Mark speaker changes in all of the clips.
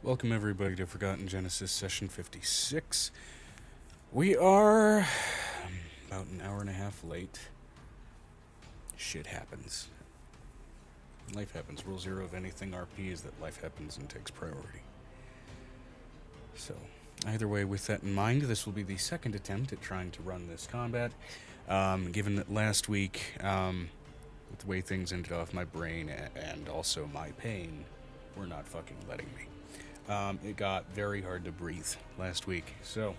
Speaker 1: Welcome everybody to Forgotten Genesis session 56. We are about an hour and a half late. Shit happens. Life happens. Rule 0 of anything RP is that life happens and takes priority. So, either way, with that in mind, this will be the second attempt at trying to run this combat. Given that last week, with the way things ended off, my brain and also my pain were not fucking letting me. It got very hard to breathe last week, so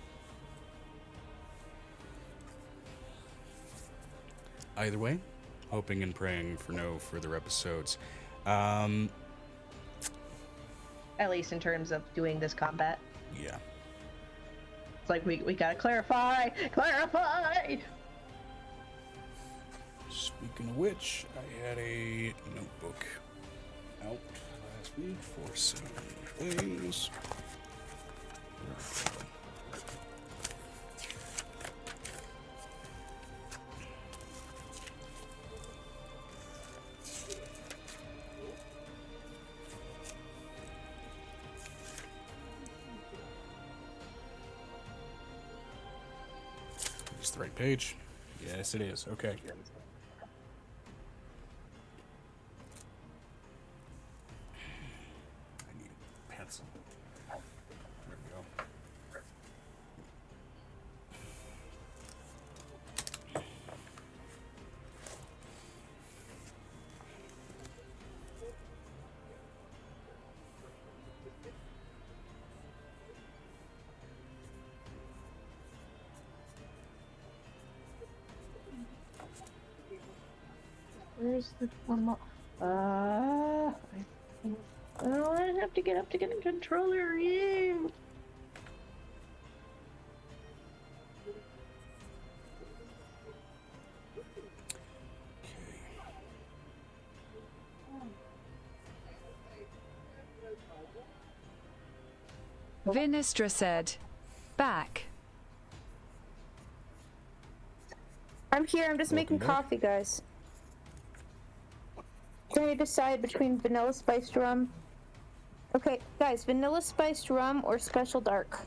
Speaker 1: either way, hoping and praying for no further episodes.
Speaker 2: At least in terms of doing this combat.
Speaker 1: Yeah.
Speaker 2: It's like we gotta clarify!
Speaker 1: Speaking of which, I had a notebook out last week for some things. Is the right page? Yes, it is. Okay. I need a pencil. There we go.
Speaker 2: Where's the one more? I have to get up to get the controller in.
Speaker 3: Vinistra said, back.
Speaker 4: I'm here, I'm just making coffee, guys. Trying to decide between vanilla spiced rum. Okay, guys, vanilla spiced rum or special dark?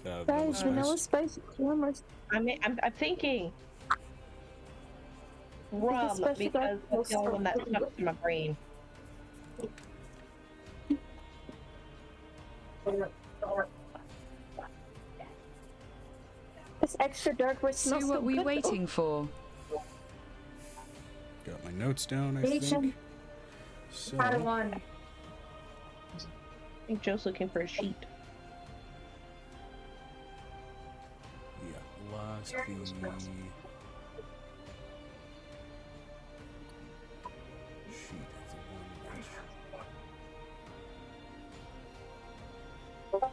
Speaker 4: Guys, vanilla spiced rum or...
Speaker 2: I'm thinking rum because that's the only one that stuck to my brain.
Speaker 4: This extra dark which smells
Speaker 3: So
Speaker 4: so
Speaker 3: what we
Speaker 4: good,
Speaker 3: waiting for?
Speaker 1: Got my notes down, I think. So,
Speaker 4: Out of one.
Speaker 2: I think Joe's looking for a sheet.
Speaker 1: yeah, lost the... sheet of the one.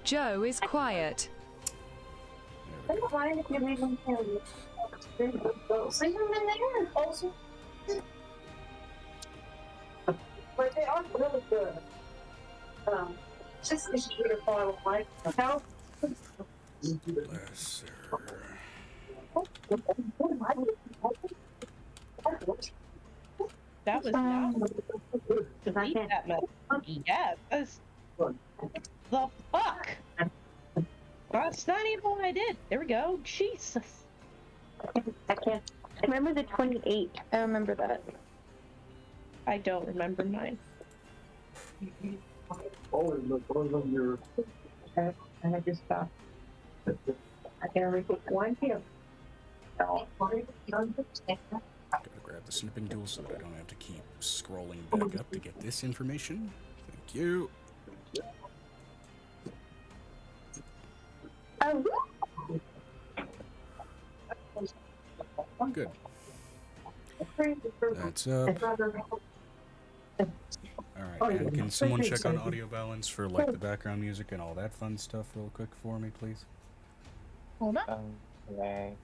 Speaker 3: Joe is quiet.
Speaker 1: There we go.
Speaker 4: Why did you leave them here? Leave them in there also. But they are really good. Just the sheet of bottle like how?
Speaker 1: Bless her.
Speaker 2: That was not delete that much. Yeah, that's the fuck. That's not even what I did. There we go. Jesus.
Speaker 4: I can't. I remember the 28. I remember that.
Speaker 2: I don't remember mine.
Speaker 4: And I just stopped. I can only put one here.
Speaker 1: Gotta grab the snipping tool so that I don't have to keep scrolling back up to get this information. Thank you. Good. That's up. Alright, and can someone check on audio balance for like the background music and all that fun stuff real quick for me, please?
Speaker 2: Hold on.
Speaker 5: Okay.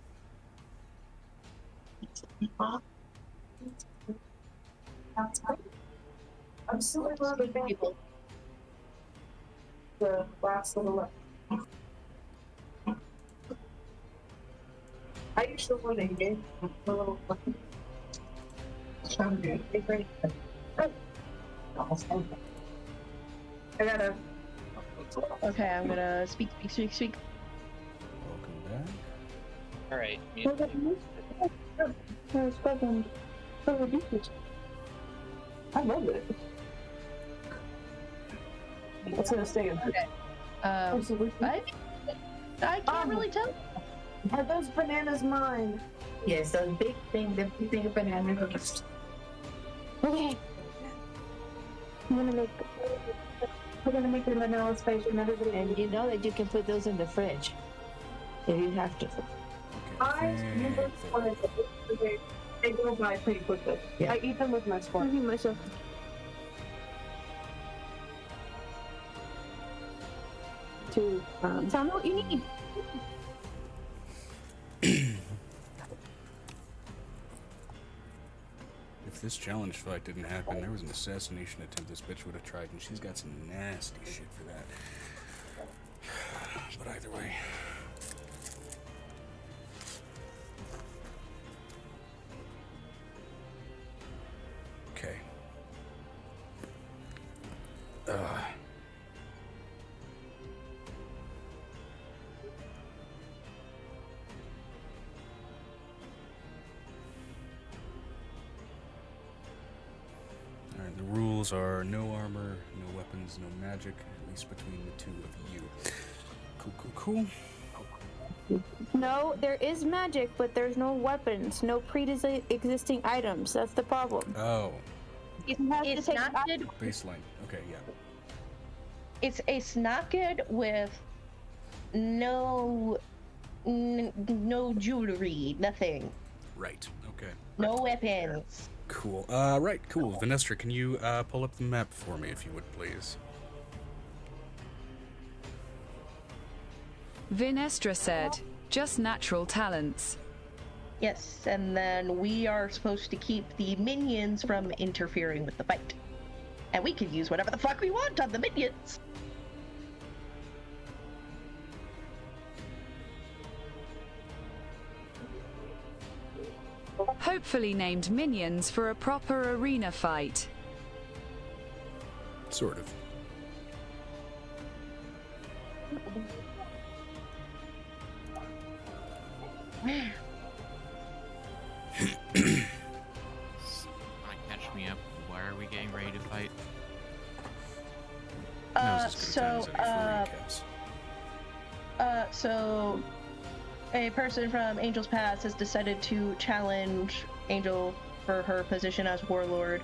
Speaker 4: I'm still in love with people. The last little. I used to live in a little. I gotta.
Speaker 2: Okay, I'm gonna speak.
Speaker 1: Welcome back.
Speaker 5: Alright.
Speaker 4: I love it. It's gonna stay in.
Speaker 2: Okay. I can't really tell.
Speaker 4: Are those bananas mine?
Speaker 6: Yes, those big thing, the big thing of bananas.
Speaker 4: Okay. We're gonna make the vanilla spice from everybody.
Speaker 6: And you know that you can put those in the fridge if you have to.
Speaker 4: I never wanted to. They go by pretty quickly.
Speaker 6: Yeah.
Speaker 4: I eat them with my fork. I eat myself. To tell me what you need.
Speaker 1: If this challenge fight didn't happen, there was an assassination attempt this bitch would have tried, and she's got some nasty shit for that. But either way. Okay. Alright, the rules are no armor, no weapons, no magic, at least between the two of you. Cool.
Speaker 4: No, there is magic, but there's no weapons, no pre-existing items. That's the problem.
Speaker 1: Oh,
Speaker 2: It's not good.
Speaker 1: baseline. Okay, yeah.
Speaker 2: It's not good with no jewelry, nothing,
Speaker 1: Right, okay.
Speaker 2: no weapons.
Speaker 1: Cool. Right, cool. Vanessa, can you pull up the map for me, if you would, please?
Speaker 3: Vinestra said, just natural talents.
Speaker 2: Yes, and then we are supposed to keep the minions from interfering with the fight. And we can use whatever the fuck we want on the minions.
Speaker 3: Hopefully named minions for a proper arena fight.
Speaker 1: Sort of.
Speaker 5: Wanna catch me up? Why are we getting ready to fight?
Speaker 1: Now's as good a time as any for recaps.
Speaker 2: So a person from Angel's Pass has decided to challenge Angel for her position as warlord.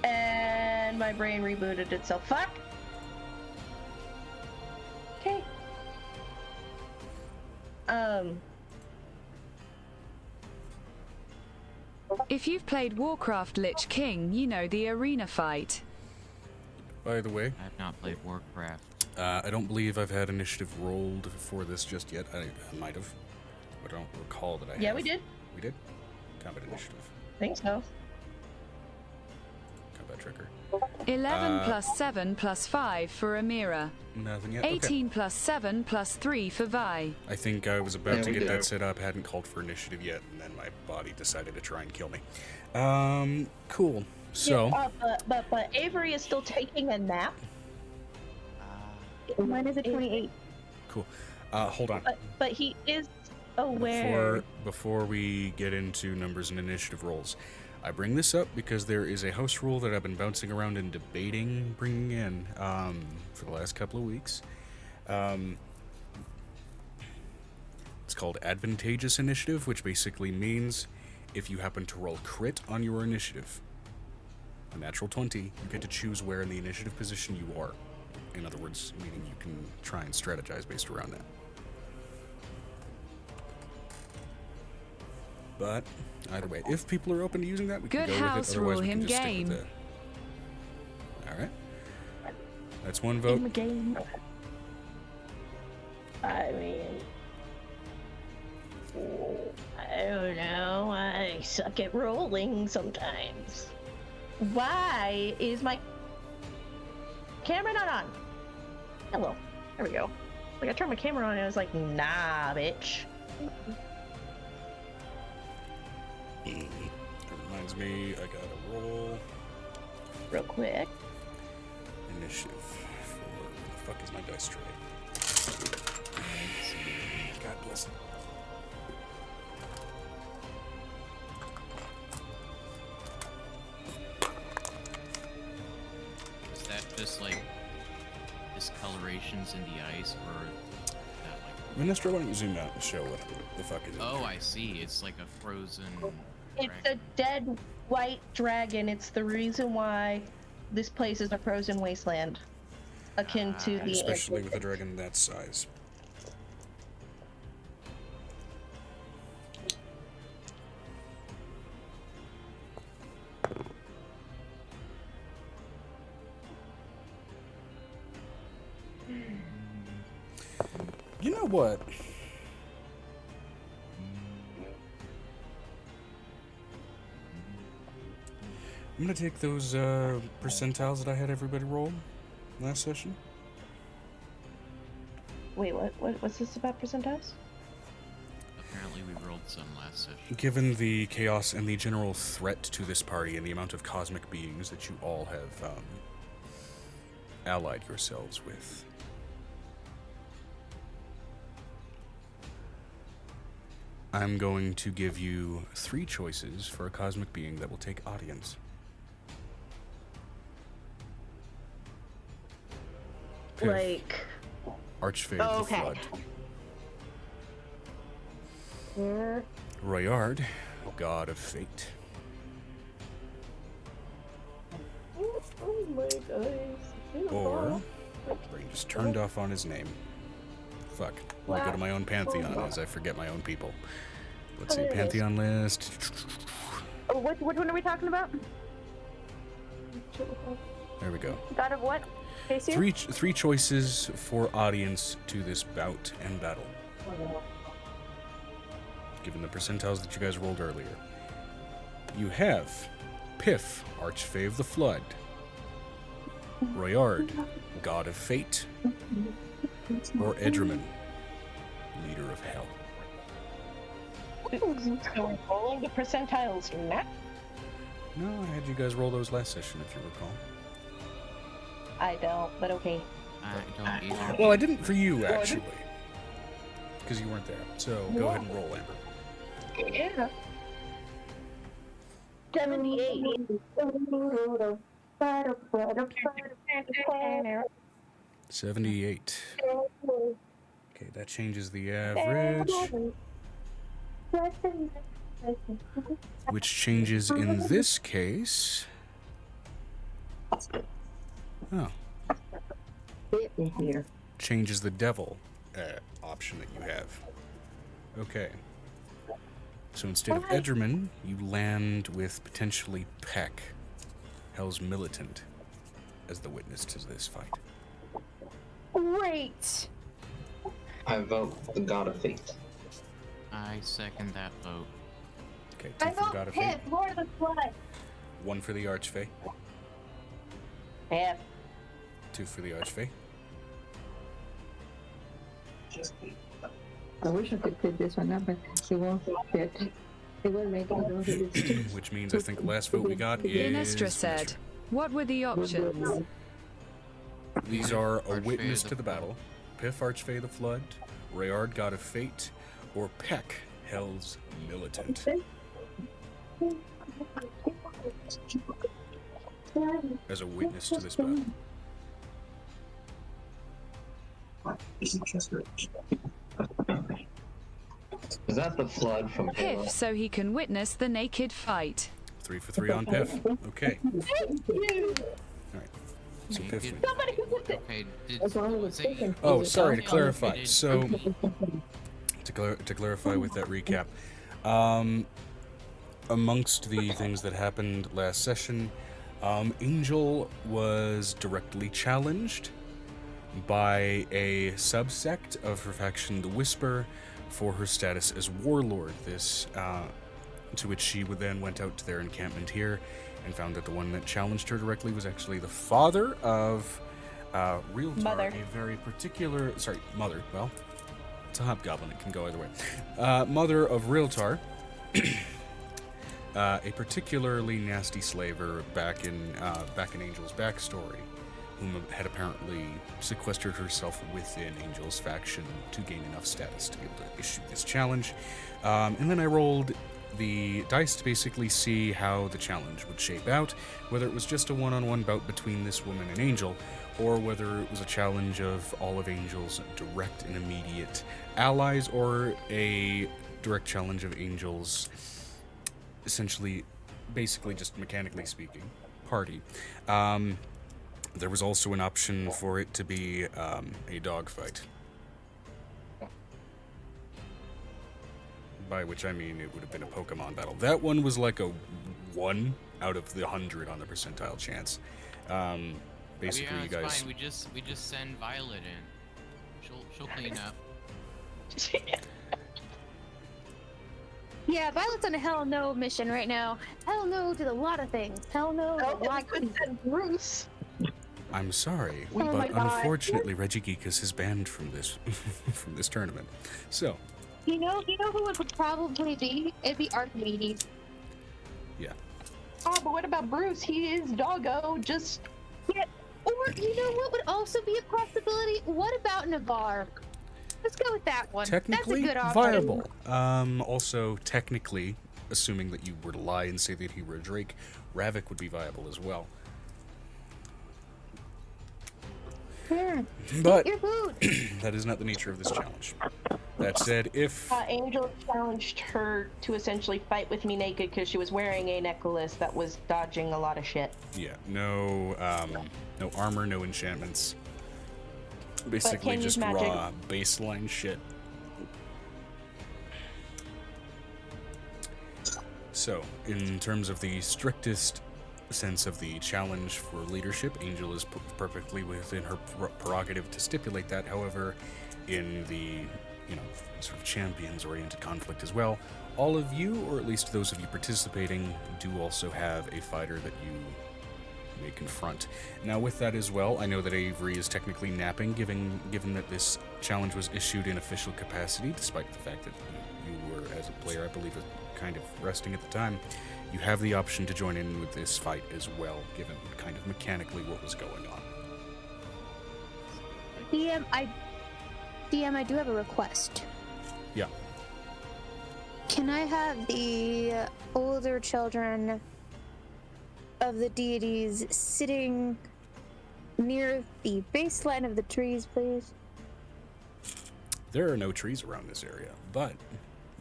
Speaker 2: And my brain rebooted itself. Fuck! Okay.
Speaker 3: If you've played Warcraft Lich King, you know the arena fight.
Speaker 1: By the way,
Speaker 5: I have not played Warcraft.
Speaker 1: I don't believe I've had initiative rolled for this just yet. I might have. I don't recall that I have.
Speaker 2: Yeah, we did.
Speaker 1: We did? Combat initiative.
Speaker 2: I think so.
Speaker 1: Combat trigger.
Speaker 3: 11 plus 7 plus 5 for Amira.
Speaker 1: Nothing yet?
Speaker 3: 18 plus 7 plus 3 for Vi.
Speaker 1: I think I was about
Speaker 6: Yeah,
Speaker 1: to
Speaker 6: we
Speaker 1: get
Speaker 6: did.
Speaker 1: that set up, hadn't called for initiative yet, and then my body decided to try and kill me. Cool. So,
Speaker 2: But Avery is still taking a nap.
Speaker 4: Mine is a 28.
Speaker 1: cool. Hold on.
Speaker 2: But he is aware.
Speaker 1: Before we get into numbers and initiative rolls, I bring this up because there is a house rule that I've been bouncing around and debating bringing in for the last couple of weeks. It's called advantageous initiative, which basically means if you happen to roll crit on your initiative, a natural 20, you get to choose where in the initiative position you are. In other words, meaning you can try and strategize based around that. But either way, if people are open to using that, we can
Speaker 3: Good
Speaker 1: go with
Speaker 3: house
Speaker 1: it. Otherwise,
Speaker 3: rule
Speaker 1: we can
Speaker 3: him
Speaker 1: just stick
Speaker 3: game.
Speaker 1: with it. All right. That's one vote.
Speaker 2: In the game. I mean, I don't know. I suck at rolling sometimes. Why is my camera not on? Hello. There we go. Like I turned my camera on and I was like, nah, bitch.
Speaker 1: That reminds me, I gotta roll
Speaker 2: Real quick.
Speaker 1: initiative for where the fuck is my dice tray? God bless it.
Speaker 5: Is that just like discolorations in the ice, or that like?
Speaker 1: Minister, why don't you zoom out and show what the fuck is it?
Speaker 5: Oh, I see. It's like a frozen.
Speaker 2: It's a dead white dragon. It's the reason why this place is a frozen wasteland, akin to the.
Speaker 1: Especially with a dragon that size. You know what? I'm gonna take those percentiles that I had everybody roll last session.
Speaker 2: Wait, what's this about percentiles?
Speaker 5: Apparently, we rolled some last session.
Speaker 1: Given the chaos and the general threat to this party and the amount of cosmic beings that you all have allied yourselves with, I'm going to give you 3 choices for a cosmic being that will take audience. Piff,
Speaker 2: Like.
Speaker 1: Archfey
Speaker 2: Oh,
Speaker 1: of the
Speaker 2: okay.
Speaker 1: Flood.
Speaker 2: Where?
Speaker 1: Royard, God of Fate.
Speaker 2: Oh my gosh.
Speaker 1: Or, brain just turned off on his name. Fuck. Let me go to my own pantheon as I forget my own people. Let's see, pantheon list.
Speaker 4: Oh, which one are we talking about?
Speaker 1: There we go.
Speaker 4: God of what? Casey?
Speaker 1: Three choices for audience to this bout and battle. Given the percentiles that you guys rolled earlier. You have Piff, Archfey of the Flood. Royard, God of Fate. Or Edgerman, Leader of Hell.
Speaker 2: So we're rolling the percentiles now?
Speaker 1: No, I had you guys roll those last session, if you recall.
Speaker 2: I don't, but okay.
Speaker 5: I don't either.
Speaker 1: Well, I didn't for you, actually. Because you weren't there. So, go ahead and roll, Amber.
Speaker 2: Yeah.
Speaker 4: 78.
Speaker 1: 78. Okay, that changes the average. Which changes in this case. Oh.
Speaker 6: Here.
Speaker 1: Changes the devil option that you have. Okay. So instead of Edgerman, you land with potentially Peck, Hell's Militant, as the witness to this fight.
Speaker 4: Great.
Speaker 7: I vote for the God of Fate.
Speaker 5: I second that vote.
Speaker 1: Okay, 2
Speaker 4: I
Speaker 1: for the
Speaker 4: vote
Speaker 1: God of
Speaker 4: Piff,
Speaker 1: Fate,
Speaker 4: Lord of the Flood.
Speaker 1: 1 for the Archfey,
Speaker 2: Yeah.
Speaker 1: 2 for the Archfey.
Speaker 6: I wish I could pick this one up, but it won't fit. It won't make it.
Speaker 1: Which means I think the last vote we got is...
Speaker 3: Inestra said, "What were the options?"
Speaker 1: These are a
Speaker 5: Archfey
Speaker 1: witness
Speaker 5: of
Speaker 1: to
Speaker 5: the
Speaker 1: the battle, Piff, Archfey the Flood, Rayard, God of Fate, or Peck, Hell's Militant. As a witness to this battle.
Speaker 7: Is that the flood from Halo?
Speaker 3: Piff, so he can witness the naked fight.
Speaker 1: 3 for 3 on Piff. Okay. Alright. So Piff
Speaker 5: Naked-
Speaker 1: wins.
Speaker 5: Okay,
Speaker 6: As long as
Speaker 5: was
Speaker 6: it's
Speaker 5: it-
Speaker 6: taken.
Speaker 1: Oh, sorry, to
Speaker 5: Oh,
Speaker 1: clarify.
Speaker 5: it is.
Speaker 1: So, to clarify with that recap, amongst the things that happened last session, Angel was directly challenged by a subsect of her faction, the Whisper, for her status as warlord. This, to which she then went out to their encampment here and found that the one that challenged her directly was actually the father of Realtar,
Speaker 2: Mother.
Speaker 1: a very particular, mother, well, it's a hobgoblin, it can go either way. Mother of Realtar, a particularly nasty slaver back in Angel's backstory, whom had apparently sequestered herself within Angel's faction to gain enough status to be able to issue this challenge. And then I rolled the dice to basically see how the challenge would shape out, whether it was just a one-on-one bout between this woman and Angel, or whether it was a challenge of all of Angel's direct and immediate allies, or a direct challenge of Angel's, essentially, basically just mechanically speaking, party. There was also an option for it to be a dogfight. By which I mean it would have been a Pokemon battle. That one was like a 1 out of the 100 on the percentile chance. Basically,
Speaker 5: yeah,
Speaker 1: you guys.
Speaker 5: Fine. We just send Violet in. She'll clean up.
Speaker 4: Yeah, Violet's on a hell no mission right now. Hell no to a lot of things. Hell no to a lot of things.
Speaker 2: Bruce.
Speaker 1: I'm sorry,
Speaker 4: Oh my
Speaker 1: but
Speaker 4: God.
Speaker 1: unfortunately, Regigigas is banned from this from this tournament. So,
Speaker 4: You know who it would probably be? It'd be Archimedes.
Speaker 1: yeah.
Speaker 2: Oh, but what about Bruce? He is doggo. Just
Speaker 4: Yeah. Or you know what would also be a possibility? What about Navarre? Let's go with that one.
Speaker 1: Technically
Speaker 4: That's a good option.
Speaker 1: viable. Also, technically, assuming that you were to lie and say that he were a Drake, Ravik would be viable as well. But
Speaker 4: Your boot.
Speaker 1: that is not the nature of this challenge. That said, if
Speaker 2: Angel challenged her to essentially fight with me naked because she was wearing a necklace that was dodging a lot of shit.
Speaker 1: yeah, no armor, no enchantments, basically
Speaker 2: can use
Speaker 1: just
Speaker 2: magic.
Speaker 1: raw baseline shit. So, in terms of the strictest sense of the challenge for leadership, Angel is perfectly within her prerogative to stipulate that. However, in the sort of champions-oriented conflict as well, all of you, or at least those of you participating, do also have a fighter that you may confront. Now, with that as well, I know that Avery is technically napping, given that this challenge was issued in official capacity, despite the fact that you were, as a player, I believe, kind of resting at the time. You have the option to join in with this fight as well, given kind of mechanically what was going on.
Speaker 4: DM, I do have a request.
Speaker 1: Yeah.
Speaker 4: Can I have the older children of the deities sitting near the baseline of the trees, please?
Speaker 1: There are no trees around this area, but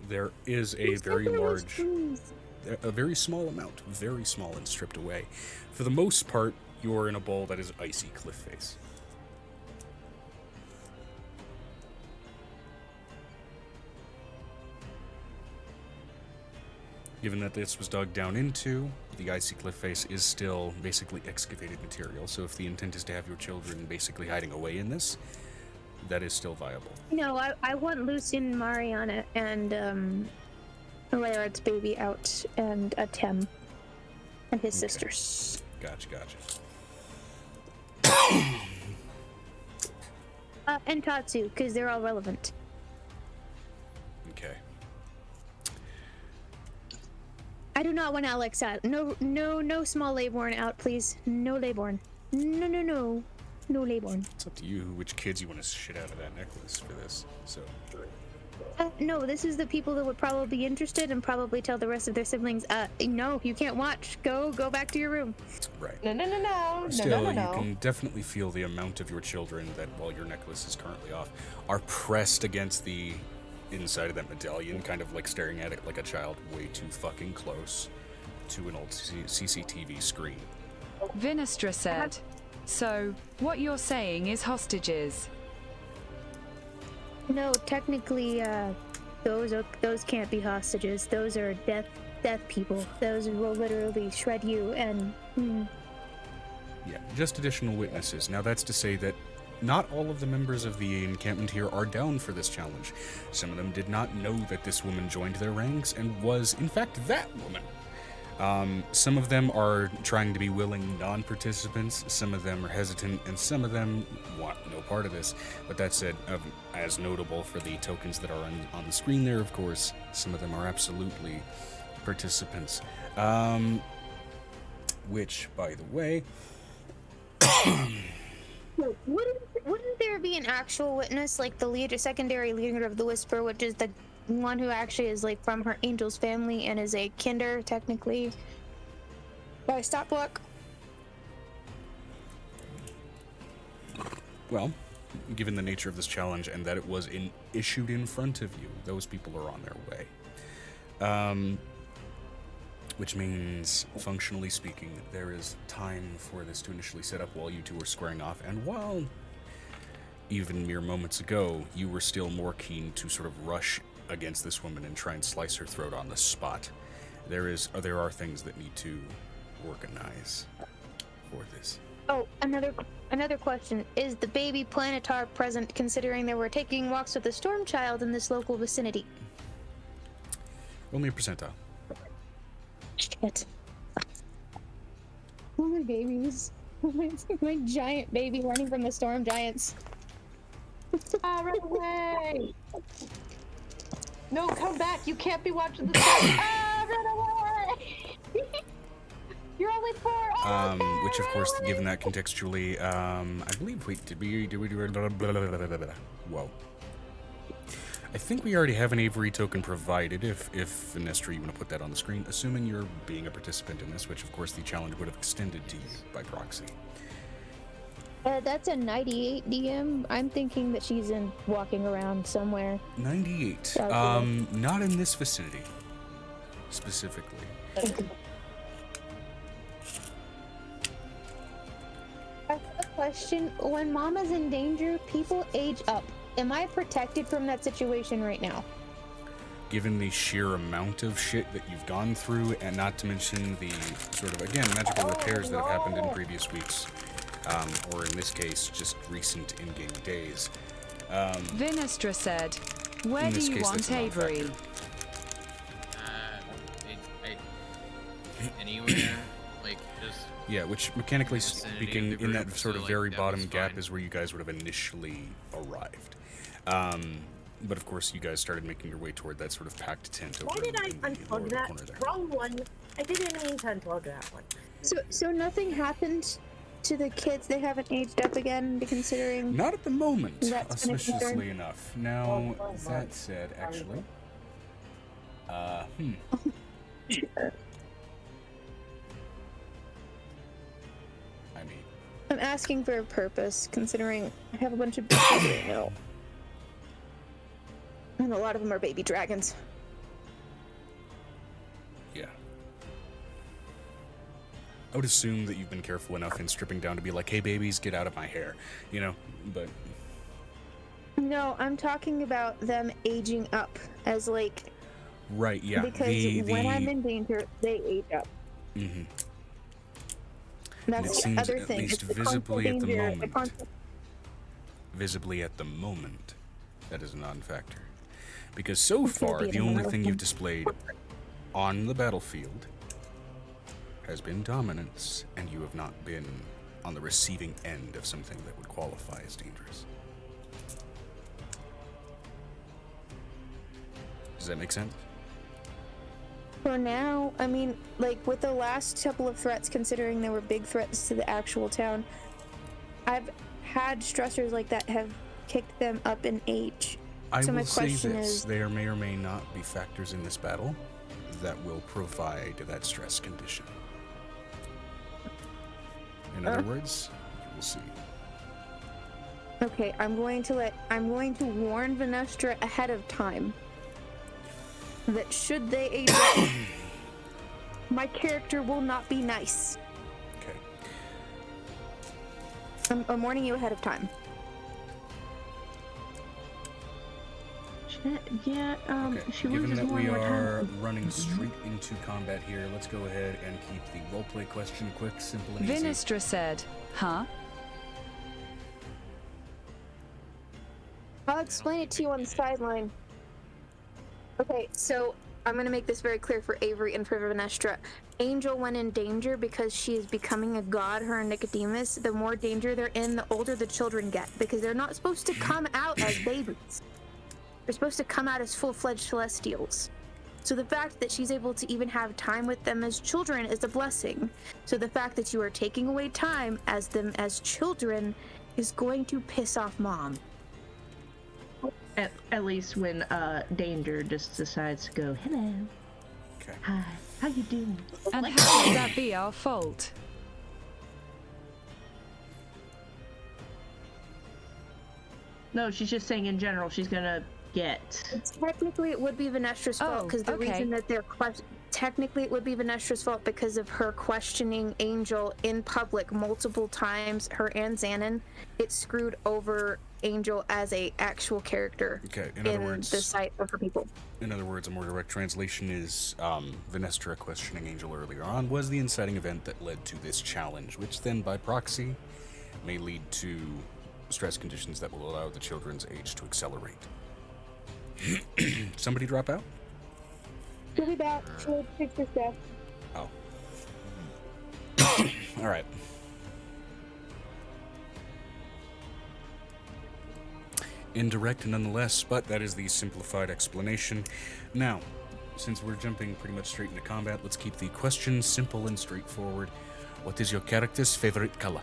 Speaker 1: there is a
Speaker 4: You said
Speaker 1: very
Speaker 4: there was
Speaker 1: large,
Speaker 4: trees.
Speaker 1: a very small amount, very small and stripped away. For the most part, you're in a bowl that is icy cliff face. Given that this was dug down into, the icy cliff face is still basically excavated material, so if the intent is to have your children basically hiding away in this, that is still viable.
Speaker 4: No, I want Lucian, Mariana, and Laird's baby out, and Atem, and his
Speaker 1: Okay.
Speaker 4: sisters.
Speaker 1: Gotcha.
Speaker 4: And Tatsu, because they're all relevant.
Speaker 1: Okay.
Speaker 4: I do not want Alex out. No small Leyborn out, please. No Leyborn. No Leyborn.
Speaker 1: It's up to you which kids you want to shit out of that necklace for this. So,
Speaker 4: No, this is the people that would probably be interested and probably tell the rest of their siblings, no, you can't watch. Go back to your room.
Speaker 1: right.
Speaker 2: No.
Speaker 1: Still, you can definitely feel the amount of your children that, while your necklace is currently off, are pressed against the inside of that medallion, kind of like staring at it like a child way too fucking close to an old CCTV screen.
Speaker 3: Vinestra said. So, what you're saying is hostages.
Speaker 4: No, technically, those can't be hostages. Those are death people. Those will literally shred you and.
Speaker 1: Yeah, just additional witnesses. Now, that's to say that not all of the members of the encampment here are down for this challenge. Some of them did not know that this woman joined their ranks and was, in fact, that woman. Some of them are trying to be willing non-participants, some of them are hesitant, and some of them want no part of this. But that said, as notable for the tokens that are on the screen there, of course, some of them are absolutely participants. Which, by the way,
Speaker 4: Wouldn't there be an actual witness, like the leader, secondary leader of the Whisper, which is the one who actually is like from her angel's family and is a kinder technically by stopwalk?
Speaker 1: well, given the nature of this challenge and that it was issued in front of you, those people are on their way. Which means, functionally speaking, there is time for this to initially set up while you two are squaring off, and while even mere moments ago, you were still more keen to sort of rush against this woman and try and slice her throat on the spot. There are things that need to organize for this.
Speaker 4: Oh, another question. Is the baby Planetar present, considering they were taking walks with the Storm Child in this local vicinity?
Speaker 1: Only a percentile.
Speaker 4: Shit. Oh, my babies. My giant baby running from the Storm Giants.
Speaker 2: Run away! No, come back! You can't be watching the sun! Run away! You're only 4!
Speaker 1: Which, of course, given that contextually, I believe did we whoa. I think we already have an Avery token provided, if Venestra, you want to put that on the screen, assuming you're being a participant in this, which, of course, the challenge would have extended to you by proxy.
Speaker 4: That's a 98 DM. I'm thinking that she's walking around somewhere.
Speaker 1: 98. Not in this vicinity, specifically.
Speaker 4: I have a question. When Mama's in danger, people age up. Am I protected from that situation right now?
Speaker 1: Given the sheer amount of shit that you've gone through, and not to mention the sort of, again, magical repairs that have happened in previous weeks, or in this case, just recent in-game days.
Speaker 3: Vinestra said, where
Speaker 1: In
Speaker 3: do
Speaker 1: this
Speaker 3: you
Speaker 1: case,
Speaker 3: want
Speaker 1: that's a non-factor.
Speaker 3: Avery?
Speaker 5: Anywhere, like just
Speaker 1: Yeah, which mechanically
Speaker 5: vicinity of
Speaker 1: speaking,
Speaker 5: the
Speaker 1: in that
Speaker 5: group,
Speaker 1: sort
Speaker 5: so,
Speaker 1: of
Speaker 5: like,
Speaker 1: very
Speaker 5: that
Speaker 1: bottom
Speaker 5: was
Speaker 1: gap
Speaker 5: fine.
Speaker 1: is where you guys would have initially arrived. But of course, you guys started making your way toward that sort of packed tent over
Speaker 8: Why did I
Speaker 1: in the lower
Speaker 8: unplug that?
Speaker 1: corner there.
Speaker 8: Wrong one. I didn't mean to unplug that one.
Speaker 4: So nothing happened to the kids? They haven't aged up again, considering...
Speaker 1: Not at the moment,
Speaker 4: That's gonna concern-
Speaker 1: auspiciously enough. Now, that said, actually, I mean,
Speaker 4: I'm asking for a purpose, considering I have a bunch of bitches right now. And a lot of them are baby dragons.
Speaker 1: yeah. I would assume that you've been careful enough in stripping down to be like, hey babies, get out of my hair, you know, but...
Speaker 4: No, I'm talking about them aging up as like...
Speaker 1: Right, yeah.
Speaker 4: Because when I'm in danger, they age up.
Speaker 1: Mm-hmm.
Speaker 4: That's
Speaker 1: And it
Speaker 4: the
Speaker 1: seems
Speaker 4: other
Speaker 1: at
Speaker 4: thing.
Speaker 1: least
Speaker 4: It's the
Speaker 1: visibly
Speaker 4: constant
Speaker 1: at the
Speaker 4: danger,
Speaker 1: moment.
Speaker 4: constant-
Speaker 1: Visibly at the moment, that is a non-factor. Because so
Speaker 4: It's gonna
Speaker 1: far,
Speaker 4: be
Speaker 1: the
Speaker 4: an
Speaker 1: only
Speaker 4: amount
Speaker 1: thing
Speaker 4: of
Speaker 1: you've
Speaker 4: them.
Speaker 1: displayed on the battlefield has been dominance, and you have not been on the receiving end of something that would qualify as dangerous. Does that make sense?
Speaker 4: For now, I mean, like with the last couple of threats, considering there were big threats to the actual town, I've had stressors like that have kicked them up in age.
Speaker 1: I
Speaker 4: So my
Speaker 1: will say
Speaker 4: question
Speaker 1: this,
Speaker 4: is-
Speaker 1: there may or may not be factors in this battle that will provide that stress condition. In other words, you will see.
Speaker 4: Okay, I'm going to warn Venestra ahead of time that should they age up, my character will not be nice.
Speaker 1: Okay.
Speaker 4: I'm warning you ahead of time.
Speaker 8: Yeah,
Speaker 1: Okay.
Speaker 8: she
Speaker 1: Given
Speaker 8: loses
Speaker 1: that
Speaker 8: more
Speaker 1: we
Speaker 8: and more
Speaker 1: are
Speaker 8: time.
Speaker 1: running straight into combat here, let's go ahead and keep the roleplay question quick, simple, and easy.
Speaker 3: Vinestra said, huh?
Speaker 4: I'll explain it to you on the sideline. Okay, so I'm gonna make this very clear for Avery and for Venestra. Angel went in danger because she is becoming a god, her and Nicodemus. The more danger they're in, the older the children get, because they're not supposed to come out as babies. They're supposed to come out as full-fledged celestials. So the fact that she's able to even have time with them as children is a blessing. So the fact that you are taking away time as them as children is going to piss off mom.
Speaker 2: At least when Danger just decides to go, hello,
Speaker 1: Okay.
Speaker 2: hi, how you doing?
Speaker 3: And how would that be our fault?
Speaker 2: No, she's just saying in general she's gonna get.
Speaker 4: Technically, it would be Venestra's fault because the reason that they're technically it would be Venestra's fault because of her questioning Angel in public multiple times. Her and Xanon, it screwed over Angel as a actual character.
Speaker 1: Okay.
Speaker 4: In the sight of her people.
Speaker 1: In other words, a more direct translation is Venestra questioning Angel earlier on was the inciting event that led to this challenge, which then, by proxy, may lead to stress conditions that will allow the children's age to accelerate. Somebody drop out?
Speaker 4: She'll be back. She'll fix her stuff.
Speaker 1: Oh. All right. Indirect nonetheless, but that is the simplified explanation. Now, since we're jumping pretty much straight into combat, let's keep the questions simple and straightforward. What is your character's favorite color?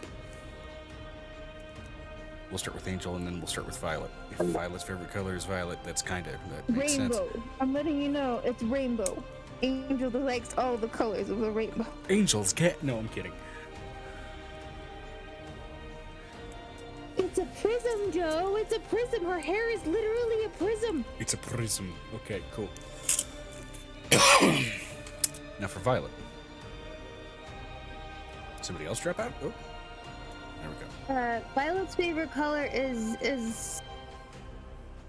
Speaker 1: We'll start with Angel, and then we'll start with Violet. If Violet's favorite color is violet, that makes sense.
Speaker 4: Rainbow. I'm letting you know it's rainbow. Angel likes all the colors of the rainbow.
Speaker 1: Angel's cat? No, I'm kidding.
Speaker 4: It's a prism, Joe. It's a prism. Her hair is literally a prism.
Speaker 1: It's a prism. Okay, cool. Now for Violet. Somebody else drop out? Oh. There we go.
Speaker 4: Violet's favorite color is.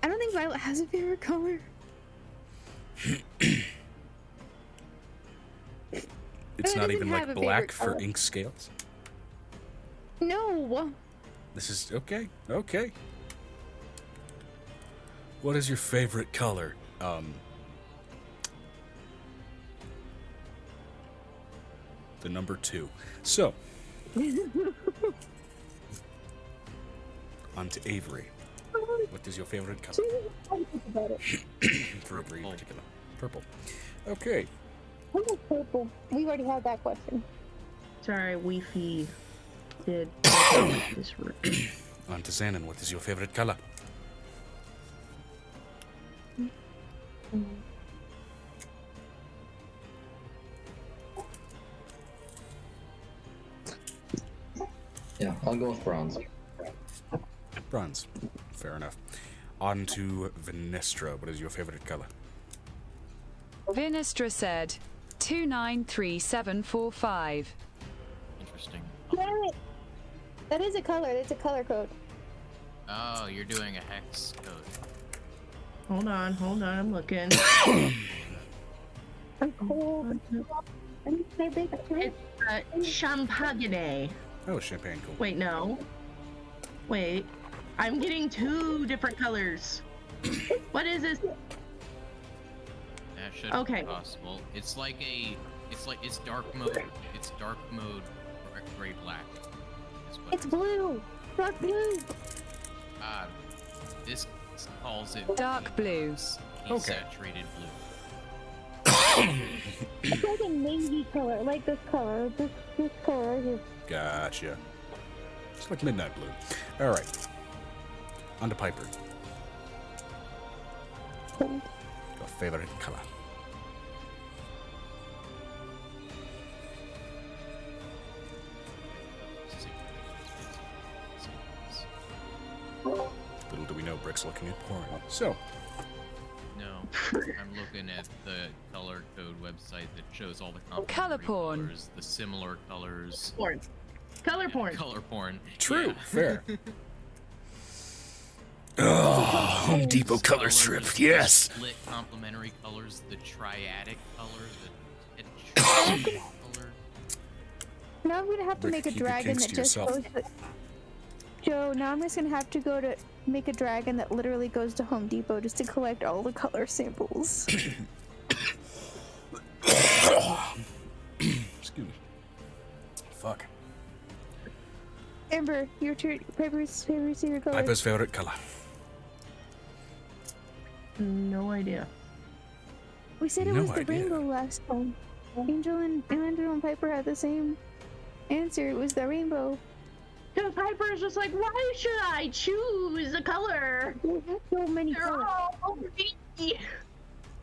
Speaker 4: I don't think Violet has a favorite color.
Speaker 1: It's not even like black for ink scales?
Speaker 4: No.
Speaker 1: This is okay. Okay. What is your favorite color? The number 2. So. On to Avery. What is your favorite color? For Avery in particular. Purple. Okay.
Speaker 4: What is purple? We already had that question.
Speaker 2: Sorry, Wi-Fi did this room.
Speaker 1: On to Xanon. What is your favorite color?
Speaker 7: Yeah, I'll go with bronze.
Speaker 1: Bronze. Fair enough. On to Venestra. What is your favorite color?
Speaker 3: Vinestra said 293745.
Speaker 5: Interesting.
Speaker 4: That is a color. It's a color code.
Speaker 5: Oh, you're doing a hex code.
Speaker 2: Hold on, I'm looking.
Speaker 4: I'm cold.
Speaker 2: It's champagne.
Speaker 1: Oh, champagne. Cool.
Speaker 2: Wait, no. Wait. I'm getting 2 different colors. What is this?
Speaker 5: That should be possible. It's dark mode. It's dark mode gray black.
Speaker 4: It's blue. Dark blue.
Speaker 5: This calls it
Speaker 3: Dark blue.
Speaker 5: Saturated blue.
Speaker 4: It's like a navy color, like this color. This color right here.
Speaker 1: Gotcha. It's like midnight blue. All right. On to Piper. Your favorite color. Little do we know, Brick's looking at porn. So.
Speaker 5: No, I'm looking at the color code website that shows all the complementary
Speaker 3: porn.
Speaker 5: colors, the similar colors.
Speaker 2: Porn. Color porn.
Speaker 5: Color porn.
Speaker 1: True.
Speaker 5: Yeah.
Speaker 1: Fair. Oh, Home Depot color strip. Yes.
Speaker 5: Split complementary colors, the triadic color, the color.
Speaker 4: Now I'm gonna have to
Speaker 1: Rick,
Speaker 4: make a
Speaker 1: keep your
Speaker 4: dragon
Speaker 1: kinks
Speaker 4: that
Speaker 1: to
Speaker 4: just
Speaker 1: yourself.
Speaker 4: goes to... Joe, now I'm just gonna have to go to make a dragon that literally goes to Home Depot just to collect all the color samples.
Speaker 1: Excuse me. Fuck.
Speaker 4: Amber, your turn. Piper's favorite color.
Speaker 1: Piper's favorite color.
Speaker 2: No idea.
Speaker 4: We said it
Speaker 1: No
Speaker 4: was the
Speaker 1: idea.
Speaker 4: rainbow last time. Angel and Andrew and Piper had the same answer. It was the rainbow.
Speaker 2: Because Piper is just like, why should I choose a color?
Speaker 4: There's so many
Speaker 2: They're
Speaker 4: colors.
Speaker 2: all me.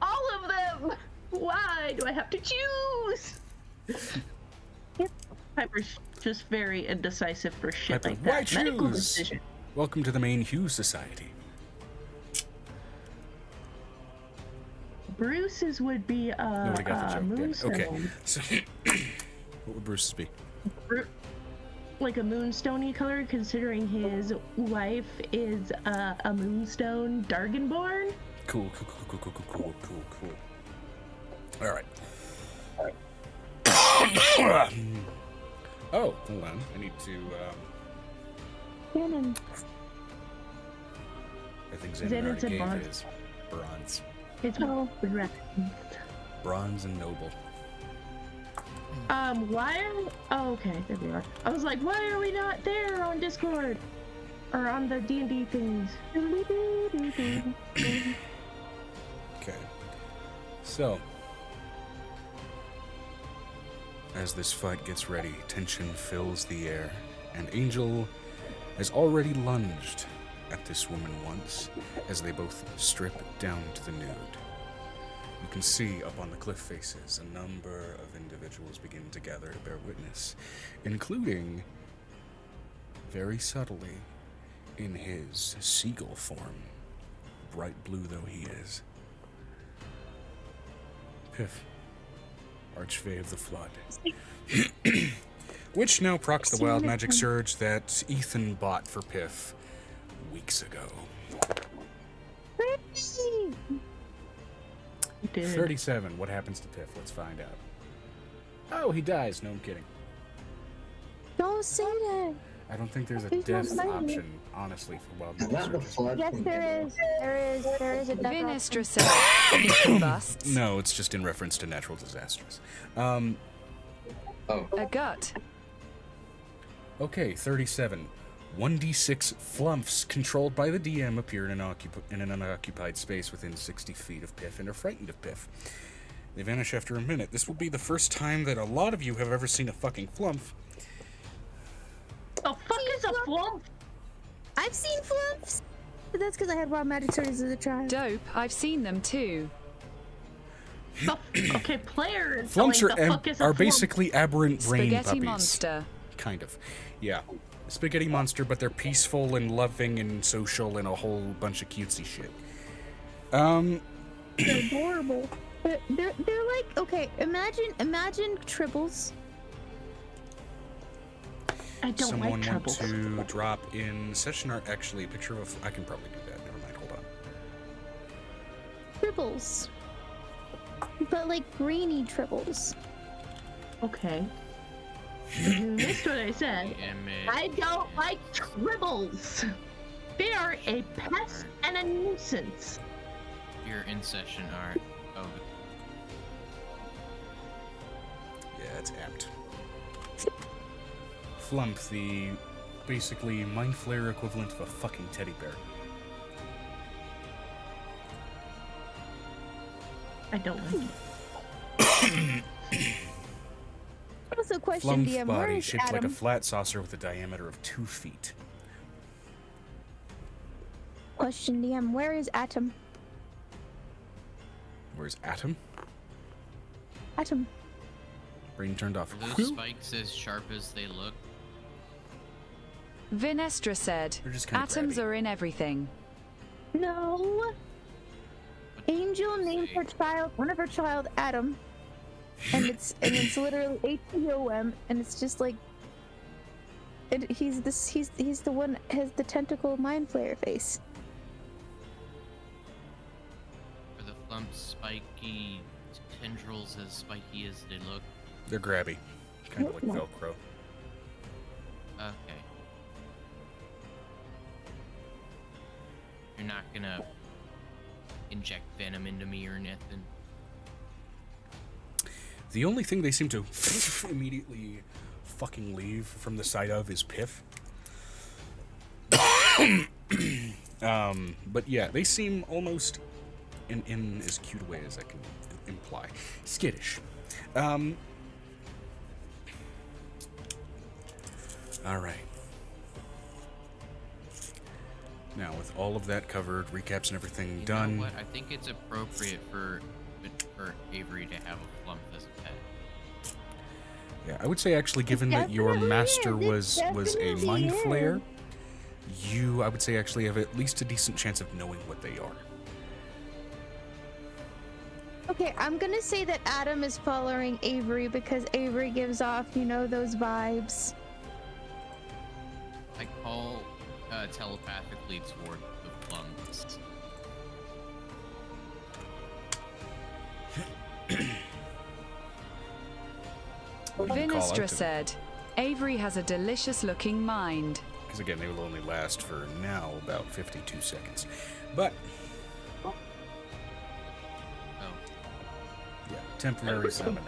Speaker 2: All of them. Why do I have to choose?
Speaker 4: Yep.
Speaker 2: Piper's just very indecisive for shit
Speaker 1: Piper,
Speaker 2: like
Speaker 1: why
Speaker 2: that. Medical
Speaker 1: choose?
Speaker 2: decision.
Speaker 1: Welcome to the main Hughes Society.
Speaker 2: Bruce's would be
Speaker 1: Nobody got the joke. Damn it.
Speaker 2: moonstone.
Speaker 1: Okay. So, what would Bruce's be?
Speaker 2: Like a moonstony color, considering his wife is a moonstone Dargonborn.
Speaker 1: Cool. All right. Oh, hold on. I need to.
Speaker 4: Shannon.
Speaker 1: I think Xenon
Speaker 2: Xenon
Speaker 1: already
Speaker 2: said
Speaker 1: gave
Speaker 2: bronze.
Speaker 1: his bronze.
Speaker 2: It's
Speaker 1: Bronze and noble.
Speaker 2: why are oh okay, there we are. I was like, why are we not there on Discord? Or on the D&D things?
Speaker 1: Okay. So, as this fight gets ready, tension fills the air, and Angel has already lunged at this woman once, as they both strip down to the nude. You can see up on the cliff faces a number of individuals begin to gather to bear witness, including, very subtly, in his seagull form, bright blue though he is, Piff, Archfey of the Flood. Which now procs the wild magic surge that Ethan bought for Piff weeks ago.
Speaker 2: Dude.
Speaker 1: 37. What happens to Piff? Let's find out. Oh, he dies. No, I'm kidding.
Speaker 4: Don't say that.
Speaker 1: I don't think there's a
Speaker 4: He's not
Speaker 1: death
Speaker 4: fighting.
Speaker 1: option, honestly, for wild
Speaker 7: Is
Speaker 1: magic
Speaker 7: that the
Speaker 1: surges.
Speaker 7: flood?
Speaker 4: Yes, there is. There is a death
Speaker 3: Vinestra
Speaker 4: option.
Speaker 3: said, "Nickel busts,
Speaker 1: No, it's just in reference to natural disasters.
Speaker 7: Oh,
Speaker 3: a gut,
Speaker 1: Okay, 37. 1d6 flumps controlled by the DM appear in an unoccupied space within 60 feet of Piff and are frightened of Piff. They vanish after a minute. This will be the first time that a lot of you have ever seen a fucking flump.
Speaker 2: The fuck is a flump?
Speaker 4: I've seen flumps, but that's because I had wild magic surges as a child.
Speaker 3: dope, I've seen them too.
Speaker 2: Okay, player.
Speaker 1: Flumps
Speaker 2: like, the fuck is a
Speaker 1: are
Speaker 2: flump?
Speaker 1: basically aberrant brain
Speaker 3: Spaghetti
Speaker 1: puppies.
Speaker 3: monster.
Speaker 1: Kind of. Yeah. Spaghetti monster, but they're peaceful and loving and social and a whole bunch of cutesy shit.
Speaker 4: They're adorable. But they're like, okay, imagine tribbles.
Speaker 2: I don't
Speaker 1: Someone
Speaker 2: like
Speaker 1: want
Speaker 2: trouble.
Speaker 1: to drop in session art, actually, a picture of I can probably do that. Never mind, hold on.
Speaker 4: Tribbles. But like greeny tribbles.
Speaker 2: Okay. You missed what I said.
Speaker 5: Damn it.
Speaker 2: I don't like tribbles. They are a pest and a nuisance.
Speaker 5: Your in session art. Oh,
Speaker 1: Yeah, it's apt. Flump, the basically mind flare equivalent of a fucking teddy bear.
Speaker 2: I don't like it.
Speaker 4: Also, question
Speaker 1: Flump's
Speaker 4: DM, where
Speaker 1: body
Speaker 4: is
Speaker 1: shaped like a
Speaker 4: Adam?
Speaker 1: flat saucer with a diameter of 2 feet.
Speaker 4: Question DM, where is Atom?
Speaker 1: Where's Atom?
Speaker 4: Atom.
Speaker 1: Brain turned off.
Speaker 5: are those spikes as sharp as they look?
Speaker 3: Vinestra said,
Speaker 1: They're just kinda
Speaker 3: atoms
Speaker 1: grabby.
Speaker 3: are in everything.
Speaker 4: No.
Speaker 5: What
Speaker 4: Angel
Speaker 5: did you
Speaker 4: named
Speaker 5: say?
Speaker 4: her child, one of her child, Adam. And it's literally ATOM, and it's just like he's the one that has the tentacle mind flayer face.
Speaker 5: Are the flumps spiky tendrils as spiky as they look?
Speaker 1: They're grabby. Kind of like Velcro.
Speaker 5: Okay. You're not gonna inject venom into me or nothing?
Speaker 1: The only thing they seem to immediately fucking leave from the sight of is Piff. But yeah, they seem almost in as cute a way as I can imply. Skittish. All right. Now, with all of that covered, recaps and everything done.
Speaker 5: You know what? I think it's appropriate for Avery to have a flump as a pet.
Speaker 1: Yeah, I would say actually, given that your master was a mind flayer, I would say actually have at least a decent chance of knowing what they are.
Speaker 4: Okay, I'm gonna say that Adam is following Avery because Avery gives off, those vibes.
Speaker 5: I call telepathically toward the flumps.
Speaker 3: Vinestra said, Avery has a delicious looking mind.
Speaker 1: Because again, they will only last for now about 52 seconds. But,
Speaker 5: Oh,
Speaker 1: yeah, temporary summon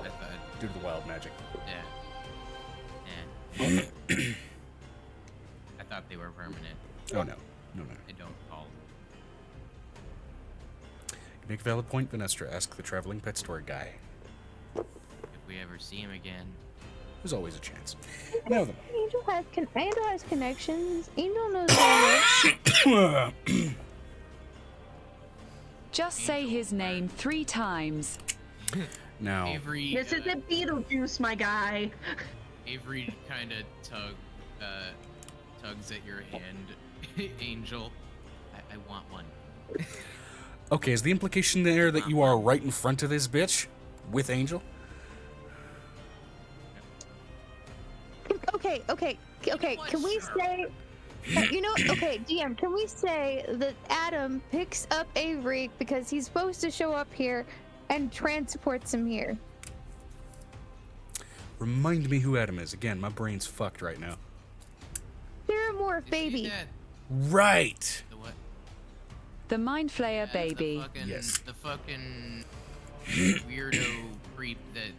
Speaker 1: due to the wild magic.
Speaker 5: yeah. I thought they were permanent.
Speaker 1: Oh, no. No.
Speaker 5: I don't call them.
Speaker 1: You make a valid point, Vinestra. Ask the traveling pet store guy.
Speaker 5: If we ever see him again.
Speaker 1: There's always a chance. Now then.
Speaker 4: Angel has connections. Angel knows where it
Speaker 3: Just say his name 3 times.
Speaker 1: Now.
Speaker 5: Avery.
Speaker 2: This isn't Beetlejuice, my guy.
Speaker 5: Avery kind of tugs at your hand, Angel. I want one.
Speaker 1: Okay, is the implication there that you are right in front of this bitch with Angel?
Speaker 4: Okay. Can we say, okay, DM, can we say that Adam picks up Avery because he's supposed to show up here and transports him here?
Speaker 1: Remind me who Adam is. Again, my brain's fucked right now.
Speaker 4: Theramorph baby.
Speaker 1: Right!
Speaker 5: The what?
Speaker 3: The Mind Flayer
Speaker 5: Yeah,
Speaker 3: baby.
Speaker 5: The fucking,
Speaker 1: Yes.
Speaker 5: The fucking weirdo creep that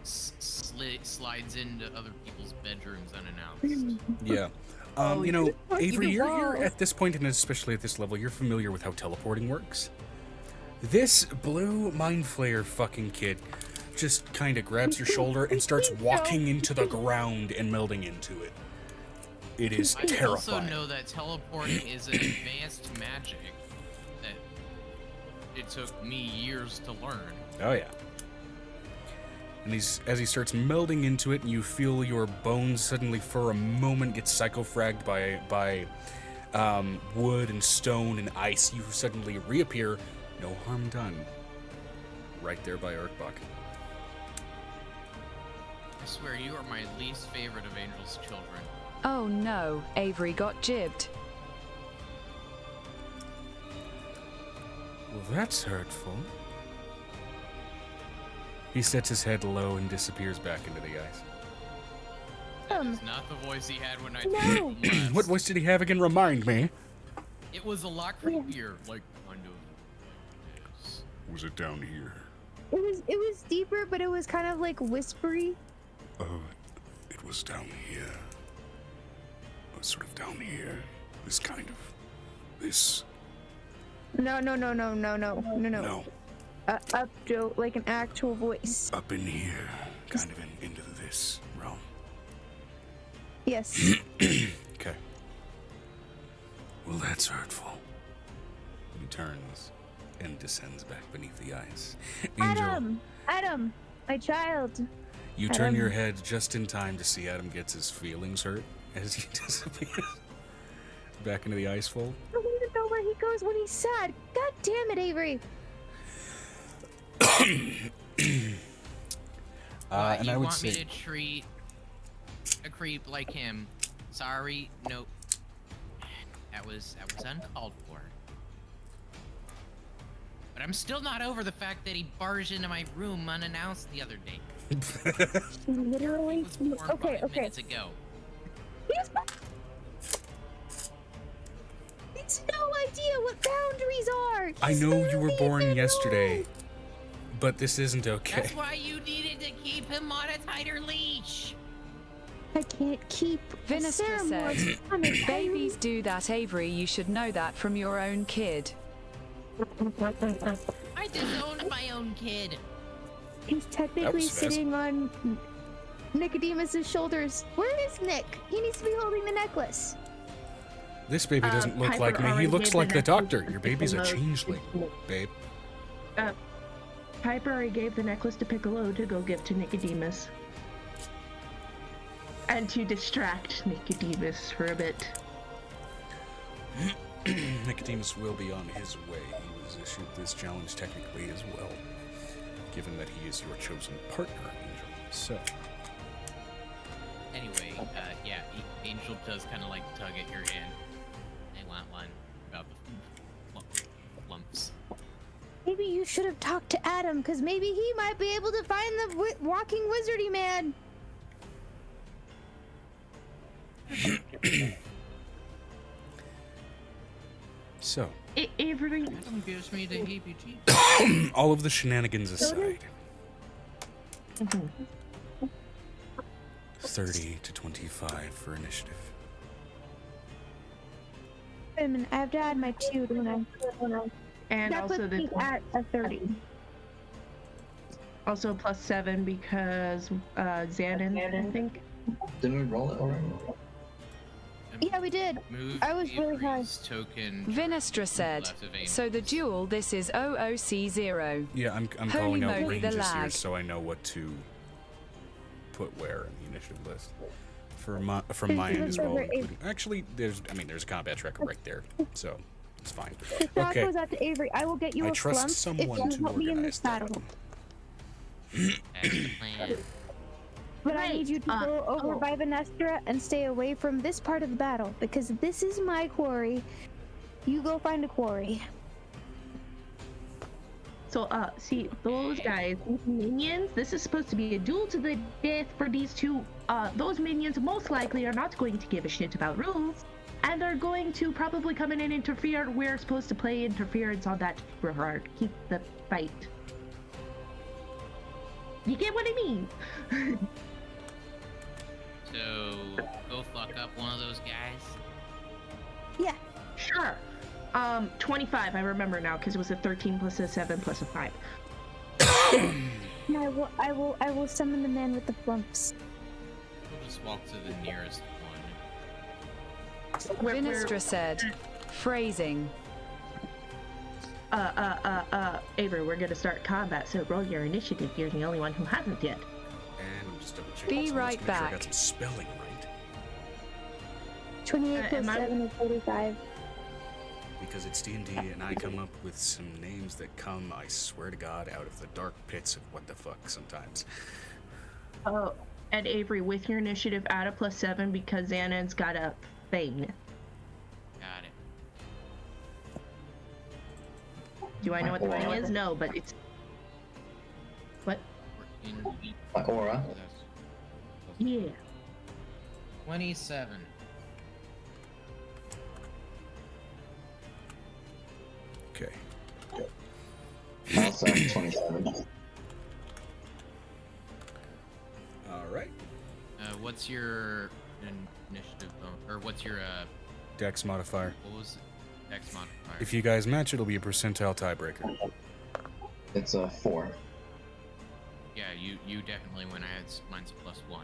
Speaker 5: slides into other people's bedrooms unannounced.
Speaker 1: Yeah.
Speaker 4: Oh,
Speaker 1: Avery,
Speaker 4: you
Speaker 1: you're
Speaker 4: are.
Speaker 1: at this point, and especially at this level, you're familiar with how teleporting works. This blue mind flayer fucking kid just kind of grabs your shoulder and starts walking into the ground and melding into it. It is
Speaker 5: I also
Speaker 1: terrifying.
Speaker 5: know that teleporting is an advanced magic that it took me years to learn.
Speaker 1: Oh yeah. And as he starts melding into it, and you feel your bones suddenly, for a moment, get psychofragged by wood and stone and ice. You suddenly reappear, no harm done, right there by Arkbach.
Speaker 5: I swear, you are my least favorite of Angel's children.
Speaker 3: Oh no, Avery got jibbed.
Speaker 1: Well, that's hurtful. He sets his head low and disappears back into the ice.
Speaker 5: That's not the voice he had when I
Speaker 4: No.
Speaker 5: told him last.
Speaker 1: What voice did he have again? Remind me.
Speaker 5: It was a lot creepier, like kind of. This.
Speaker 1: Was it down here?
Speaker 4: It was deeper, but it was kind of like whispery.
Speaker 1: Oh, it was down here. It was sort of down here. This kind of. This.
Speaker 4: No.
Speaker 1: No.
Speaker 4: Up, Joe, like an actual voice.
Speaker 1: Up in here. Kind of into this realm.
Speaker 4: Yes.
Speaker 1: Okay. Well, that's hurtful. He turns and descends back beneath the ice. Angel,
Speaker 4: Adam, my child.
Speaker 1: you turn your head just in time to see Adam gets his feelings hurt as he disappears back into the ice fold.
Speaker 4: I don't even know where he goes when he's sad. God damn it, Avery.
Speaker 1: And I would
Speaker 5: want me
Speaker 1: say,
Speaker 5: to treat a creep like him? Sorry, nope. That was uncalled for. But I'm still not over the fact that he barged into my room unannounced the other day.
Speaker 4: Literally.
Speaker 5: It was born
Speaker 4: Okay.
Speaker 5: 5 minutes ago.
Speaker 4: He's no idea what boundaries are.
Speaker 1: I
Speaker 4: He's
Speaker 1: know you were
Speaker 4: literally
Speaker 1: born
Speaker 4: been
Speaker 1: yesterday,
Speaker 4: wrong.
Speaker 1: but this isn't okay.
Speaker 5: That's why you needed to keep him on a tighter leash.
Speaker 4: I can't keep
Speaker 3: Vinestra said,
Speaker 4: babies.
Speaker 3: babies do that, Avery. You should know that from your own kid.
Speaker 5: I disowned my own kid.
Speaker 4: He's technically
Speaker 1: was fast.
Speaker 4: sitting on Nicodemus's shoulders. Where is Nick? He needs to be holding the necklace.
Speaker 1: This baby doesn't look
Speaker 2: Piper
Speaker 1: like me. He
Speaker 2: already
Speaker 1: looks
Speaker 2: gave
Speaker 1: like
Speaker 2: the
Speaker 1: the
Speaker 2: necklace
Speaker 1: doctor.
Speaker 2: to
Speaker 1: Your baby's a
Speaker 2: Piccolo.
Speaker 1: changeling, babe.
Speaker 2: Piper already gave the necklace to Piccolo to go give to Nicodemus. And to distract Nicodemus for a bit.
Speaker 1: Nicodemus will be on his way. He was issued this challenge technically as well, given that he is your chosen partner, Angel. So,
Speaker 5: Anyway, yeah, Angel does kind of like tug at your hand. I want one about the lumps.
Speaker 4: Maybe you should have talked to Adam, because maybe he might be able to find the walking wizardy man.
Speaker 1: so
Speaker 2: Avery,
Speaker 5: Adam gives me the heebie-jeebies.
Speaker 1: all of the shenanigans aside, 30 to 25 for initiative.
Speaker 4: Wait a minute, I have to add my 2 to when I
Speaker 2: and
Speaker 4: that
Speaker 2: also
Speaker 4: puts me
Speaker 2: the
Speaker 4: at a 30.
Speaker 2: also +7 because Xanon, I think.
Speaker 7: Didn't we roll it already?
Speaker 4: Yeah, we did.
Speaker 5: Move
Speaker 4: I was really high.
Speaker 5: Avery's token.
Speaker 3: Vinestra said,
Speaker 5: left of aim.
Speaker 3: so the duel, this is OOC0.
Speaker 1: Yeah, I'm
Speaker 3: Holy
Speaker 1: calling out
Speaker 3: moly, the
Speaker 1: ranges here
Speaker 3: lag.
Speaker 1: so I know what to put where in the initiative list. From my end as well. Including, actually, there's a combat tracker right there, so it's fine.
Speaker 4: The shot
Speaker 1: Okay,
Speaker 4: goes out to Avery. I will get you
Speaker 1: I
Speaker 4: a
Speaker 1: trust
Speaker 4: flump if
Speaker 1: someone
Speaker 4: you
Speaker 1: to
Speaker 4: help me in
Speaker 1: organize
Speaker 4: this
Speaker 1: that.
Speaker 4: battle.
Speaker 5: That's the plan.
Speaker 4: But I need you to go over
Speaker 2: oh.
Speaker 4: by Venestra and stay away from this part of the battle, because this is my quarry. You go find a quarry.
Speaker 2: So, see, those guys, these minions, this is supposed to be a duel to the death for these two. Those minions most likely are not going to give a shit about rules, and they're going to probably come in and interfere. We're supposed to play interference on that super hard. Keep the fight. You get what I mean?
Speaker 5: So, go fuck up one of those guys.
Speaker 4: Yeah.
Speaker 2: Sure. 25, I remember now, because it was a 13 plus a 7 plus a 5.
Speaker 4: And I will summon the man with the flumps.
Speaker 5: We'll just walk to the nearest one.
Speaker 3: Vinestra said, phrasing.
Speaker 2: Avery, we're gonna start combat, so roll your initiative. You're the only one who hasn't yet.
Speaker 1: And I'm just double checking.
Speaker 3: Be
Speaker 1: so let's
Speaker 3: right
Speaker 1: make sure I
Speaker 3: back.
Speaker 1: got some spelling right.
Speaker 4: 28 plus
Speaker 2: am I-
Speaker 4: 7 is 45.
Speaker 1: Because it's D&D and I come up with some names that come, I swear to God, out of the dark pits of what the fuck sometimes.
Speaker 2: Oh, and Avery, with your initiative, add a +7 because Xanon's got a thing.
Speaker 5: Got it.
Speaker 2: Do I know what the thing is? No, but it's... What?
Speaker 5: We're in
Speaker 7: My aura.
Speaker 2: Yeah.
Speaker 5: 27.
Speaker 1: Okay.
Speaker 7: Also 27.
Speaker 1: All right.
Speaker 5: What's your initiative or what's your
Speaker 1: Dex modifier.
Speaker 5: what was it? Dex modifier?
Speaker 1: If you guys match, it'll be a percentile tiebreaker.
Speaker 7: It's a 4.
Speaker 5: Yeah, you definitely win. I had mine's a +1.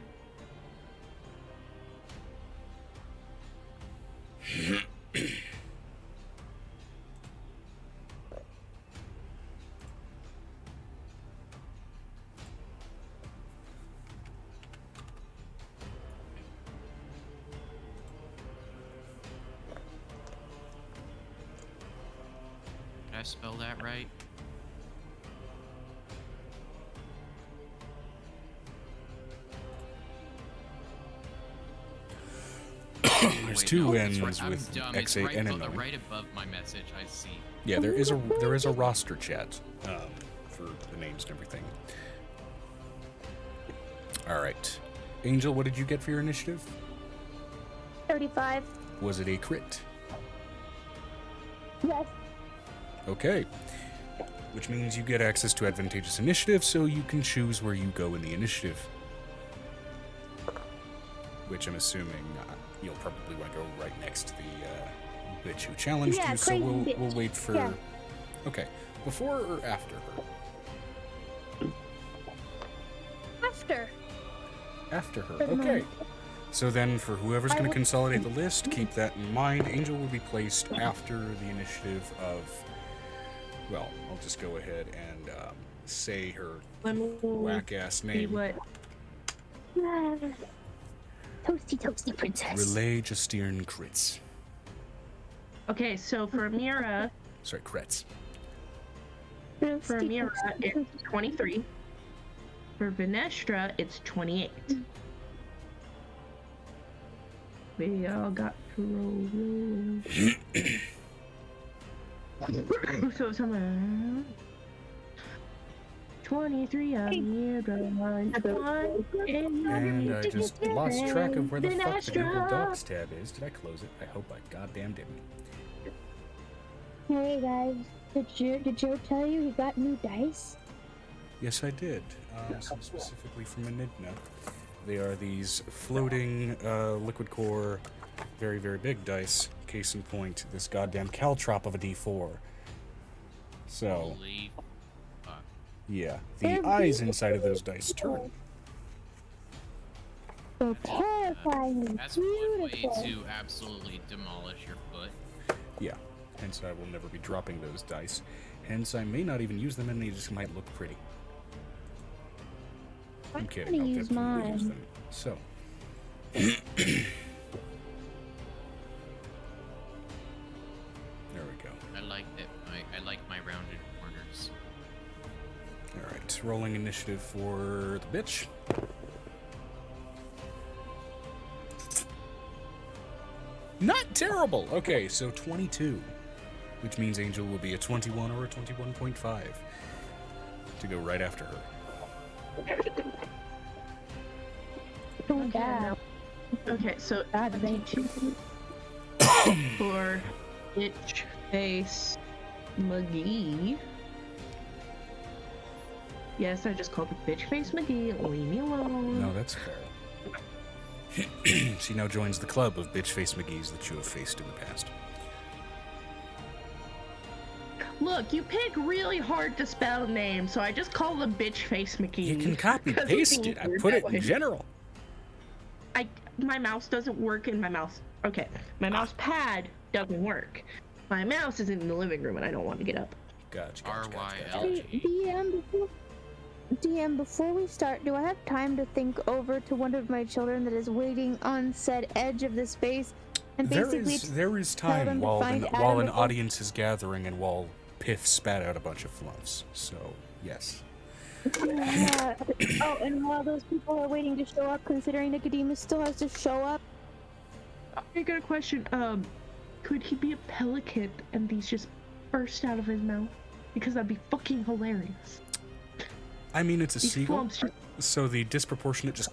Speaker 5: Did I spell that right?
Speaker 1: There's
Speaker 5: Wait,
Speaker 1: two
Speaker 5: no, it's
Speaker 1: N's
Speaker 5: I'm
Speaker 1: with
Speaker 5: dumb. It's
Speaker 1: X8
Speaker 5: right,
Speaker 1: and a
Speaker 5: above,
Speaker 1: 9.
Speaker 5: right above my message. I see.
Speaker 1: Yeah, there is a roster chat for the names and everything. All right, Angel, what did you get for your initiative?
Speaker 4: 35.
Speaker 1: Was it a crit?
Speaker 4: Yes.
Speaker 1: Okay, which means you get access to advantageous initiative, so you can choose where you go in the initiative. Which I'm assuming you'll probably want to go right next to the bitch who challenged
Speaker 4: Yeah,
Speaker 1: you. So
Speaker 4: crazy
Speaker 1: we'll
Speaker 4: bitch.
Speaker 1: wait for
Speaker 4: Yeah.
Speaker 1: Okay, before or after her?
Speaker 4: After.
Speaker 1: After her.
Speaker 4: For the
Speaker 1: Okay.
Speaker 4: moment.
Speaker 1: So then, for whoever's
Speaker 4: I
Speaker 1: going to
Speaker 4: would-
Speaker 1: consolidate the list, keep that in mind. Angel will be placed after the initiative of. Well, I'll just go ahead and say her
Speaker 8: Let me
Speaker 1: whack-ass
Speaker 8: see
Speaker 1: name.
Speaker 8: what.
Speaker 4: Toasty princess.
Speaker 1: Relay Justiern Crits.
Speaker 8: Okay, so for Mira,
Speaker 1: Sorry, Crets.
Speaker 8: for Mira, it's 23. For Venestra, it's 28. We all got to roll. So somewhere. 23 on Mira, one,
Speaker 1: And I just lost track of where the fuck the Google Docs tab is. Did I close it? I hope I goddamn didn't.
Speaker 9: Hey guys, did Joe tell you he got new dice?
Speaker 1: Yes, I did. Some specifically from Enigma. They are these floating liquid core, very, very big dice. Case in point, this goddamn caltrop of a D4. So,
Speaker 5: Holy fuck.
Speaker 1: yeah, the eyes inside of those dice turn.
Speaker 9: So terrifying and
Speaker 5: That's one way
Speaker 9: beautiful.
Speaker 5: to absolutely demolish your foot.
Speaker 1: Yeah, hence I will never be dropping those dice. Hence, I may not even use them, and they just might look pretty. I'm kidding.
Speaker 9: gonna
Speaker 1: I'll
Speaker 9: use
Speaker 1: definitely use
Speaker 9: mine.
Speaker 1: them. So. There we go.
Speaker 5: I like that. I like my rounded corners.
Speaker 1: Alright, rolling initiative for the bitch. Not terrible! Okay, so 22. Which means Angel will be a 21 or a 21.5. To go right after her.
Speaker 9: Oh, bad.
Speaker 8: Okay, so
Speaker 9: Bad thing.
Speaker 8: for Itch Face McGee. Yes, I just called it Bitch Face McGee. Leave me alone.
Speaker 1: No, that's fair. She now joins the club of bitch face McGee's that you have faced in the past.
Speaker 8: Look, you pick really hard to spell names, so I just call them Bitch Face McGee.
Speaker 1: You can copy
Speaker 8: 'Cause
Speaker 1: paste
Speaker 8: it's
Speaker 1: it. I
Speaker 8: easier
Speaker 1: put
Speaker 8: that
Speaker 1: it in
Speaker 8: way.
Speaker 1: general.
Speaker 8: My mouse doesn't work in my mouse. Okay, my mouse pad doesn't work. My mouse is in the living room and I don't want to get up.
Speaker 1: Gotcha.
Speaker 5: RYLG.
Speaker 9: DM, before we start, do I have time to think over to one of my children that is waiting on said edge of the space? And basically,
Speaker 1: There is
Speaker 9: tell
Speaker 1: time
Speaker 9: them to
Speaker 1: while
Speaker 9: find
Speaker 1: an
Speaker 9: Adam before-
Speaker 1: audience is gathering and while Piff spat out a bunch of fluffs. So, yes.
Speaker 9: oh, and while those people are waiting to show up, considering Nicodemus still has to show up,
Speaker 8: I got a question. Could he be a pelican and these just burst out of his mouth? Because that'd be fucking hilarious.
Speaker 1: I mean, it's a
Speaker 8: These
Speaker 1: seagull,
Speaker 8: flumps just
Speaker 1: so the disproportionate just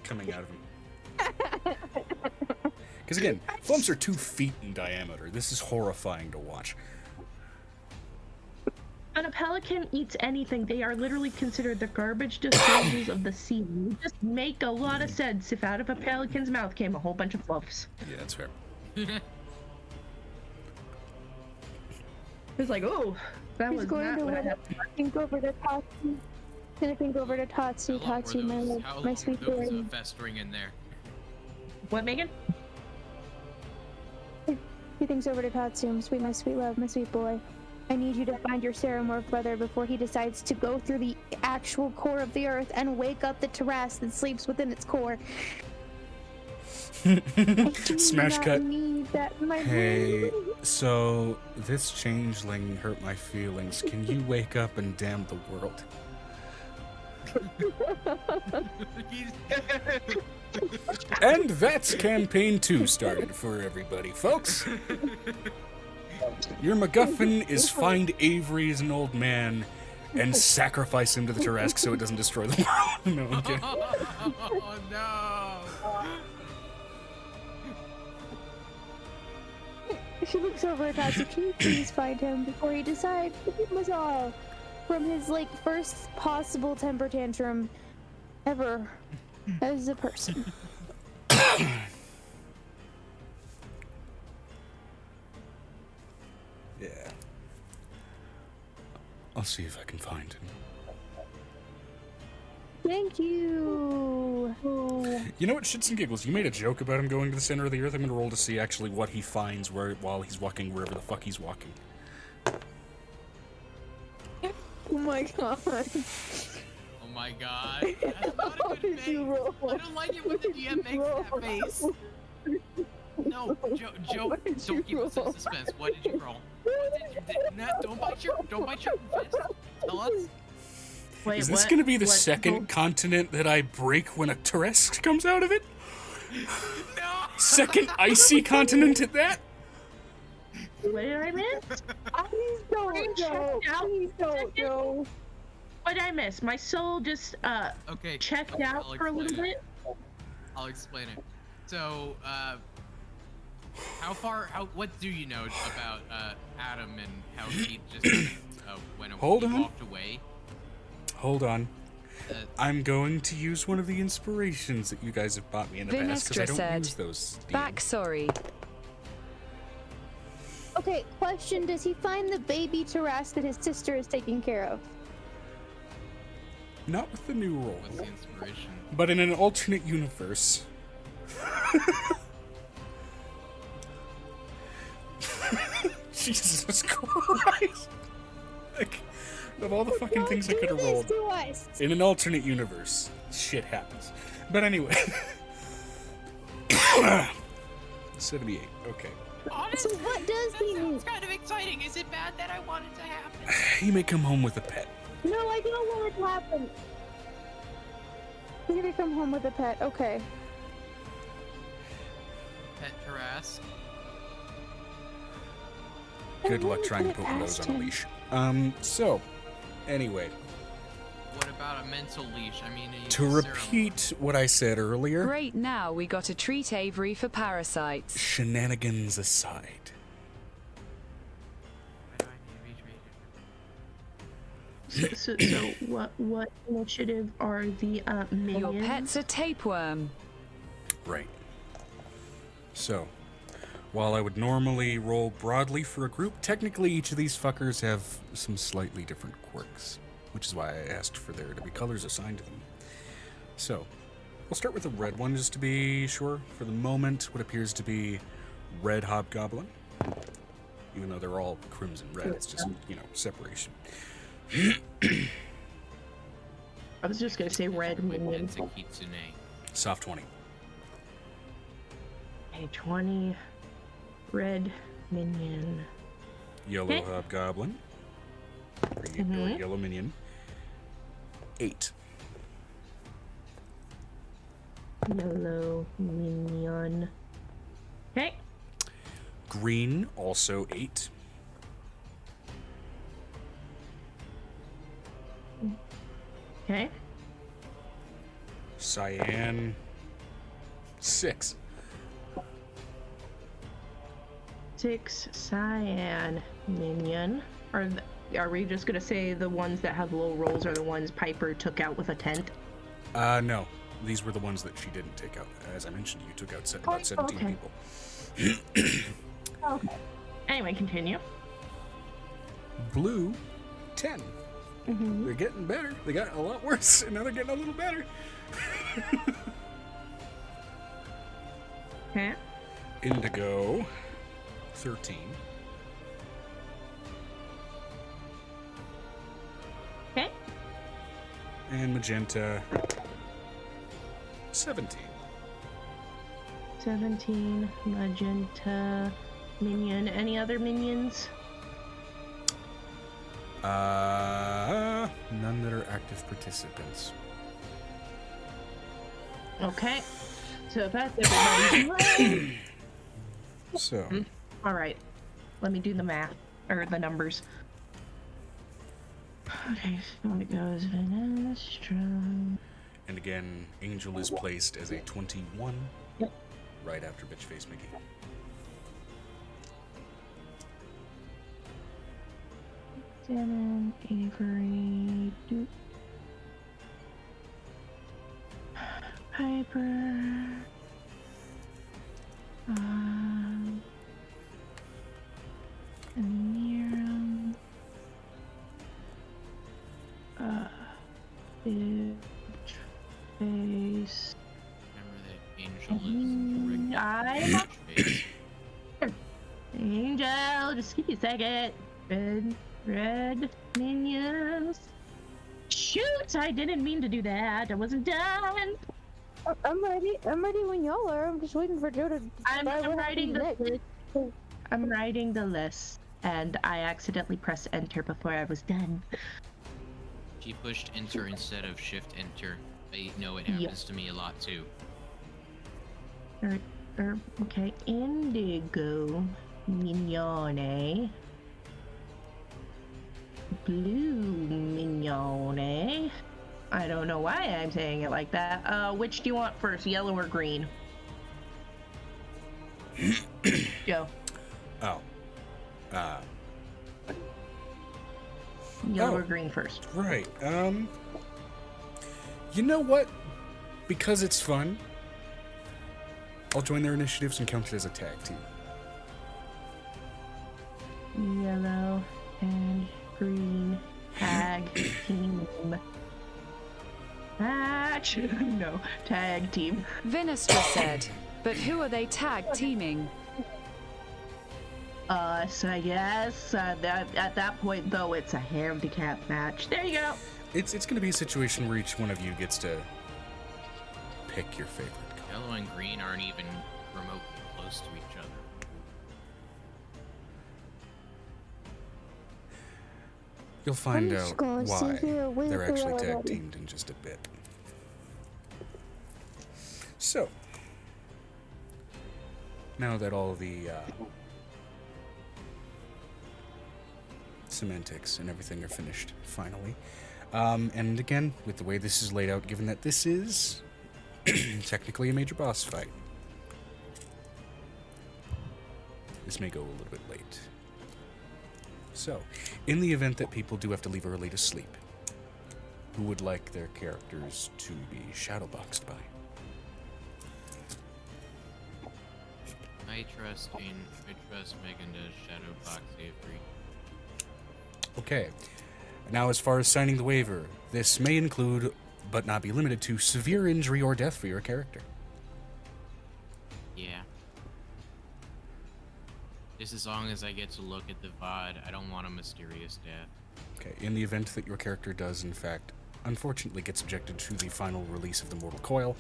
Speaker 1: coming out of him. Because again, flumps are 2 feet in diameter. This is horrifying to watch.
Speaker 8: When a pelican eats anything, they are literally considered the garbage disposals of the sea. It would just make a lot of sense if out of a pelican's mouth came a whole bunch of fluffs.
Speaker 1: Yeah, that's fair.
Speaker 8: It's like, oh, that
Speaker 9: he's
Speaker 8: was
Speaker 9: going
Speaker 8: not
Speaker 9: to
Speaker 8: what I
Speaker 9: want
Speaker 8: had.
Speaker 9: to think over to Tatsu. Gonna think over to Tatsu,
Speaker 5: How long
Speaker 9: Tatsu,
Speaker 5: were those- how
Speaker 9: my
Speaker 5: long
Speaker 9: sweet
Speaker 5: were those,
Speaker 9: boy.
Speaker 5: festering in there?
Speaker 8: What, Megan?
Speaker 9: He thinks over to Tatsu, my sweet love, my sweet boy. I need you to find your Ceramorph brother before he decides to go through the actual core of the earth and wake up the terrace that sleeps within its core. I do
Speaker 1: Smash
Speaker 9: not
Speaker 1: cut.
Speaker 9: need that in my
Speaker 1: Hey,
Speaker 9: brain.
Speaker 1: so this changeling hurt my feelings. Can you wake up and damn the world? And that's campaign 2 started for everybody, folks. Your MacGuffin is find Avery as an old man and sacrifice him to the Tarrasque so it doesn't destroy the world. No, I'm kidding.
Speaker 5: Oh no!
Speaker 9: She looks over at Tatsu. Can you please find him before he decides to give us all from his first possible temper tantrum ever as a person?
Speaker 1: I'll see if I can find him.
Speaker 9: Thank you.
Speaker 1: You know what, shits and giggles, you made a joke about him going to the center of the earth. I'm gonna roll to see actually what he finds while he's walking wherever the fuck he's walking.
Speaker 9: Oh my god.
Speaker 5: Oh my god. That's not a good face. I don't like it when the DM makes that face. No, Joe, don't keep us in suspense. What did you roll? Don't bite your fist. Tell us.
Speaker 8: Wait,
Speaker 1: Is this
Speaker 8: what?
Speaker 1: gonna be the
Speaker 8: What?
Speaker 1: second continent that I break when a Teresk comes out of it?
Speaker 5: No!
Speaker 1: Second icy continent at that?
Speaker 8: What did I miss?
Speaker 9: Please don't, Joe. Please don't, Joe.
Speaker 8: What did I miss? My soul just
Speaker 5: Okay.
Speaker 8: checked
Speaker 5: okay,
Speaker 8: out
Speaker 5: I'll
Speaker 8: for a little
Speaker 5: explain
Speaker 8: bit.
Speaker 5: it. I'll explain it. So, what do you know about Adam and how he just went away?
Speaker 1: Hold
Speaker 5: he
Speaker 1: on.
Speaker 5: walked away?
Speaker 1: Hold on. I'm going to use one of the inspirations that you guys have bought me in the past, because I
Speaker 3: Vinestra
Speaker 1: don't
Speaker 3: said,
Speaker 1: use those.
Speaker 3: Back sorry.
Speaker 9: Okay, question. Does he find the baby Taras that his sister is taking care of?
Speaker 1: Not with the new roll.
Speaker 5: What's the inspiration?
Speaker 1: But in an alternate universe. Jesus Christ. Like, of all the fucking things I could have rolled. In an alternate universe, shit happens. But anyway. 78, okay.
Speaker 5: Honestly,
Speaker 9: So what does he need?
Speaker 5: sounds kind of exciting. Is it bad that I want it to happen?
Speaker 1: He may come home with a pet.
Speaker 9: No, I don't want it to happen. He's gonna come home with a pet. Okay.
Speaker 5: Pet Taras.
Speaker 1: Good luck trying to put one of those on a leash. So, anyway.
Speaker 5: What about a mental leash? I mean,
Speaker 1: To repeat what I said earlier,
Speaker 3: Great, now we got to treat Avery for parasites.
Speaker 1: shenanigans aside.
Speaker 8: So what initiative are the minions?
Speaker 3: Your pet's a tapeworm.
Speaker 1: Right. So, while I would normally roll broadly for a group, technically each of these fuckers have some slightly different quirks, which is why I asked for there to be colors assigned to them. So, we'll start with the red one just to be sure. For the moment, what appears to be red hobgoblin. Even though they're all crimson red, it's just, separation.
Speaker 8: I was just gonna say red minion.
Speaker 5: It's a kitsune.
Speaker 1: Soft 20.
Speaker 8: A 20 red minion.
Speaker 1: Yellow
Speaker 8: Okay.
Speaker 1: hobgoblin. Or yellow minion. 8.
Speaker 8: Yellow minion. Okay.
Speaker 1: Green, also 8.
Speaker 8: Okay.
Speaker 1: Cyan, 6.
Speaker 8: 6 cyan minion. Are we just gonna say the ones that have low rolls are the ones Piper took out with a tent?
Speaker 1: No. These were the ones that she didn't take out. As I mentioned, you took out about 17
Speaker 8: okay.
Speaker 1: people.
Speaker 8: Okay. Anyway, continue.
Speaker 1: Blue, 10. They're getting better. They got a lot worse, and now they're getting a little better.
Speaker 8: Okay.
Speaker 1: Indigo, 13.
Speaker 8: Okay.
Speaker 1: And magenta, 17.
Speaker 8: 17 magenta minion. Any other minions?
Speaker 1: None that are active participants.
Speaker 8: Okay. So if that's everybody's
Speaker 1: So,
Speaker 8: all right. Let me do the math or the numbers. Okay, so it goes Vinestra.
Speaker 1: and again, Angel is placed as a 21.
Speaker 8: Yep.
Speaker 1: Right after Bitchface Mickey.
Speaker 8: Salmon, Avery, Duke, Piper, and Miriam, Face.
Speaker 5: Remember that Angel is
Speaker 8: I'm
Speaker 5: face.
Speaker 8: Angel, just give me a second. Red minions. Shoot! I didn't mean to do that. I wasn't done.
Speaker 9: I'm ready. I'm ready when y'all are. I'm just waiting for Joe to.
Speaker 8: I'm writing the.
Speaker 9: next.
Speaker 8: I'm writing the list, and I accidentally pressed enter before I was done.
Speaker 5: She pushed enter instead of shift enter. I know it happens to me a lot too.
Speaker 8: Okay, Indigo Mignone. Blue Mignone. I don't know why I'm saying it like that. Which do you want first, yellow or green? Joe.
Speaker 1: Oh.
Speaker 8: Yellow or green first?
Speaker 1: Right. You know what? Because it's fun, I'll join their initiatives and count it as a tag team.
Speaker 8: Yellow and green tag team. Match. No, tag team.
Speaker 3: Vinestra said, but who are they tag teaming?
Speaker 8: So I guess at that point, though, it's a handicap match. There you go.
Speaker 1: It's going to be a situation where each one of you gets to pick your favorite color.
Speaker 5: Yellow and green aren't even remotely close to each other.
Speaker 1: You'll find
Speaker 9: I'm just
Speaker 1: out
Speaker 9: gonna
Speaker 1: why
Speaker 9: sit here with
Speaker 1: they're actually
Speaker 9: her
Speaker 1: tag
Speaker 9: already.
Speaker 1: teamed in just a bit. So, now that all the semantics and everything are finished, finally. And again, with the way this is laid out, given that this is technically a major boss fight, this may go a little bit late. So, in the event that people do have to leave early to sleep, who would like their characters to be shadowboxed by?
Speaker 5: I trust Megan to shadowbox Avery.
Speaker 1: Okay. Now, as far as signing the waiver, this may include, but not be limited to, severe injury or death for your character.
Speaker 5: Yeah. Just as long as I get to look at the VOD, I don't want a mysterious death.
Speaker 1: Okay, in the event that your character does, in fact, unfortunately get subjected to the final release of the Mortal Coil,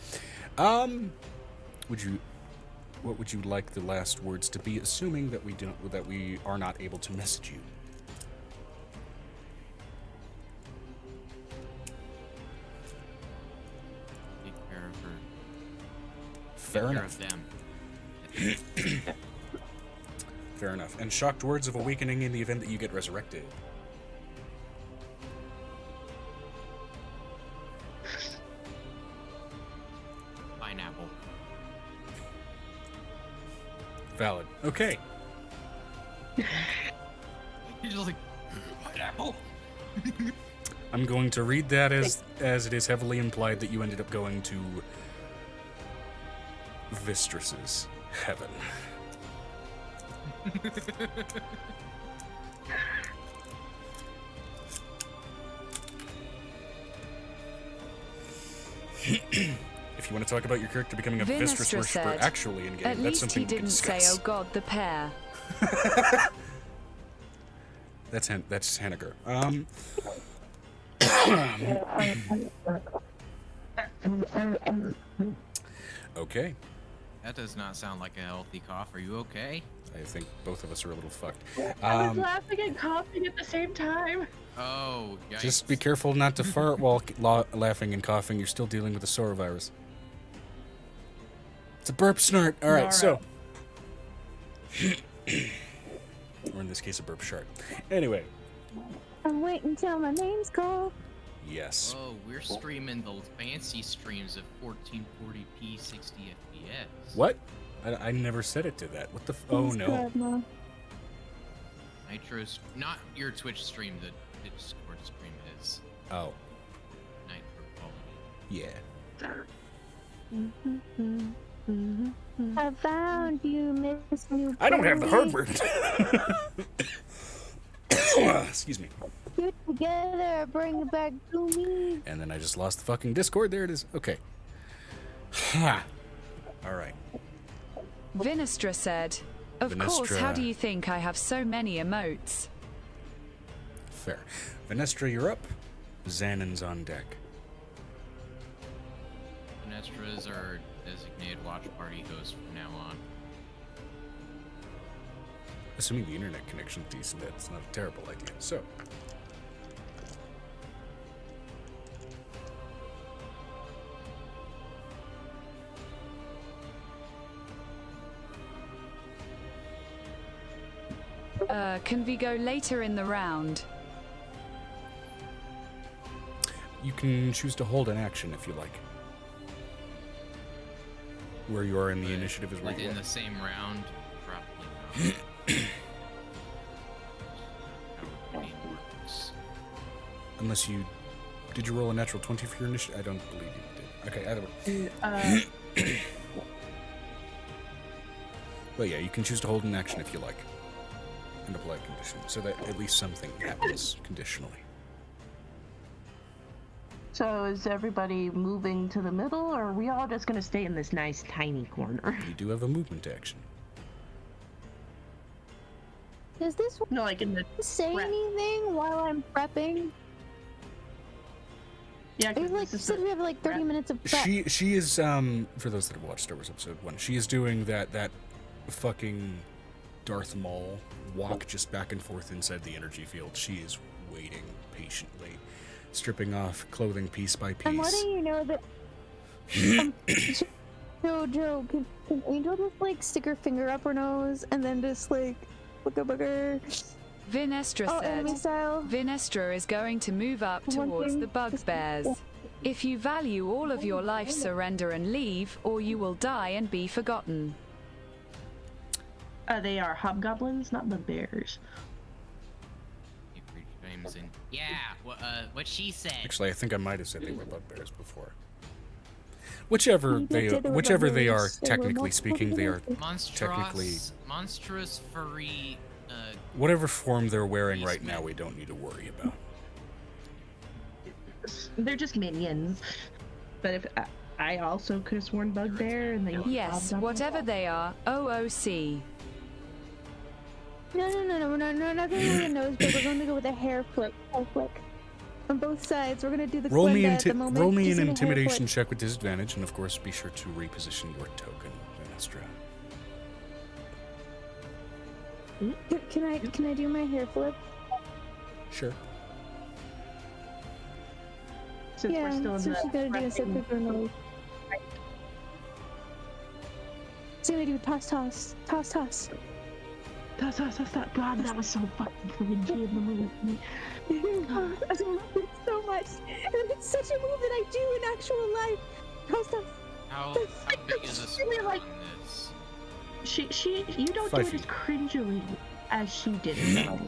Speaker 1: what would you like the last words to be, assuming that we are not able to message you?
Speaker 5: Take care of her.
Speaker 1: Fair
Speaker 5: Take care
Speaker 1: enough.
Speaker 5: of them.
Speaker 1: Fair enough. And shocked words of awakening in the event that you get resurrected.
Speaker 5: Pineapple.
Speaker 1: Valid. Okay.
Speaker 5: You're just like, pineapple?
Speaker 1: I'm going to read that as it is heavily implied that you ended up going to Vistras's heaven. If you want to talk about your character becoming a Vistras
Speaker 3: Vinestra
Speaker 1: worshiper
Speaker 3: said,
Speaker 1: actually in game,
Speaker 3: at
Speaker 1: that's
Speaker 3: least
Speaker 1: something
Speaker 3: he
Speaker 1: we can
Speaker 3: didn't say,
Speaker 1: discuss.
Speaker 3: oh god, the pair.
Speaker 1: That's Hanniger. Okay.
Speaker 5: That does not sound like a healthy cough. Are you okay?
Speaker 1: I think both of us are a little fucked.
Speaker 8: I was laughing and coughing at the same time.
Speaker 5: Oh, yikes.
Speaker 1: Just be careful not to fart while laughing and coughing. You're still dealing with the sorovirus. It's a burp snort. All right, so. Or in this case, a burp shart. Anyway.
Speaker 9: I'm waiting till my name's called.
Speaker 1: Yes.
Speaker 5: Oh, we're streaming the fancy streams of 1440p 60 FPS.
Speaker 1: What? I never said it did that. What the oh no.
Speaker 9: Subscribe, Ma.
Speaker 5: Nitro's not your Twitch stream, the Discord stream is
Speaker 1: Oh.
Speaker 5: Nitro quality.
Speaker 9: I found you, Miss New.
Speaker 1: I don't have the
Speaker 9: Pony.
Speaker 1: hardware. Excuse me.
Speaker 9: Get together, bring it back to me.
Speaker 1: And then I just lost the fucking Discord. There it is. Okay. Ha! Alright.
Speaker 3: Vinestra said, "Of course, how
Speaker 1: Vinestra.
Speaker 3: do you think I have so many emotes?"
Speaker 1: Fair. Vinestra, you're up. Xanon's on deck.
Speaker 5: Vinestra is our designated watch party host from now on.
Speaker 1: Assuming the internet connection's decent, that's not a terrible idea. So,
Speaker 3: Can we go later in the round?
Speaker 1: you can choose to hold an action if you like. Where you are in the initiative is where you
Speaker 5: Within
Speaker 1: are.
Speaker 5: the same round, probably not. How the game works.
Speaker 1: Unless you... Did you roll a natural 20 for your initiative? I don't believe you did. Okay, either way. But yeah, you can choose to hold an action if you like. And apply a condition, so that at least something happens conditionally.
Speaker 8: So is everybody moving to the middle, or are we all just gonna stay in this nice tiny corner?
Speaker 1: You do have a movement action.
Speaker 9: Does this
Speaker 8: No, like in the
Speaker 9: say
Speaker 8: prep.
Speaker 9: anything while I'm prepping?
Speaker 8: Yeah,
Speaker 9: I
Speaker 8: 'cause
Speaker 9: like
Speaker 8: this is
Speaker 9: said
Speaker 8: the
Speaker 9: we have like 30
Speaker 8: prep.
Speaker 9: minutes of prep.
Speaker 1: She is, for those that have watched Star Wars Episode 1, she is doing that fucking Darth Maul walk just back and forth inside the energy field. She is waiting patiently, stripping off clothing piece by piece.
Speaker 9: I'm letting you know that. Joe, can Angel just like stick her finger up her nose and then just like look up at her?
Speaker 3: Vinestra
Speaker 9: Oh,
Speaker 3: said,
Speaker 9: enemy style.
Speaker 3: Vinestra is going to move up
Speaker 9: One
Speaker 3: towards
Speaker 9: thing.
Speaker 3: the bugbears. If you value all of your life, surrender and leave, or you will die and be forgotten.
Speaker 8: They are hobgoblins, not bugbears.
Speaker 5: Yeah, what she said.
Speaker 1: Actually, I think I might have said they were bugbears before. Whichever
Speaker 9: You
Speaker 1: they
Speaker 9: did say they were
Speaker 1: whichever they are,
Speaker 9: bugbears. They were
Speaker 1: technically
Speaker 9: multiple
Speaker 1: speaking, they are technically
Speaker 5: monstrous furry.
Speaker 1: whatever form they're wearing right now. We don't need to worry about.
Speaker 8: They're just minions. But if I also could have sworn bugbear, and they
Speaker 3: Yes, whatever they are, OOC.
Speaker 9: No, we're not going with a nose break. We're going to go with a hair flick. Hair flick. On both sides, we're going to do the
Speaker 1: Roll me,
Speaker 9: Glenda at the moment.
Speaker 1: roll me
Speaker 9: Just
Speaker 1: an
Speaker 9: in a hair
Speaker 1: intimidation
Speaker 9: flick.
Speaker 1: check with disadvantage, and of course, be sure to reposition your token, Venestra.
Speaker 9: Can I do my hair flip?
Speaker 1: Sure.
Speaker 8: Since we're still in
Speaker 9: so
Speaker 8: the
Speaker 9: she's gonna do a set
Speaker 8: prepping-
Speaker 9: pick her nose. She's gonna do toss.
Speaker 8: Toss. God, that was so fucking cringy in the movie.
Speaker 9: I love it so much. And it's such a move that I do in actual life. Toss.
Speaker 5: How big is this
Speaker 8: Really,
Speaker 5: one
Speaker 8: like-
Speaker 5: on this?
Speaker 8: You don't
Speaker 1: 5
Speaker 8: do it as
Speaker 1: feet.
Speaker 8: cringily as she did it. though.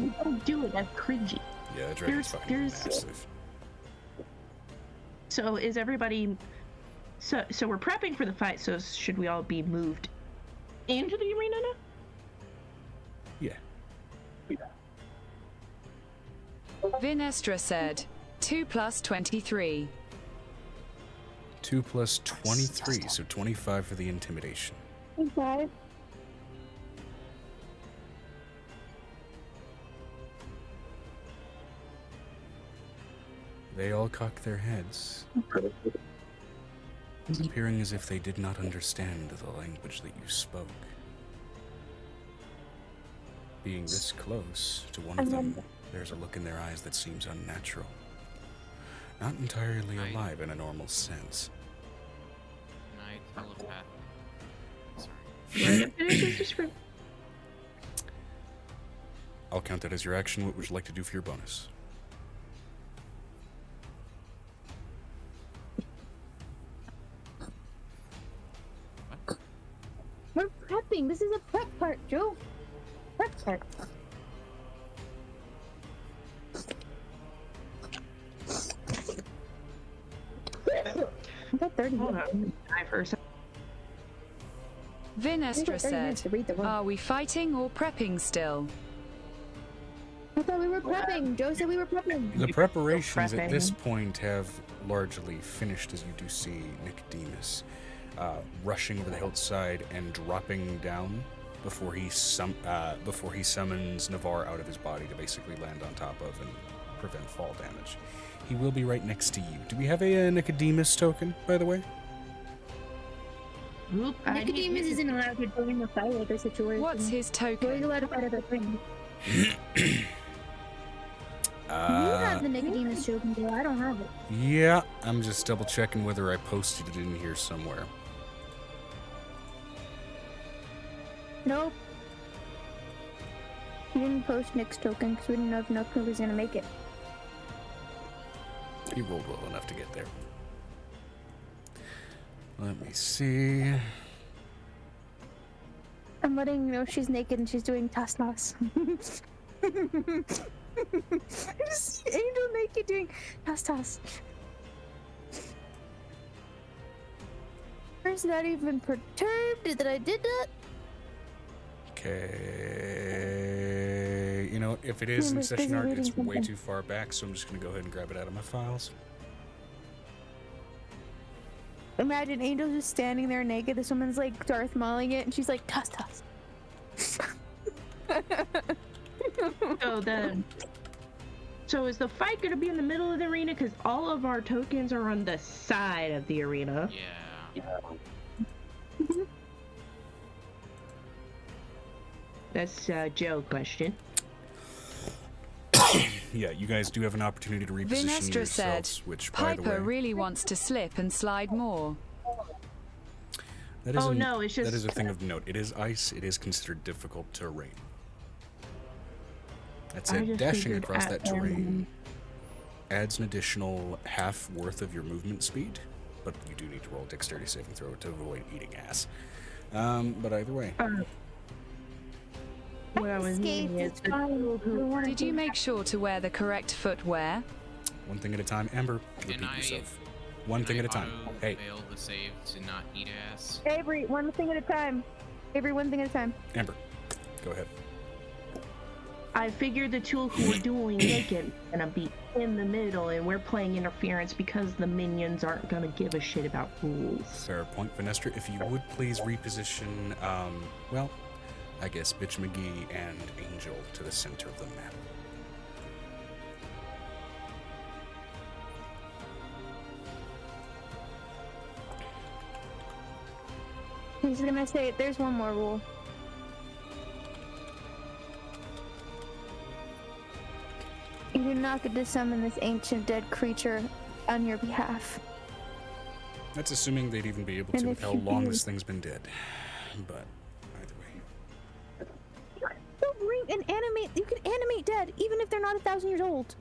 Speaker 8: You don't do it as cringy.
Speaker 1: Yeah, that dragon's
Speaker 8: There's-
Speaker 1: fucking
Speaker 8: there's-
Speaker 1: massive.
Speaker 8: So is everybody? So we're prepping for the fight. So should we all be moved into the arena now?
Speaker 1: Yeah.
Speaker 3: Vinestra said, 2 plus 23.
Speaker 1: 2 plus 23, so 25 for the intimidation.
Speaker 9: Okay.
Speaker 1: They all cock their heads, appearing as if they did not understand the language that you spoke. Being this close to one of them, there's a look in their eyes that seems unnatural. Not entirely alive in a normal sense.
Speaker 5: Can I telepath?
Speaker 8: Finish his description.
Speaker 1: I'll count that as your action. What would you like to do for your bonus?
Speaker 9: We're prepping. This is a prep part, Joe. Prep part. I got 30
Speaker 8: Hold
Speaker 9: minutes.
Speaker 8: on, I'm gonna die for a second.
Speaker 3: Vinestra
Speaker 9: I got 30 minutes
Speaker 3: said,
Speaker 9: to read the room.
Speaker 3: are we fighting or prepping still?
Speaker 9: I thought we were prepping. Joe said we were prepping.
Speaker 1: The preparations at this
Speaker 8: prepping.
Speaker 1: point have largely finished, as you do see Nicodemus rushing over the hillside and dropping down before he summons Navarre out of his body to basically land on top of and prevent fall damage. He will be right next to you. Do we have a Nicodemus token, by the way?
Speaker 8: Oop, I need-
Speaker 9: Nicodemus isn't allowed to join the fight with the situation.
Speaker 3: What's his
Speaker 9: So he's
Speaker 3: token?
Speaker 9: allowed to fight other things. You have the Nicodemus token, Joe. I don't have it.
Speaker 1: Yeah, I'm just double checking whether I posted it in here somewhere.
Speaker 9: Nope. We didn't post Nick's token because we didn't know if Nook was gonna make it.
Speaker 1: He rolled well enough to get there. Let me see.
Speaker 9: I'm letting you know she's naked and she's doing toss. Angel naked doing toss. Is not even perturbed that I did that.
Speaker 1: Okay. You know, if it is in
Speaker 9: was
Speaker 1: session
Speaker 9: busy
Speaker 1: art,
Speaker 9: reading
Speaker 1: it's way
Speaker 9: something.
Speaker 1: too far back, so I'm just going to go ahead and grab it out of my files.
Speaker 9: Imagine Angel just standing there naked. This woman's like Darth Mauling it, and she's like toss.
Speaker 8: So is the fight gonna be in the middle of the arena? Because all of our tokens are on the side of the arena.
Speaker 5: Yeah.
Speaker 8: That's a Joe question.
Speaker 1: Yeah, you guys do have an opportunity to reposition
Speaker 3: Vinestra said,
Speaker 1: yourselves, which, by the
Speaker 3: Piper
Speaker 1: way,
Speaker 3: really wants to slip and slide more.
Speaker 1: that is
Speaker 8: Oh, no, it's
Speaker 1: that
Speaker 8: just-
Speaker 1: is a thing of note. It is ice. It is considered difficult terrain. That
Speaker 8: I
Speaker 1: said,
Speaker 8: just
Speaker 1: dashing
Speaker 8: figured
Speaker 1: across
Speaker 8: at
Speaker 1: that terrain adds an additional half worth of your movement speed, but you do need to roll a dexterity saving throw to avoid eating ass. But either way,
Speaker 8: What I was
Speaker 9: Skates,
Speaker 8: meaning is
Speaker 9: it's
Speaker 8: the
Speaker 9: fine.
Speaker 8: people who-
Speaker 9: We wanna
Speaker 3: Did you
Speaker 9: do
Speaker 3: make sure to wear the correct footwear?
Speaker 1: one thing at a time. Amber, repeat
Speaker 5: I-
Speaker 1: yourself. One thing at a time. Hey,
Speaker 5: Fail the save to not eat ass.
Speaker 9: that. Avery, one thing at a time. Avery, one thing at a time.
Speaker 1: Amber, go ahead.
Speaker 8: I figured the two who were dueling naked were gonna be in the middle, and we're playing interference because the minions aren't gonna give a shit about rules.
Speaker 1: Fair point, Vanestra. If you would please reposition, well, I guess Bitch McGee and Angel to the center of the map.
Speaker 9: He's gonna say there's one more rule. You do not get to summon this ancient dead creature on your behalf.
Speaker 1: That's assuming they'd even be able
Speaker 9: And
Speaker 1: to
Speaker 9: if
Speaker 1: with how
Speaker 9: you
Speaker 1: long
Speaker 9: do-
Speaker 1: this thing's been dead. But either way.
Speaker 9: Don't bring an animate. You can animate dead even if they're not 1,000 years old.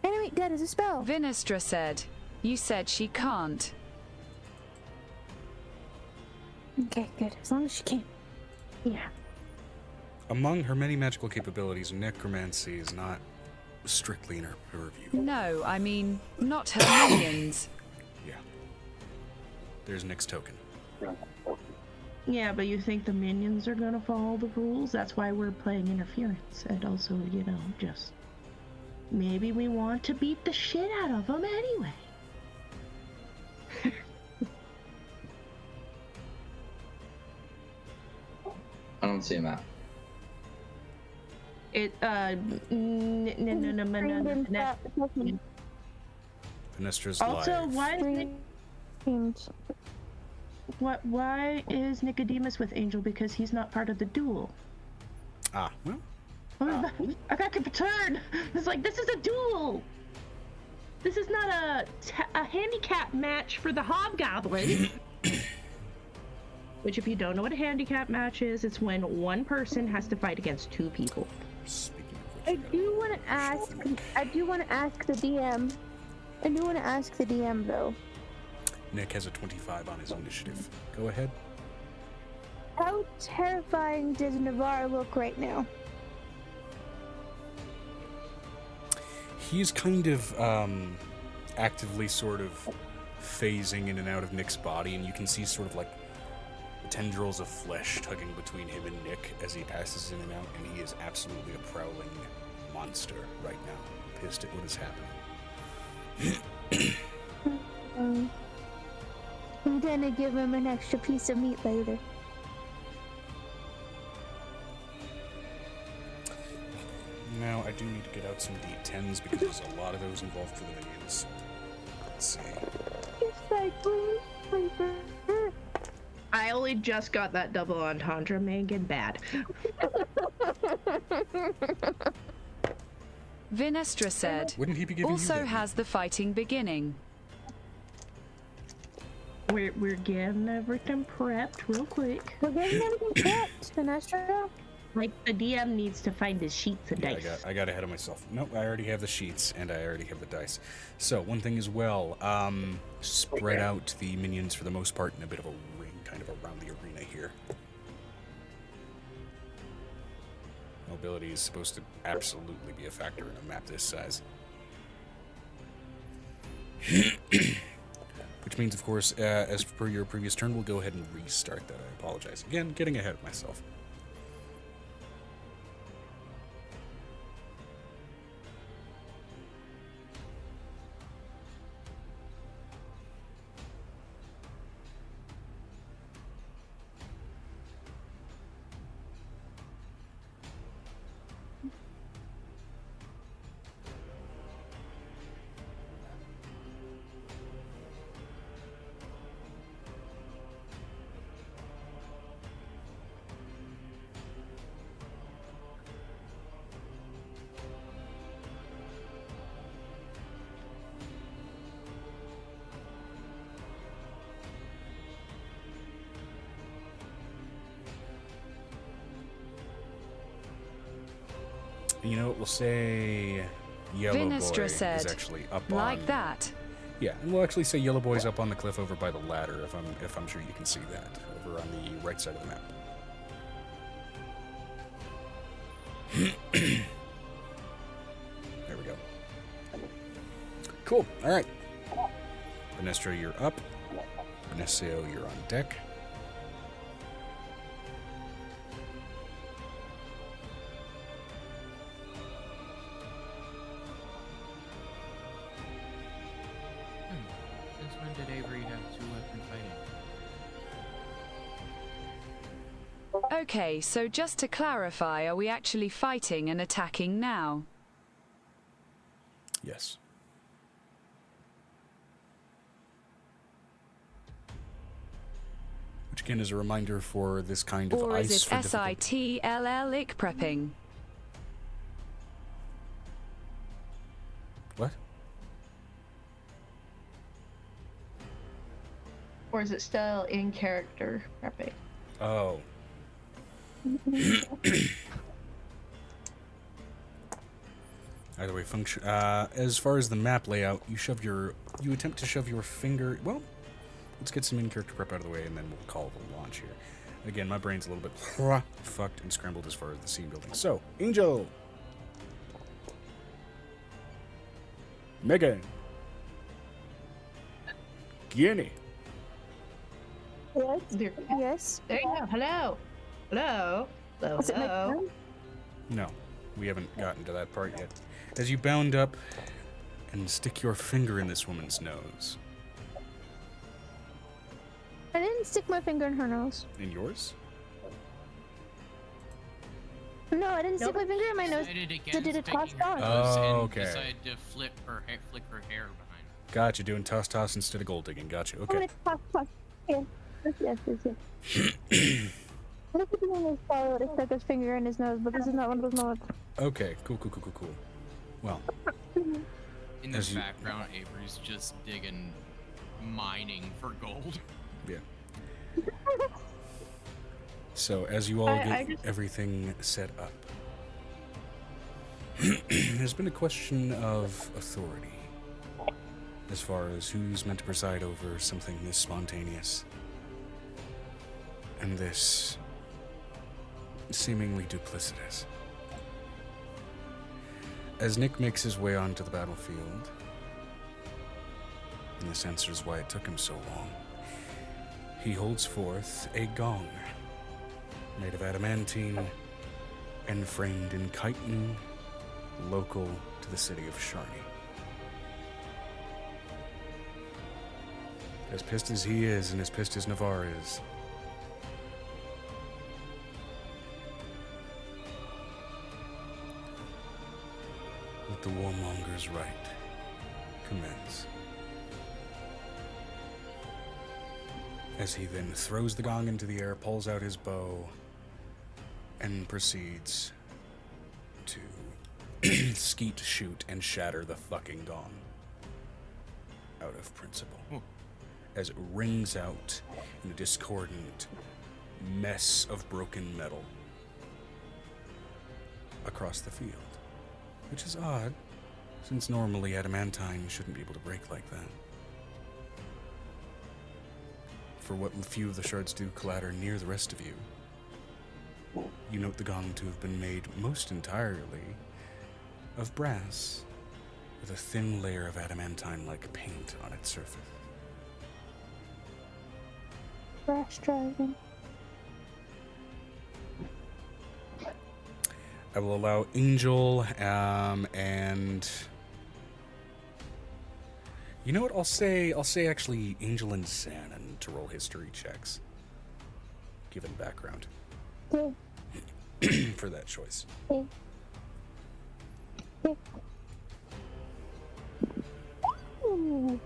Speaker 9: Animate dead is a spell.
Speaker 3: Vinestra said, you said she can't.
Speaker 9: Okay, good. As long as she can. Yeah.
Speaker 1: Among her many magical capabilities, necromancy is not strictly in her purview.
Speaker 3: No, I mean, not her minions.
Speaker 1: Yeah. There's Nick's token.
Speaker 8: Yeah, but you think the minions are gonna follow the rules? That's why we're playing interference. And also, you know, just maybe we want to beat the shit out of them anyway.
Speaker 7: I don't see a map.
Speaker 1: Vanestra's
Speaker 8: Also,
Speaker 1: live.
Speaker 8: why is Nicodemus with Angel? Because he's not part of the duel.
Speaker 1: Ah, well,
Speaker 8: I got perturbed. It's like, this is a duel. This is not a handicap match for the Hobgoblin. Which, if you don't know what a handicap match is, it's when one person has to fight against two people.
Speaker 1: speaking of
Speaker 9: I
Speaker 1: which,
Speaker 9: do want to ask. I do want to ask the DM. I do want to ask the DM though.
Speaker 1: Nick has a 25 on his initiative. Go ahead.
Speaker 9: How terrifying does Navarre look right now?
Speaker 1: He's kind of actively sort of phasing in and out of Nick's body, and you can see sort of like tendrils of flesh tugging between him and Nick as he passes in and out, and he is absolutely a prowling monster right now, pissed at what is happening.
Speaker 9: I'm gonna give him an extra piece of meat later.
Speaker 1: Now, I do need to get out some D10s because there's a lot of those involved for the minions. Let's see.
Speaker 8: I only just got that double entendre, Megan. Bad.
Speaker 3: Vinestra said,
Speaker 1: Wouldn't he be giving
Speaker 3: also
Speaker 1: you that?
Speaker 3: has the fighting beginning.
Speaker 8: We're getting everything prepped real quick.
Speaker 9: We're getting everything prepped, Vinestra.
Speaker 8: Like the DM needs to find his sheets and dice.
Speaker 1: I got ahead of myself. Nope, I already have the sheets and I already have the dice. So, one thing as well, spread out the minions for the most part in a bit of a ring, kind of around the arena here. Mobility is supposed to absolutely be a factor in a map this size. Which means, of course, as per your previous turn, we'll go ahead and restart that. I apologize. Again, getting ahead of myself. You know what, we'll say Yellow
Speaker 3: Vinestra
Speaker 1: Boy
Speaker 3: said,
Speaker 1: is actually up
Speaker 3: like
Speaker 1: on...
Speaker 3: that.
Speaker 1: Yeah, and we'll actually say Yellow Boy's up on the cliff over by the ladder, if I'm sure you can see that, over on the right side of the map. There we go. Cool, alright. Vinestra, you're up. Benicio, you're on deck.
Speaker 5: Since when did Avery have 2 weapon fighting?
Speaker 3: Okay, so just to clarify, are we actually fighting and attacking now?
Speaker 1: Yes. Which again is a reminder for this kind of
Speaker 3: Or
Speaker 1: ice
Speaker 3: is
Speaker 1: for
Speaker 3: it
Speaker 1: difficulty.
Speaker 3: SITLL-ick prepping?
Speaker 1: What?
Speaker 8: Or is it still in character prepping?
Speaker 1: Oh. Either way, function. As far as the map layout, you attempt to shove your finger. Well, let's get some in-character prep out of the way, and then we'll call the launch here. Again, my brain's a little bit fucked and scrambled as far as the scene building. So, Angel, Megan, Guinea.
Speaker 9: Yes.
Speaker 8: There,
Speaker 9: Yes.
Speaker 8: there you go. Hello. Hello. Hello.
Speaker 9: Is it my
Speaker 8: Hello.
Speaker 9: turn?
Speaker 1: No, we haven't gotten to that part yet. As you bound up and stick your finger in this woman's nose.
Speaker 9: I didn't stick my finger in her nose.
Speaker 1: In yours?
Speaker 9: No, I didn't stick my finger in my nose.
Speaker 5: Decided
Speaker 9: I
Speaker 5: against
Speaker 9: did a toss
Speaker 5: picking her
Speaker 9: on.
Speaker 5: nose
Speaker 1: Oh,
Speaker 5: and
Speaker 1: okay.
Speaker 5: decided to flick her hair behind.
Speaker 1: Gotcha, doing toss instead of gold digging. Gotcha,
Speaker 9: I'm
Speaker 1: okay.
Speaker 9: gonna toss. Yes. Yes. Look at the one that followed to stick his finger in his nose, but this is not one of those moments.
Speaker 1: Okay, cool. Well,
Speaker 5: In the
Speaker 1: As you-
Speaker 5: background, Avery's just mining for gold.
Speaker 1: yeah. So, as you all
Speaker 8: I
Speaker 1: get
Speaker 8: just-
Speaker 1: everything set up, there's been a question of authority as far as who's meant to preside over something this spontaneous and this seemingly duplicitous. As Nick makes his way onto the battlefield, and this answers why it took him so long, he holds forth a gong made of adamantine and framed in chitin, local to the city of Sharni. As pissed as he is, and as pissed as Navarre is, let the warmonger's right commence. As he then throws the gong into the air, pulls out his bow, and proceeds to skeet, shoot, and shatter the fucking gong out of principle. As it rings out in a discordant mess of broken metal across the field. Which is odd, since normally adamantine shouldn't be able to break like that. For what few of the shards do clatter near the rest of you, you note the gong to have been made most entirely of brass, with a thin layer of adamantine-like paint on its surface.
Speaker 9: Brass dragon.
Speaker 1: I will allow Angel, and you know what? I'll say actually Angel and Xanon to roll history checks, given background
Speaker 9: Okay.
Speaker 1: for that choice.
Speaker 9: Okay. Okay. Ooh.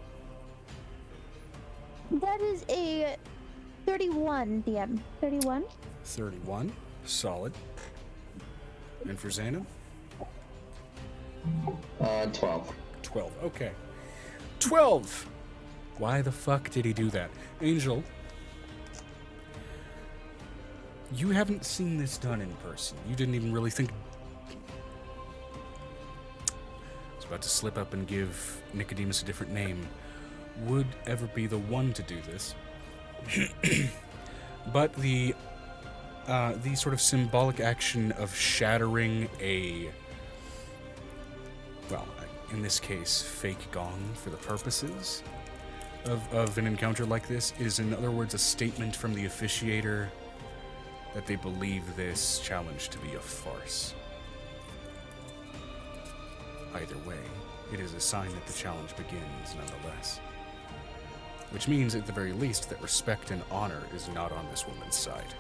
Speaker 9: That is a 31, DM. 31?
Speaker 1: 31, solid. And for Xanon?
Speaker 7: 12.
Speaker 1: 12, okay. 12! Why the fuck did he do that? Angel, you haven't seen this done in person. You didn't even really think... I was about to slip up and give Nicodemus a different name. Would ever be the one to do this. But the sort of symbolic action of shattering a, well, in this case, fake gong for the purposes of an encounter like this is, in other words, a statement from the officiator that they believe this challenge to be a farce. Either way, it is a sign that the challenge begins nonetheless. Which means, at the very least, that respect and honor is not on this woman's side.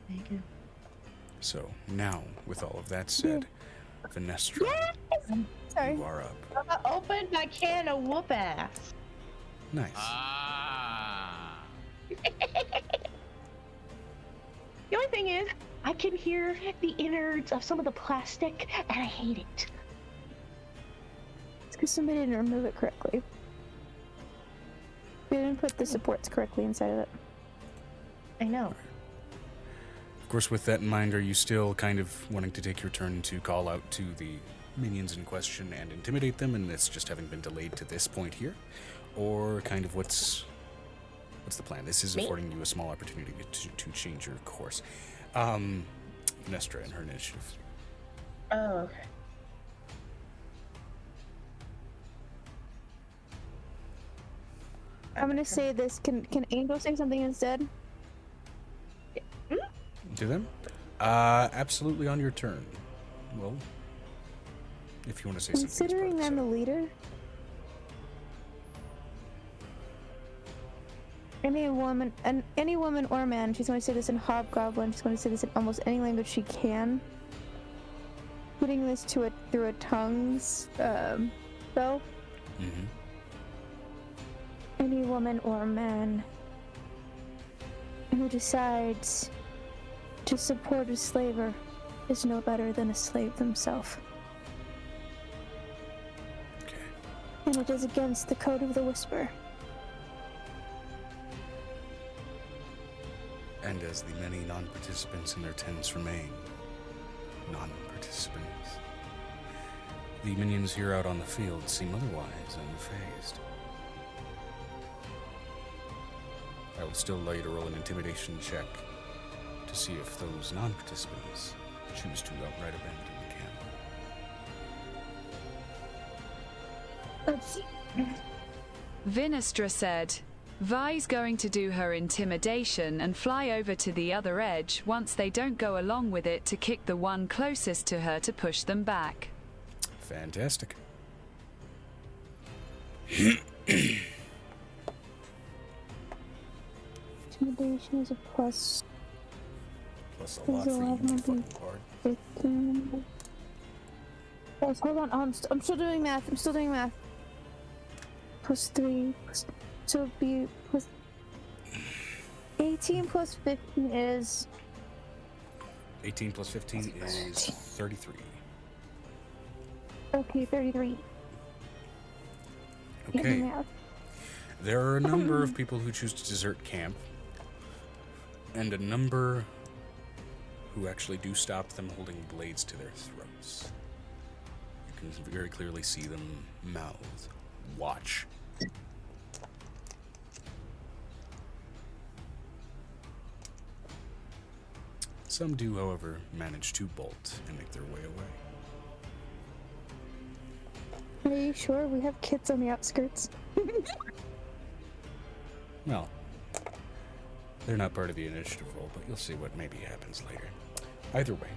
Speaker 8: Thank you.
Speaker 1: So, now, with all of that said, Venestra,
Speaker 9: Sorry.
Speaker 1: you are up.
Speaker 2: I opened my can of whoop ass.
Speaker 1: Nice.
Speaker 8: The only thing is, I can hear the innards of some of the plastic, and I hate it.
Speaker 9: It's because somebody didn't remove it correctly. They didn't put the supports correctly inside of it.
Speaker 8: I know.
Speaker 1: Of course, with that in mind, are you still kind of wanting to take your turn to call out to the minions in question and intimidate them, and it's just having been delayed to this point here? Or kind of what's the plan? This is affording you a small opportunity to change your course. Venestra and her initiative.
Speaker 8: Oh, okay.
Speaker 9: I'm gonna say this. Can Angel say something instead?
Speaker 1: To them? Absolutely on your turn. Well, if you want to say something.
Speaker 9: Considering I'm the leader, any woman or man, she's going to say this in Hobgoblin. She's going to say this in almost any language she can. Putting this through a tongues spell.
Speaker 1: Mm-hmm.
Speaker 9: Any woman or man who decides to support a slaver is no better than a slave themselves.
Speaker 1: Okay.
Speaker 9: And it is against the code of the Whisper.
Speaker 1: And as the many non-participants in their tents remain non-participants, the minions here out on the field seem otherwise unfazed. I will still allow you to roll an intimidation check to see if those non-participants choose to outright abandon the camp.
Speaker 3: Vinestra said, Vi's going to do her intimidation and fly over to the other edge once they don't go along with it to kick the one closest to her to push them back.
Speaker 1: Fantastic.
Speaker 9: Intimidation is a plus.
Speaker 1: Plus a lot for you to fucking hard.
Speaker 9: 15. Guys, hold on. I'm still doing math. Plus 3. So it'd be plus 18 plus 15 is
Speaker 1: 18 plus 15 is 33.
Speaker 9: okay. 33.
Speaker 1: Okay.
Speaker 9: Math.
Speaker 1: There are a number of people who choose to desert camp, and a number who actually do stop them holding blades to their throats. You can very clearly see them mouth, watch. Some do, however, manage to bolt and make their way away.
Speaker 9: Are you sure we have kids on the outskirts?
Speaker 1: Well, they're not part of the initiative roll, but you'll see what maybe happens later. Either way.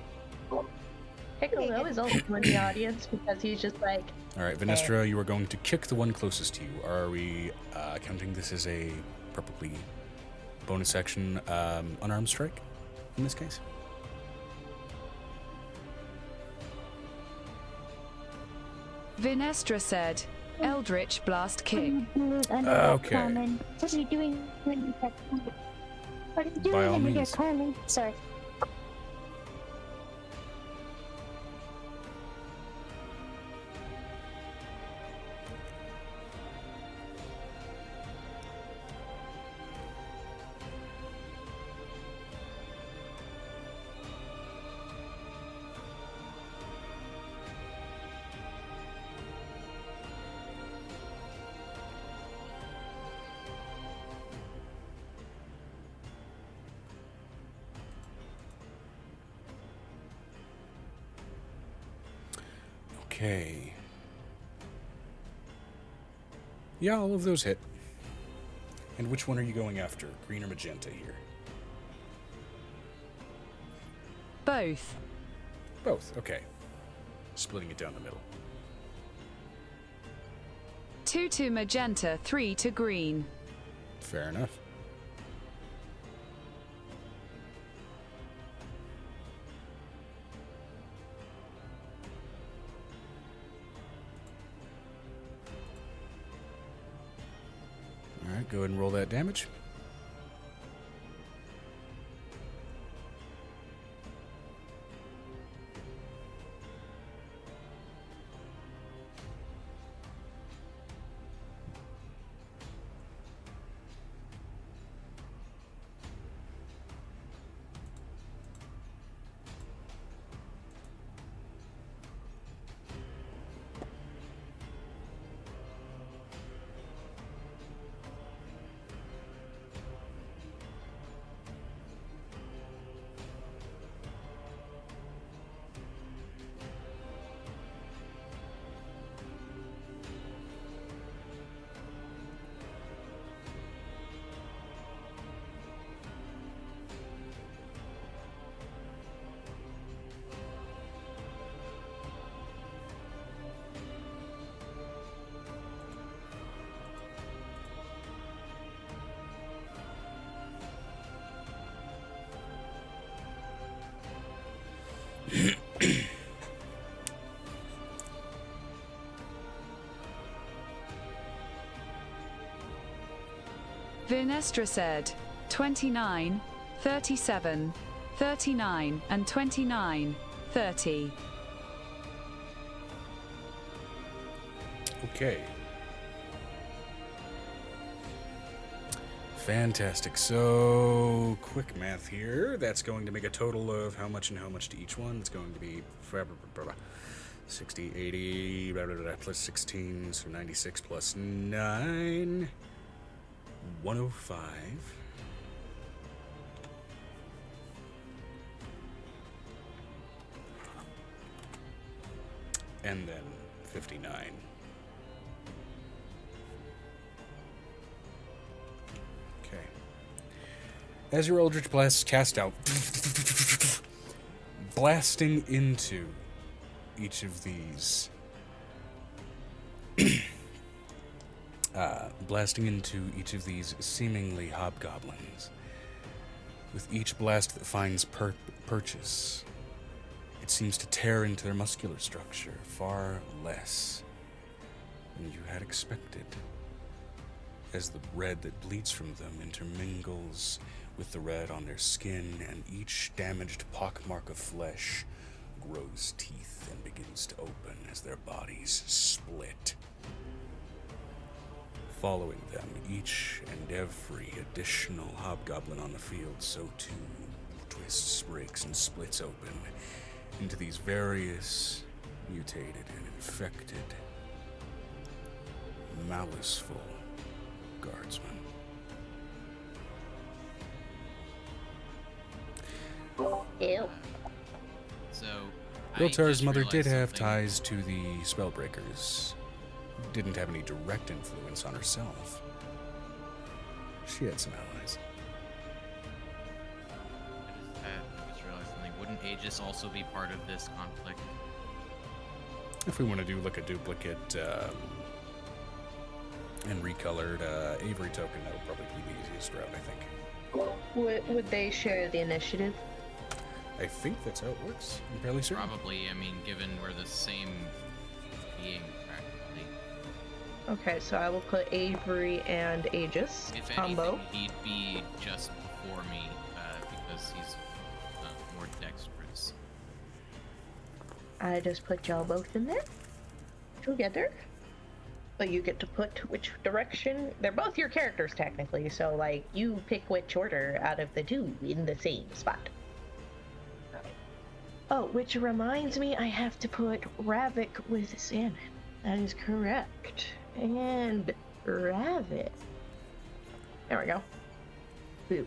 Speaker 8: Piccolo is also in the audience because he's just like,
Speaker 1: Alright, Vinestra, you are going to kick the one closest to you. Are we counting this as a probably bonus action unarmed strike in this case?
Speaker 3: Vinestra said, Eldritch Blast Kick.
Speaker 1: Okay.
Speaker 9: What are you doing when you get What are you doing
Speaker 1: By all
Speaker 9: when you're
Speaker 1: means.
Speaker 9: calling? Sorry.
Speaker 1: Okay. Yeah, all of those hit. And which one are you going after? Green or magenta here?
Speaker 3: Both.
Speaker 1: Both, okay. Splitting it down the middle.
Speaker 3: 2 to magenta, 3 to green.
Speaker 1: Fair enough. Alright, go ahead and roll that damage.
Speaker 3: Vinestra said, 29, 37, 39, and 29, 30.
Speaker 1: Okay. Fantastic. So, quick math here. That's going to make a total of how much and how much to each one. It's going to be 60, 80, plus 16, so 96 plus 9, 105. And then 59. As your Eldritch Blast cast out, blasting into each of these, seemingly hobgoblins. With each blast that finds purchase, it seems to tear into their muscular structure far less than you had expected, as the red that bleeds from them intermingles with the red on their skin, and each damaged pockmark of flesh grows teeth and begins to open as their bodies split. Following them, each and every additional hobgoblin on the field so too twists, breaks, and splits open into these various mutated and infected, maliceful guardsmen.
Speaker 8: Ew.
Speaker 5: So,
Speaker 1: Biltar's mother
Speaker 5: realized
Speaker 1: did have
Speaker 5: something.
Speaker 1: ties to the Spellbreakers. Didn't have any direct influence on herself. She had some allies.
Speaker 5: I just realized something. Wouldn't Aegis also be part of this conflict?
Speaker 1: If we want to do like a duplicate and recolored Avery token, that would probably be the easiest route, I think.
Speaker 8: Would they share the initiative?
Speaker 1: I think that's how it works. I'm fairly certain.
Speaker 5: Probably, I mean, given we're the same being, practically.
Speaker 8: Okay, so I will put Avery and Aegis
Speaker 5: If
Speaker 8: combo.
Speaker 5: anything, he'd be just before me, because he's more dexterous.
Speaker 8: I just put y'all both in there together. But you get to put which direction. They're both your characters technically, so like you pick which order out of the two in the same spot. Oh, which reminds me, I have to put Ravik with Shannon. That is correct. And Ravik. There we go. Boop.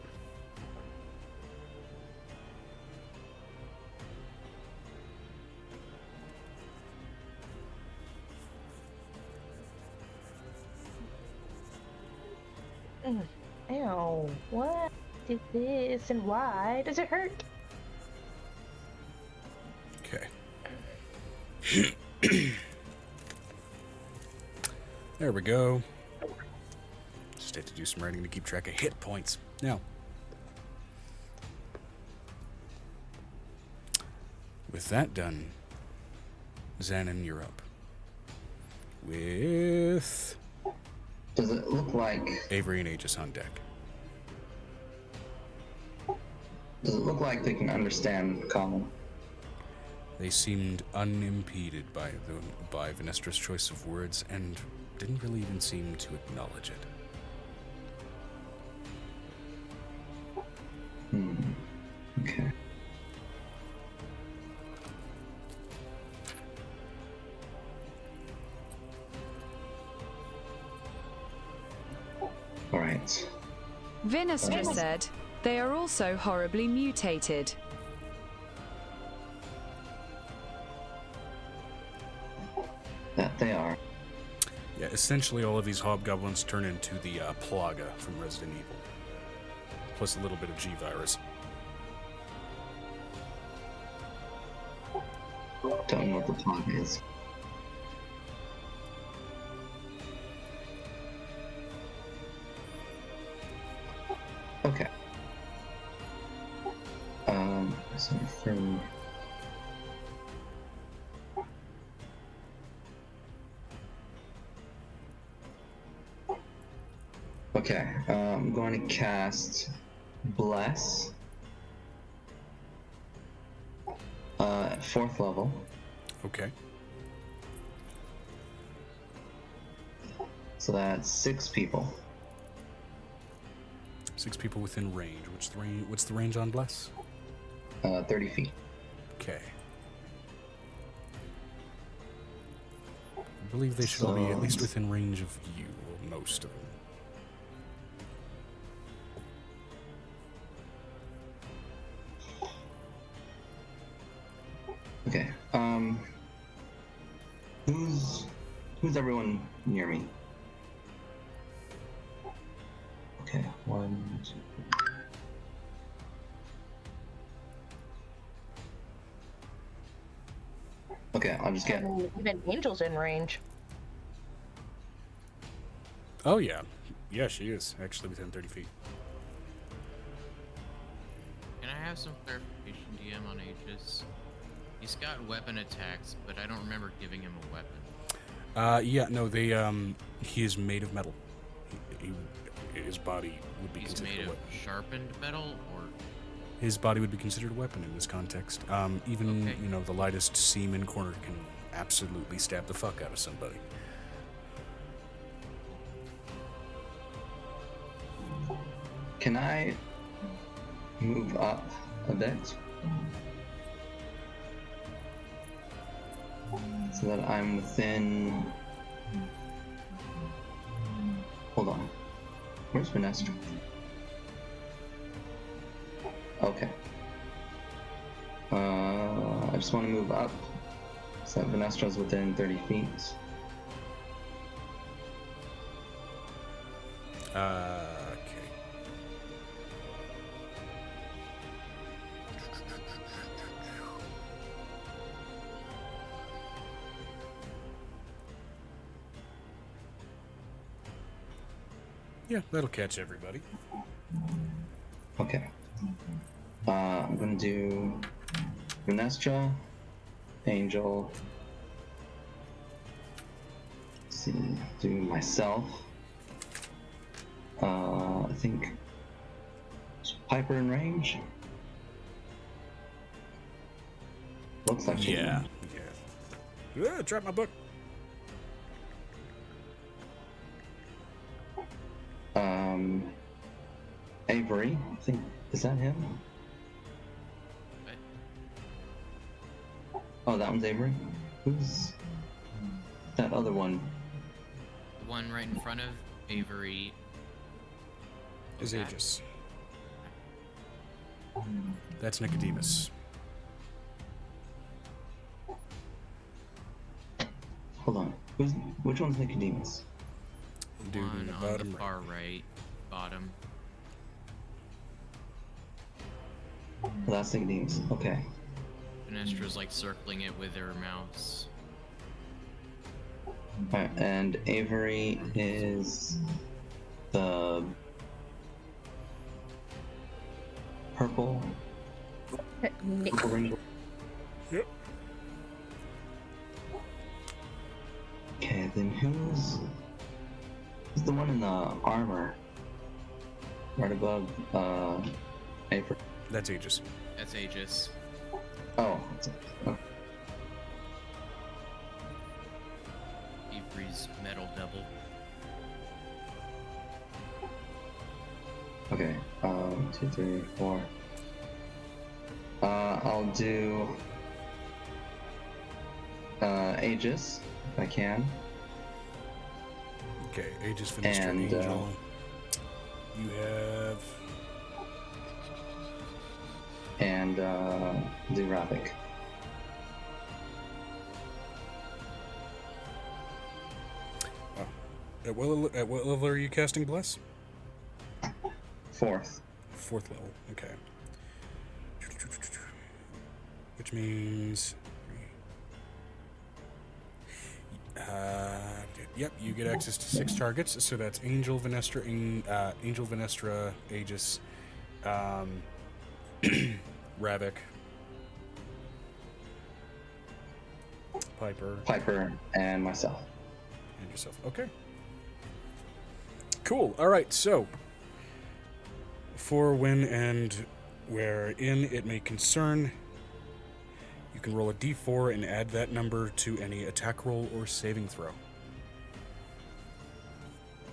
Speaker 8: Ow, what is this and why does it hurt?
Speaker 1: Okay. There we go. Just had to do some writing to keep track of hit points. Now, with that done, Xanon, you're up. With
Speaker 7: Does it look like
Speaker 1: Avery and Aegis on deck.
Speaker 7: they can understand common?
Speaker 1: They seemed unimpeded by Venestra's choice of words and didn't really even seem to acknowledge it.
Speaker 7: Okay. All right.
Speaker 3: Vinestra said, they are also horribly mutated.
Speaker 7: That they are.
Speaker 1: Yeah, essentially all of these hobgoblins turn into the Plaga from Resident Evil. Plus a little bit of G-Virus.
Speaker 7: Don't know what the plot is. Okay. So from okay, I'm going to cast Bless. 4th level.
Speaker 1: Okay.
Speaker 7: So that's 6 people.
Speaker 1: 6 people within range. What's the range on Bless?
Speaker 7: 30 feet.
Speaker 1: Okay. I believe they should all be at least within range of you, or most of them.
Speaker 7: Okay. Who's everyone near me? Okay. 1, 2. Okay, I'll just get.
Speaker 2: Even Angel's in range.
Speaker 1: Oh, yeah. Yeah, she is actually within 30 feet.
Speaker 5: Can I have some clarification, DM, on Aegis? He's got weapon attacks, but I don't remember giving him a weapon.
Speaker 1: Yeah, no, he is made of metal. His body would be
Speaker 5: He's
Speaker 1: considered
Speaker 5: made
Speaker 1: a
Speaker 5: of
Speaker 1: weapon.
Speaker 5: sharpened metal, or
Speaker 1: His body would be considered a weapon in this context. Even,
Speaker 5: Okay.
Speaker 1: you know, the lightest seam in corner can absolutely stab the fuck out of somebody.
Speaker 7: Can I move up a bit? So that I'm within. Hold on. Where's Vanessa? Okay. I just want to move up so that Vanestra's within 30 feet.
Speaker 1: Okay. Yeah, that'll catch everybody.
Speaker 7: Okay. I'm gonna do Vanestra, Angel. Let's see, do myself. I think is Piper in range. Looks like she is.
Speaker 1: Yeah. Drop my book.
Speaker 7: Avery, I think, is that him?
Speaker 5: what?
Speaker 7: Oh, that one's Avery. Who's that other one?
Speaker 5: The one right in front of Avery
Speaker 1: Is
Speaker 5: Okay.
Speaker 1: Aegis. That's Nicodemus.
Speaker 7: Hold on. Which one's Nicodemus?
Speaker 1: Dude in
Speaker 5: one
Speaker 1: the
Speaker 5: on
Speaker 1: bottom
Speaker 5: the
Speaker 1: right.
Speaker 5: far right, bottom.
Speaker 7: Oh, that's Nicodemus. Okay.
Speaker 5: Vanestra's like circling it with her mouse.
Speaker 7: Alright, and Avery is the purple. Purple ring.
Speaker 1: Yep.
Speaker 7: Okay, then who's the one in the armor? Right above Avery.
Speaker 1: That's Aegis.
Speaker 5: That's Aegis.
Speaker 7: Oh.
Speaker 5: Avery's metal double.
Speaker 7: Okay. 2, 3, 4. I'll do Aegis if I can.
Speaker 1: Okay, Aegis, Vanestra,
Speaker 7: And,
Speaker 1: Angel. You have...
Speaker 7: And do Ravik.
Speaker 1: At what level are you casting Bless?
Speaker 7: 4th.
Speaker 1: 4th level, okay. Which means... yep, you get access to 6 targets, so that's Angel, Vanestra, Aegis, Ravik,
Speaker 7: Piper, and myself.
Speaker 1: and yourself. Okay. Cool. All right, so for when and wherein it may concern, you can roll a d4 and add that number to any attack roll or saving throw.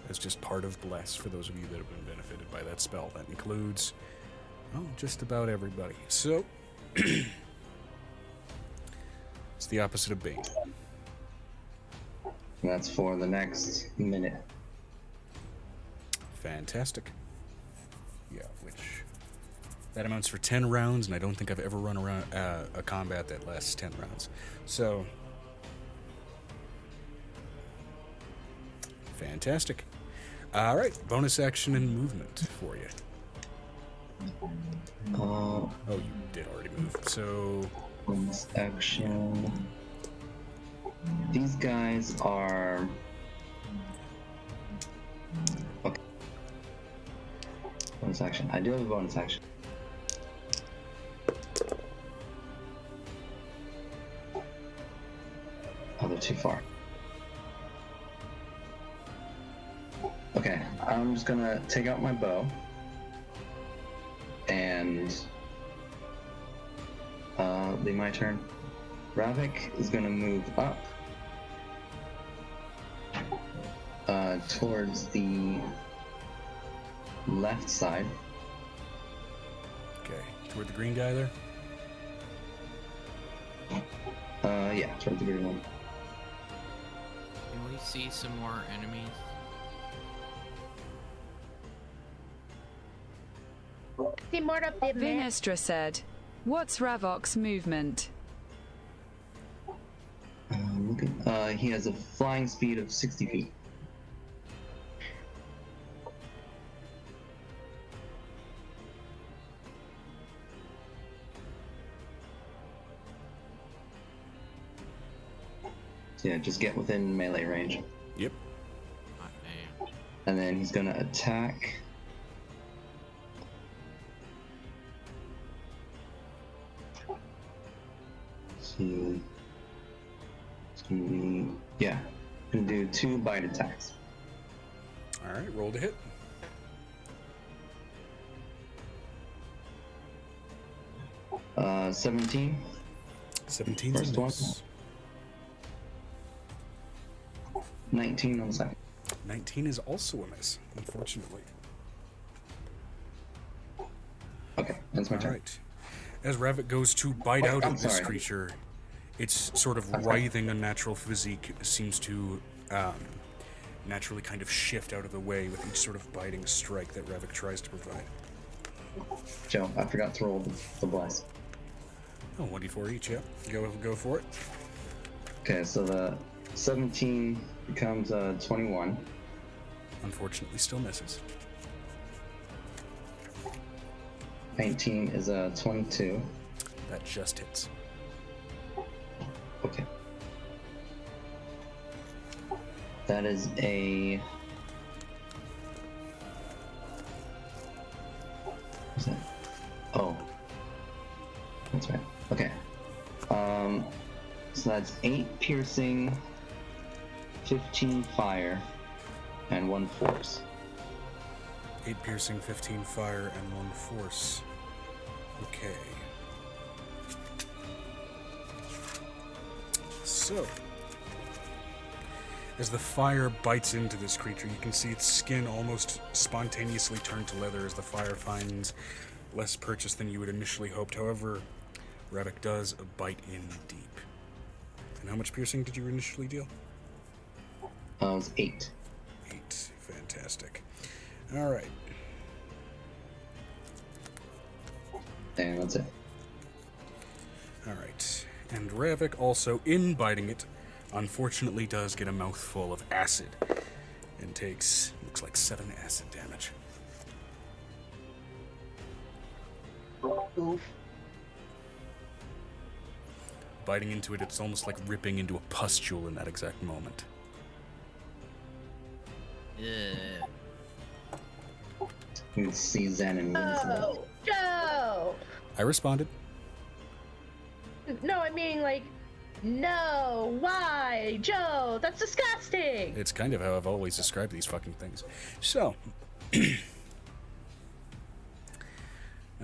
Speaker 1: That's just part of Bless for those of you that have been benefited by that spell. That includes, well, just about everybody. So, it's the opposite of Bane.
Speaker 7: And that's for the next minute.
Speaker 1: Fantastic. Yeah, which that amounts for 10 rounds, and I don't think I've ever run around a combat that lasts 10 rounds. So, fantastic. All right, bonus action and movement for you.
Speaker 7: Uh,
Speaker 1: Oh, you did already move. So,
Speaker 7: bonus action. These guys are. Okay. Bonus action. I do have a bonus action. Oh, they're too far. Okay, I'm just gonna take out my bow. And be my turn. Ravik is gonna move up towards the left side.
Speaker 1: Okay, toward the green guy there.
Speaker 7: Yeah, towards the green one.
Speaker 5: Can we see some more enemies?
Speaker 8: See more up there, man.
Speaker 3: Vinestra said, "What's Ravok's movement?"
Speaker 7: He has a flying speed of 60 feet. So yeah, just get within melee range.
Speaker 1: Yep.
Speaker 5: Hot damn.
Speaker 7: And then he's gonna attack. See, it's gonna be, yeah, gonna do 2 bite attacks.
Speaker 1: All right, roll to hit.
Speaker 7: Uh, 17.
Speaker 1: 17's
Speaker 7: First
Speaker 1: a
Speaker 7: one.
Speaker 1: miss.
Speaker 7: 19 on the second.
Speaker 1: 19 is also a miss, unfortunately.
Speaker 7: Okay, that's my
Speaker 1: All
Speaker 7: turn.
Speaker 1: right. As Ravik goes to bite out
Speaker 7: I'm
Speaker 1: at this
Speaker 7: sorry.
Speaker 1: creature, its sort of
Speaker 7: Okay.
Speaker 1: writhing, unnatural physique seems to naturally kind of shift out of the way with each sort of biting strike that Ravik tries to provide.
Speaker 7: Joe, I forgot to roll the bless.
Speaker 1: Oh, 1d4 each, yeah. Go for it.
Speaker 7: Okay, so the 17 becomes 21.
Speaker 1: Unfortunately, still misses.
Speaker 7: 19 is 22.
Speaker 1: That just hits.
Speaker 7: Okay. That is a. What's that? Oh. That's right. Okay. So that's 8 piercing, 15 fire, and 1 force.
Speaker 1: 8 piercing, 15 fire, and 1 force. Okay. So, as the fire bites into this creature, you can see its skin almost spontaneously turn to leather as the fire finds less purchase than you had initially hoped. However, Ravik does a bite in deep. And how much piercing did you initially deal?
Speaker 7: It was 8.
Speaker 1: 8. Fantastic. All right.
Speaker 7: And that's it.
Speaker 1: All right. And Ravik also, in biting it, unfortunately does get a mouthful of acid and takes, looks like 7 acid damage.
Speaker 8: Oof.
Speaker 1: Biting into it, it's almost like ripping into a pustule in that exact moment.
Speaker 5: Yeah.
Speaker 7: You can see Zen and Winslow.
Speaker 8: Oh, Joe!
Speaker 1: I responded.
Speaker 8: No, I mean, like, no, why? Joe, that's disgusting!
Speaker 1: It's kind of how I've always described these fucking things. So.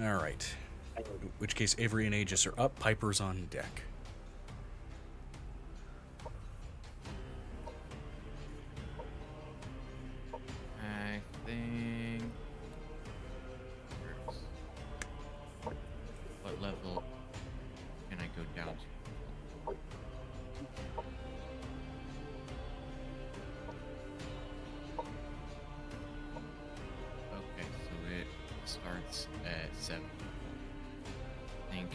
Speaker 1: All right. In which case, Avery and Aegis are up. Piper's on deck.
Speaker 5: I think. What level can I go down to? Okay, so it starts at 7. I think.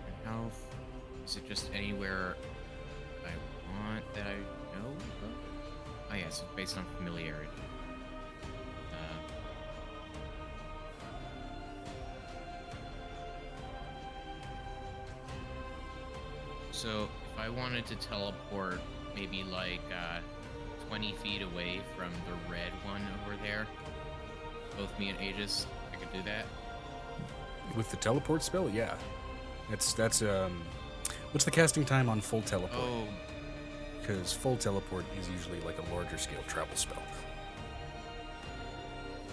Speaker 5: And health. Is it just anywhere I want that I know of? Oh yeah, so based on familiarity. So if I wanted to teleport maybe like 20 feet away from the red one over there, both me and Aegis, I could do that.
Speaker 1: With the teleport spell, yeah. That's what's the casting time on full teleport?
Speaker 5: Oh,
Speaker 1: Because full teleport is usually like a larger scale travel spell.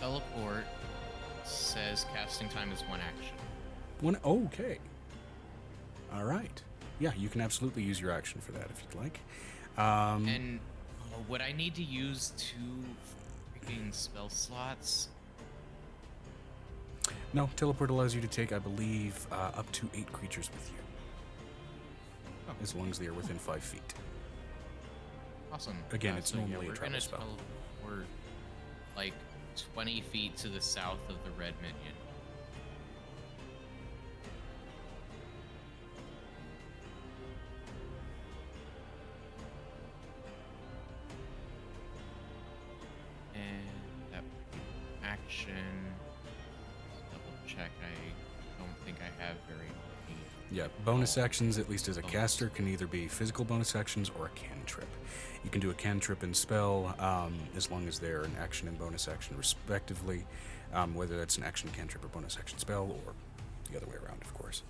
Speaker 5: teleport says casting time is 1 action.
Speaker 1: Okay. All right. Yeah, you can absolutely use your action for that if you'd like.
Speaker 5: And would I need to use 2 freaking spell slots?
Speaker 1: No, teleport allows you to take, I believe, up to 8 creatures with you, as long as they are within 5 feet.
Speaker 5: Awesome.
Speaker 1: Again, it's
Speaker 5: so yeah,
Speaker 1: normally a
Speaker 5: we're
Speaker 1: travel
Speaker 5: gonna
Speaker 1: spell.
Speaker 5: teleport like 20 feet to the south of the red minion. And that would be action. Let's double check. I don't think I have very many.
Speaker 1: Yeah, bonus actions, at least as a caster, can either be physical bonus actions or a cantrip. You can do a cantrip and spell as long as they're an action and bonus action respectively, whether that's an action cantrip or bonus action spell, or the other way around, of course.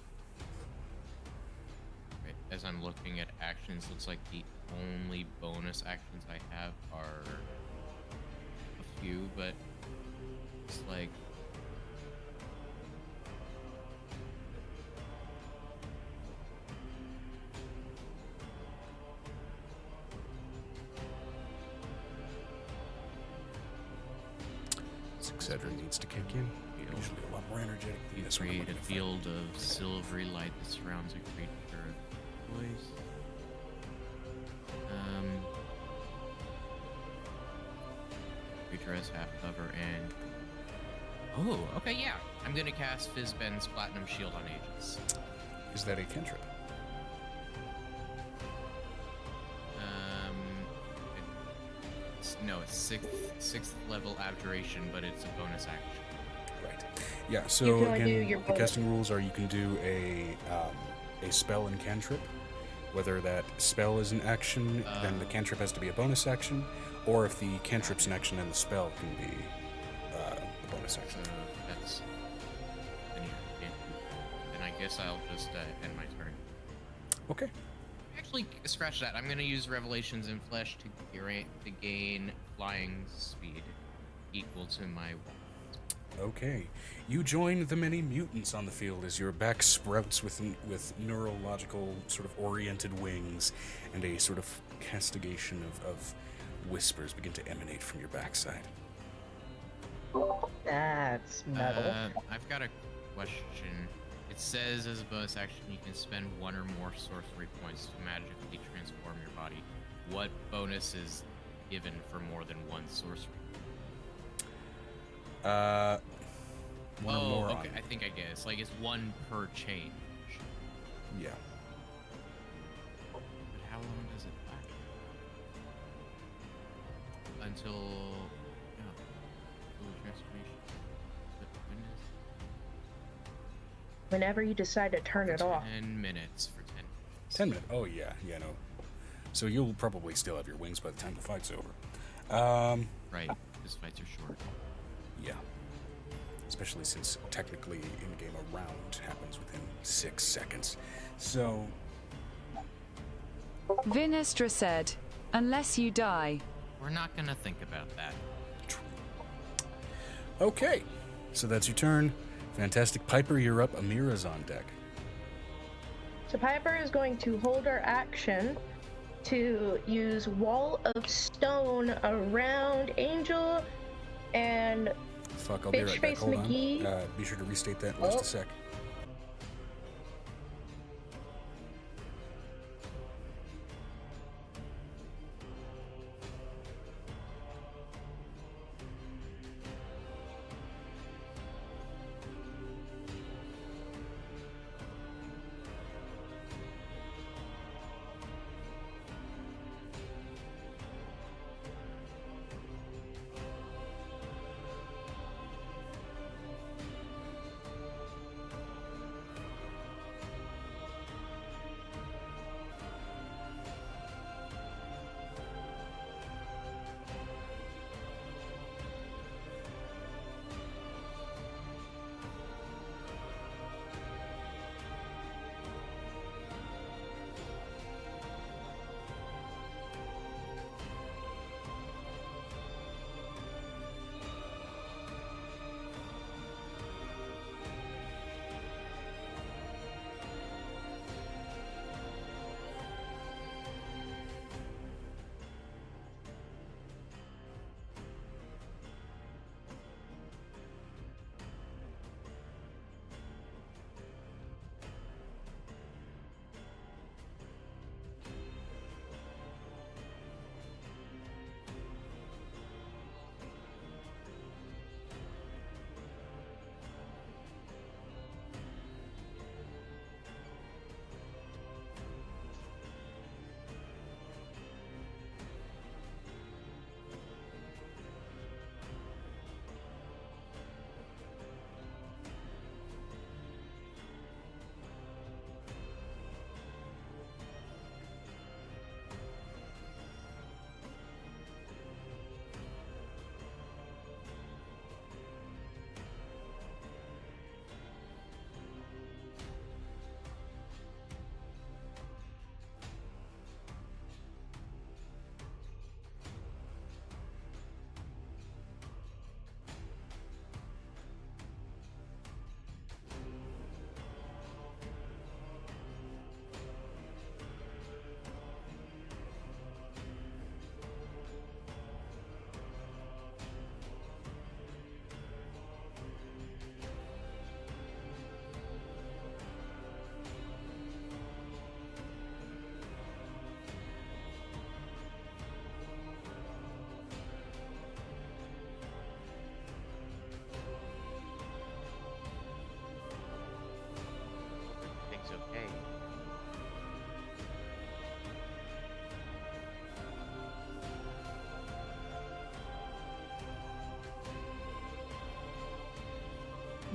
Speaker 5: Right, as I'm looking at actions, looks like the only bonus actions I have are a few, but it's like
Speaker 1: Excedrin needs to kick in. Usually a lot more energetic than
Speaker 5: you
Speaker 1: this one. I'm
Speaker 5: create a
Speaker 1: looking to find.
Speaker 5: field of silvery light that surrounds a creature of choice. Creature has half cover and oh, okay, yeah. I'm gonna cast Fizben's Platinum Shield on Aegis.
Speaker 1: Is that a cantrip?
Speaker 5: No, it's sixth level abjuration, but it's a bonus action.
Speaker 1: Right. Yeah,
Speaker 2: You
Speaker 1: so
Speaker 2: can only do
Speaker 1: again,
Speaker 2: your
Speaker 1: the
Speaker 2: bonus-
Speaker 1: casting rules are you can do a spell and cantrip. Whether that spell is an action, then the cantrip has to be a bonus action, or if the cantrip's an action, then the spell can be a bonus action.
Speaker 5: So that's then I guess I'll just end my turn.
Speaker 1: Okay.
Speaker 5: Actually, scratch that. I'm gonna use Revelations in Flesh to gain flying speed equal to my
Speaker 1: Okay. You join the many mutants on the field as your back sprouts with neurological sort of oriented wings, and a sort of castigation of whispers begin to emanate from your backside.
Speaker 2: That's metal.
Speaker 5: I've got a question. It says as a bonus action you can spend 1 or more sorcery points to magically transform your body. What bonus is given for more than 1 sorcery?
Speaker 1: One or more
Speaker 5: okay.
Speaker 1: on.
Speaker 5: I think I guess. Like it's 1 per change.
Speaker 1: Yeah.
Speaker 5: But how long does it last? Until full transformation. But when is
Speaker 2: Whenever you decide to turn it off.
Speaker 5: 10 minutes for 10 minutes.
Speaker 1: 10 minutes. Oh, yeah. Yeah, no. So you'll probably still have your wings by the time the fight's over.
Speaker 5: Right. Because fights are short.
Speaker 1: Yeah. Especially since technically in-game a round happens within 6 seconds. So,
Speaker 3: Vinestra said, unless you die.
Speaker 5: We're not gonna think about that.
Speaker 1: okay. So that's your turn. Fantastic. Piper, you're up. Amira's on deck.
Speaker 8: So Piper is going to hold her action to use Wall of Stone around Angel and
Speaker 1: Fuck, I'll be right back.
Speaker 8: Bitchface
Speaker 1: Hold
Speaker 8: McGee.
Speaker 1: on. Be sure to restate that in just a sec.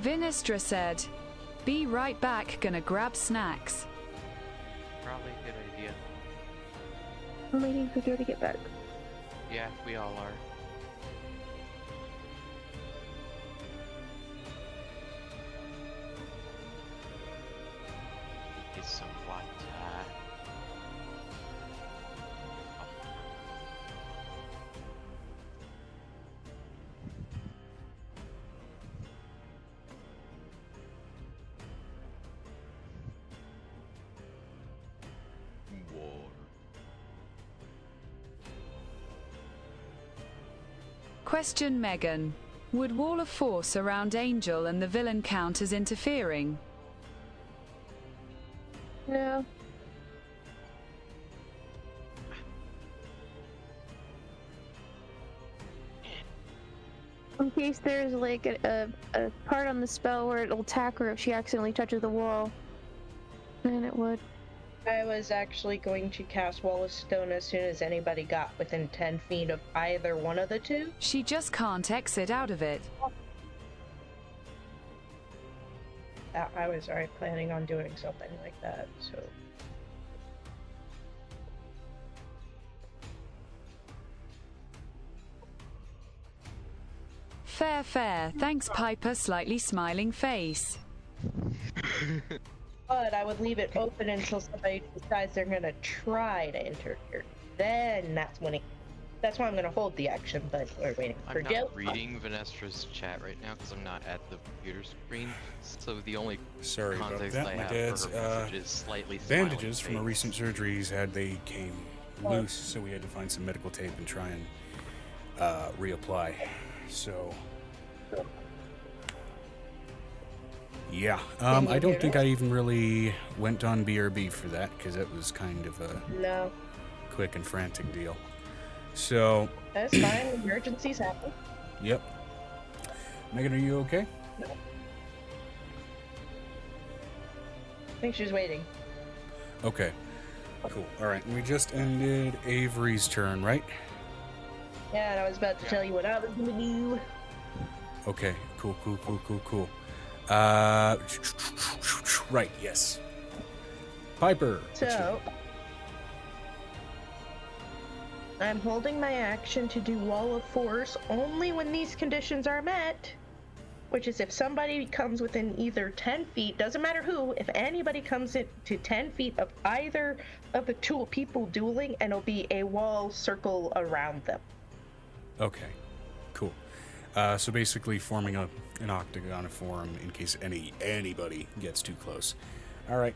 Speaker 3: Vinistra said, "Be right back, gonna grab snacks."
Speaker 10: Probably a good idea.
Speaker 4: I'm waiting for Joe to get back.
Speaker 10: Yeah, we all are. Get some water.
Speaker 3: Question Megan. Would Wall of Force around Angel and the villain count as interfering?
Speaker 4: No. In case there's like a part on the spell where it'll attack her if she accidentally touches the wall. Then it would.
Speaker 2: I was actually going to cast Wall of Stone as soon as anybody got within 10 feet of either one of the two.
Speaker 3: She just can't exit out of it.
Speaker 2: I was already planning on doing something like that, so.
Speaker 3: Fair, fair. Thanks, Piper. Slightly smiling face.
Speaker 2: But I would leave it open until somebody decides they're gonna try to interfere. Then that's when that's why I'm gonna hold the action, but we're waiting for
Speaker 10: I'm
Speaker 2: Joe.
Speaker 10: not reading Venestra's chat right now because I'm not at the computer screen. So the only
Speaker 1: Sorry about
Speaker 10: context
Speaker 1: that.
Speaker 10: I
Speaker 1: My
Speaker 10: have
Speaker 1: dad's
Speaker 10: for her message is slightly smiling
Speaker 1: bandages from a
Speaker 10: face.
Speaker 1: recent surgery he's had, they came loose, so we had to find some medical tape and try and reapply. So yeah, I don't think I even really went on BRB for that because it was kind of a
Speaker 2: No,
Speaker 1: quick and frantic deal. So
Speaker 2: that's fine. Emergencies happen.
Speaker 1: yep. Megan, are you okay?
Speaker 2: I think she's waiting.
Speaker 1: Okay. Cool. All right. And we just ended Avery's turn, right?
Speaker 2: Yeah, and I was about to tell you what I was gonna do.
Speaker 1: Okay. Cool. Right. Yes. Piper.
Speaker 2: So, I'm holding my action to do Wall of Force only when these conditions are met, which is if somebody comes within either 10 feet, doesn't matter who, if anybody comes in to 10 feet of either of the two people dueling, and it'll be a wall circle around them.
Speaker 1: Okay. Cool. So basically forming an octagon form in case anybody gets too close. All right.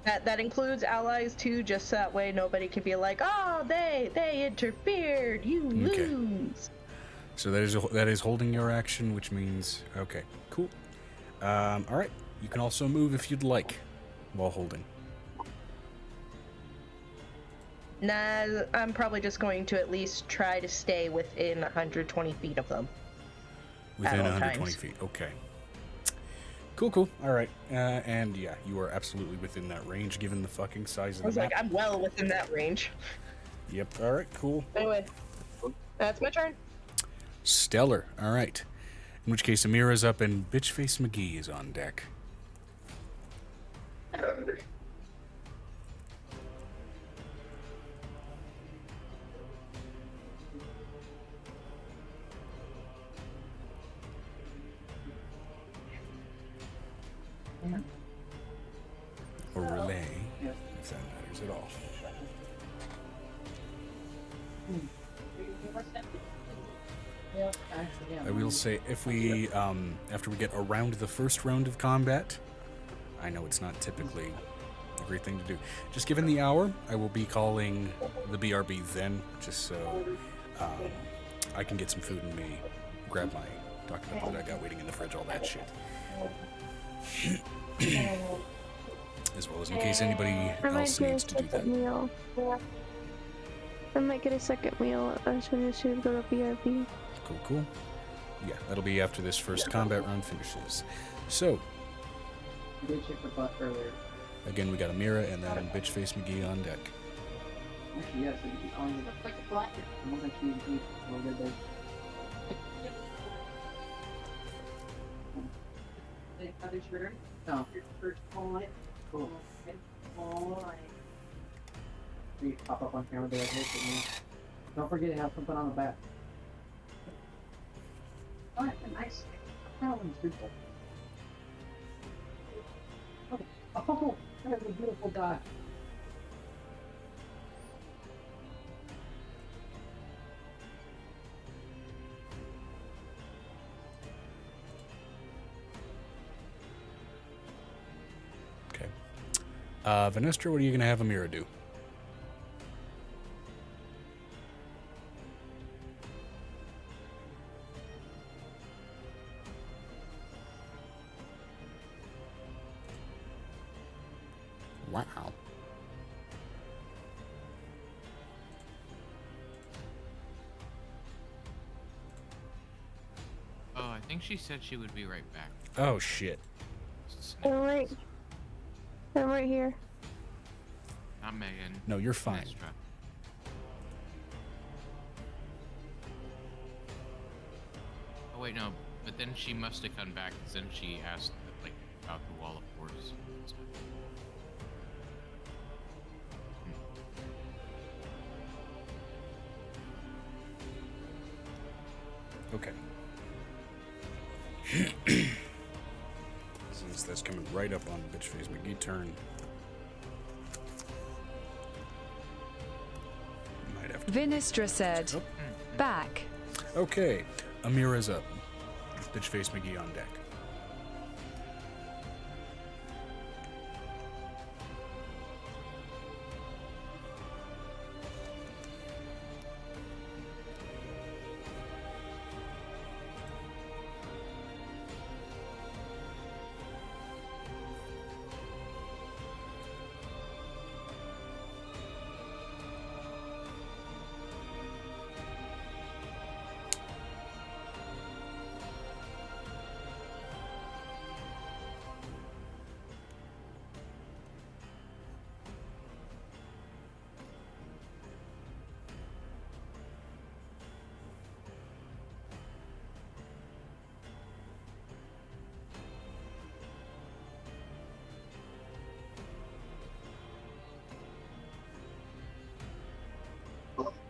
Speaker 2: That includes allies too, just that way nobody can be like, oh, they interfered, you
Speaker 1: Okay.
Speaker 2: lose.
Speaker 1: So that is holding your action, which means okay. Cool. All right. You can also move if you'd like while holding.
Speaker 2: Nah, I'm probably just going to at least try to stay within 120 feet of them.
Speaker 1: Within
Speaker 2: At all
Speaker 1: 120
Speaker 2: times.
Speaker 1: feet. Okay. Cool. All right. And yeah, you are absolutely within that range given the fucking size of
Speaker 2: I was
Speaker 1: the
Speaker 2: like,
Speaker 1: map.
Speaker 2: I'm well within that range.
Speaker 1: Yep. All right. Cool.
Speaker 2: Anyway, that's my turn.
Speaker 1: Stellar. All right. In which case, Amira's up and Bitchface McGee is on deck. Or relay, if that matters at all. I will say, if we, after we get around the first round of combat, I know it's not typically a great thing to do. Just given the hour, I will be calling the BRB then, just so I can get some food in me, grab my document that I got waiting in the fridge, all that shit. As well as in case anybody
Speaker 4: I might
Speaker 1: else
Speaker 4: get a
Speaker 1: needs to do that.
Speaker 4: second meal. I might get a second meal as soon as we go to BRB.
Speaker 1: Cool. Yeah, that'll be after this first combat round finishes. So, again, we got Amira and then Bitchface McGee on deck.
Speaker 11: No. Cool. You pop up on camera, be like, hey, for me. Don't forget to have something on the back. Oh, that's a nice. That one's beautiful. Oh, that is a beautiful dot.
Speaker 1: Okay. Vanestra, what are you going to have Amira do? Wow.
Speaker 5: Oh, I think she said she would be right back.
Speaker 1: Oh, shit.
Speaker 4: I'm right here.
Speaker 5: Not Megan.
Speaker 1: No, you're fine.
Speaker 5: Vanestra. Oh wait, no. But then she must have come back because then she asked like about the wall of force. and stuff.
Speaker 1: Okay. Since that's coming right up on Bitchface McGee turn. Might have to.
Speaker 3: Vinistra said,
Speaker 1: Oh.
Speaker 3: back.
Speaker 1: Okay, Amira's up. Bitchface McGee on deck.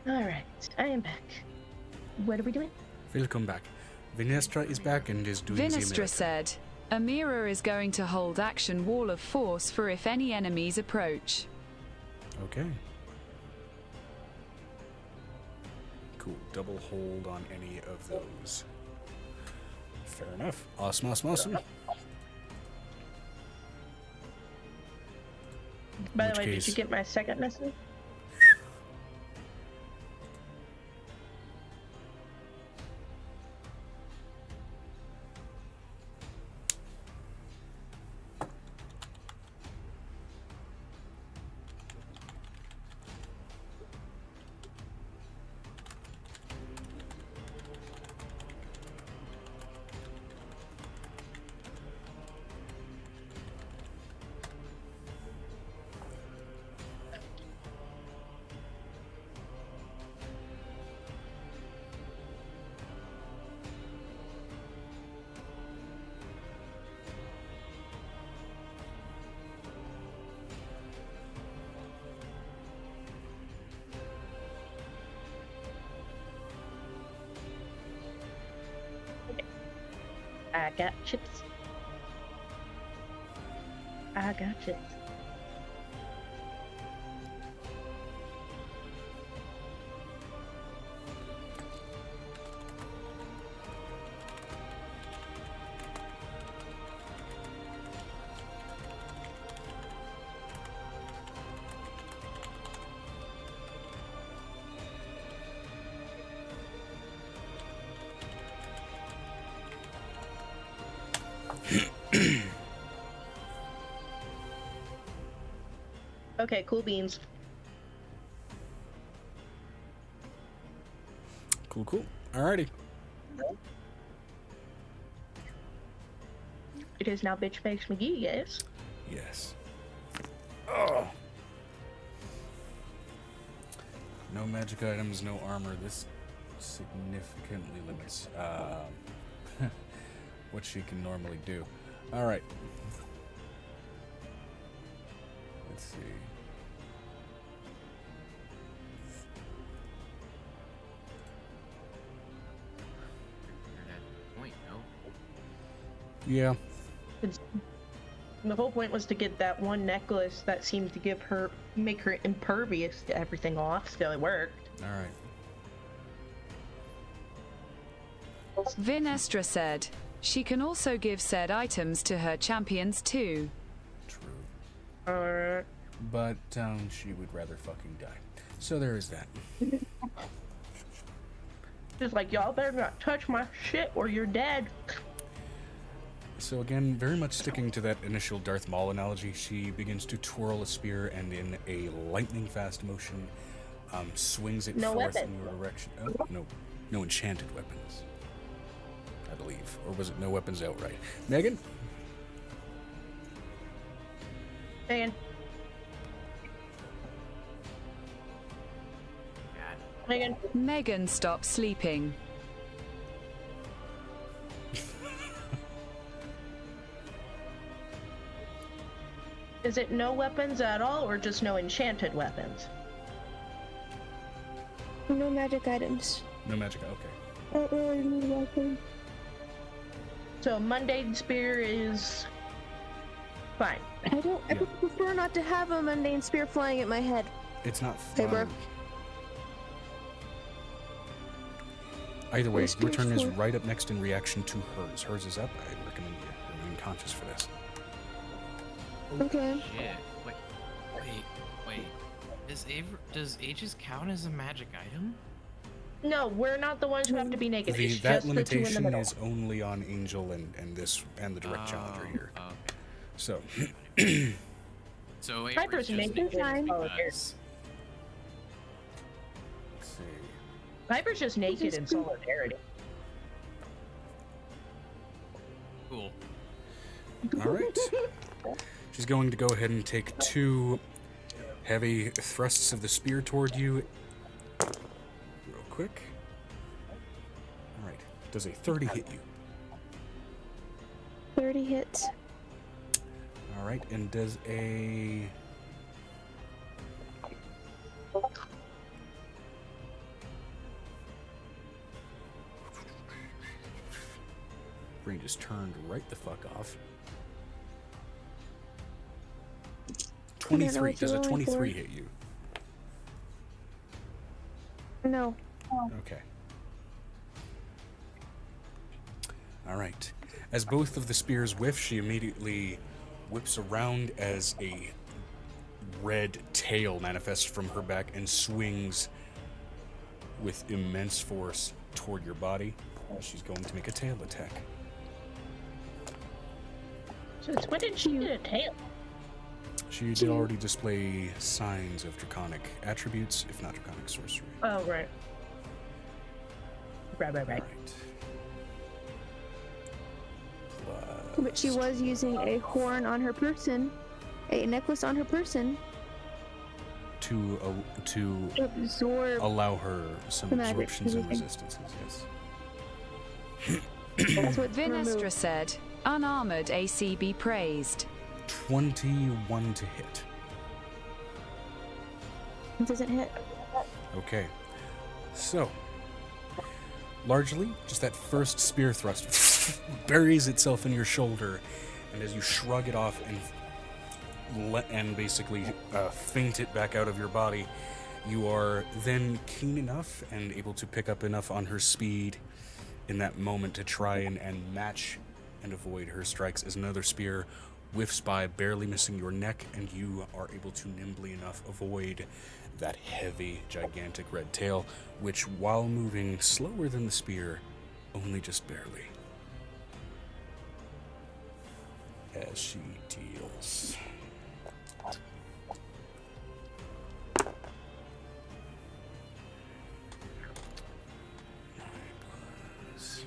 Speaker 8: Alright, I am back. What are we doing?
Speaker 1: Welcome back. Vinestra is back and is doing the
Speaker 3: Vinistra
Speaker 1: American.
Speaker 3: said, Amira is going to hold action wall of force for if any enemies approach.
Speaker 1: Okay. Cool. Double hold on any of those. Fair enough. Awesome.
Speaker 8: By
Speaker 1: Which
Speaker 8: the way,
Speaker 1: case-
Speaker 8: did you get my second message? I got chips. I got chips. Okay, cool beans.
Speaker 1: Cool. Alrighty.
Speaker 8: It is now Bitch Face McGee, yes?
Speaker 1: Yes. Oh. No magic items, no armor. This significantly limits what she can normally do. All right. Let's see.
Speaker 5: Point, no?
Speaker 1: Yeah.
Speaker 8: The whole point was to get that one necklace that seemed to make her impervious to everything off, so it worked.
Speaker 1: All right.
Speaker 3: Vinestra said, she can also give said items to her champions too.
Speaker 1: True. But she would rather fucking die. So there is that.
Speaker 8: Just like, y'all better not touch my shit or you're dead.
Speaker 1: So again, very much sticking to that initial Darth Maul analogy, she begins to twirl a spear and in a lightning fast motion swings it forth in your direction. Oh, no enchanted weapons, I believe. Or was it no weapons outright? Megan?
Speaker 3: Megan, stop sleeping.
Speaker 8: Is it no weapons at all, or just no enchanted weapons?
Speaker 9: No magic items.
Speaker 1: No magic, okay.
Speaker 9: Not really no weapons.
Speaker 8: So mundane spear is fine.
Speaker 9: I would prefer not to have a mundane spear flying at my head.
Speaker 1: It's not
Speaker 9: Hey, bro.
Speaker 1: fun. Either way, your turn is right up next in reaction to hers. Hers is up. I recommend you remain conscious for this.
Speaker 9: Okay.
Speaker 5: Shit. Wait. Does Aegis count as a magic item?
Speaker 8: No, we're not the ones who have to be naked. It's
Speaker 1: That
Speaker 8: just the two in the
Speaker 1: limitation
Speaker 8: middle.
Speaker 1: is only on Angel and the direct challenger here.
Speaker 5: Okay.
Speaker 1: So.
Speaker 5: So
Speaker 8: Piper's naked in solidarity.
Speaker 1: Let's see.
Speaker 8: Piper's just naked in solidarity.
Speaker 5: Cool.
Speaker 1: All right. She's going to go ahead and take 2 heavy thrusts of the spear toward you. Real quick. All right. Does a 30 hit you?
Speaker 9: 30 hits.
Speaker 1: All right. And does a... Brain just turned right the fuck off. 23. Does a 23 hit you?
Speaker 9: No.
Speaker 1: Okay. All right. As both of the spears whiff, she immediately whips around as a red tail manifests from her back and swings with immense force toward your body. She's going to make a tail attack.
Speaker 8: Since when did she get a tail?
Speaker 1: She did already display signs of draconic attributes, if not draconic sorcery.
Speaker 8: Oh, right. Right.
Speaker 9: But she was using a horn on her person, a necklace on her person.
Speaker 1: To
Speaker 9: absorb
Speaker 1: allow her some
Speaker 9: the magic.
Speaker 1: absorptions and resistances, yes.
Speaker 9: That's what
Speaker 3: Vinestra said, unarmored AC be praised.
Speaker 1: 21 to hit.
Speaker 9: It doesn't hit.
Speaker 1: Okay. So, largely, just that first spear thrust buries itself in your shoulder, and as you shrug it off and basically feint it back out of your body, you are then keen enough and able to pick up enough on her speed in that moment to try and match and avoid her strikes as another spear whiffs by, barely missing your neck, and you are able to nimbly enough avoid that heavy, gigantic red tail, which, while moving slower than the spear, only just barely, as she deals. Plus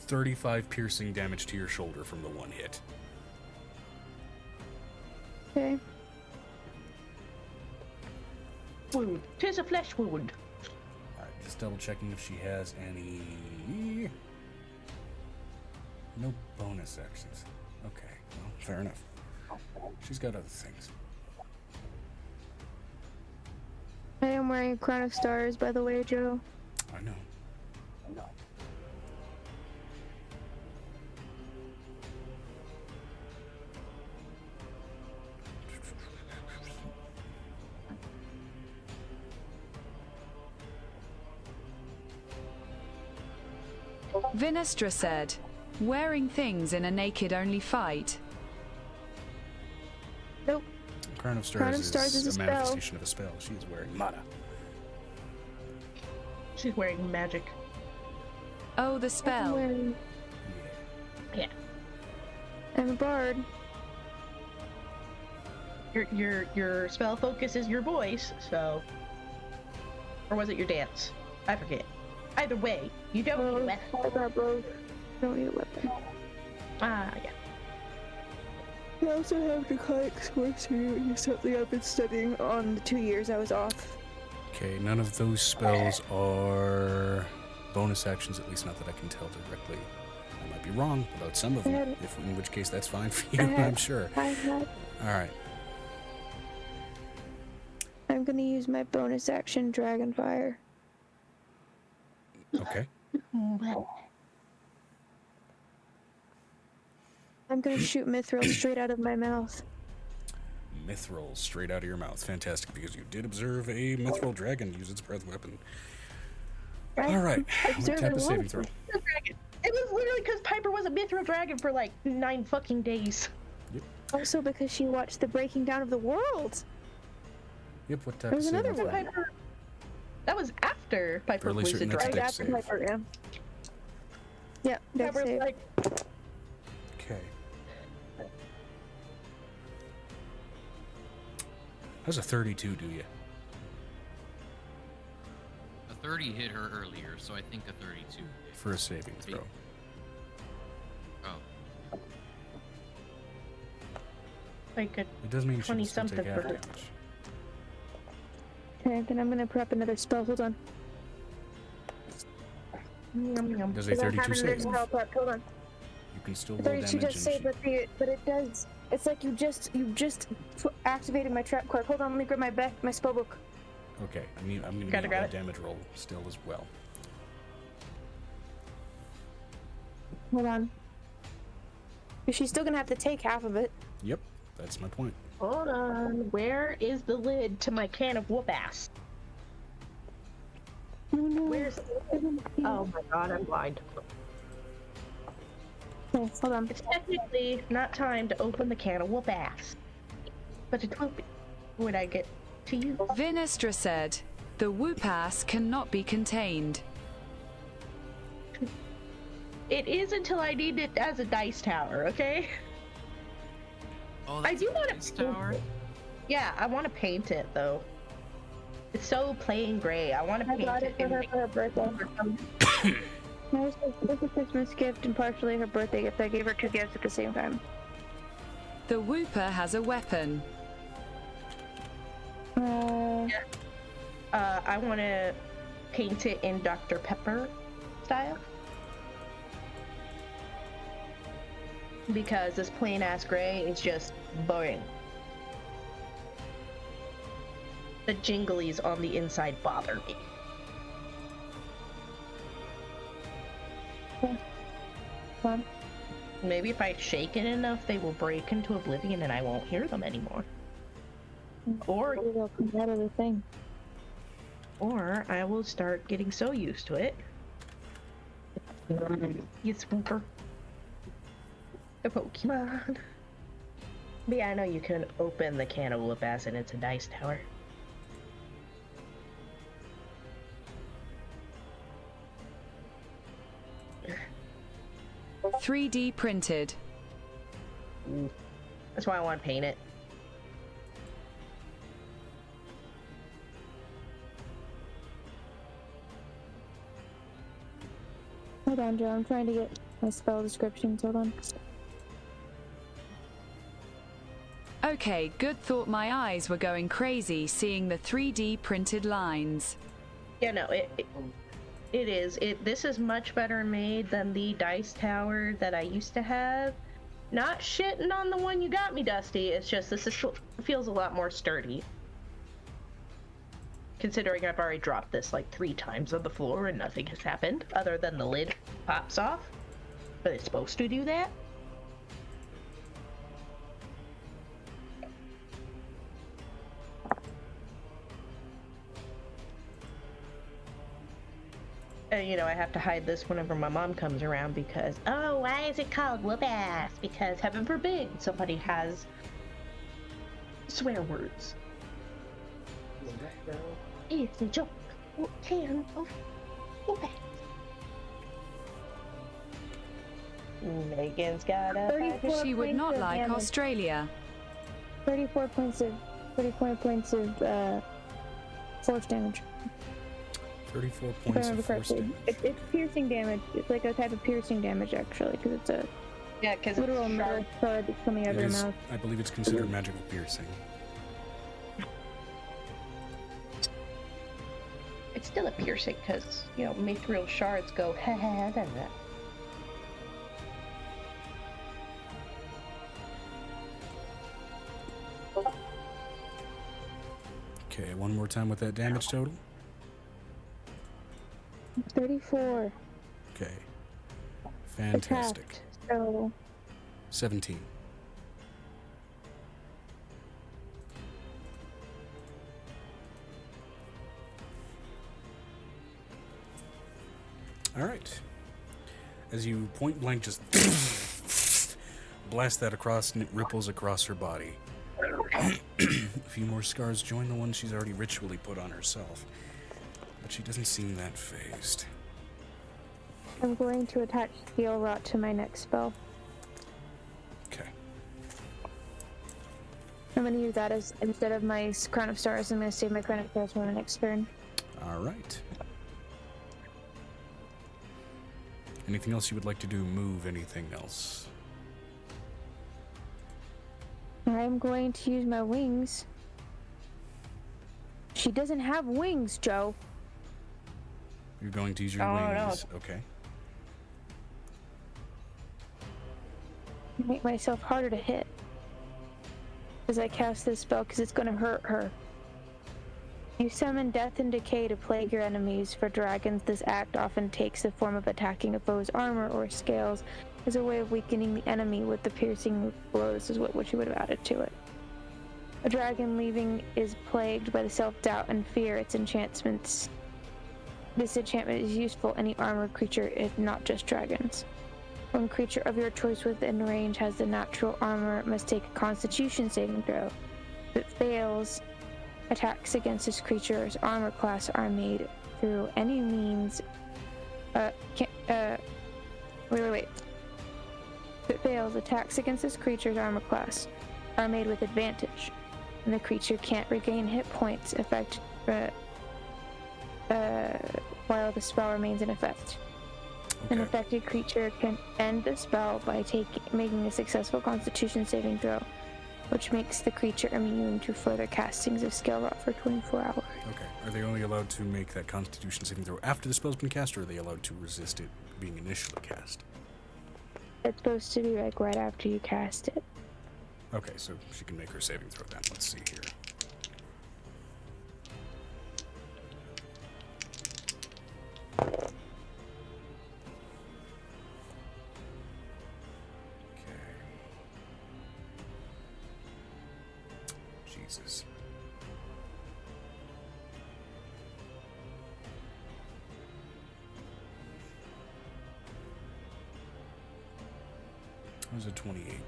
Speaker 1: 35 piercing damage to your shoulder from the one hit.
Speaker 9: Okay.
Speaker 8: Wound. 'Tis a flesh wound.
Speaker 1: Alright, just Just double checking if she has any. No bonus actions. Okay, well, fair enough. She's got other things.
Speaker 9: I am wearing a crown of stars, by the way, Joe.
Speaker 1: I know.
Speaker 3: Vinestra said, wearing things in a naked-only fight.
Speaker 9: Nope.
Speaker 1: Crown of Stars is a manifestation of a spell. She is wearing mana.
Speaker 8: She's wearing magic.
Speaker 3: Oh, the spell.
Speaker 8: Yeah.
Speaker 9: I'm a bard.
Speaker 8: Your spell focus is your voice, so. Or was it your dance? I forget. Either way, you don't need a weapon.
Speaker 9: I got both. Don't need a weapon.
Speaker 8: Yeah.
Speaker 9: I also have Draconic Sorcery, which is something I've been studying on the 2 years I was off.
Speaker 1: Okay, none of those spells are bonus actions, at least not that I can tell directly. I might be wrong about some of them, in which case that's fine for you, I'm sure. Alright.
Speaker 9: I'm gonna use my bonus action Dragonfire.
Speaker 1: Okay.
Speaker 9: I'm gonna shoot Mithril straight out of my mouth.
Speaker 1: Mithril straight out of your mouth. Fantastic, because you did observe a Mithril dragon use its breath weapon. Alright, what type of saving throw?
Speaker 8: It was literally because Piper was a mithril dragon for like 9 fucking days.
Speaker 1: Yep.
Speaker 9: Also because she watched the breaking down of the world.
Speaker 1: Yep, what type
Speaker 9: There
Speaker 1: of
Speaker 9: was
Speaker 1: saving
Speaker 9: another
Speaker 1: throw?
Speaker 8: Piper. That was after Piper
Speaker 1: Fairly
Speaker 8: was a
Speaker 1: certain that's a
Speaker 8: dragon.
Speaker 1: dex save.
Speaker 9: Piper, yeah. Yep, dex
Speaker 8: Piper's
Speaker 9: save.
Speaker 8: like,
Speaker 1: Okay. How's a 32 do you?
Speaker 5: A 30 hit her earlier, so I think a 32.
Speaker 1: For a saving throw.
Speaker 5: Oh.
Speaker 8: like a
Speaker 1: It does mean she can still
Speaker 8: 20-something
Speaker 1: take half
Speaker 8: for
Speaker 1: damage.
Speaker 9: Okay, then I'm gonna prep another spell. Hold on.
Speaker 8: yum yum.
Speaker 1: Does a 32 save?
Speaker 9: Spell prep. Hold on.
Speaker 1: You can still roll
Speaker 9: 32
Speaker 1: damage
Speaker 9: does save, but it does. It's like you just activated my trap card. Hold on, let me grab my spell book.
Speaker 1: Okay, I'm gonna
Speaker 8: Gotta
Speaker 1: need
Speaker 8: grab
Speaker 1: a
Speaker 8: it.
Speaker 1: damage roll still as well.
Speaker 9: Hold on. She's still gonna have to take half of it.
Speaker 1: Yep, that's my point.
Speaker 8: Hold on. Where is the lid to my can of whoop ass?
Speaker 9: Oh no.
Speaker 8: Where's? Oh my god, I'm blind.
Speaker 9: Okay, hold on.
Speaker 8: It's technically not time to open the can of whoop ass, but it will be. Would I get to you?
Speaker 3: Vinestra said, the whoop ass cannot be contained.
Speaker 8: It is until I need it as a dice tower, okay?
Speaker 5: Oh,
Speaker 8: I
Speaker 5: that's
Speaker 8: do
Speaker 5: a
Speaker 8: want
Speaker 5: dice
Speaker 8: to.
Speaker 5: tower.
Speaker 8: Yeah, I want to paint it though. It's so plain gray. I want to
Speaker 9: I
Speaker 8: paint
Speaker 9: got
Speaker 8: it
Speaker 9: it for
Speaker 8: in
Speaker 9: her for her birthday. It was a Christmas gift and partially her birthday gift. I gave her 2 gifts at the same time.
Speaker 3: The whooper has a weapon.
Speaker 8: I want to paint it in Dr. Pepper style. Because this plain ass gray is just boring. The jinglies on the inside bother me.
Speaker 9: Fun.
Speaker 8: Maybe if I shake it enough, they will break into oblivion and I won't hear them anymore. Or
Speaker 9: It'll come out of the thing.
Speaker 8: Or I will start getting so used to it. You swooper. The Pokemon. But yeah, I know you can open the can of whoop ass and it's a dice tower.
Speaker 3: – 3D printed.
Speaker 8: Ooh. That's why I want to paint it.
Speaker 9: Hold on, Joe. I'm trying to get my spell descriptions. Hold on.
Speaker 3: Okay, good thought my eyes were going crazy seeing the 3D printed lines.
Speaker 8: Yeah, no, It is. This is much better made than the dice tower that I used to have. Not shitting on the one you got me, Dusty. It's just feels a lot more sturdy. Considering I've already dropped this like 3 times on the floor and nothing has happened other than the lid pops off. But it's supposed to do that. You know, I have to hide this whenever my mom comes around because, oh, why is it called whoop ass? Because heaven forbid somebody has swear words. It's a joke. What can of whoop ass? Megan's got a...
Speaker 3: She would not like
Speaker 9: damage.
Speaker 3: Australia.
Speaker 9: 34 points of force damage.
Speaker 1: 34
Speaker 9: If I
Speaker 1: points
Speaker 9: remember
Speaker 1: of force
Speaker 9: correctly.
Speaker 1: damage.
Speaker 9: It's piercing damage. It's like a type of piercing damage, actually, because it's a literal metal shard that's coming out of your mouth.
Speaker 1: I believe it's considered magical piercing.
Speaker 8: It's still a piercing because, you know, mithril shards go ha ha da da.
Speaker 1: Okay, one more time with that damage total.
Speaker 9: 34.
Speaker 1: Okay. Fantastic.
Speaker 9: Attacked, so
Speaker 1: 17. All right. As you point blank just blast that across and it ripples across her body. A few more scars join the one she's already ritually put on herself. But she doesn't seem that phased.
Speaker 9: I'm going to attach Steel Rot to my next spell.
Speaker 1: Okay.
Speaker 9: I'm going to use that as, instead of my Crown of Stars, I'm going to save my Crown of Stars for my next turn.
Speaker 1: All right. Anything else you would like to do? Move anything else?
Speaker 9: I'm going to use my wings. She doesn't have wings, Joe.
Speaker 1: You're going to use your wings. Okay.
Speaker 9: Make myself harder to hit as I cast this spell because it's going to hurt her. You summon death and decay to plague your enemies. For dragons, this act often takes the form of attacking a foe's armor or scales as a way of weakening the enemy with the piercing blow. This is what you would have added to it. A dragon leaving is plagued by the self-doubt and fear its enchantments. This enchantment is useful any armored creature, if not just dragons. One creature of your choice within range has the natural armor must take a Constitution saving throw. If it fails, attacks against this creature's armor class are made through any means. Wait. If it fails, attacks against this creature's armor class are made with advantage, and the creature can't regain hit points while the spell remains in effect. Okay. An affected creature can end the spell by making a successful Constitution saving throw, which makes the creature immune to further castings of Scale Rot for 24 hours.
Speaker 1: Okay. Are they only allowed to make that Constitution saving throw after the spell's been cast, or are they allowed to resist it being initially cast?
Speaker 9: It's supposed to be like right after you cast it.
Speaker 1: Okay, so she can make her saving throw then. Let's see here. Jesus. That was a 28.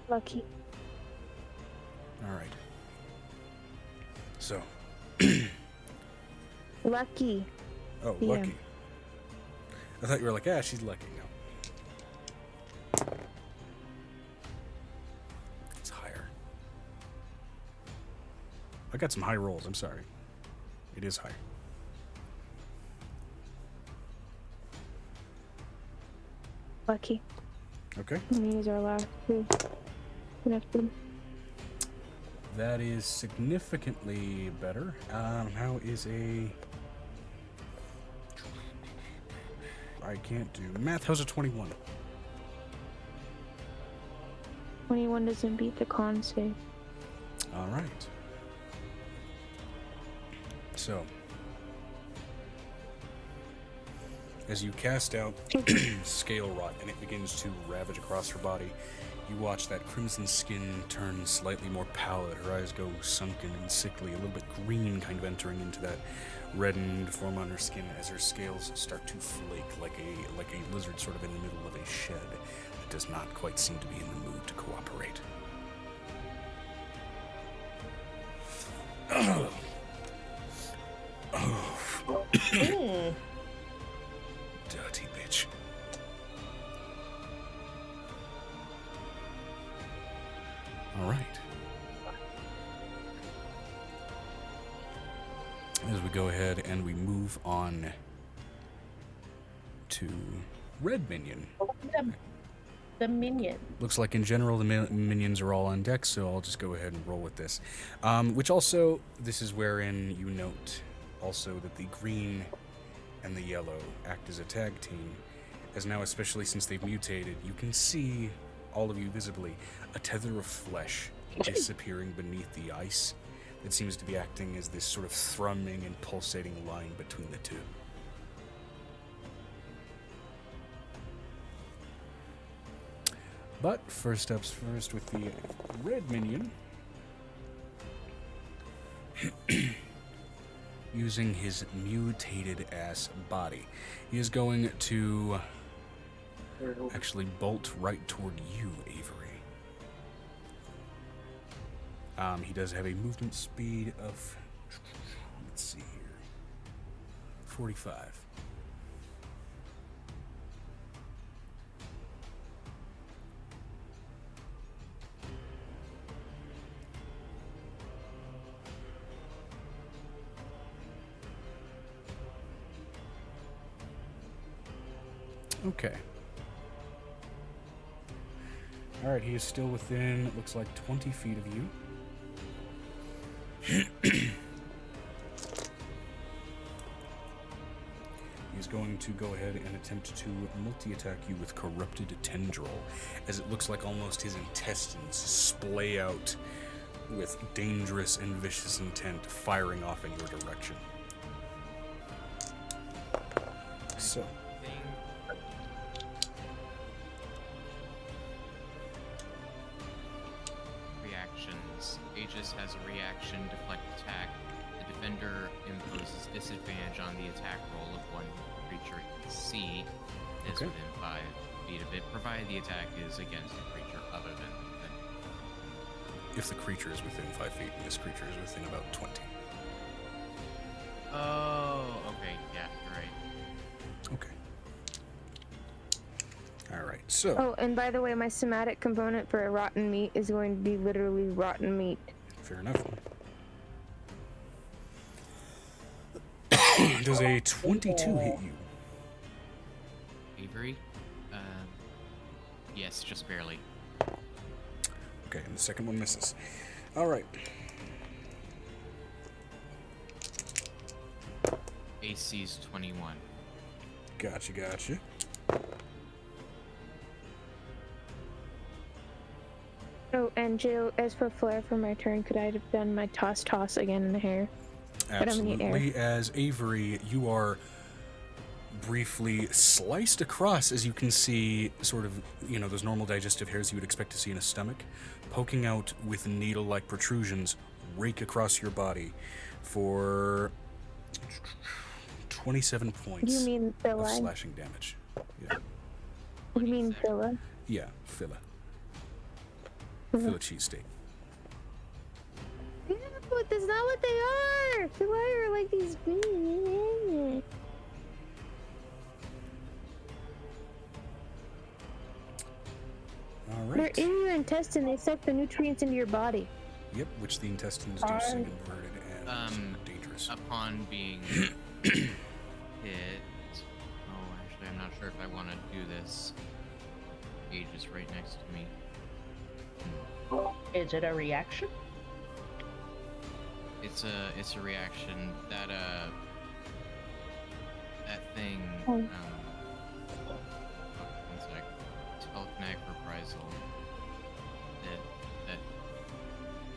Speaker 9: Lucky.
Speaker 1: All right. So.
Speaker 9: Lucky.
Speaker 1: Oh,
Speaker 9: Yeah.
Speaker 1: lucky. I thought you were like, ah, she's lucky. No. It's higher. I got some high rolls. I'm sorry. It is higher.
Speaker 9: Lucky.
Speaker 1: Okay.
Speaker 9: These are last two.
Speaker 1: That is significantly better. How is a I can't do math. How's a 21?
Speaker 9: 21 doesn't beat the con save.
Speaker 1: All right. So, as you cast out Scale Rot and it begins to ravage across her body, you watch that crimson skin turn slightly more pallid. Her eyes go sunken and sickly, a little bit green, kind of entering into that reddened form on her skin as her scales start to flake like a lizard sort of in the middle of a shed that does not quite seem to be in the mood to cooperate. Dirty bitch. All right. As we go ahead and we move on to Red Minion.
Speaker 8: The minion.
Speaker 1: Looks like in general the minions are all on deck, so I'll just go ahead and roll with this. Which also, this is wherein you note also that the green and the yellow act as a tag team, as now, especially since they've mutated, you can see, all of you visibly, a tether of flesh disappearing beneath the ice that seems to be acting as this sort of thrumming and pulsating line between the two. But first ups first with the red minion. Using his mutated ass body, he is going to actually bolt right toward you, Avery. He does have a movement speed of, let's see here, 45. Okay. Alright, he is still within, it looks like, 20 feet of you. He's going to go ahead and attempt to multi-attack you with Corrupted Tendril, as it looks like almost his intestines splay out with dangerous and vicious intent, firing off in your direction. So...
Speaker 5: Aegis has a reaction, deflect attack. The defender imposes disadvantage on the attack roll of one creature it can see is within 5 feet of it, provided the attack is against a creature other than the defender.
Speaker 1: If the creature is within 5 feet, and this creature is within about 20.
Speaker 5: Oh, okay, yeah, you're right.
Speaker 1: Okay. Alright, so...
Speaker 9: Oh, and by the way, my somatic component for a rotten meat is going to be literally rotten meat.
Speaker 1: Fair enough. Does a 22 hit you?
Speaker 5: Avery? Yes, just barely.
Speaker 1: Okay, and the second one misses. Alright.
Speaker 5: AC's 21.
Speaker 1: Gotcha.
Speaker 9: Oh, and Jill, as for flair for my turn, could I have done my toss again in the hair?
Speaker 1: Absolutely. As Avery, you are briefly sliced across, as you can see, sort of, you know, those normal digestive hairs you would expect to see in a stomach, poking out with needle-like protrusions, rake across your body for 27 points
Speaker 9: You mean
Speaker 1: of
Speaker 9: filler?
Speaker 1: slashing damage. Yeah,
Speaker 9: You mean filler?
Speaker 1: yeah, filler. Filler cheesesteak.
Speaker 9: No, that's not what they are! Filler are like these...
Speaker 1: Alright.
Speaker 9: They're in your intestine, they suck the nutrients into your body.
Speaker 1: Yep, which the intestines do seem inverted and dangerous.
Speaker 5: Upon being hit... Oh, actually, I'm not sure if I want to do this. Aegis right next to me.
Speaker 8: Is it a reaction?
Speaker 5: It's a reaction that that thing reprisal.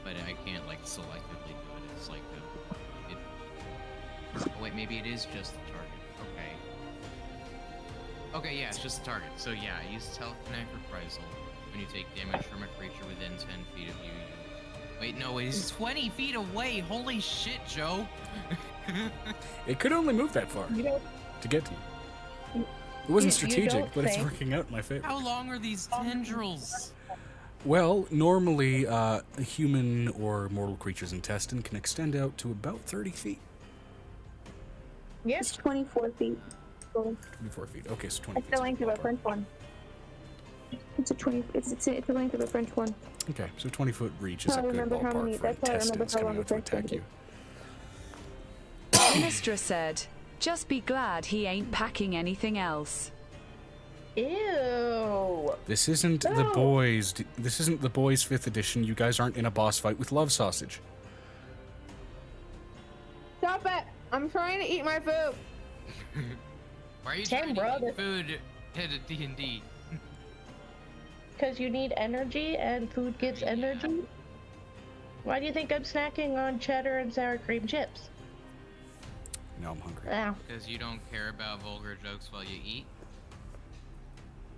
Speaker 5: But I can't like selectively do it. It's like oh wait, maybe it is just the target. Okay. Okay, yeah, it's just the target. So yeah, I use telekinetic reprisal. When you take damage from a creature within 10 feet of you, wait, no, it's 20 feet away. Holy shit, Joe.
Speaker 1: It could only move that far to get to you. It wasn't strategic, but it's working out in my favor.
Speaker 5: How long are these tendrils?
Speaker 1: Well, normally a human or mortal creature's intestine can extend out to about 30 feet.
Speaker 9: Yes, 24 feet.
Speaker 1: 24 feet. Okay, so 20
Speaker 9: It's
Speaker 1: feet.
Speaker 9: the length of a French one. It's the length of a French one.
Speaker 1: Okay, so 20-foot reach is a
Speaker 9: I
Speaker 1: good
Speaker 9: remember how many.
Speaker 1: ballpark for
Speaker 9: That's how I remember
Speaker 1: intestines
Speaker 9: how
Speaker 1: coming
Speaker 9: long
Speaker 1: out to
Speaker 9: the French
Speaker 1: attack you.
Speaker 3: Sinistra said, just be glad he ain't packing anything else.
Speaker 2: Ew.
Speaker 1: This isn't the boys. This isn't the boys' 5th edition. You guys aren't in a boss fight with love sausage.
Speaker 9: Stop it! I'm trying to eat my food.
Speaker 5: Why are you
Speaker 2: Same,
Speaker 5: trying to
Speaker 2: brother.
Speaker 5: eat food at D&D?
Speaker 2: Because you need energy and food gives energy. Why do you think I'm snacking on cheddar and sour cream chips?
Speaker 1: Now I'm hungry.
Speaker 2: Ow.
Speaker 5: Because you don't care about vulgar jokes while you eat?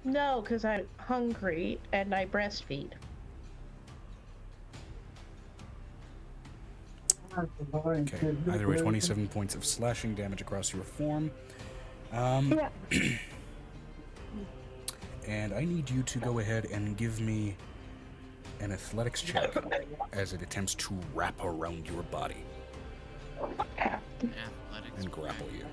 Speaker 2: No, because I'm hungry and I breastfeed.
Speaker 1: Okay, either way, 27 points of slashing damage across your form. And I need you to go ahead and give me an athletics check as it attempts to wrap around your body
Speaker 5: Athletics
Speaker 1: and grapple you.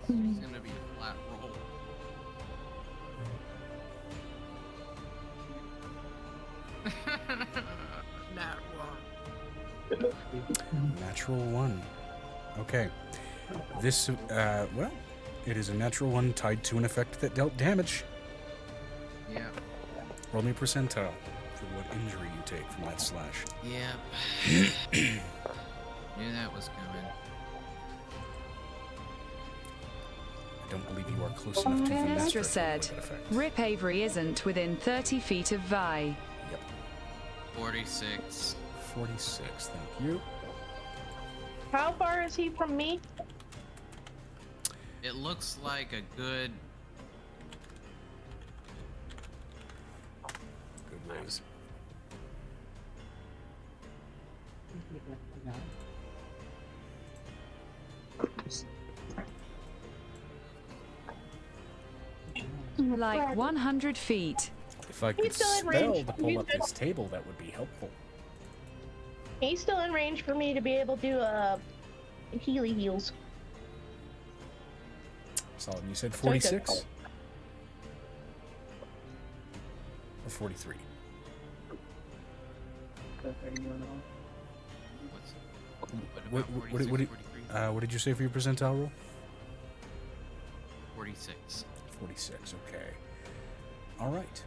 Speaker 5: It's gonna be a flat roll. Nat one.
Speaker 1: Natural 1. Okay. This, well, it is a natural 1 tied to an effect that dealt damage.
Speaker 5: Yeah.
Speaker 1: Roll me a percentile for what injury you take from that slash.
Speaker 5: Yep. Knew that was coming.
Speaker 1: I don't believe you are close enough to
Speaker 3: Finestra
Speaker 1: Finestra
Speaker 3: said,
Speaker 1: to that effect.
Speaker 3: Rip Avery isn't within 30 feet of Vi.
Speaker 1: Yep.
Speaker 5: 46.
Speaker 1: 46, thank you.
Speaker 2: How far is he from me?
Speaker 5: It looks like a good...
Speaker 1: Good ways.
Speaker 3: Like 100 feet.
Speaker 1: If I could
Speaker 2: He's still in
Speaker 1: spell
Speaker 2: range.
Speaker 1: to pull up this table, that would be helpful.
Speaker 2: He's still in range for me to be able to Healy heals.
Speaker 1: Solid. You said
Speaker 2: So he said
Speaker 1: 46? Or 43? What did you say for your percentile roll?
Speaker 5: 46.
Speaker 1: 46, okay. All right.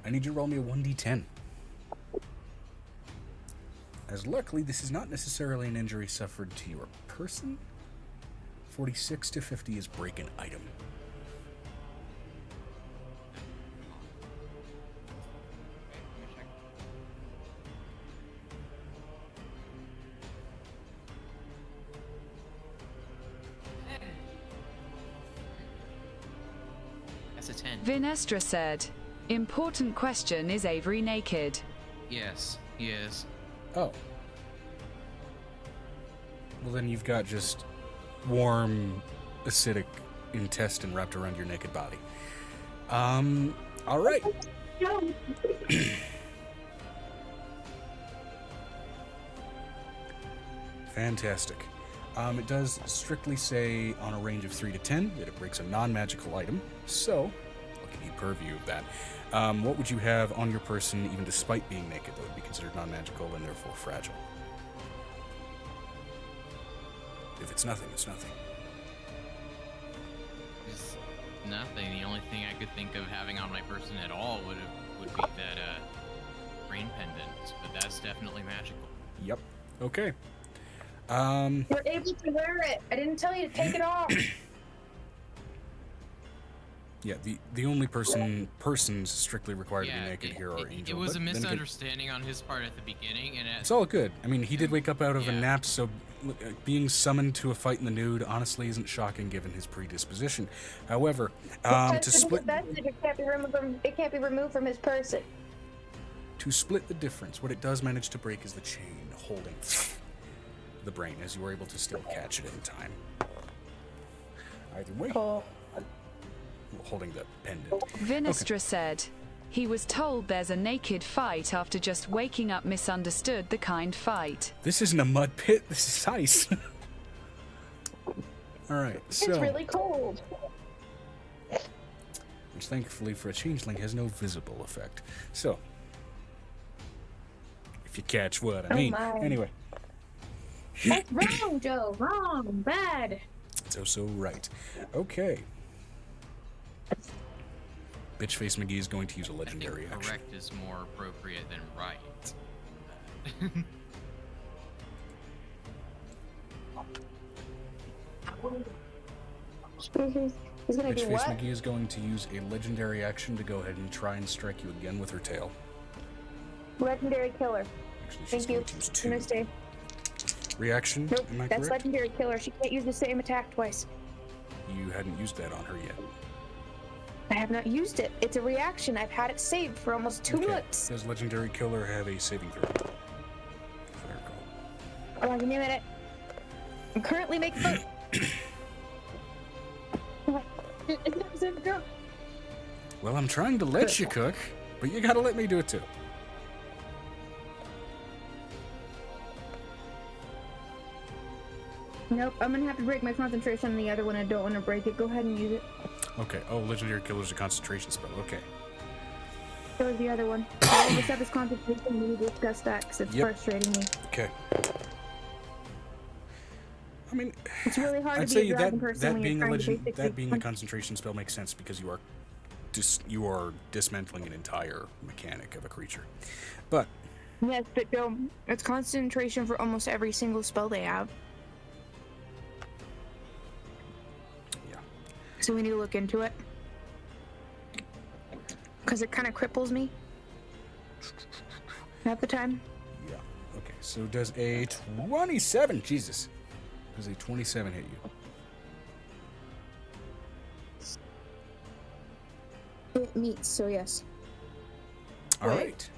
Speaker 1: I need you to roll me a 1d10. As luckily, this is not necessarily an injury suffered to your person. 46 to 50 is break an item.
Speaker 5: That's a 10.
Speaker 3: Vinestra said, important question, is Avery naked?
Speaker 5: Yes, he is.
Speaker 1: Oh. Well, then you've got just warm, acidic intestine wrapped around your naked body. All right. Fantastic. It does strictly say on a range of 3 to 10 that it breaks a non-magical item. So, I'll give you purview of that. What would you have on your person, even despite being naked, that would be considered non-magical and therefore fragile? If it's nothing, it's nothing.
Speaker 5: It's nothing. The only thing I could think of having on my person at all would be that brain pendant, but that's definitely magical.
Speaker 1: Yep. Okay.
Speaker 4: You're able to wear it. I didn't tell you to take it off.
Speaker 1: Yeah, the only persons strictly required to be naked here are Angel.
Speaker 5: It was a
Speaker 1: but then again,
Speaker 5: misunderstanding on his part at the beginning, and
Speaker 1: it's all good. I mean, he did wake up out of a
Speaker 5: Yeah.
Speaker 1: nap, so being summoned to a fight in the nude honestly isn't shocking given his predisposition. However, to split
Speaker 4: It can't be removed from his person.
Speaker 1: to split the difference, what it does manage to break is the chain holding the brain, as you were able to still catch it in time. Either way, holding the pendant.
Speaker 3: Vinestra said, he was told there's a naked fight after just waking up misunderstood the kind fight.
Speaker 1: This isn't a mud pit. This is ice. All right, so
Speaker 8: It's really cold.
Speaker 1: which thankfully for a changeling has no visible effect. So, if you catch what I mean.
Speaker 4: my.
Speaker 1: Anyway,
Speaker 4: That's wrong, Joe. Wrong. Bad.
Speaker 1: it's also right. Okay. Bitchface McGee is going to use a
Speaker 5: I
Speaker 1: legendary
Speaker 5: think
Speaker 1: action.
Speaker 5: correct is more appropriate than right.
Speaker 4: He's gonna do
Speaker 1: Bitchface
Speaker 4: what?
Speaker 1: McGee is going to use a legendary action to go ahead and try and strike you again with her tail.
Speaker 4: Legendary killer.
Speaker 1: Actually, she's
Speaker 4: Thank you.
Speaker 1: going to use two.
Speaker 4: Understand.
Speaker 1: Reaction,
Speaker 4: Nope,
Speaker 1: am I
Speaker 4: that's
Speaker 1: correct?
Speaker 4: legendary killer. She can't use the same attack twice.
Speaker 1: You hadn't used that on her yet.
Speaker 4: I have not used it. It's a reaction. I've had it saved for almost 2
Speaker 1: Okay.
Speaker 4: months.
Speaker 1: Does legendary killer have a saving throw? If I recall.
Speaker 4: Hold on, give me a minute. I'm currently making food. It's not a saving throw.
Speaker 1: Well, I'm trying to let you cook, but you gotta let me do it too.
Speaker 4: Nope, I'm gonna have to break my concentration on the other one. I don't want to break it. Go ahead and use it.
Speaker 1: Okay. Oh, legendary killer's a concentration spell. Okay.
Speaker 4: So is the other one. All of this stuff is concentration. We need to discuss that because it's
Speaker 1: Yep.
Speaker 4: frustrating me.
Speaker 1: Okay. I mean,
Speaker 4: It's really hard
Speaker 1: I'd
Speaker 4: to be
Speaker 1: say
Speaker 4: a dragon person
Speaker 1: that
Speaker 4: when
Speaker 1: being
Speaker 4: you're
Speaker 1: a
Speaker 4: trying to basically
Speaker 1: that being a concentration spell makes sense because you are dismantling an entire mechanic of a creature. But
Speaker 4: Yes, but Joe, it's concentration for almost every single spell they have.
Speaker 1: yeah.
Speaker 4: So we need to look into it. Because it kind of cripples me. At the time.
Speaker 1: Yeah. Okay. So does a 27? Jesus. Does a 27 hit you?
Speaker 4: It meets, so yes.
Speaker 1: All
Speaker 8: Wait.
Speaker 1: right.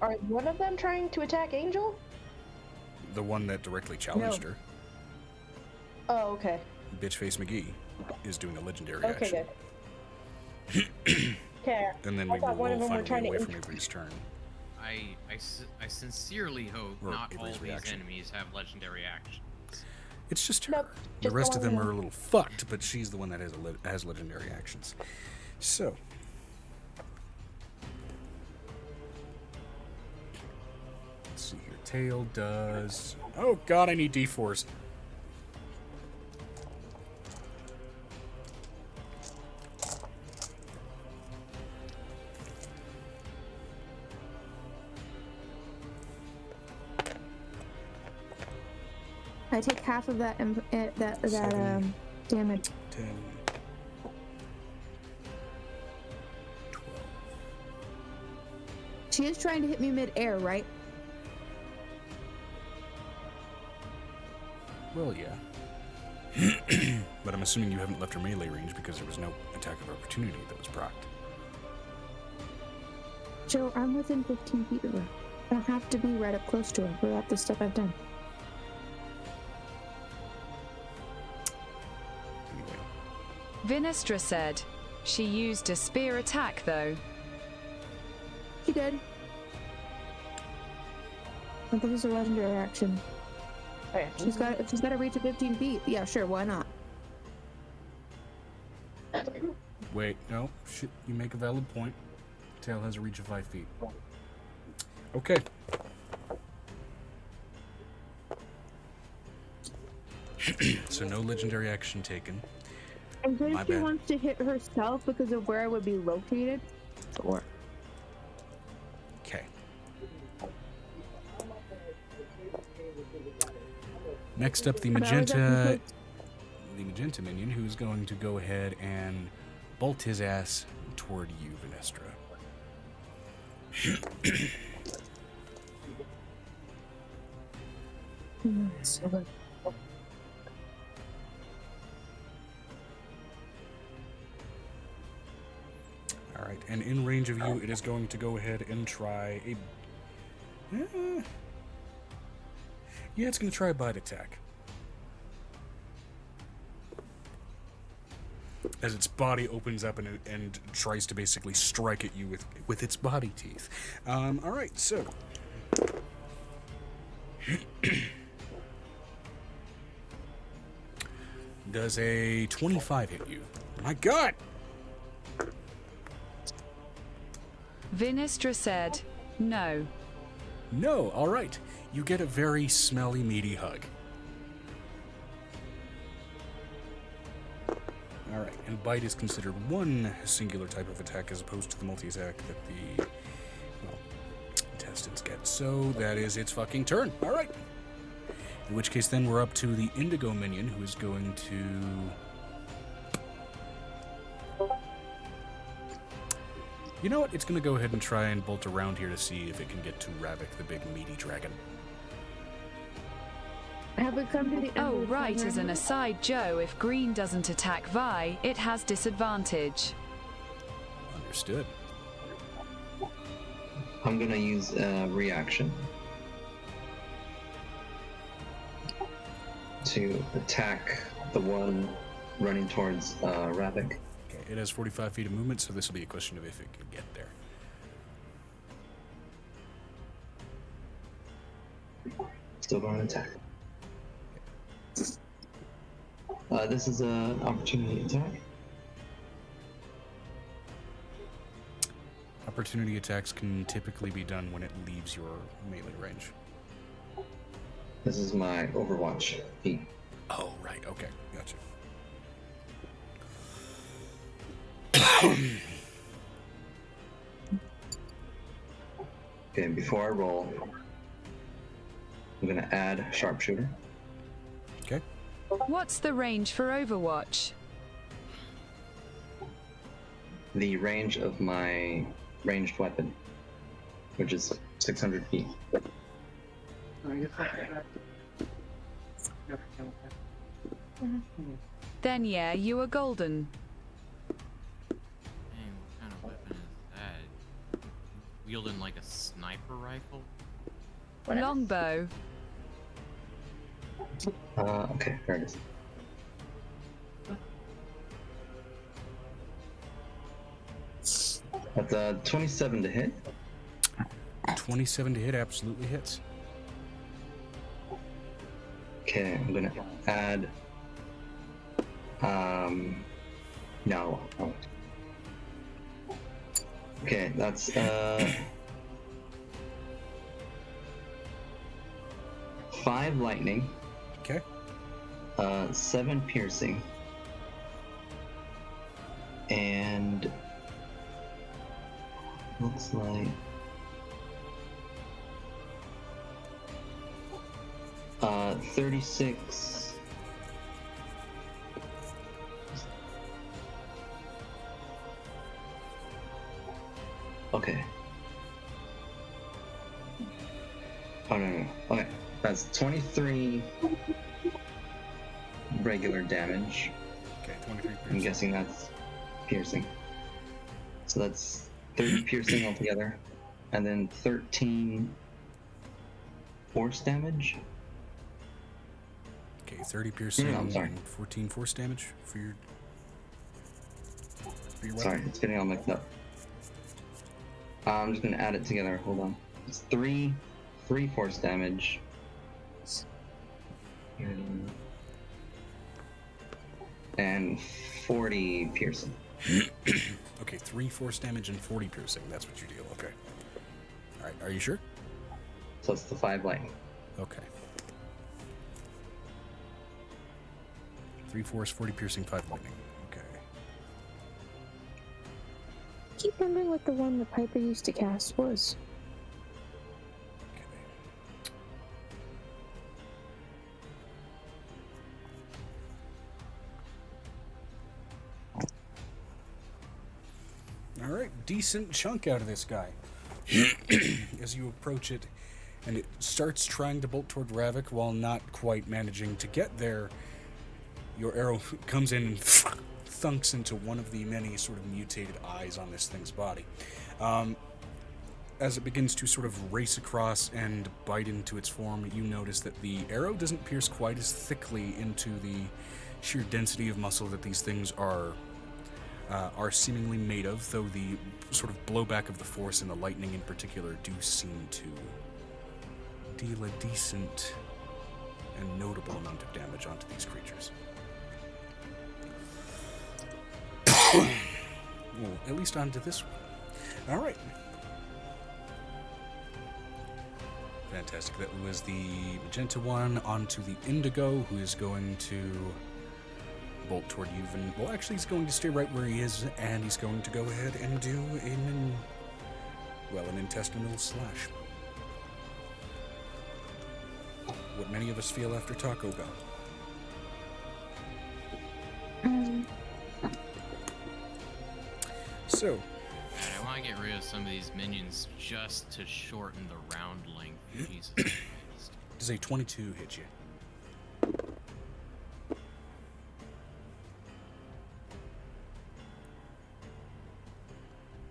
Speaker 8: Are one of them trying to attack Angel?
Speaker 1: The one that directly challenged her,
Speaker 8: Oh, okay.
Speaker 1: Bitchface McGee, is doing a legendary
Speaker 8: Okay,
Speaker 1: action.
Speaker 8: good. Okay.
Speaker 1: And then
Speaker 8: I
Speaker 1: we
Speaker 8: thought
Speaker 1: will
Speaker 8: one of
Speaker 1: roll
Speaker 8: them were
Speaker 1: finally
Speaker 8: trying to
Speaker 1: away from Avery's turn.
Speaker 5: I sincerely hope
Speaker 1: Or
Speaker 5: not all
Speaker 1: Avery's
Speaker 5: these
Speaker 1: reaction.
Speaker 5: enemies have legendary actions.
Speaker 1: It's just her.
Speaker 8: Nope,
Speaker 1: The
Speaker 8: just
Speaker 1: rest
Speaker 8: the
Speaker 1: of
Speaker 8: one
Speaker 1: them
Speaker 8: we
Speaker 1: are a
Speaker 8: know.
Speaker 1: little fucked, but she's the one that has legendary actions. So. Let's see here. Tail does. Oh god, I need D4s.
Speaker 4: I take half of that
Speaker 1: Seven.
Speaker 4: damage.
Speaker 1: 10. 12.
Speaker 4: She is trying to hit me mid-air, right?
Speaker 1: Well, yeah. But I'm assuming you haven't left her melee range because there was no attack of opportunity that was procced.
Speaker 4: Joe, I'm within 15 feet of her. I don't have to be right up close to her without the stuff I've done.
Speaker 1: Anyway.
Speaker 3: Vinestra said, she used a spear attack though.
Speaker 4: She did. But this is a legendary action.
Speaker 8: Okay.
Speaker 4: She's got to reach at 15 feet. Yeah, sure, why not?
Speaker 1: Wait, no. Shit, you make a valid point. Tail has a reach of 5 feet. Okay. So no legendary action taken.
Speaker 4: And what
Speaker 1: My
Speaker 4: if she
Speaker 1: bad.
Speaker 4: wants to hit herself because of where I would be located? Or
Speaker 1: Okay. Next up, the
Speaker 9: But I was up
Speaker 1: magenta,
Speaker 9: until-
Speaker 1: the magenta minion, who's going to go ahead and bolt his ass toward you, Venestra. All right, and in range of you, it is going to go ahead and try a. Yeah, it's going to try a bite attack. As its body opens up and tries to basically strike at you with its body teeth. All right, so. Does a 25 hit you? My God!
Speaker 3: Vinistra said, no.
Speaker 1: No, all right. You get a very smelly, meaty hug. All right, and bite is considered one singular type of attack as opposed to the multi-attack that the, well, intestines get. So that is its fucking turn. All right. In which case, then we're up to the indigo minion, who is going to... You know what? It's going to go ahead and try and bolt around here to see if it can get to Ravik, the big meaty dragon.
Speaker 9: Have we come to the end
Speaker 3: Oh,
Speaker 9: of the
Speaker 3: right,
Speaker 9: program
Speaker 3: as an
Speaker 9: yet?
Speaker 3: aside, Joe, if green doesn't attack Vi, it has disadvantage.
Speaker 1: Understood.
Speaker 7: I'm gonna use a reaction to attack the one running towards Ravik.
Speaker 1: Okay, it has 45 feet of movement, so this will be a question of if it can get there.
Speaker 7: Still going to attack. This is an opportunity attack.
Speaker 1: Opportunity attacks can typically be done when it leaves your melee range.
Speaker 7: This is my Overwatch feat.
Speaker 1: Oh, right, okay, gotcha.
Speaker 7: Okay, before I roll, I'm gonna add sharpshooter.
Speaker 1: Okay.
Speaker 3: What's the range for Overwatch?
Speaker 7: The range of my ranged weapon, which is 600 feet.
Speaker 3: Then yeah, you are golden.
Speaker 5: Dang, what kind of weapon is that? Wielding like a sniper rifle?
Speaker 3: Longbow.
Speaker 7: Okay, there it is. That's 27 to hit.
Speaker 1: 27 to hit absolutely hits.
Speaker 7: Okay, I'm gonna add. No. Oh. Okay, that's 5 lightning.
Speaker 1: Okay.
Speaker 7: 7 piercing. And looks like 36. Okay. Oh no. Okay, that's 23 regular damage.
Speaker 1: Okay, 23
Speaker 7: I'm
Speaker 1: piercing.
Speaker 7: guessing that's piercing. So that's 30 piercing altogether, and then 13 force damage.
Speaker 1: Okay, 30 piercing
Speaker 7: I'm sorry.
Speaker 1: and 14 force damage for your weapon.
Speaker 7: Sorry, it's getting all mixed up. I'm just gonna add it together. Hold on. It's 3 force damage. And 40 piercing.
Speaker 1: Okay, 3 force damage and 40 piercing. That's what you deal. Okay. All right, are you sure?
Speaker 7: So it's the 5 lightning.
Speaker 1: Okay. 3 force, 40 piercing, 5 lightning. Okay.
Speaker 9: Keep wondering what the one that Piper used to cast was.
Speaker 1: Okay. All right, decent chunk out of this guy. As you approach it, and it starts trying to bolt toward Ravik while not quite managing to get there, your arrow comes in and thunks into one of the many sort of mutated eyes on this thing's body. As it begins to sort of race across and bite into its form, you notice that the arrow doesn't pierce quite as thickly into the sheer density of muscle that these things are seemingly made of, though the sort of blowback of the force and the lightning in particular do seem to deal a decent and notable amount of damage onto these creatures. Well, at least onto this one. All right. Fantastic. That was the magenta one. Onto the indigo, who is going to bolt toward you. Well, actually, he's going to stay right where he is, and he's going to go ahead and do an intestinal slash. What many of us feel after Taco Bell. So,
Speaker 5: Man, I want to get rid of some of these minions just to shorten the round length. Jesus Christ.
Speaker 1: Does a 22 hit you?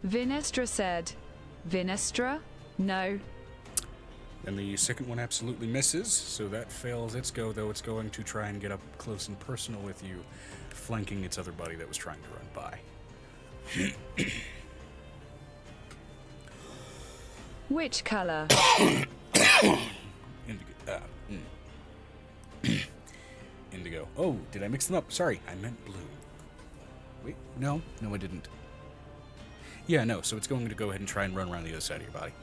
Speaker 3: Vinestra said, Vinestra? No.
Speaker 1: And the second one absolutely misses, so that fails its go, though it's going to try and get up close and personal with you, flanking its other buddy that was trying to run by.
Speaker 3: Which color?
Speaker 1: Indigo. Oh, did I mix them up? Sorry, I meant blue. Wait, no, I didn't. Yeah, no, so it's going to go ahead and try and run around the other side of your body.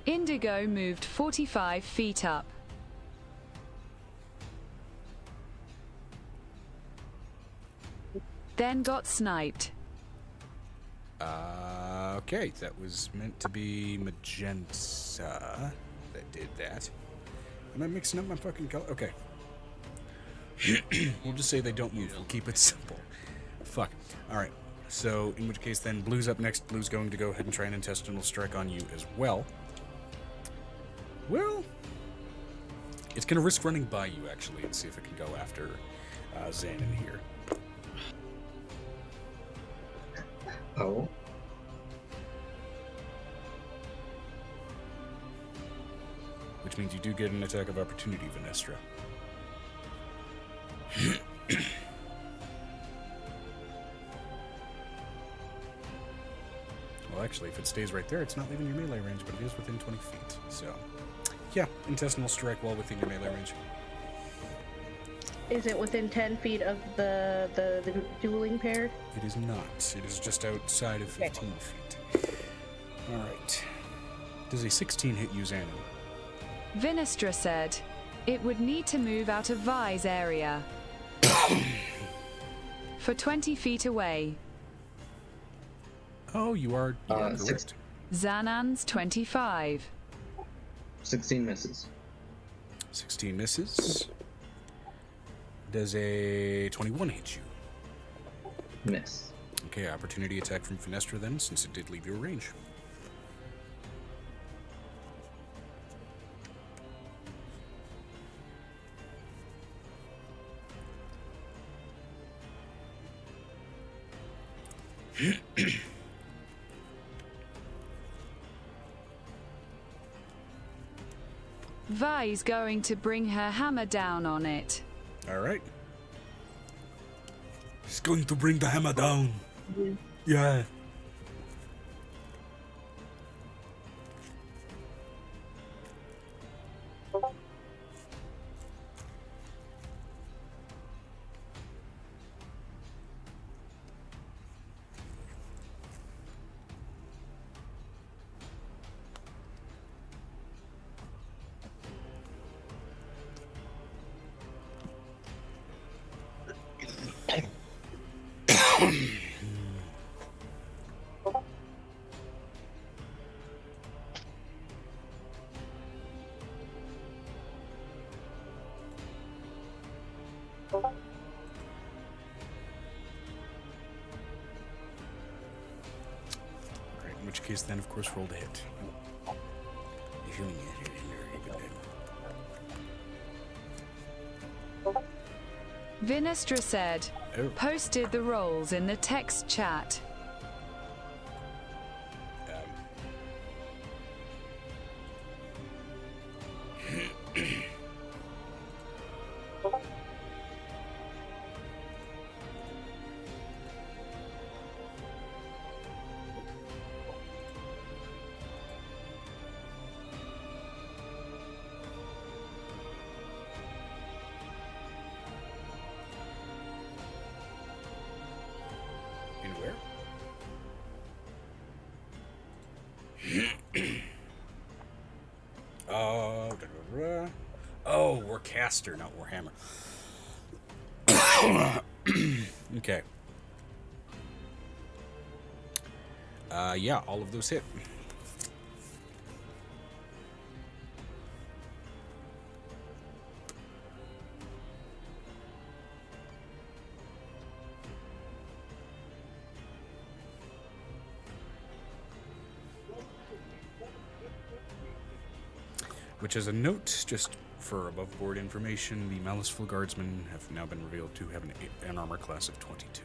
Speaker 3: Indigo moved 45 feet up. Then got sniped.
Speaker 1: Okay, that was meant to be magenta that did that. Am I mixing up my fucking color? Okay. We'll just say they don't move. We'll keep it simple. Fuck. Alright. So, in which case then, Blue's up next. Blue's going to go ahead and try an intestinal strike on you as well. Well, it's going to risk running by you, actually, and see if it can go after Xanon here.
Speaker 7: Oh.
Speaker 1: Which means you do get an attack of opportunity, Vinestra. Well, actually, if it stays right there, it's not leaving your melee range, but it is within 20 feet. So, yeah, intestinal strike while within your melee range.
Speaker 8: Is it within 10 feet of the dueling pair?
Speaker 1: It is not. It is just outside of 15 feet. Alright. Does a 16 hit you, Xanon?
Speaker 3: Vinestra said, it would need to move out of Vi's area. For 20 feet away.
Speaker 1: Oh, you are correct.
Speaker 3: Xanan's 25.
Speaker 7: 16 misses.
Speaker 1: 16 misses. Does a 21 hit you?
Speaker 7: Miss.
Speaker 1: Okay, opportunity attack from Finestra then, since it did leave your range.
Speaker 3: Vi's going to bring her hammer down on it.
Speaker 1: Alright. He's going to bring the hammer down. Yeah. Alright, in which case then, of course, roll to hit.
Speaker 3: Vinestra said,
Speaker 1: Oh.
Speaker 3: posted the rolls in the text chat.
Speaker 1: In where? Oh, Warcaster, not Warhammer. Okay. Yeah, all of those hit. Which, as a note, just for above-board information, the Maliceful Guardsmen have now been revealed to have an armor class of 22.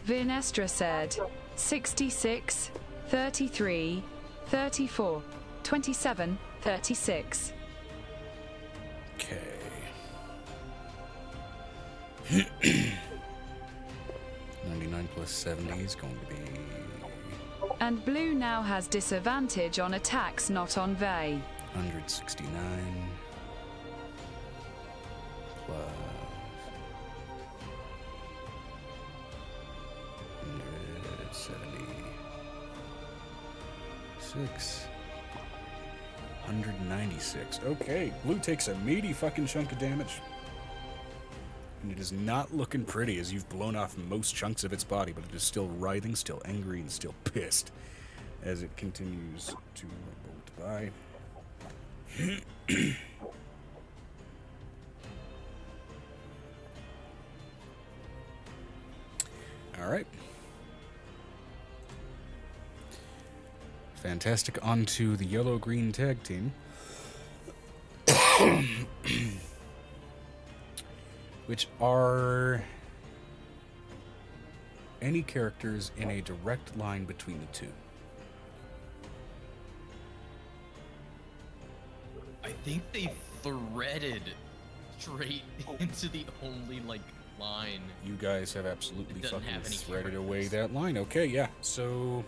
Speaker 3: Vinestra said, 66, 33, 34, 27, 36.
Speaker 1: Okay. 99 plus 70 is going to be...
Speaker 3: And blue now has disadvantage on attacks not on Vey.
Speaker 1: 169 plus 176, 196. Okay, blue takes a meaty fucking chunk of damage. And it is not looking pretty as you've blown off most chunks of its body, but it is still writhing, still angry, and still pissed as it continues to bolt by. All right. Fantastic. On to the yellow-green tag team. Which are any characters in a direct line between the two.
Speaker 5: I think they threaded straight into the only, like, line.
Speaker 1: You guys have absolutely
Speaker 5: It doesn't
Speaker 1: fucking
Speaker 5: have any
Speaker 1: threaded
Speaker 5: characters.
Speaker 1: away that line. Okay, yeah. So...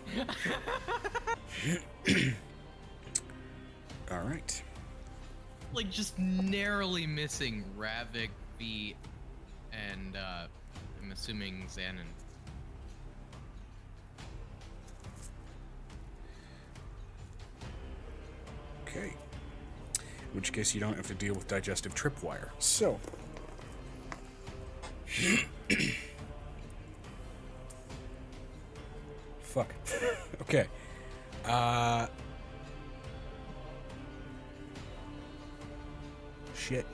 Speaker 1: All right.
Speaker 5: Like, just narrowly missing Ravik, V, and, I'm assuming Xanon.
Speaker 1: Okay. In which case you don't have to deal with digestive tripwire. So... Fuck. Okay. Shit.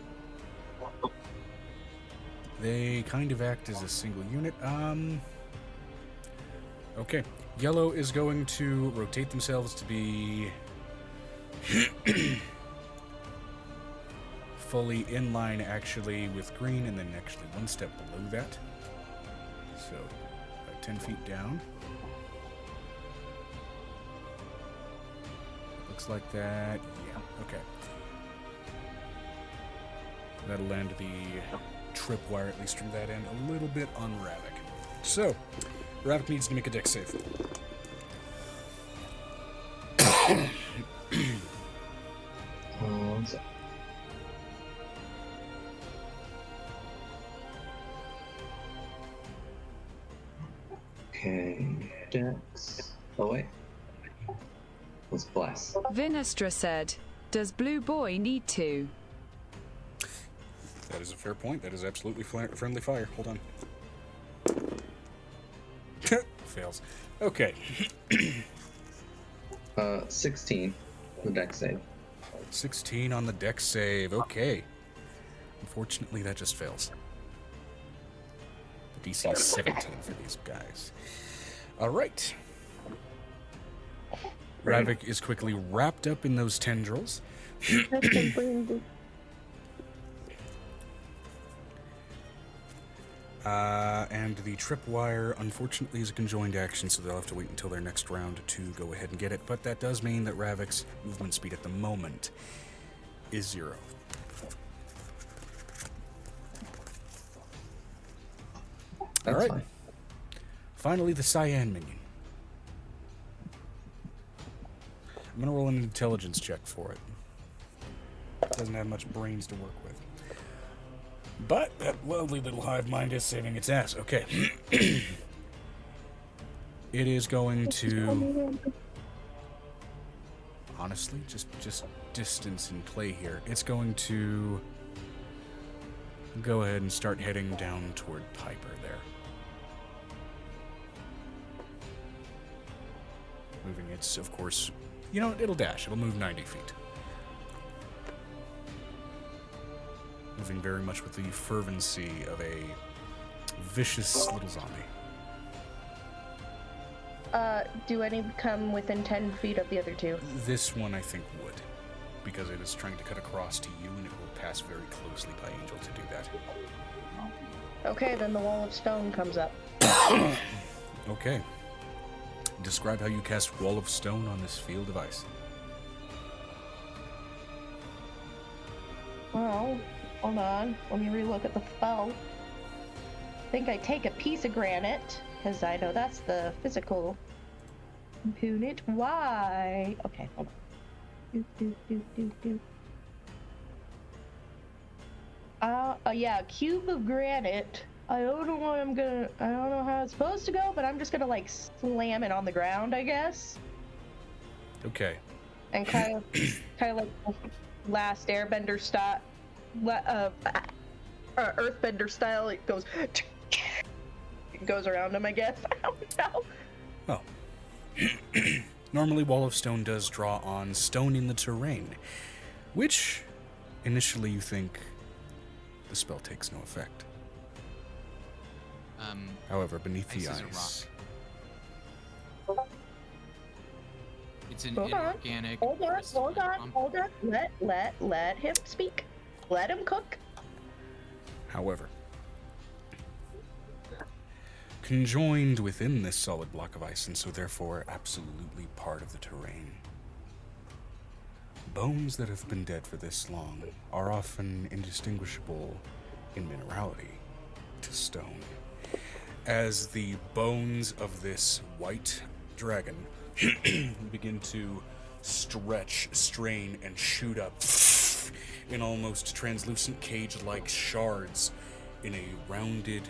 Speaker 1: They kind of act as a single unit. Okay. Yellow is going to rotate themselves to be fully in line actually with green, and then actually one step below that. So, about 10 feet down. looks like that. Yeah, okay. That'll land the tripwire, at least from that end, a little bit on Ravik. So, Ravik needs to make a dex save.
Speaker 7: One sec. Okay, dex. Oh wait. Let's bless.
Speaker 3: Vinestra said, "Does Blue Boy need to?"
Speaker 1: That is a fair point. That is absolutely friendly fire. Hold on. Fails. Okay.
Speaker 7: 16. The dex save.
Speaker 1: 16 on the dex save. Okay. Unfortunately, that just fails. The DC is 17 for these guys. All right. Ravik is quickly wrapped up in those tendrils. And the tripwire, unfortunately, is a conjoined action, so they'll have to wait until their next round to go ahead and get it. But that does mean that Ravik's movement speed at the moment is 0. All right.
Speaker 7: Fine.
Speaker 1: Finally, the Cyan minion. I'm going to roll an intelligence check for it. Doesn't have much brains to work with. But that lovely little hive mind is saving its ass. Okay. It is going to... Honestly, just distance and play here. It's going to go ahead and start heading down toward Piper there. Moving its, of course... You know, it'll dash. It'll move 90 feet. Moving very much with the fervency of a vicious little zombie.
Speaker 8: Do any come within 10 feet of the other two?
Speaker 1: This one, I think, would. Because it is trying to cut across to you, and it will pass very closely by Angel to do that.
Speaker 8: Okay, then the wall of stone comes up.
Speaker 1: Okay. Describe how you cast Wall of Stone on this field of ice.
Speaker 8: Well, hold on. Let me relook at the spell. I think I take a piece of granite, because I know that's the physical component. Why? Okay, hold on. Yeah, a cube of granite. I don't know how it's supposed to go, but I'm just gonna like slam it on the ground, I guess.
Speaker 1: Okay.
Speaker 8: And kind of like last Airbender style, Earthbender style. It goes around him, I guess. I don't know.
Speaker 1: Well, normally Wall of Stone does draw on stone in the terrain, which initially you think the spell takes no effect. However, beneath the ice...
Speaker 5: It's an
Speaker 8: Hold on.
Speaker 5: inorganic...
Speaker 8: Hold on. Let him speak. Let him cook.
Speaker 1: However, conjoined within this solid block of ice, and so therefore absolutely part of the terrain, bones that have been dead for this long are often indistinguishable in minerality to stone. As the bones of this white dragon begin to stretch, strain, and shoot up in almost translucent cage-like shards in a rounded,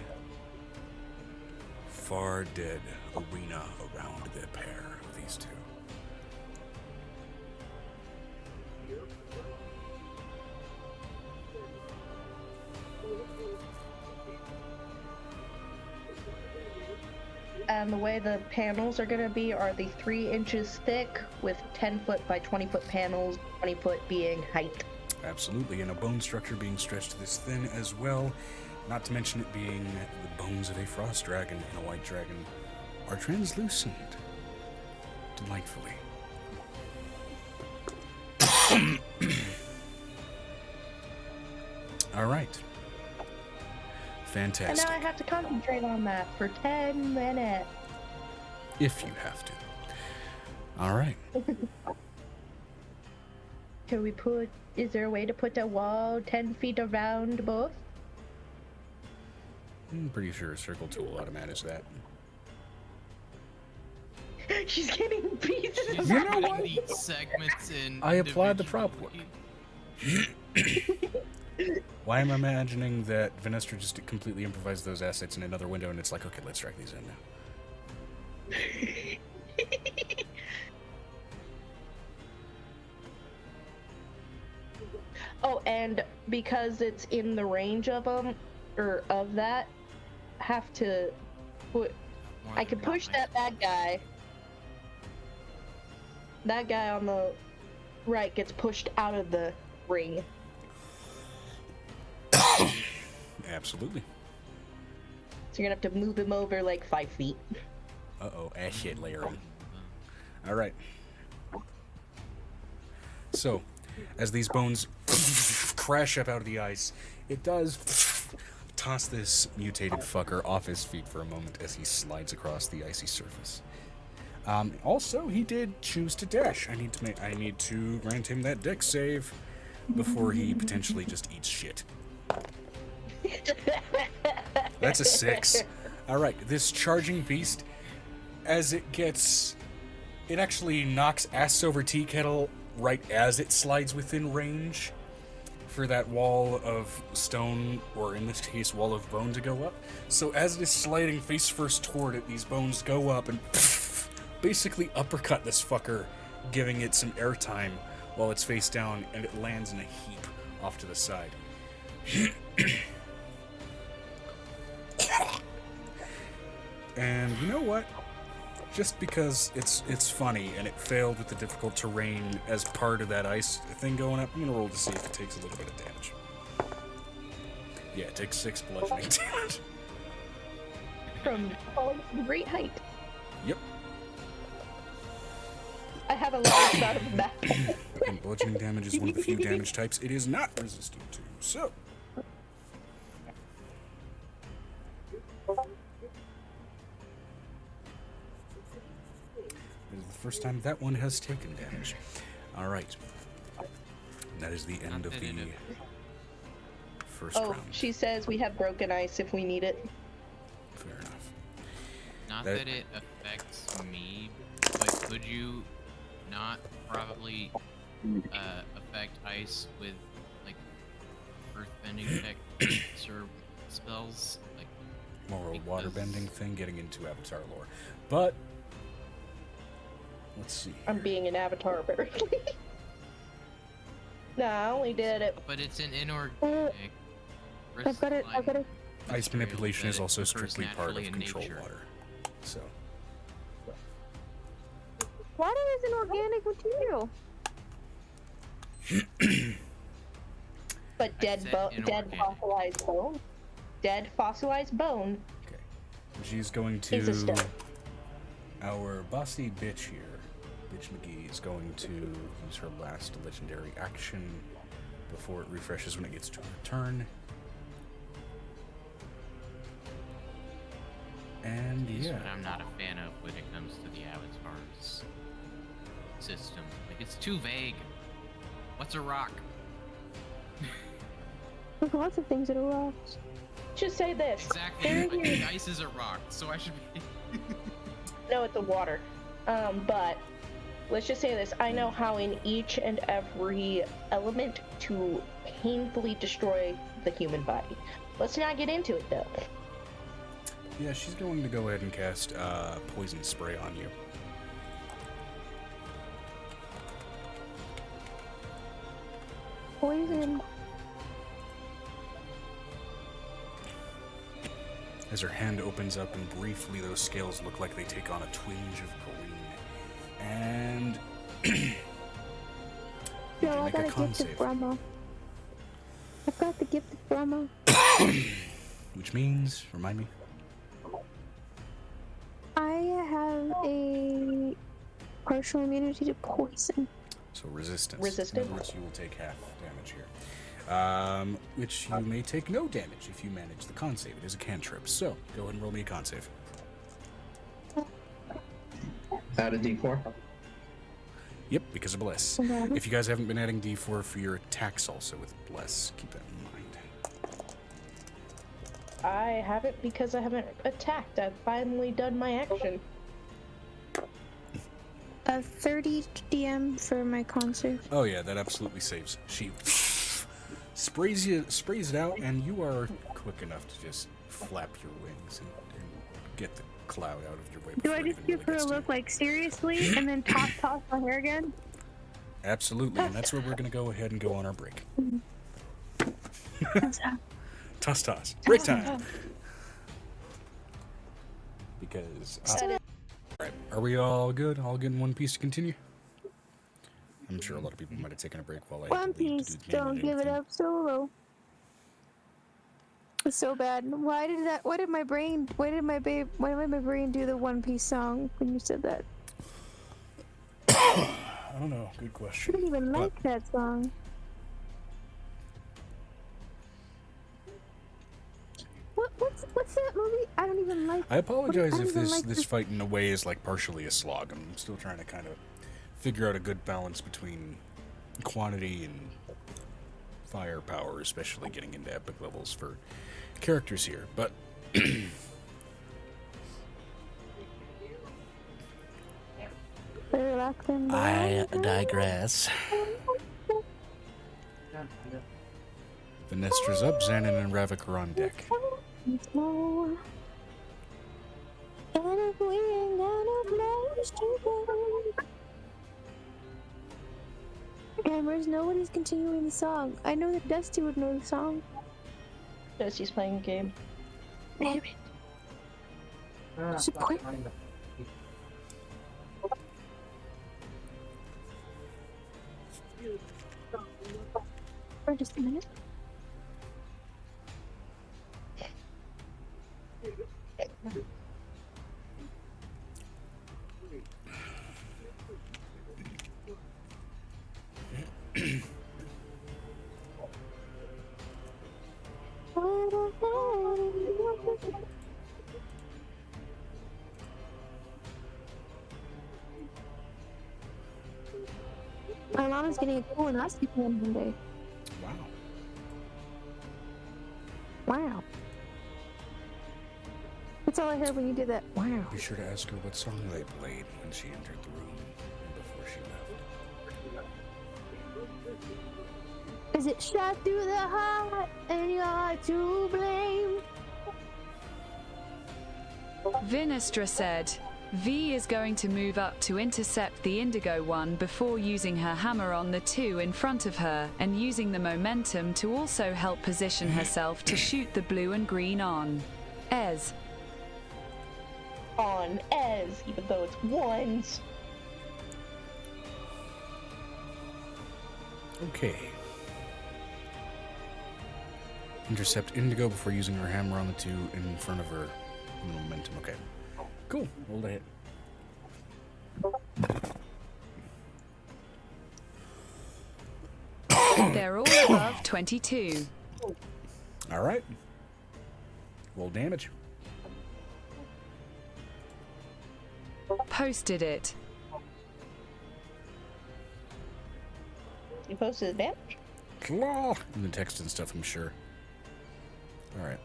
Speaker 1: far dead arena around the pair of these two.
Speaker 8: And the way the panels are going to be are the 3 inches thick with 10-foot by 20-foot panels, 20-foot being height.
Speaker 1: Absolutely, and a bone structure being stretched this thin as well, not to mention it being the bones of a frost dragon and a white dragon are translucent delightfully. All right. Fantastic.
Speaker 8: And now I have to concentrate on that for 10 minutes.
Speaker 1: If you have to. All right.
Speaker 8: Can we put? Is there a way to put a wall 10 feet around both?
Speaker 1: I'm pretty sure a circle tool ought to manage that.
Speaker 8: She's getting pieces.
Speaker 5: She's
Speaker 1: You know
Speaker 5: putting
Speaker 1: what?
Speaker 5: the segments in.
Speaker 1: I applaud the prop work.
Speaker 5: individually.
Speaker 1: Why am I imagining that Venestra just completely improvised those assets in another window and it's like, okay, let's drag these in now.
Speaker 8: Oh, and because it's in the range of them, or of that, have to put.
Speaker 5: More
Speaker 8: I
Speaker 5: than
Speaker 8: can push
Speaker 5: one.
Speaker 8: that bad guy. That guy on the right gets pushed out of the ring.
Speaker 1: Absolutely.
Speaker 8: So you're gonna have to move him over like 5 feet.
Speaker 1: Uh-oh, ass shit layering. All right. So, as these bones crash up out of the ice, it does toss this mutated fucker off his feet for a moment as he slides across the icy surface. Also, he did choose to dash. I need to grant him that dex save before he potentially just eats shit. That's a 6. All right, this charging beast, as it actually knocks ass over tea kettle right as it slides within range for that wall of stone, or in this case, wall of bone to go up. So as it is sliding face first toward it, these bones go up and basically uppercut this fucker, giving it some airtime while it's face down, and it lands in a heap off to the side. And you know what? Just because it's funny and it failed with the difficult terrain as part of that ice thing going up, I'm gonna roll to see if it takes a little bit of damage. Yeah, it takes 6 bludgeoning damage.
Speaker 8: From falling from a great height.
Speaker 1: Yep.
Speaker 8: I have a large amount of that.
Speaker 1: And bludgeoning damage is one of the few damage types it is not resistant to. So. This is the first time that one has taken damage. Alright. That is the end of the first
Speaker 8: Oh,
Speaker 1: round.
Speaker 8: she says we have broken ice if we need it.
Speaker 1: Fair enough.
Speaker 5: Not that it affects me, but could you not probably affect ice with like earthbending techniques or spells? Like
Speaker 1: More a waterbending thing getting into Avatar lore. But let's see.
Speaker 8: I'm being an avatar apparently. No, I only did it.
Speaker 5: But it's an inorganic.
Speaker 9: I've got it.
Speaker 1: Ice manipulation is also
Speaker 5: occurs
Speaker 1: strictly part of
Speaker 5: naturally in
Speaker 1: control
Speaker 5: nature.
Speaker 1: water. So
Speaker 9: Water is an organic material.
Speaker 8: But dead
Speaker 5: said inorganic.
Speaker 8: fossilized bone. Dead fossilized bone.
Speaker 1: she's going
Speaker 8: Is a
Speaker 1: to.
Speaker 8: stone.
Speaker 1: Our bossy bitch here, Bitch McGee, is going to use her last legendary action before it refreshes when it gets to her turn. And
Speaker 5: Here's
Speaker 1: yeah.
Speaker 5: what I'm not a fan of when it comes to the Avatar's system. Like, it's too vague. What's a rock?
Speaker 9: There's lots of things that are rocks.
Speaker 8: Just say this.
Speaker 5: Exactly.
Speaker 8: There
Speaker 5: But
Speaker 8: is-
Speaker 5: ice is a rock, so I should be.
Speaker 8: No, it's a water. But let's just say this. I know how in each and every element to painfully destroy the human body. Let's not get into it though.
Speaker 1: Yeah, she's going to go ahead and cast poison spray on you.
Speaker 9: Poison.
Speaker 1: As her hand opens up and briefly those scales look like they take on a twinge of green. And
Speaker 9: Yo, I
Speaker 1: make a
Speaker 9: got a
Speaker 1: con
Speaker 9: gift of
Speaker 1: save.
Speaker 9: Brahma. I've got the gift of Brahma.
Speaker 1: Which means, remind me.
Speaker 9: I have a partial immunity to poison.
Speaker 1: So resistance.
Speaker 8: Resistant?
Speaker 1: In other words, you will take half damage here. Which you may take no damage if you manage the con save. It is a cantrip. So, go ahead and roll me a con save.
Speaker 7: Add a d4.
Speaker 1: Yep, because of Bless.
Speaker 9: Okay.
Speaker 1: If you guys haven't been adding D4 for your attacks also with Bless, keep that in mind.
Speaker 2: I haven't because I haven't attacked. I've finally done my action.
Speaker 9: 30 DM for my concert.
Speaker 1: Oh yeah, that absolutely saves. She sprays it out, and you are quick enough to just flap your wings and get the cloud out of your way.
Speaker 9: Do I just give her a look like seriously and then toss my hair again?
Speaker 1: Absolutely, and that's where we're gonna go ahead and go on our break. Toss. Break time. Because alright, are we all good? All good in One Piece to continue? I'm sure a lot of people might have taken a break while I had
Speaker 9: One
Speaker 1: to leave
Speaker 9: Piece,
Speaker 1: to do
Speaker 9: don't give it up solo. It's so bad. Why did my brain do the One Piece song when you said that?
Speaker 1: I don't know. Good question.
Speaker 9: I didn't even like that song. What's that movie? I don't even like.
Speaker 1: I apologize if this fight in a way is like partially a slog. I'm still trying to kind of figure out a good balance between quantity and firepower, especially getting into epic levels for characters here. But I digress. Venestra's up, Xanon and Ravik are on deck.
Speaker 9: And if we ain't got no place to go. Gamers, nobody's continuing the song. I know that Dusty would know the song.
Speaker 2: Dusty's playing a game.
Speaker 9: Damn it. Support. For just a minute. My mom is getting a colonoscopy on Monday.
Speaker 1: Wow.
Speaker 9: Wow. That's all I heard when you did that. Wow.
Speaker 1: Be sure to ask her what song they played when she entered the room and before she left.
Speaker 9: Is it shot through the heart and you're to blame?
Speaker 3: Vinestra said, V is going to move up to intercept the Indigo one before using her hammer on the two in front of her and using the momentum to also help position herself to shoot the blue and green on. Ez.
Speaker 2: On Ez, even though it's ones.
Speaker 1: Okay. Intercept Indigo before using her hammer on the two in front of her. Momentum. Okay. Cool. Roll to hit.
Speaker 3: They're all above 22.
Speaker 1: All right. Roll damage.
Speaker 3: Posted it.
Speaker 2: You posted the damage?
Speaker 1: Claw. In the text and stuff, I'm sure. All right.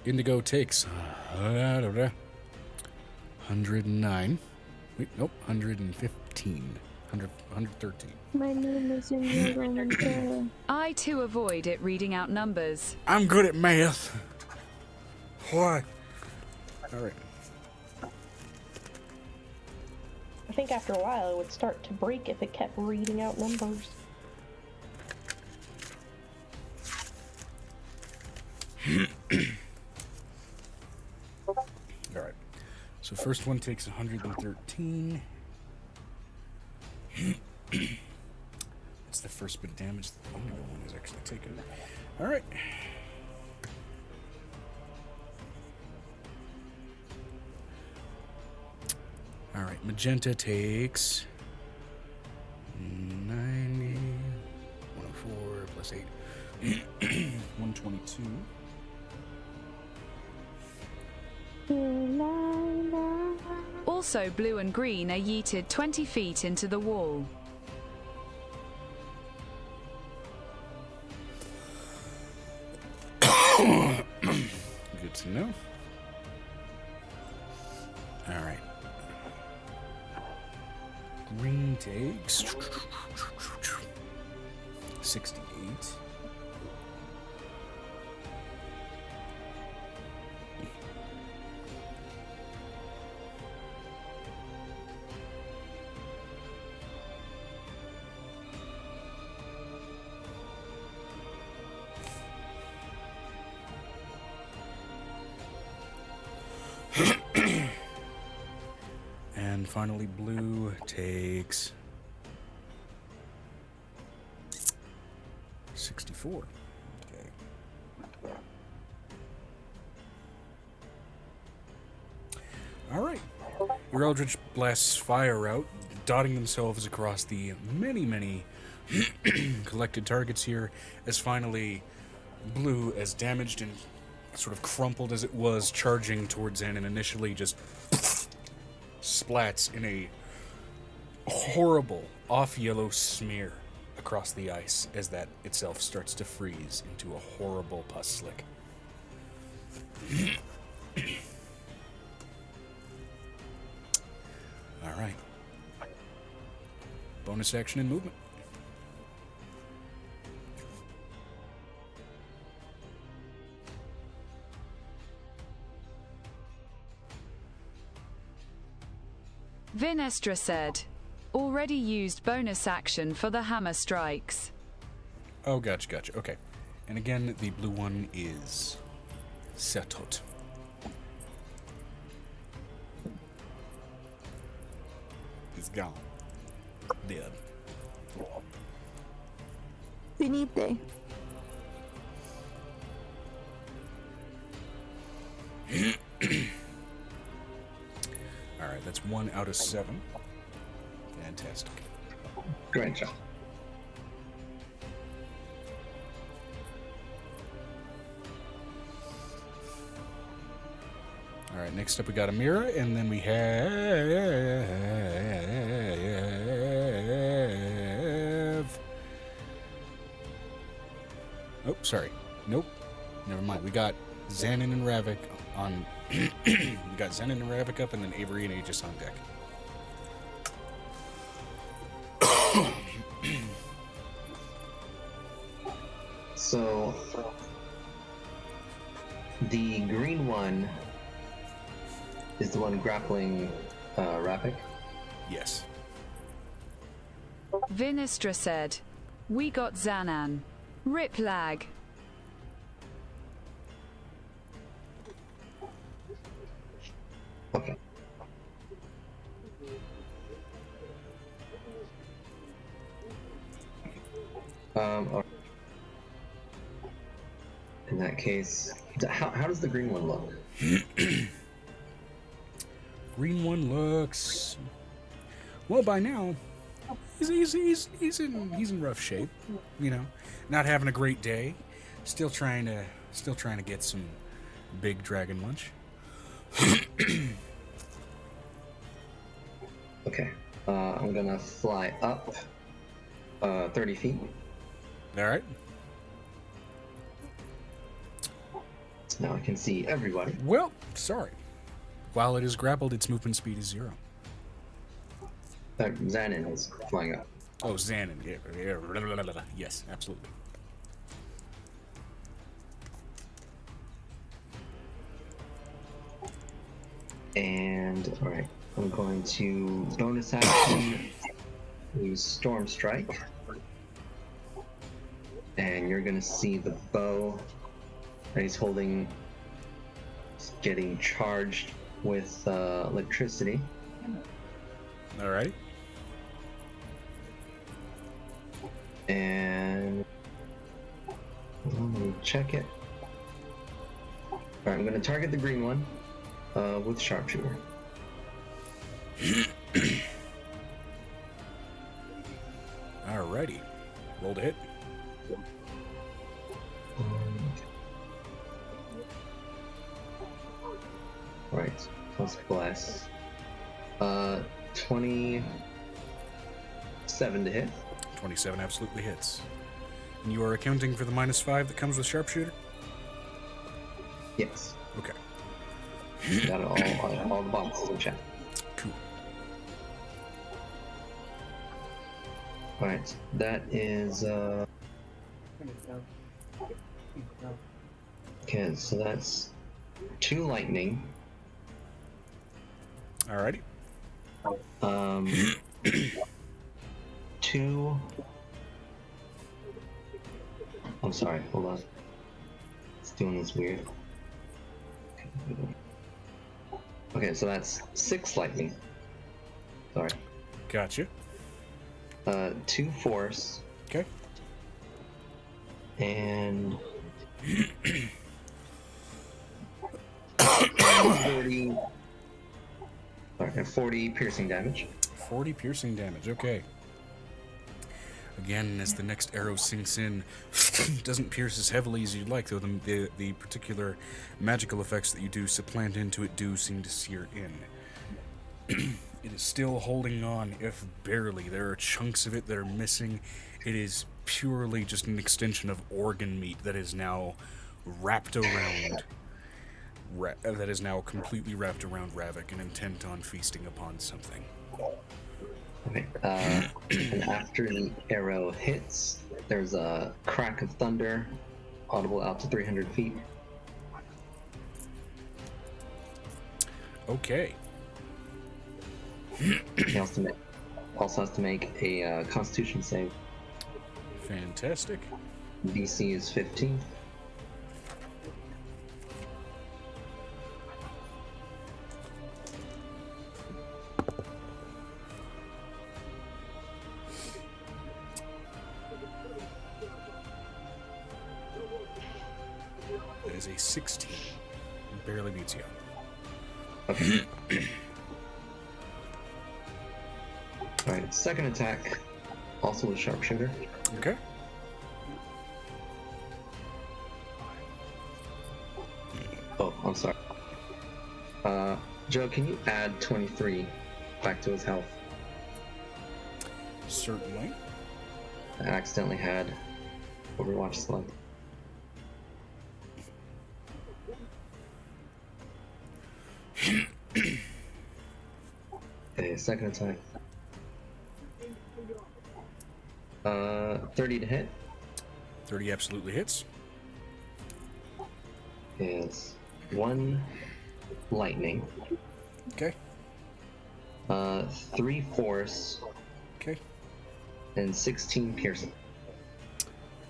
Speaker 1: Indigo takes 109. Wait, nope, 115. 113.
Speaker 9: My name is in your room.
Speaker 3: I too avoid it reading out numbers.
Speaker 1: I'm good at math. Why? All right.
Speaker 2: I think after a while it would start to break if it kept reading out numbers.
Speaker 1: Alright. So first one takes 113. That's the first bit of damage that the Indigo one is actually taken. Alright. Alright, Magenta takes 90, 104 plus 8, 122.
Speaker 3: Also, blue and green are yeeted 20 feet into the wall.
Speaker 1: Good to know. Alright. Green takes 68. And finally, blue takes 64. Okay. All right. Your Eldritch blasts fire out, dotting themselves across the many collected targets here, as finally blue, as damaged and sort of crumpled as it was, charging towards Xanon, initially just splats in a horrible off-yellow smear across the ice as that itself starts to freeze into a horrible pus slick. All right. Bonus action and movement.
Speaker 3: Vinestra said, already used bonus action for the hammer strikes.
Speaker 1: Oh, gotcha. Okay. And again, the blue one is settled. He's gone. Dead.
Speaker 9: Finite.
Speaker 1: Alright, that's 1 out of 7. Fantastic.
Speaker 7: Great job.
Speaker 1: Alright, next up we got Amira, and then we have... Oh, sorry. Nope. Never mind. We got Xanon and Ravik on... we got Xanon and Ravik up, and then Avery and Aegis on deck.
Speaker 7: So, the green one is the one grappling Ravik?
Speaker 1: Yes.
Speaker 3: Vinestra said, we got Xanon. Rip lag.
Speaker 7: Okay. All right. In that case, how does the green one look?
Speaker 1: Green one looks... Well, by now, he's in rough shape. You know, not having a great day. Still trying to get some big dragon lunch.
Speaker 7: Okay. I'm gonna fly up 30 feet.
Speaker 1: All right.
Speaker 7: Now I can see everybody.
Speaker 1: Well, sorry. While it is grappled, its movement speed is 0.
Speaker 7: Xanon is flying up.
Speaker 1: Oh, Xanon. Yeah. Yes, absolutely.
Speaker 7: And, alright, I'm going to bonus action, use Storm Strike. And you're going to see the bow that he's holding getting charged with electricity.
Speaker 1: Alright.
Speaker 7: And let me check it. Alright, I'm going to target the green one with Sharpshooter.
Speaker 1: Alrighty. Roll to hit.
Speaker 7: Right, plus bless. 27 to hit.
Speaker 1: 27 absolutely hits. And you are accounting for the -5 that comes with sharpshooter?
Speaker 7: Yes.
Speaker 1: Okay.
Speaker 7: Got it all the boxes in chat.
Speaker 1: Cool.
Speaker 7: Alright, that is okay, so that's 2 lightning.
Speaker 1: Alrighty.
Speaker 7: 2 I'm sorry, hold on. It's doing this weird. Okay, so that's 6 lightning. Sorry.
Speaker 1: Gotcha.
Speaker 7: 2 force.
Speaker 1: Okay.
Speaker 7: And 40 piercing damage.
Speaker 1: 40 piercing damage, okay. Again, as the next arrow sinks in, doesn't pierce as heavily as you'd like, though the particular magical effects that you do supplant into it do seem to sear in. It is still holding on, if barely. There are chunks of it that are missing. It is purely just an extension of organ meat that is now wrapped around... that is now completely wrapped around Ravik and intent on feasting upon something.
Speaker 7: Okay. And after the arrow hits, there's a crack of thunder, audible out to 300 feet.
Speaker 1: Okay.
Speaker 7: He also has to make a Constitution save.
Speaker 1: Fantastic.
Speaker 7: DC is 15.
Speaker 1: That is a 16. Barely beats you.
Speaker 7: Okay. Alright, second attack, also with sharpshooter.
Speaker 1: Okay.
Speaker 7: Oh, I'm sorry. Joe, can you add 23 back to his health?
Speaker 1: Certainly.
Speaker 7: I accidentally had Overwatch select. Okay, second attack. 30 to hit.
Speaker 1: 30 absolutely hits.
Speaker 7: Is 1 lightning.
Speaker 1: Okay.
Speaker 7: 3 force.
Speaker 1: Okay.
Speaker 7: And 16 piercing.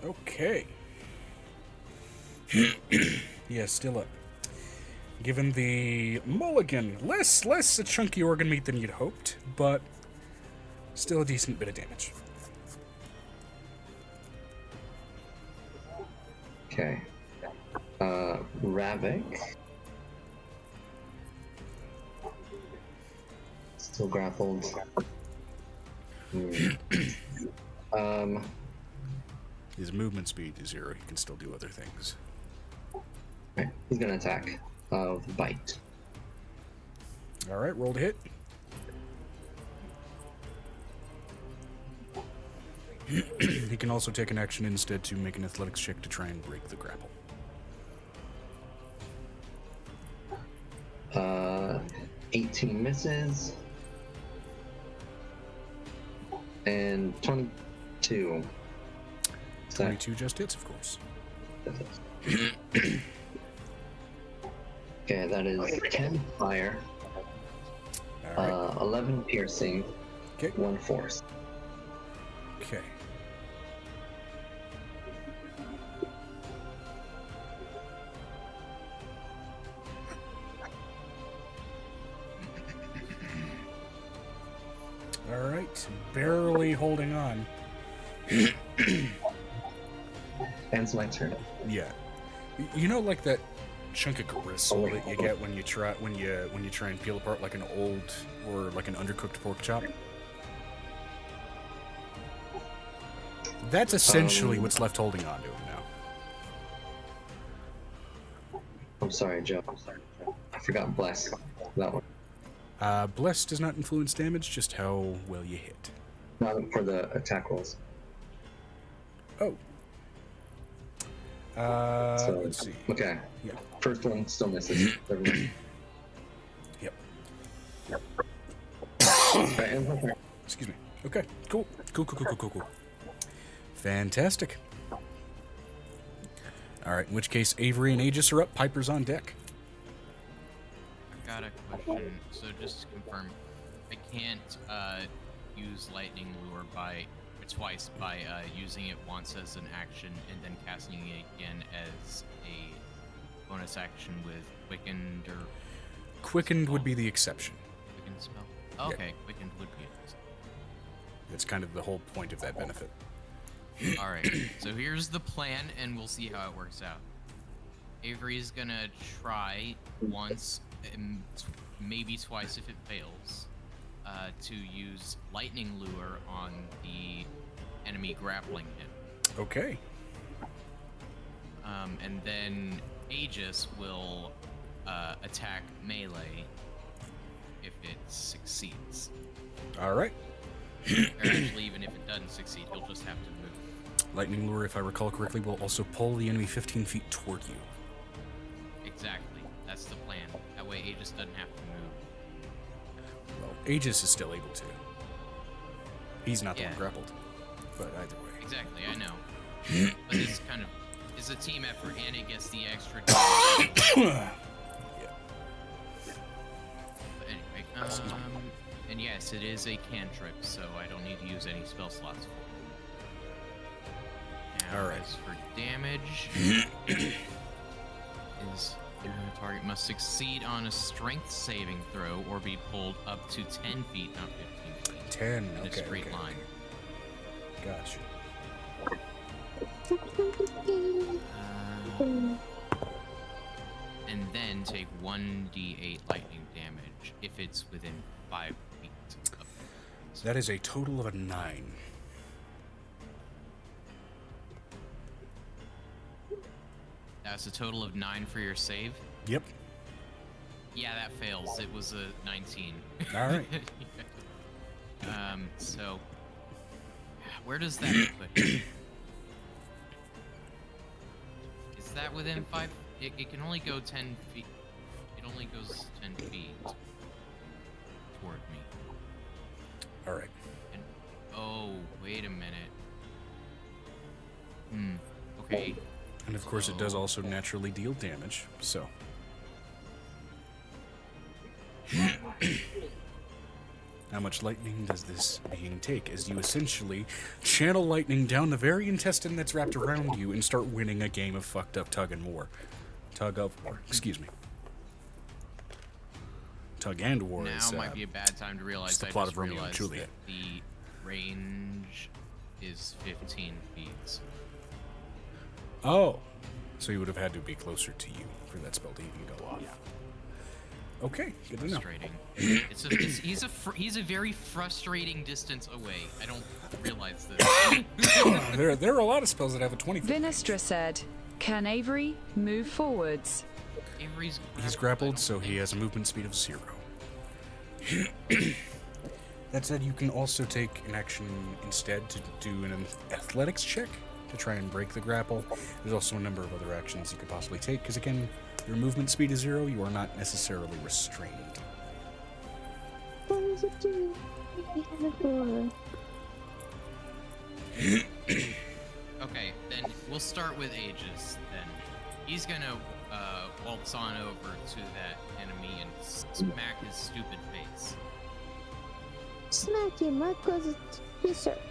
Speaker 1: Okay. Yeah, still up. Given the mulligan, less a chunky organ meat than you'd hoped, but still a decent bit of damage.
Speaker 7: Okay. Ravik. Still grappled.
Speaker 1: His movement speed is 0. He can still do other things.
Speaker 7: Okay, he's gonna attack with bite.
Speaker 1: All right, roll to hit. He can also take an action instead to make an athletics check to try and break the grapple.
Speaker 7: 18 misses. And 22.
Speaker 1: 22 just hits, of course.
Speaker 7: Okay, that is 10 fire,
Speaker 1: All right.
Speaker 7: 11 piercing,
Speaker 1: Okay.
Speaker 7: 1 force.
Speaker 1: Okay. All right, barely holding on.
Speaker 7: Ends my turn.
Speaker 1: Yeah, you know, like that chunk of gristle that you get when you try and peel apart like an old or like an undercooked pork chop. That's essentially what's left holding on to him now.
Speaker 7: I'm sorry, Joe. I forgot bless that one.
Speaker 1: Bless does not influence damage, just how well you hit.
Speaker 7: Not for the attack rolls.
Speaker 1: Oh.
Speaker 7: So,
Speaker 1: Let's see.
Speaker 7: Okay.
Speaker 1: Yeah.
Speaker 7: First one still misses. Never mind.
Speaker 1: Yep.
Speaker 7: Right,
Speaker 1: Excuse me. Okay, cool. Cool. Fantastic. Alright, in which case Avery and Aegis are up, Piper's on deck.
Speaker 5: I've got a question. So just to confirm, I can't use Lightning Lure twice by using it once as an action and then casting it again as a bonus action with Quickened or...
Speaker 1: Quickened would be the exception.
Speaker 5: Quickened spell? Okay, Quickened would be it.
Speaker 1: That's kind of the whole point of that benefit.
Speaker 5: Alright, so here's the plan, and we'll see how it works out. Avery's gonna try once, and maybe twice if it fails, to use Lightning Lure on the enemy grappling him.
Speaker 1: Okay.
Speaker 5: And then Aegis will attack melee if it succeeds.
Speaker 1: Alright.
Speaker 5: Or actually, even if it doesn't succeed, he'll just have to move.
Speaker 1: Lightning Lure, if I recall correctly, will also pull the enemy 15 feet toward you.
Speaker 5: Exactly. That's the plan. That way Aegis doesn't have to move.
Speaker 1: Well, Aegis is still able to. He's not the one grappled. But either way.
Speaker 5: Exactly, I know. But this kind of is a team effort, and it gets the extra damage.
Speaker 1: Yeah.
Speaker 5: But anyway, and yes, it is a cantrip, so I don't need to use any spell slots for it. Now,
Speaker 1: Alright.
Speaker 5: as for damage, target must succeed on a strength saving throw or be pulled up to 10 feet, not 15 feet.
Speaker 1: 10,
Speaker 5: in
Speaker 1: okay.
Speaker 5: a straight line.
Speaker 1: Gotcha.
Speaker 5: And then take 1d8 lightning damage if it's within 5 feet of
Speaker 1: So that is a total of a 9.
Speaker 5: That's a total of 9 for your save?
Speaker 1: Yep.
Speaker 5: Yeah, that fails. It was a 19.
Speaker 1: Alright.
Speaker 5: So... Where does that put him? Is that within 5? It can only go 10 feet. It only goes 10 feet toward me.
Speaker 1: Alright.
Speaker 5: And, oh, wait a minute. Okay.
Speaker 1: And of course it does also naturally deal damage, so... How much lightning does this being take as you essentially channel lightning down the very intestine that's wrapped around you and start winning a game of fucked up tug and war? Tug of war, excuse me. Tug and war
Speaker 5: now
Speaker 1: is
Speaker 5: might be a bad time to realize
Speaker 1: it's the
Speaker 5: I
Speaker 1: plot
Speaker 5: just
Speaker 1: of Romeo and
Speaker 5: realized
Speaker 1: Juliet.
Speaker 5: that the range is 15 feet.
Speaker 1: Oh, so he would have had to be closer to you for that spell to even go off. Yeah. Okay, good to know.
Speaker 5: Frustrating. He's a very frustrating distance away. I don't realize this.
Speaker 1: there are a lot of spells that have a 20 feet.
Speaker 3: Vinestra said, "Can Avery move forwards?"
Speaker 5: He's
Speaker 1: grappled, so he has a movement speed of 0. That said, you can also take an action instead to do an athletics check to try and break the grapple. There's also a number of other actions you could possibly take, because again, your movement speed is 0, you are not necessarily restrained.
Speaker 5: Okay, then we'll start with Aegis then. He's gonna waltz on over to that enemy and smack his stupid face.
Speaker 9: Smack him right across his t-shirt.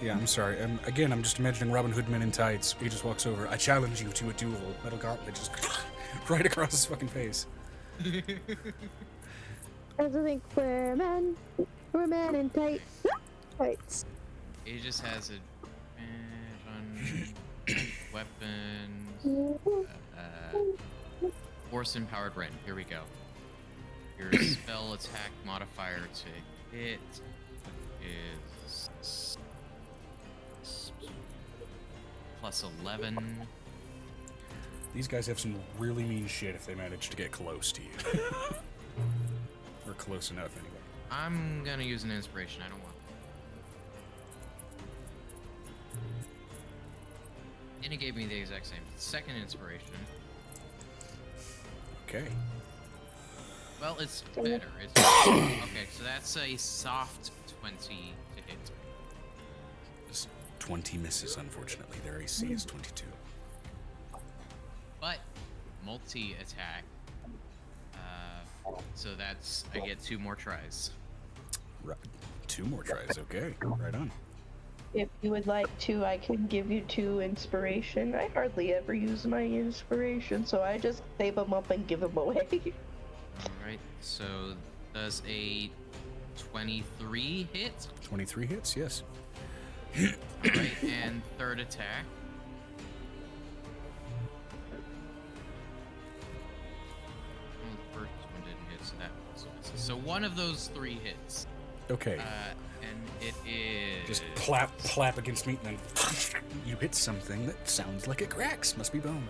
Speaker 1: Yeah, I'm sorry. Again, I'm just imagining Robin Hood Men in Tights. He just walks over. I challenge you to a duel. Metal Gauntlet just right across his fucking face.
Speaker 9: I think we're men in tights.
Speaker 5: Aegis has advantage on weapons. Force empowered rend. Here we go. Your spell attack modifier to hit is plus 11.
Speaker 1: These guys have some really mean shit if they manage to get close to you. Or close enough, anyway.
Speaker 5: I'm gonna use an inspiration. I don't want. And it gave me the exact same. Second inspiration.
Speaker 1: Okay.
Speaker 5: Well, it's better. It's okay, so that's a soft 20 to hit.
Speaker 1: Just 20 misses, unfortunately. Their AC is 22.
Speaker 5: But multi-attack. So that's I get 2 more tries.
Speaker 1: Right. 2 more tries, okay. Right on.
Speaker 2: If you would like to, I can give you 2 inspiration. I hardly ever use my inspiration, so I just save them up and give them away.
Speaker 5: Alright, so does a 23 hit?
Speaker 1: 23 hits, yes.
Speaker 5: Alright, and third attack. Well, the first one didn't hit, so that also misses. So one of those 3 hits.
Speaker 1: Okay.
Speaker 5: And it is...
Speaker 1: Just clap against me, and then you hit something that sounds like it cracks. Must be bone.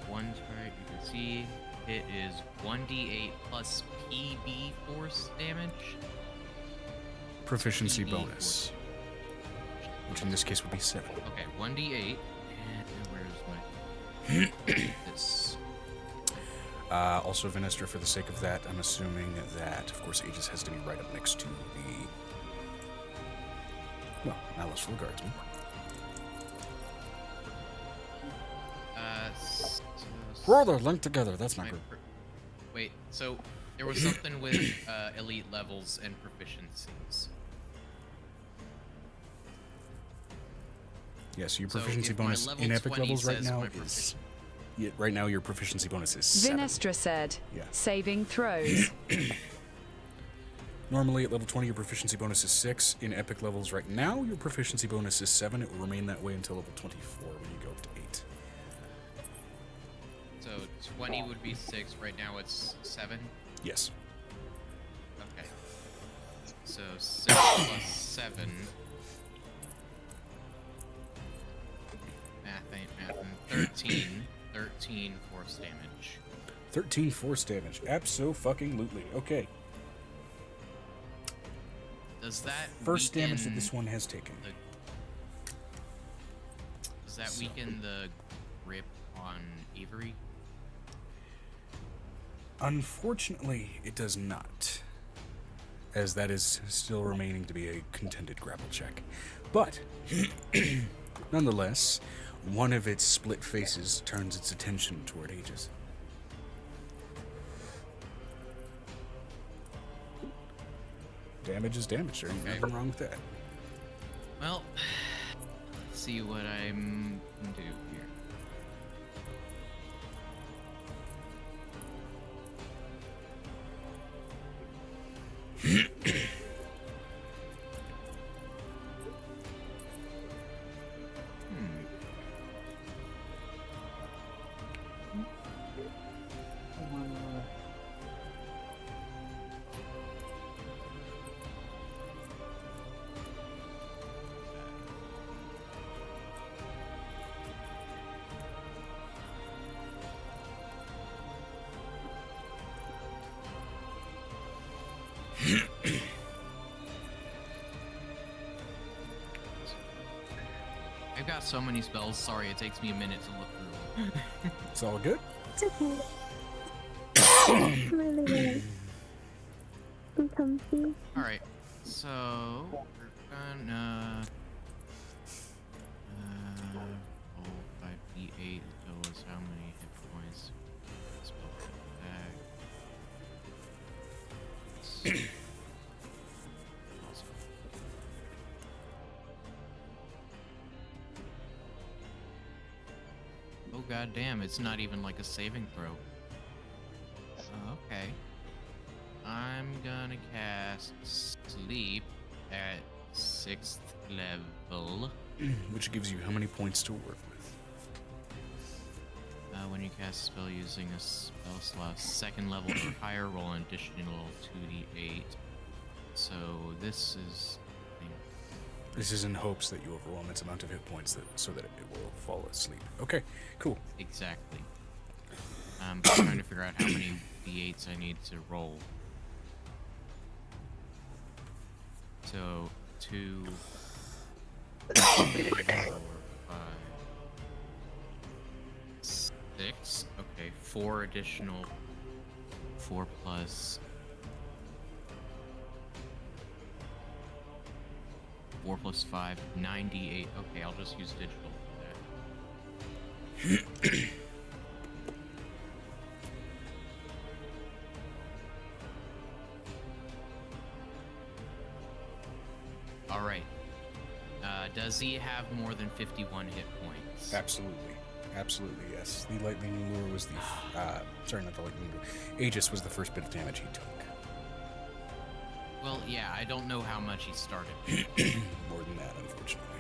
Speaker 5: One target you can see. It is 1d8 plus PB force damage.
Speaker 1: Proficiency
Speaker 5: PB
Speaker 1: bonus. Which in this case would be 7.
Speaker 5: Okay, 1d8. And where's my... this...
Speaker 1: Also, Venestra, for the sake of that, I'm assuming that, of course, Aegis has to be right up next to the... Well, Malice for the Guardsman. They're linked together, that's not good.
Speaker 5: Wait, so there was something with elite levels and proficiencies.
Speaker 1: Yes, your
Speaker 5: So
Speaker 1: proficiency
Speaker 5: if my
Speaker 1: bonus
Speaker 5: level
Speaker 1: in epic
Speaker 5: 20
Speaker 1: levels right
Speaker 5: says
Speaker 1: now
Speaker 5: my
Speaker 1: is... Yeah, right now your proficiency bonus is 7.
Speaker 3: Vinestra said,
Speaker 1: Yeah.
Speaker 3: saving throws.
Speaker 1: Normally at level 20 your proficiency bonus is 6. In epic levels right now your proficiency bonus is 7. It will remain that way until level 24 when you go up to 8.
Speaker 5: So 20 would be 6, right now it's 7?
Speaker 1: Yes.
Speaker 5: Okay. So 6 plus 7. Math ain't mathin'. 13 force damage.
Speaker 1: 13 force damage. Abso-fucking-lutely. Okay.
Speaker 5: Does that
Speaker 1: First damage that
Speaker 5: weaken
Speaker 1: this one has taken.
Speaker 5: Does that weaken the grip on Avery?
Speaker 1: Unfortunately, it does not. As that is still remaining to be a contended grapple check. But, nonetheless, one of its split faces turns its attention toward Aegis. Damage is damage. There ain't nothing wrong with that.
Speaker 5: Well, let's see what I'm gonna do here. I've got so many spells. Sorry, it takes me a minute to look through them.
Speaker 1: It's all good.
Speaker 4: It's okay. Really I'm comfy.
Speaker 5: Alright, so we're gonna roll 5d8 tell us how many hit points. Spell back. Oh god damn, it's not even like a saving throw. Okay. I'm gonna cast Sleep at 6th level.
Speaker 1: Which gives you how many points to work with?
Speaker 5: When you cast a spell using a spell slot 2nd level or higher, roll an additional 2d8. So this is
Speaker 1: This is in hopes that you overwhelm its amount of hit points so that it will fall asleep. Okay, cool.
Speaker 5: Exactly. I'm trying to figure out how many d8s I need to roll. So, 2, 3, 4, 5, 6. Okay, 4 additional. 4 plus 4 plus 5, 98. Okay, I'll just use digital for that. Alright. Does he have more than 51 hit points?
Speaker 1: Absolutely. Absolutely, yes. The lightning lure was the... sorry, not the lightning lure. Aegis was the first bit of damage he took.
Speaker 5: Well, yeah, I don't know how much he started.
Speaker 1: More than that, unfortunately.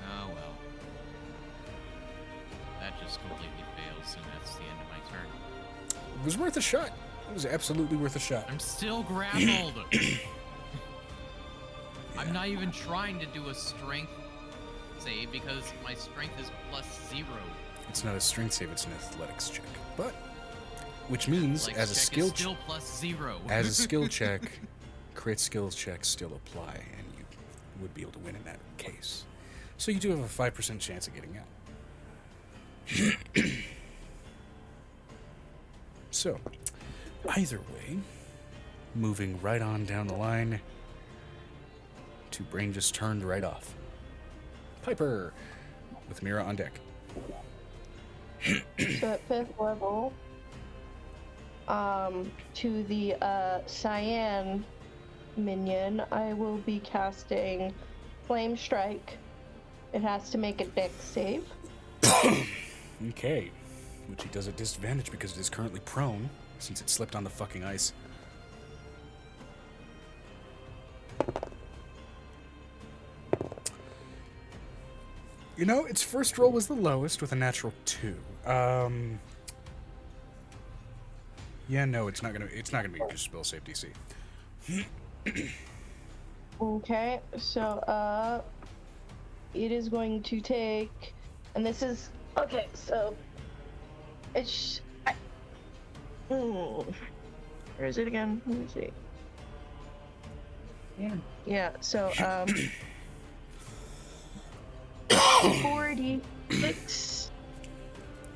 Speaker 5: Oh, well. That just completely fails, and that's the end of my turn.
Speaker 1: It was worth a shot. It was absolutely worth a shot.
Speaker 5: I'm still grappled! I'm not even trying to do a strength save because my strength is +0.
Speaker 1: It's not a strength save, it's an athletics check. But, which means
Speaker 5: Athletics
Speaker 1: as a
Speaker 5: check
Speaker 1: skill
Speaker 5: is still +0.
Speaker 1: as a skill check, crit skills checks still apply, and you would be able to win in that case. So you do have a 5% chance of getting out. So, either way, moving right on down the line, two brain just turned right off. Piper, with Mira on deck.
Speaker 8: So at 5th level, to the Cyan minion, I will be casting Flame Strike. It has to make a dex save.
Speaker 1: Okay, which he does at disadvantage because it is currently prone, since it slipped on the fucking ice. You know, its first roll was the lowest with a natural 2. Yeah, no, it's not gonna be your spell save DC.
Speaker 8: Okay, so it is going to take, and this is okay. So it's where is it again? Let me see. Yeah. So 4d6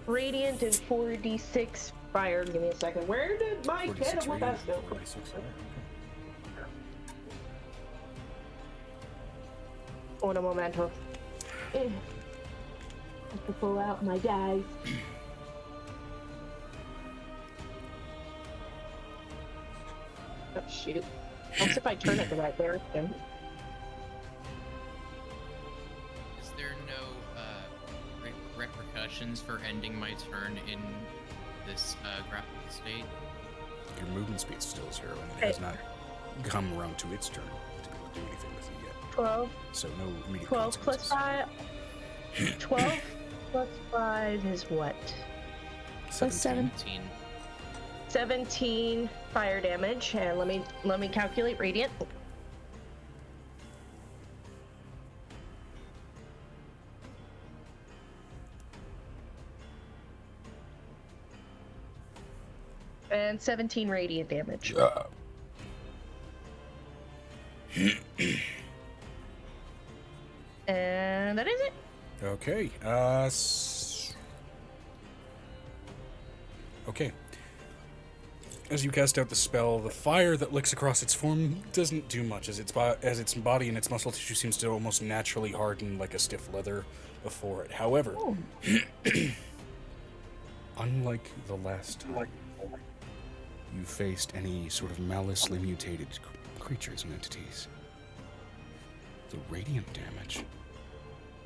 Speaker 8: radiant and 4d6 fire. Give me a second. Where did my cannibal pass go? Un momento. I have to pull out my dice. Oh shoot. That's if I turn it the right direction.
Speaker 5: Is there no repercussions for ending my turn in this grappled state?
Speaker 1: Your movement speed still is 0, and it has not come around to its turn to be able to do anything with it yet.
Speaker 8: 12.
Speaker 1: So no immediate
Speaker 8: 12 plus 5. 12 plus 5 is what?
Speaker 1: 17.
Speaker 8: 17 fire damage, and let me calculate radiant. And 17 radiant damage. And that is it.
Speaker 1: Okay. Okay. As you cast out the spell, the fire that licks across its form doesn't do much, as its body and its muscle tissue seems to almost naturally harden like a stiff leather before it. However, unlike the last time you faced any sort of maliciously mutated creatures and entities, the radiant damage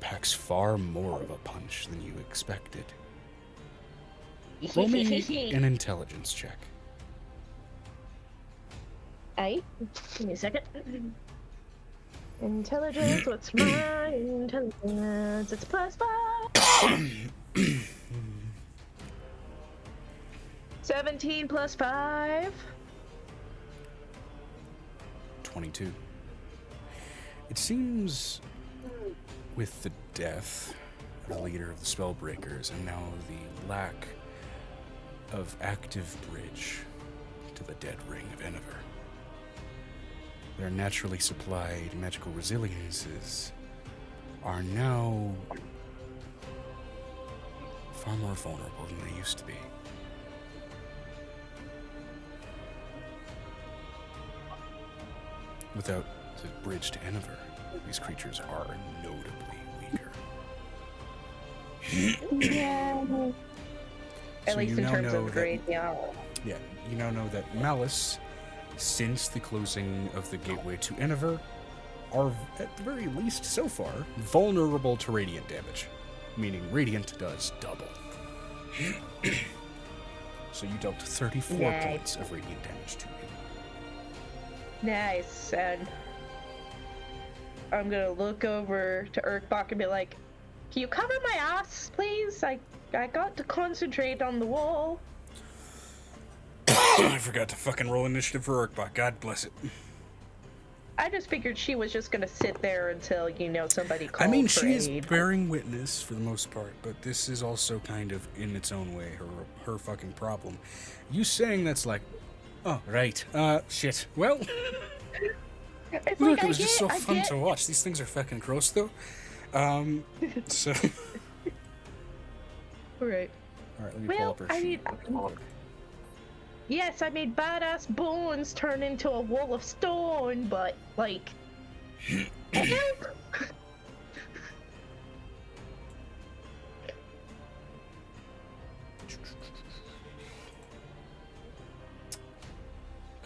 Speaker 1: packs far more of a punch than you expected. Roll me an intelligence check.
Speaker 8: Give me a second. Intelligence, what's my intelligence? It's +5. 17 plus 5.
Speaker 1: 22. It seems with the death of the leader of the Spellbreakers and now the lack of active bridge to the dead ring of Enniver, their naturally supplied magical resiliences are now far more vulnerable than they used to be. Without the bridge to Enniver, these creatures are notably weaker.
Speaker 9: Yeah.
Speaker 2: At
Speaker 1: So
Speaker 2: least
Speaker 1: you
Speaker 2: in
Speaker 1: now
Speaker 2: terms
Speaker 1: know
Speaker 2: of
Speaker 1: that-
Speaker 2: grade, yeah.
Speaker 1: Yeah, you now know that Malice, since the closing of the gateway to Enniver, are, at the very least so far, vulnerable to radiant damage. Meaning radiant does double. So you dealt 34
Speaker 2: Nice.
Speaker 1: points of radiant damage to him.
Speaker 2: Nice. And I'm gonna look over to Urkbach and be like, "Can you cover my ass, please? I got to concentrate on the wall."
Speaker 1: I forgot to fucking roll initiative for Urkbach. God bless it.
Speaker 2: I just figured she was just gonna sit there until, somebody called
Speaker 1: I mean,
Speaker 2: for
Speaker 1: she is
Speaker 2: aid.
Speaker 1: bearing witness for the most part, but this is also kind of, in its own way, her fucking problem. You saying that's like, oh, right, shit. Well,
Speaker 2: It's
Speaker 1: look,
Speaker 2: like,
Speaker 1: it was just so
Speaker 2: I
Speaker 1: fun
Speaker 2: get-
Speaker 1: to watch. These things are fucking gross, though. So...
Speaker 2: Right.
Speaker 1: Alright, let me pull
Speaker 2: Well,
Speaker 1: up her
Speaker 2: I
Speaker 1: sheet.
Speaker 2: mean, yes, I made badass bones turn into a wall of stone, but, like...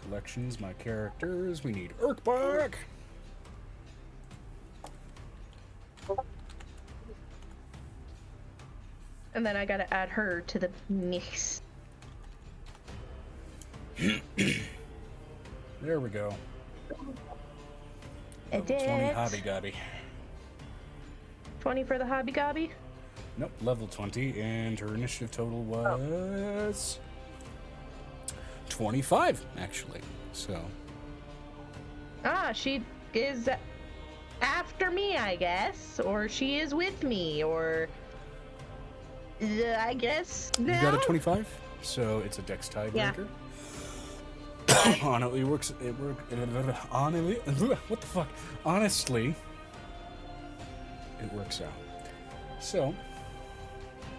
Speaker 1: Collections, my characters. We need Urkbach.
Speaker 2: And then I gotta add her to the mix.
Speaker 1: There we go.
Speaker 2: I
Speaker 1: Level
Speaker 2: did
Speaker 1: 20
Speaker 2: it.
Speaker 1: hobby gobby.
Speaker 2: 20 for the hobby gobby?
Speaker 1: Nope, level 20, and her initiative total was 25, actually. So,
Speaker 2: Ah, she is after me, I guess. Or she is with me, or... I guess now?
Speaker 1: you got a 25, so it's a dex tiebreaker. Honestly, what the fuck? Honestly, it works out. So,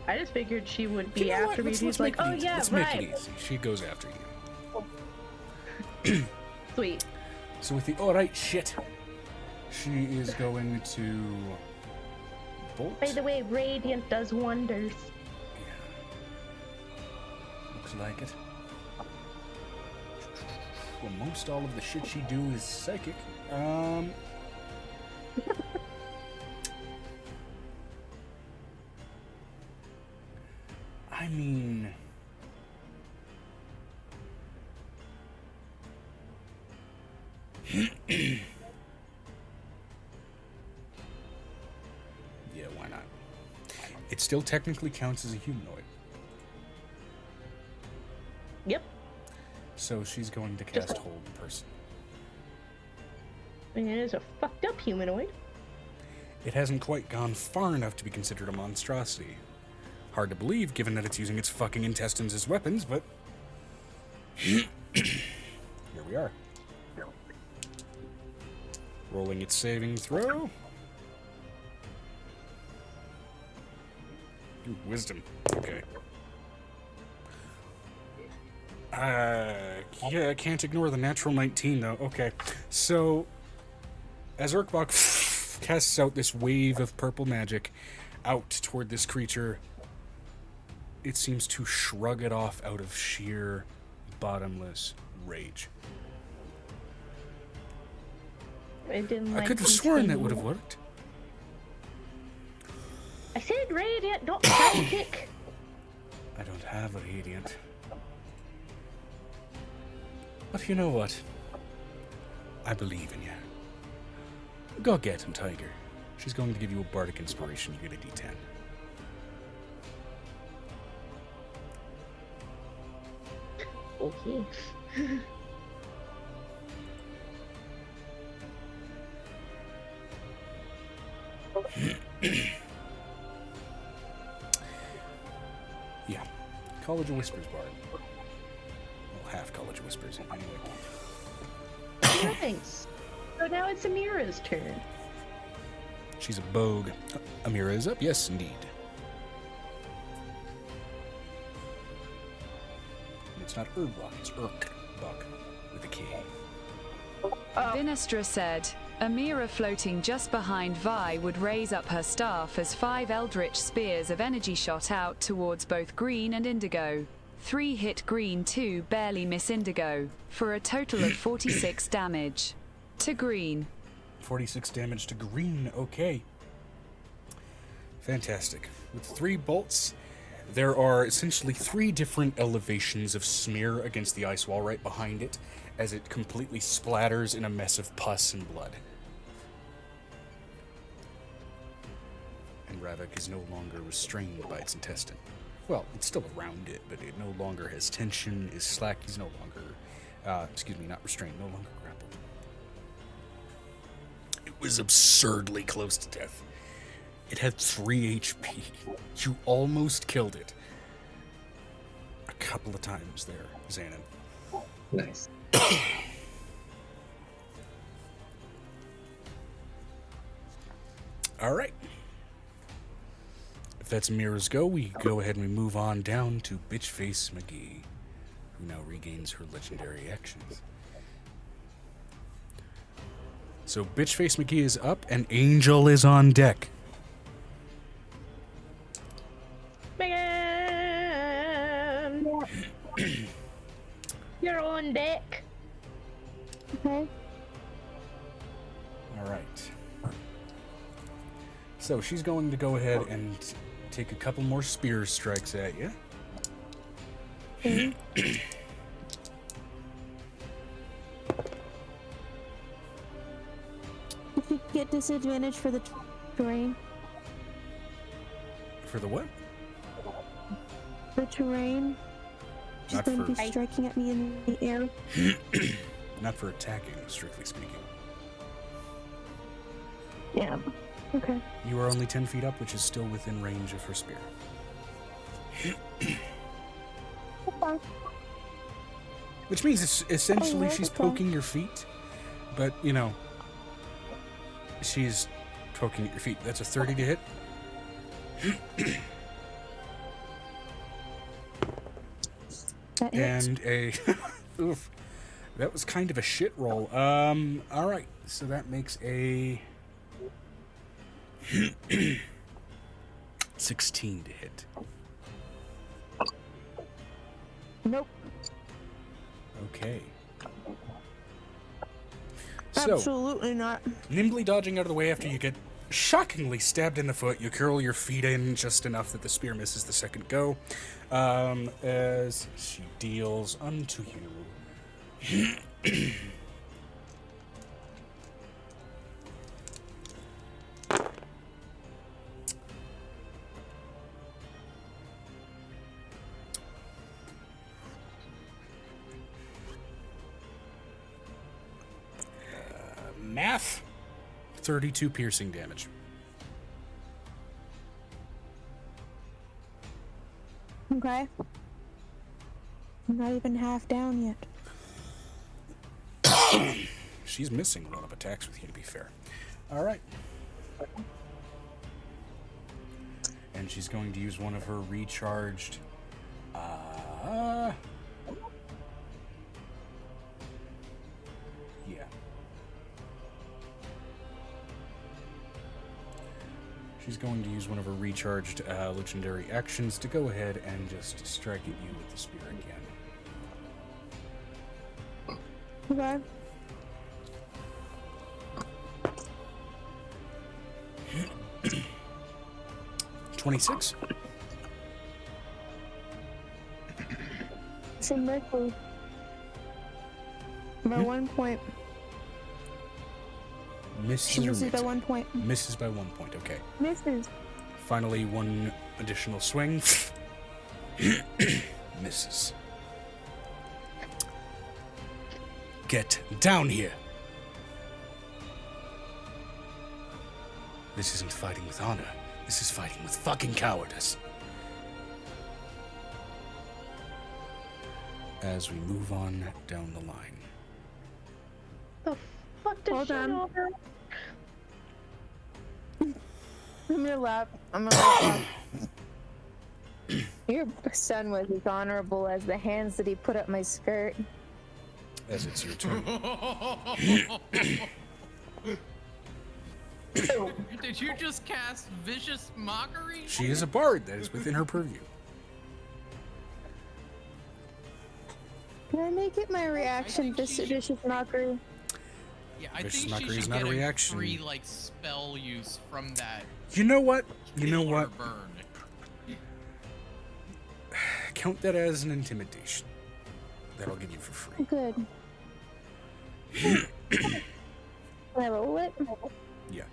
Speaker 2: I just figured she would be
Speaker 1: you know what?
Speaker 2: after me.
Speaker 1: Let's
Speaker 2: She's
Speaker 1: make
Speaker 2: like,
Speaker 1: it
Speaker 2: oh
Speaker 1: easy.
Speaker 2: yeah,
Speaker 1: Let's
Speaker 2: right.
Speaker 1: make it easy. She goes after you.
Speaker 2: Sweet.
Speaker 1: So with the alright shit, she is going to bolt.
Speaker 2: By the way, Radiant does wonders.
Speaker 1: Looks like it. Well, most all of the shit she do is psychic. I mean... yeah, why not? It still technically counts as a humanoid.
Speaker 2: Yep.
Speaker 1: So she's going to cast Hold Person.
Speaker 2: I mean, it is a fucked up humanoid.
Speaker 1: It hasn't quite gone far enough to be considered a monstrosity. Hard to believe, given that it's using its fucking intestines as weapons, but... here we are. Rolling its saving throw. Ooh, wisdom. Okay. Yeah, I can't ignore the natural 19, though. Okay. So, as Urkbach casts out this wave of purple magic out toward this creature, it seems to shrug it off out of sheer, bottomless rage.
Speaker 2: It didn't
Speaker 1: I
Speaker 2: like
Speaker 1: could have
Speaker 2: these
Speaker 1: sworn that
Speaker 2: things.
Speaker 1: would have worked.
Speaker 2: I said Radiant, not psychic.
Speaker 1: I don't have a radiant. But you know what? I believe in you. Go get him, Tiger. She's going to give you a bardic inspiration. You get a D10.
Speaker 2: Okay.
Speaker 1: College of Whispers bard. Well, half College of Whispers, anyway.
Speaker 8: Nice. So now it's Amira's turn.
Speaker 1: She's a bogue. Amira is up, yes, indeed. And it's not Urbok, it's Urkbok with a K.
Speaker 3: Vinestra said, Amira floating just behind Vi would raise up her staff as 5 eldritch spears of energy shot out towards both green and indigo. 3 hit green, 2 barely miss indigo, for a total of 46 damage. To green.
Speaker 1: 46 damage to green, okay. Fantastic. With 3 bolts, there are essentially 3 different elevations of smear against the ice wall right behind it, as it completely splatters in a mess of pus and blood. And Ravik is no longer restrained by its intestine. Well, it's still around it, but it no longer has tension, is slack, he's no longer, not restrained, no longer grappled. It was absurdly close to death. It had 3 HP. You almost killed it. A couple of times there, Xanon.
Speaker 7: Nice.
Speaker 1: Alright. If that's Mira's go, we go ahead and we move on down to Bitchface McGee, who now regains her legendary actions. So Bitchface McGee is up, and Angel is on deck.
Speaker 8: Man! You're on deck.
Speaker 9: Okay.
Speaker 1: Alright. So she's going to go ahead and take a couple more spear strikes at you.
Speaker 9: Okay. If you get disadvantage for the terrain.
Speaker 1: For the what?
Speaker 9: The terrain. She's
Speaker 1: Not
Speaker 9: going to
Speaker 1: for-
Speaker 9: be striking at me in the air.
Speaker 1: Not for attacking, strictly speaking.
Speaker 9: Yeah. Okay.
Speaker 1: You are only 10 feet up, which is still within range of her spear.
Speaker 9: Okay.
Speaker 1: Which means essentially
Speaker 9: Oh,
Speaker 1: she's
Speaker 9: okay.
Speaker 1: poking your feet, but, you know, she's poking at your feet. That's a 30 to hit.
Speaker 9: That hits.
Speaker 1: And a... Oof. That was kind of a shit roll. Alright, so that makes a... 16 to hit.
Speaker 9: Nope.
Speaker 1: Okay. So,
Speaker 9: Absolutely not.
Speaker 1: nimbly dodging out of the way after you get shockingly stabbed in the foot, you curl your feet in just enough that the spear misses the second go. As she deals unto you. Math. 32 piercing damage.
Speaker 9: Okay. I'm not even half down yet.
Speaker 1: She's missing a lot of attacks with you, to be fair. Alright. And she's going to use one of her recharged... Yeah. She's going to use one of her recharged legendary actions to go ahead and just strike at you with the spear again.
Speaker 9: Okay.
Speaker 1: 26.
Speaker 9: So Mercury. By 1 point.
Speaker 1: Misses
Speaker 9: She
Speaker 1: or
Speaker 9: misses by
Speaker 1: misses?
Speaker 9: 1 point.
Speaker 1: Misses by 1 point, okay.
Speaker 9: Misses.
Speaker 1: Finally, one additional swing. Misses. Get down here. This isn't fighting with honor. This is fighting with fucking cowardice. as we move on down the line.
Speaker 8: The fuck does
Speaker 9: Hold
Speaker 8: she
Speaker 9: on.
Speaker 8: know her?
Speaker 9: I'm gonna laugh. I'm gonna laugh. Your son was as honorable as the hands that he put up my skirt.
Speaker 1: As it's your turn.
Speaker 5: Did you just cast vicious mockery?
Speaker 1: She is a bard. That is within her purview.
Speaker 9: Can I make it my reaction to vicious mockery?
Speaker 5: Yeah, I
Speaker 1: Vicious
Speaker 5: think
Speaker 1: mockery
Speaker 5: she
Speaker 1: is
Speaker 5: should
Speaker 1: not
Speaker 5: get
Speaker 1: a reaction.
Speaker 5: free like spell use from that.
Speaker 1: You know what? You know
Speaker 5: kill or
Speaker 1: what?
Speaker 5: Burn.
Speaker 1: Count that as an intimidation. That'll give you for free.
Speaker 9: Good. Can I roll it?
Speaker 1: Yeah.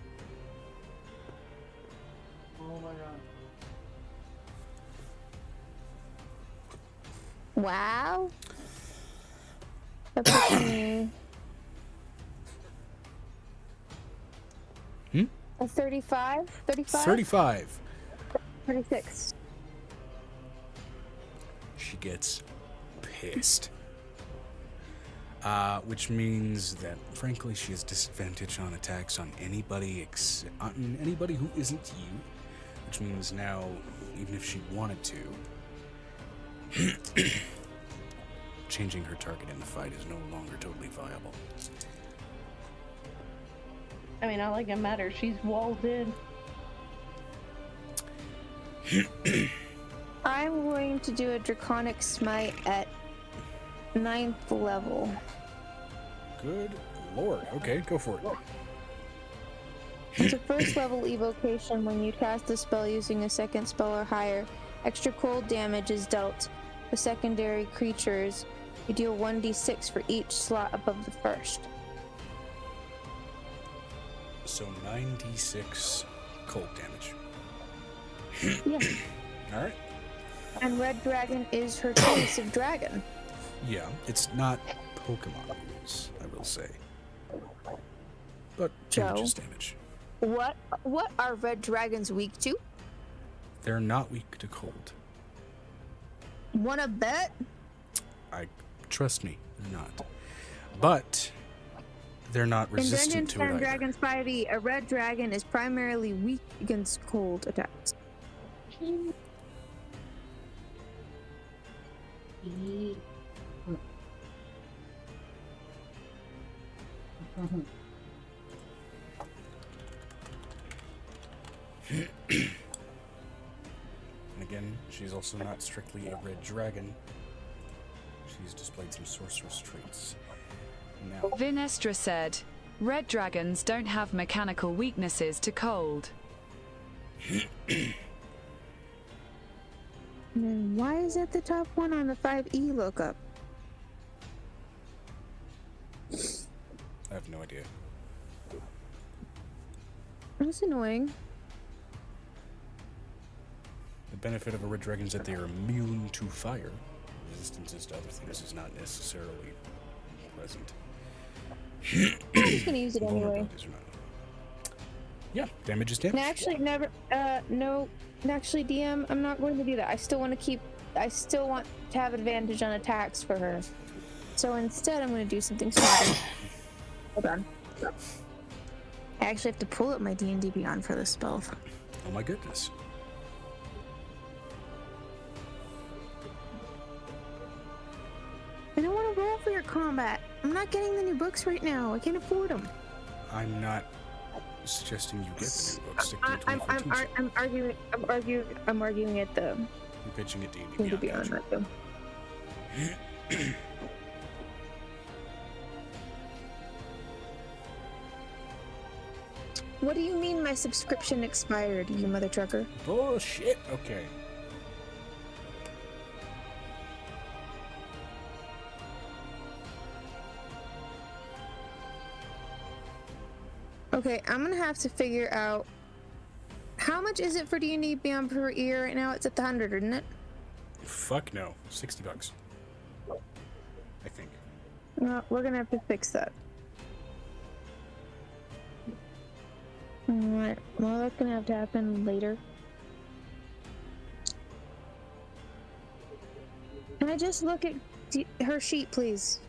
Speaker 11: Oh my god.
Speaker 9: Wow. That puts me... A 35? 35?
Speaker 1: 35.
Speaker 9: 36.
Speaker 1: She gets pissed. Which means that, frankly, she has disadvantage on attacks on anybody on anybody who isn't you. Which means now, even if she wanted to, changing her target in the fight is no longer totally viable.
Speaker 2: I mean, not like it matters. She's walled in.
Speaker 9: I'm going to do a Draconic Smite at 9th level.
Speaker 1: Good lord. Okay, go for it.
Speaker 9: It's a first level evocation. When you cast a spell using a second spell or higher, extra cold damage is dealt to secondary creatures. You deal 1d6 for each slot above the first.
Speaker 1: So 9d6 cold damage.
Speaker 9: Yeah.
Speaker 1: Alright.
Speaker 9: And Red Dragon is her choice of dragon.
Speaker 1: Yeah, it's not Pokemon rules, I will say. But damage
Speaker 9: Joe?
Speaker 1: is damage.
Speaker 9: What are red dragons weak to?
Speaker 1: They're not weak to cold.
Speaker 9: Wanna bet?
Speaker 1: Trust me, they're not. But they're not
Speaker 9: In
Speaker 1: resistant
Speaker 9: Dungeons
Speaker 1: to it
Speaker 9: and
Speaker 1: either.
Speaker 9: Dragons 5e, a red dragon is primarily weak against cold attacks.
Speaker 1: And again, she's also not strictly a red dragon. She's displayed some sorceress traits. Now,
Speaker 3: Vinestra said, "Red dragons don't have mechanical weaknesses to cold."
Speaker 9: And then why is that the top one on the 5e lookup?
Speaker 1: I have no idea.
Speaker 9: That's annoying.
Speaker 1: The benefit of a red dragon is that they are immune to fire. Resistances to other things is not necessarily present.
Speaker 9: I'm just gonna use it anyway.
Speaker 1: Vulnerabilities are not. Yeah, damage is damage.
Speaker 9: No, actually, never. No. Actually, DM, I'm not going to do that. I still want to have advantage on attacks for her. So instead, I'm going to do something smarter. Hold on. I actually have to pull up my D&D Beyond for this spell.
Speaker 1: Oh my goodness.
Speaker 9: I don't want to roll for your combat. I'm not getting the new books right now. I can't afford them.
Speaker 1: I'm not suggesting you get the new book. Stick to the
Speaker 9: I'm
Speaker 1: 2014.
Speaker 9: I'm arguing at the
Speaker 1: You're pitching it
Speaker 9: D&D
Speaker 1: D&D
Speaker 9: Beyond
Speaker 1: Beyond.
Speaker 9: right though. What do you mean my subscription expired, you mother trucker?
Speaker 1: Bullshit. Okay.
Speaker 9: Okay, I'm gonna have to figure out how much is it for D&D Beyond per year right now? It's at the 100, isn't it?
Speaker 1: Fuck no. $60. I think.
Speaker 9: We're gonna have to fix that. Alright, well that's gonna have to happen later. Can I just look at her sheet, please?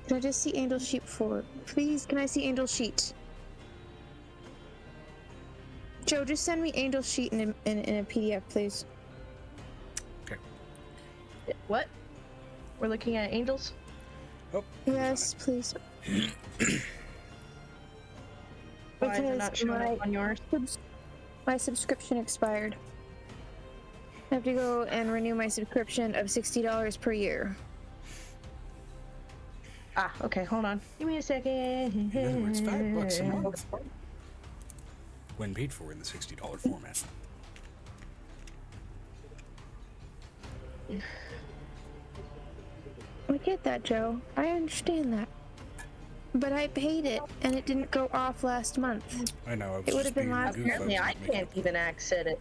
Speaker 9: Can I just see Angel's sheet for? Please, can I see Angel's sheet? Joe, just send me Angel's sheet in a PDF, please.
Speaker 1: Okay.
Speaker 8: What? We're looking at angels?
Speaker 1: Oh.
Speaker 9: Yes, please.
Speaker 8: Why is it not showing up on yours?
Speaker 9: My subscription expired. I have to go and renew my subscription of $60 per year.
Speaker 8: Ah, okay, hold on. Give me a second.
Speaker 1: In other words, $5 a month. When paid for in the $60 format.
Speaker 9: I get that, Joe. I understand that. But I paid it, and it didn't go off last month.
Speaker 1: I know. I was
Speaker 9: It would
Speaker 1: just
Speaker 9: have been
Speaker 1: being a
Speaker 9: last.
Speaker 1: goof.
Speaker 8: Apparently, I
Speaker 1: was making
Speaker 8: can't even access it.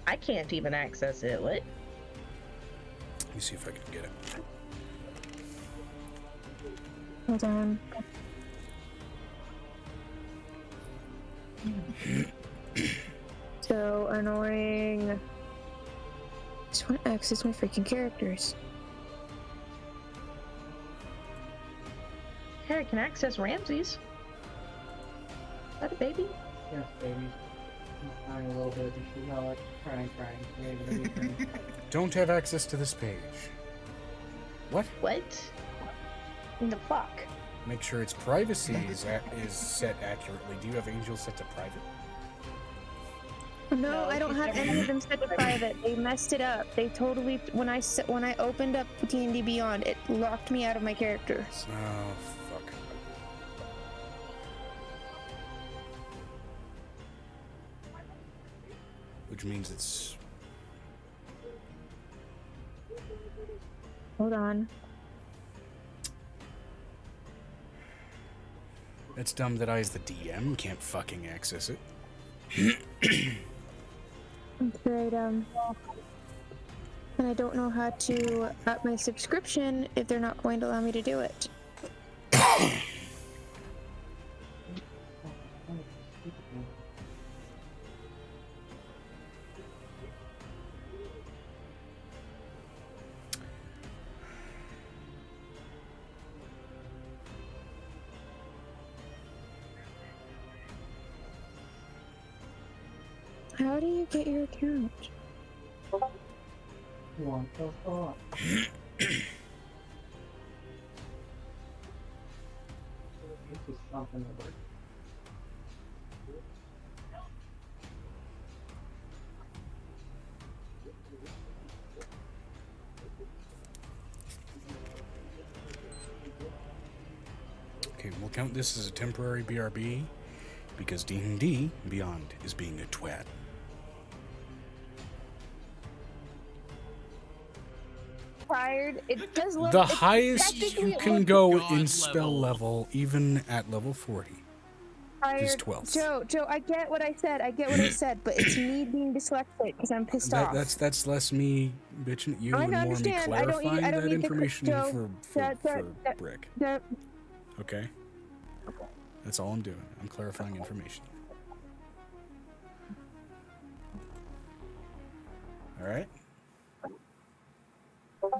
Speaker 8: I can't even access it. What?
Speaker 1: Let me see if I can get it.
Speaker 9: Hold on. So annoying. Just want to access my freaking characters.
Speaker 8: Hey, I can access Ramses. Is that a baby?
Speaker 11: Yes, baby. She's crying a little bit, and she's not like crying. Crying.
Speaker 1: Don't have access to this page. What?
Speaker 8: What? In the fuck?
Speaker 1: Make sure its privacy is set accurately. Do you have Angel set to private?
Speaker 9: No, I don't have any of them set to private. They messed it up. They totally. When I opened up D&D Beyond, it locked me out of my characters.
Speaker 1: Oh, fuck. Which means it's...
Speaker 9: Hold on.
Speaker 1: It's dumb that I, as the DM, can't fucking access it.
Speaker 9: It's great, and I don't know how to up my subscription if they're not going to allow me to do it. How do you get your account?
Speaker 11: You want those off? This is something that works.
Speaker 1: Okay, we'll count this as a temporary BRB because D&D Beyond is being a twat.
Speaker 9: Tired. It does look.
Speaker 1: The
Speaker 9: it's
Speaker 1: highest
Speaker 9: technically
Speaker 1: you
Speaker 9: it
Speaker 1: can
Speaker 9: looks
Speaker 1: go
Speaker 5: God
Speaker 1: in spell level, even at level 40, is
Speaker 9: tired.
Speaker 1: 12.
Speaker 9: Joe, I get what I said. But it's me being dyslexic because I'm pissed off.
Speaker 1: That's less me bitching at you
Speaker 9: I
Speaker 1: and more me
Speaker 9: understand. I don't
Speaker 1: clarifying that
Speaker 9: need to
Speaker 1: information
Speaker 9: Joe,
Speaker 1: for Brick.
Speaker 9: Joe,
Speaker 1: Okay? That's all I'm doing. I'm clarifying information. Alright?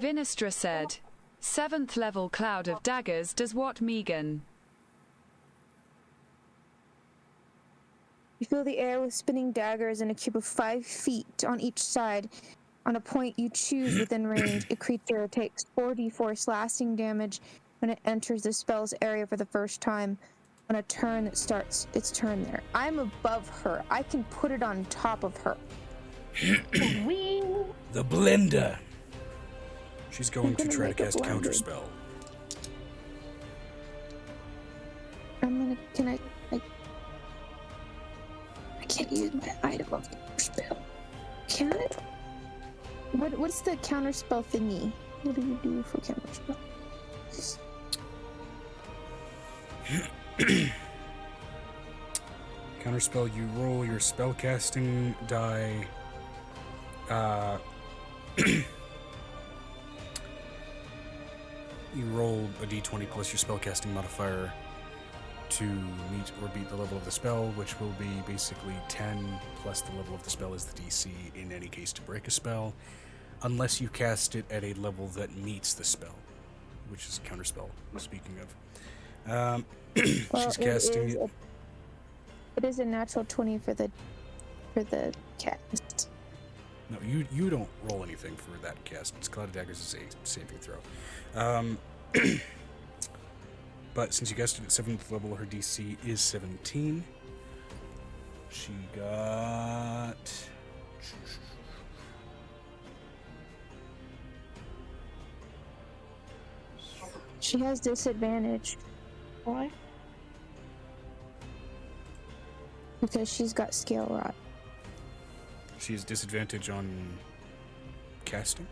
Speaker 3: Vinistra said, 7th level Cloud of Daggers does what, Megan?
Speaker 9: You fill the air with spinning daggers in a cube of 5 feet on each side. On a point you choose within range, a creature takes 4d4 slashing damage when it enters the spell's area for the first time. On a turn that starts its turn there. I'm above her. I can put it on top of her.
Speaker 1: The Blender! She's going to try to cast Counterspell.
Speaker 9: I can't use my item of spell. Can I? What's the counterspell thingy? What do you do for counterspell?
Speaker 1: Counterspell, you roll your spellcasting die. You roll a d20 plus your spellcasting modifier to meet or beat the level of the spell, which will be basically 10 plus the level of the spell is the DC in any case to break a spell. unless you cast it at a level that meets the spell, which is counterspell. Speaking of,
Speaker 9: Well,
Speaker 1: she's casting it.
Speaker 9: It is a natural 20 for the cast.
Speaker 1: No, you don't roll anything for that cast. It's Cloud of Daggers is a saving throw. But since you cast it at 7th level, her DC is 17. She got...
Speaker 9: She has disadvantage.
Speaker 2: Why?
Speaker 9: Because she's got scale rot.
Speaker 1: She has disadvantage on casting?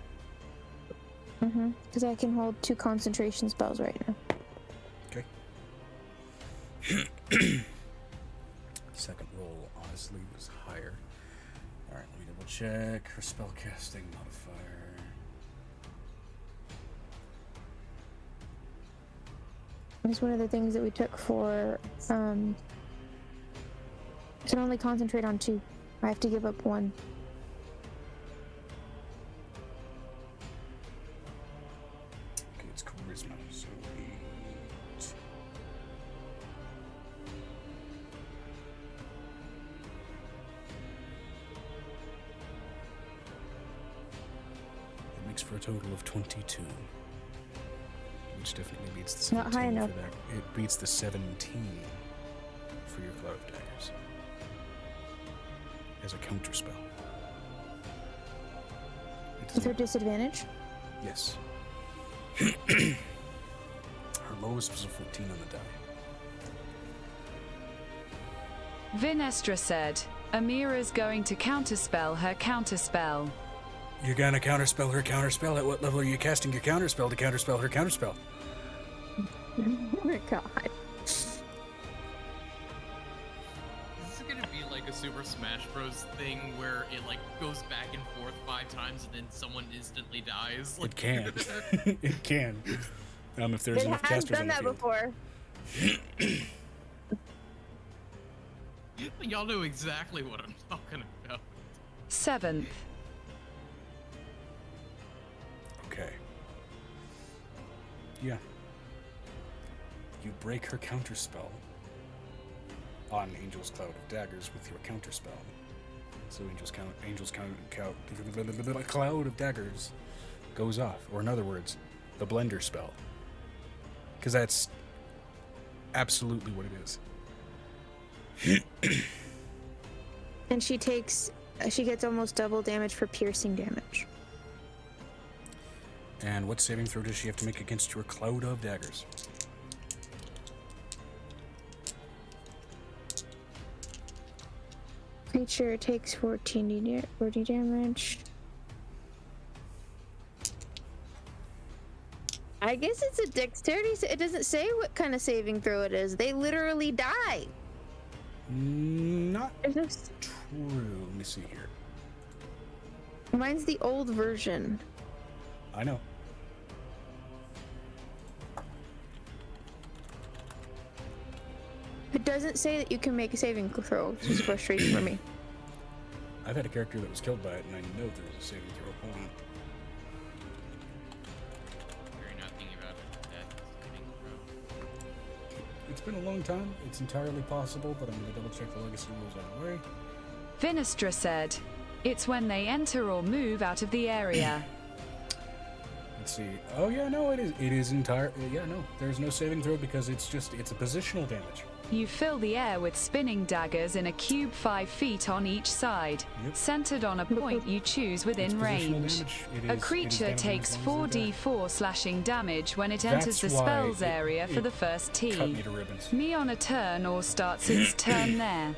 Speaker 9: Mm-hmm. Because I can hold 2 concentration spells right now.
Speaker 1: Okay. Second roll honestly was higher. Alright, let me double check her spellcasting modifier.
Speaker 9: It's one of the things that we took for can only concentrate on 2. I have to give up 1.
Speaker 1: Okay, it's charisma, so 8. It makes for a total of 22. Which definitely beats the 17
Speaker 9: Not high enough.
Speaker 1: for that. It beats the 17 for your Cloud of Daggers. As a counterspell.
Speaker 9: With her disadvantage?
Speaker 1: Yes. Her lowest was a 14 on the die.
Speaker 3: Vinestra said, Amira's going to counterspell her counterspell.
Speaker 1: You're gonna counterspell her counterspell? At what level are you casting your counterspell to counterspell her counterspell?
Speaker 9: Oh my god.
Speaker 5: This is gonna be like a Super Smash Bros. Thing where it like goes back and forth 5 times and then someone instantly dies.
Speaker 1: It can. It can. If there's
Speaker 9: It
Speaker 1: enough
Speaker 9: has
Speaker 1: casters
Speaker 9: done
Speaker 1: on the
Speaker 9: that
Speaker 1: field.
Speaker 9: before.
Speaker 5: Y'all know exactly what I'm talking about.
Speaker 3: 7th.
Speaker 1: Okay. Yeah. You break her counterspell on Angel's Cloud of Daggers with your counterspell. So Angel's Cloud of Daggers goes off. Or in other words, the blender spell. Because that's absolutely what it is.
Speaker 9: And she gets almost double damage for piercing damage.
Speaker 1: And what saving throw does she have to make against your Cloud of Daggers?
Speaker 9: Creature takes 40 damage. I guess it's a dexterity. It doesn't say what kind of saving throw it is. They literally die.
Speaker 1: Not
Speaker 9: There's no...
Speaker 1: true. Let me see here.
Speaker 9: Mine's the old version.
Speaker 1: I know.
Speaker 9: It doesn't say that you can make a saving throw, which is frustrating for me.
Speaker 1: I've had a character that was killed by it, and I know there was a saving throw. Hold on.
Speaker 5: You're not thinking about it. That saving throw.
Speaker 1: It's been a long time. It's entirely possible, but I'm going to double check the legacy rules out of the way.
Speaker 3: Vinestra said, it's when they enter or move out of the area.
Speaker 1: Let's see. Oh yeah, no, it is. It is entire. Yeah, no, there's no saving throw because it's a positional damage.
Speaker 3: You fill the air with spinning daggers in a cube 5 feet on each side,
Speaker 1: Yep.
Speaker 3: centered on a point you choose within
Speaker 1: It's positional
Speaker 3: range.
Speaker 1: damage. It
Speaker 3: A
Speaker 1: is
Speaker 3: creature
Speaker 1: damage
Speaker 3: takes
Speaker 1: as long as they're
Speaker 3: 4d4 slashing damage when it enters the
Speaker 1: That's why
Speaker 3: spell's
Speaker 1: it-
Speaker 3: area for
Speaker 1: it
Speaker 3: the first
Speaker 1: cut me
Speaker 3: tee.
Speaker 1: to ribbons.
Speaker 3: Me on a turn or starts its turn there.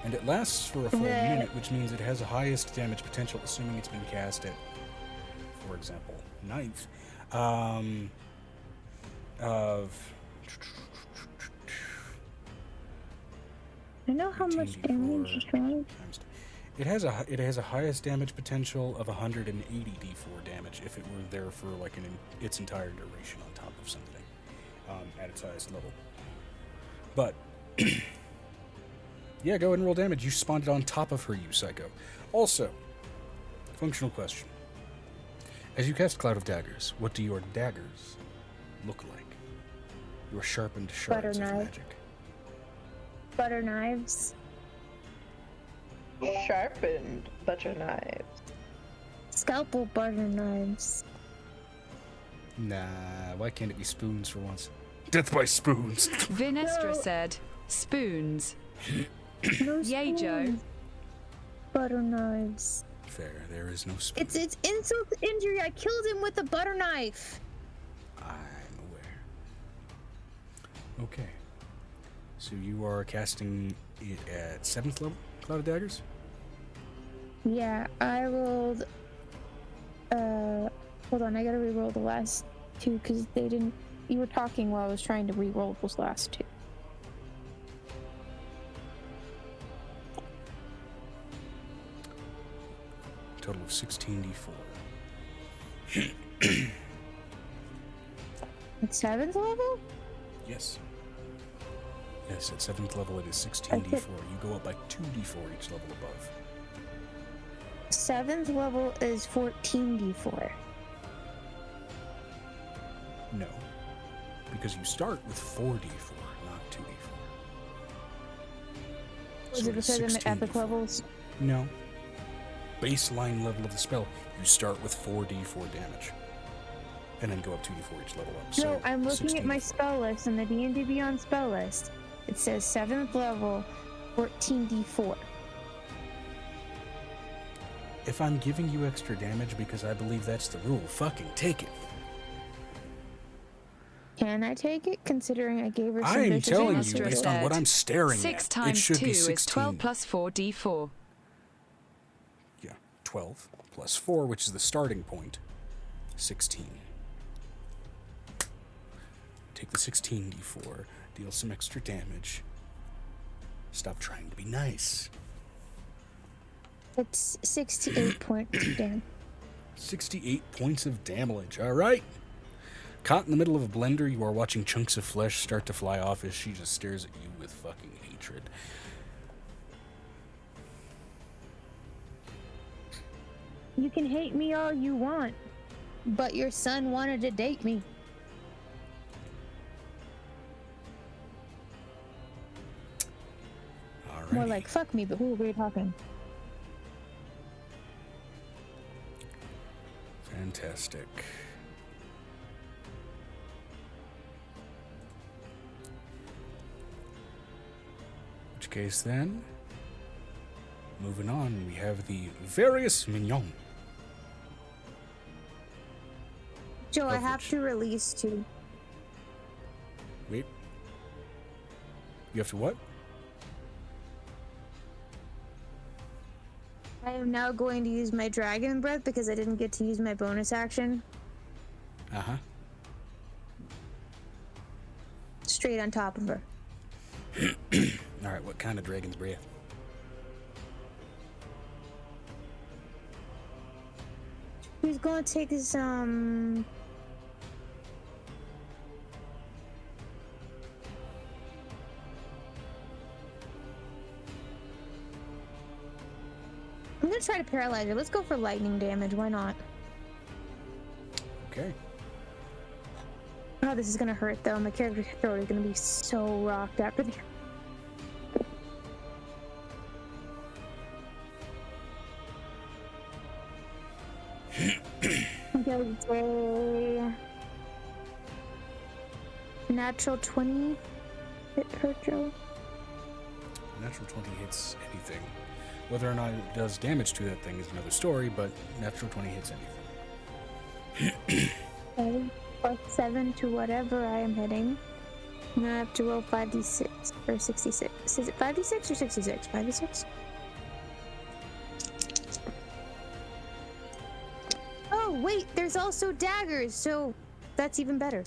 Speaker 1: And it lasts for a full
Speaker 9: Yeah.
Speaker 1: minute, which means it has a highest damage potential, assuming it's been cast at, for example, 9th. Of
Speaker 9: I know how much
Speaker 1: 18d4
Speaker 9: damage it's doing.
Speaker 1: times- It has a highest damage potential of 180 d4 damage if it were there for like its entire duration on top of something at its highest level. But yeah, go ahead and roll damage. You spawned it on top of her, you psycho. Also, Functional question. As you cast Cloud of Daggers, what do your daggers look like? Your sharpened shards
Speaker 9: Butter
Speaker 1: of
Speaker 9: knife.
Speaker 1: magic.
Speaker 9: Butter knives.
Speaker 2: Sharpened butter knives.
Speaker 9: Scalpel butter knives.
Speaker 1: Nah, why can't it be spoons for once? Death by spoons!
Speaker 3: Vinestra said, spoons.
Speaker 9: No
Speaker 3: Yay, Joe.
Speaker 9: spoons. Butter knives.
Speaker 1: Fair, there is no spoon.
Speaker 9: It's insult to injury. I killed him with a butter knife.
Speaker 1: I'm aware. Okay. So you are casting it at 7th level, Cloud of Daggers?
Speaker 9: Yeah, I rolled. Hold on, I gotta re-roll the last two because they didn't. You were talking while I was trying to re-roll those last two.
Speaker 1: Total of 16d4.
Speaker 9: At 7th level?
Speaker 1: Yes. Yes, at 7th level it is 16d4. You go up by 2d4 each level above.
Speaker 9: 7th level is 14d4.
Speaker 1: No. Because you start with 4d4, not 2d4.
Speaker 9: Was
Speaker 1: So
Speaker 9: it
Speaker 1: is
Speaker 9: because I'm at
Speaker 1: 16d4.
Speaker 9: epic levels?
Speaker 1: No. Baseline level of the spell, you start with 4d4 damage. And then go up 2d4 each level up.
Speaker 9: No,
Speaker 1: So
Speaker 9: I'm looking at my
Speaker 1: 16d4.
Speaker 9: spell list on the D&D Beyond spell list. It says 7th level, 14d4.
Speaker 1: If I'm giving you extra damage because I believe that's the rule, fucking take it.
Speaker 9: Can I take it, considering I gave her some
Speaker 1: I'm
Speaker 9: vicious
Speaker 1: telling you,
Speaker 9: damage?
Speaker 1: based on what I'm staring
Speaker 3: 6
Speaker 1: at, it
Speaker 3: times
Speaker 1: should
Speaker 3: 2
Speaker 1: be
Speaker 3: is
Speaker 1: 16.
Speaker 3: 12 plus 4d4.
Speaker 1: Yeah, 12 plus 4, which is the starting point. 16. Take the 16d4, deal some extra damage. Stop trying to be nice.
Speaker 9: It's 68 points damn.
Speaker 1: 68 points of damage, alright. Caught in the middle of a blender, you are watching chunks of flesh start to fly off as she just stares at you with fucking hatred.
Speaker 9: You can hate me all you want, but your son wanted to date me.
Speaker 1: Alright.
Speaker 9: More like fuck me, but who were we talking?
Speaker 1: Fantastic. In which case then, moving on, we have the various mignon.
Speaker 9: Joe, I
Speaker 1: Of
Speaker 9: have
Speaker 1: which-
Speaker 9: to release two.
Speaker 1: Wait. You have to what?
Speaker 9: I am now going to use my dragon breath because I didn't get to use my bonus action.
Speaker 1: Uh-huh.
Speaker 9: Straight on top of her.
Speaker 1: Alright, what kind of dragon's breath?
Speaker 9: Who's gonna take this, I'm gonna try to paralyze her. Let's go for lightning damage. Why not?
Speaker 1: Okay.
Speaker 9: Oh, this is gonna hurt though. My character's throat is gonna be so rocked after the. I'm gonna say natural 20 hit her, Joe.
Speaker 1: Natural 20 hits anything. Whether or not it does damage to that thing is another story, but natural 20 hits anything.
Speaker 9: 7 plus 7 to whatever I am hitting. And I have to roll 5d6 or 66. Is it 5d6 or 66? 5d6? Oh, wait, there's also daggers, so that's even better.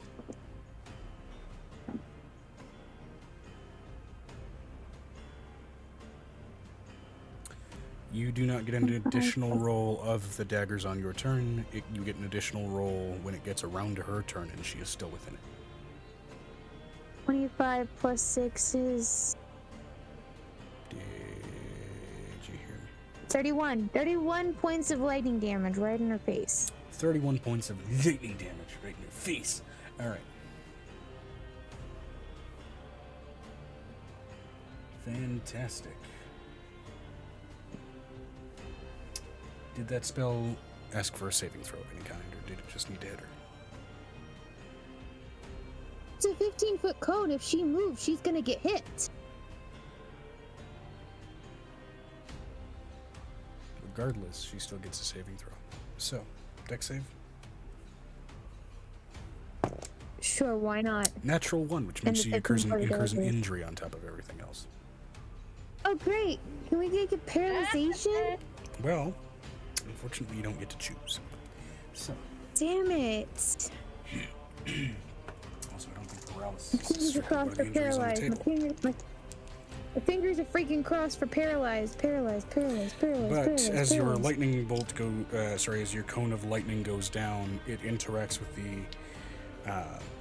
Speaker 1: You do not get an additional roll of the daggers on your turn. You get an additional roll when it gets around to her turn and she is still within it.
Speaker 9: 25 plus 6 is
Speaker 1: Did you hear me?
Speaker 4: 31. 31 points of lightning damage right in her face.
Speaker 1: 31 points of lightning damage right in your face. Alright. Fantastic. Did that spell ask for a saving throw of any kind, or did it just need to hit her?
Speaker 4: It's a 15-foot cone. If she moves, she's gonna get hit.
Speaker 1: Regardless, she still gets a saving throw. So, dex save?
Speaker 4: Sure, why not?
Speaker 1: Natural 1, which
Speaker 4: And
Speaker 1: means
Speaker 4: the
Speaker 1: she incurs
Speaker 4: second part
Speaker 1: an
Speaker 4: of it.
Speaker 1: injury on top of everything else.
Speaker 4: Oh, great. Can we get a paralyzation?
Speaker 1: Well, unfortunately, you don't get to choose. So,
Speaker 4: Damn it.
Speaker 1: also, I don't think paralysis
Speaker 4: My
Speaker 1: is
Speaker 4: fingers are
Speaker 1: strictly one
Speaker 4: crossed
Speaker 1: of
Speaker 4: for
Speaker 1: the injuries on the
Speaker 4: paralyzed.
Speaker 1: table.
Speaker 4: My fingers are freaking crossed for paralyzed. Paralyzed.
Speaker 1: But as your lightning bolt as your cone of lightning goes down, it interacts with the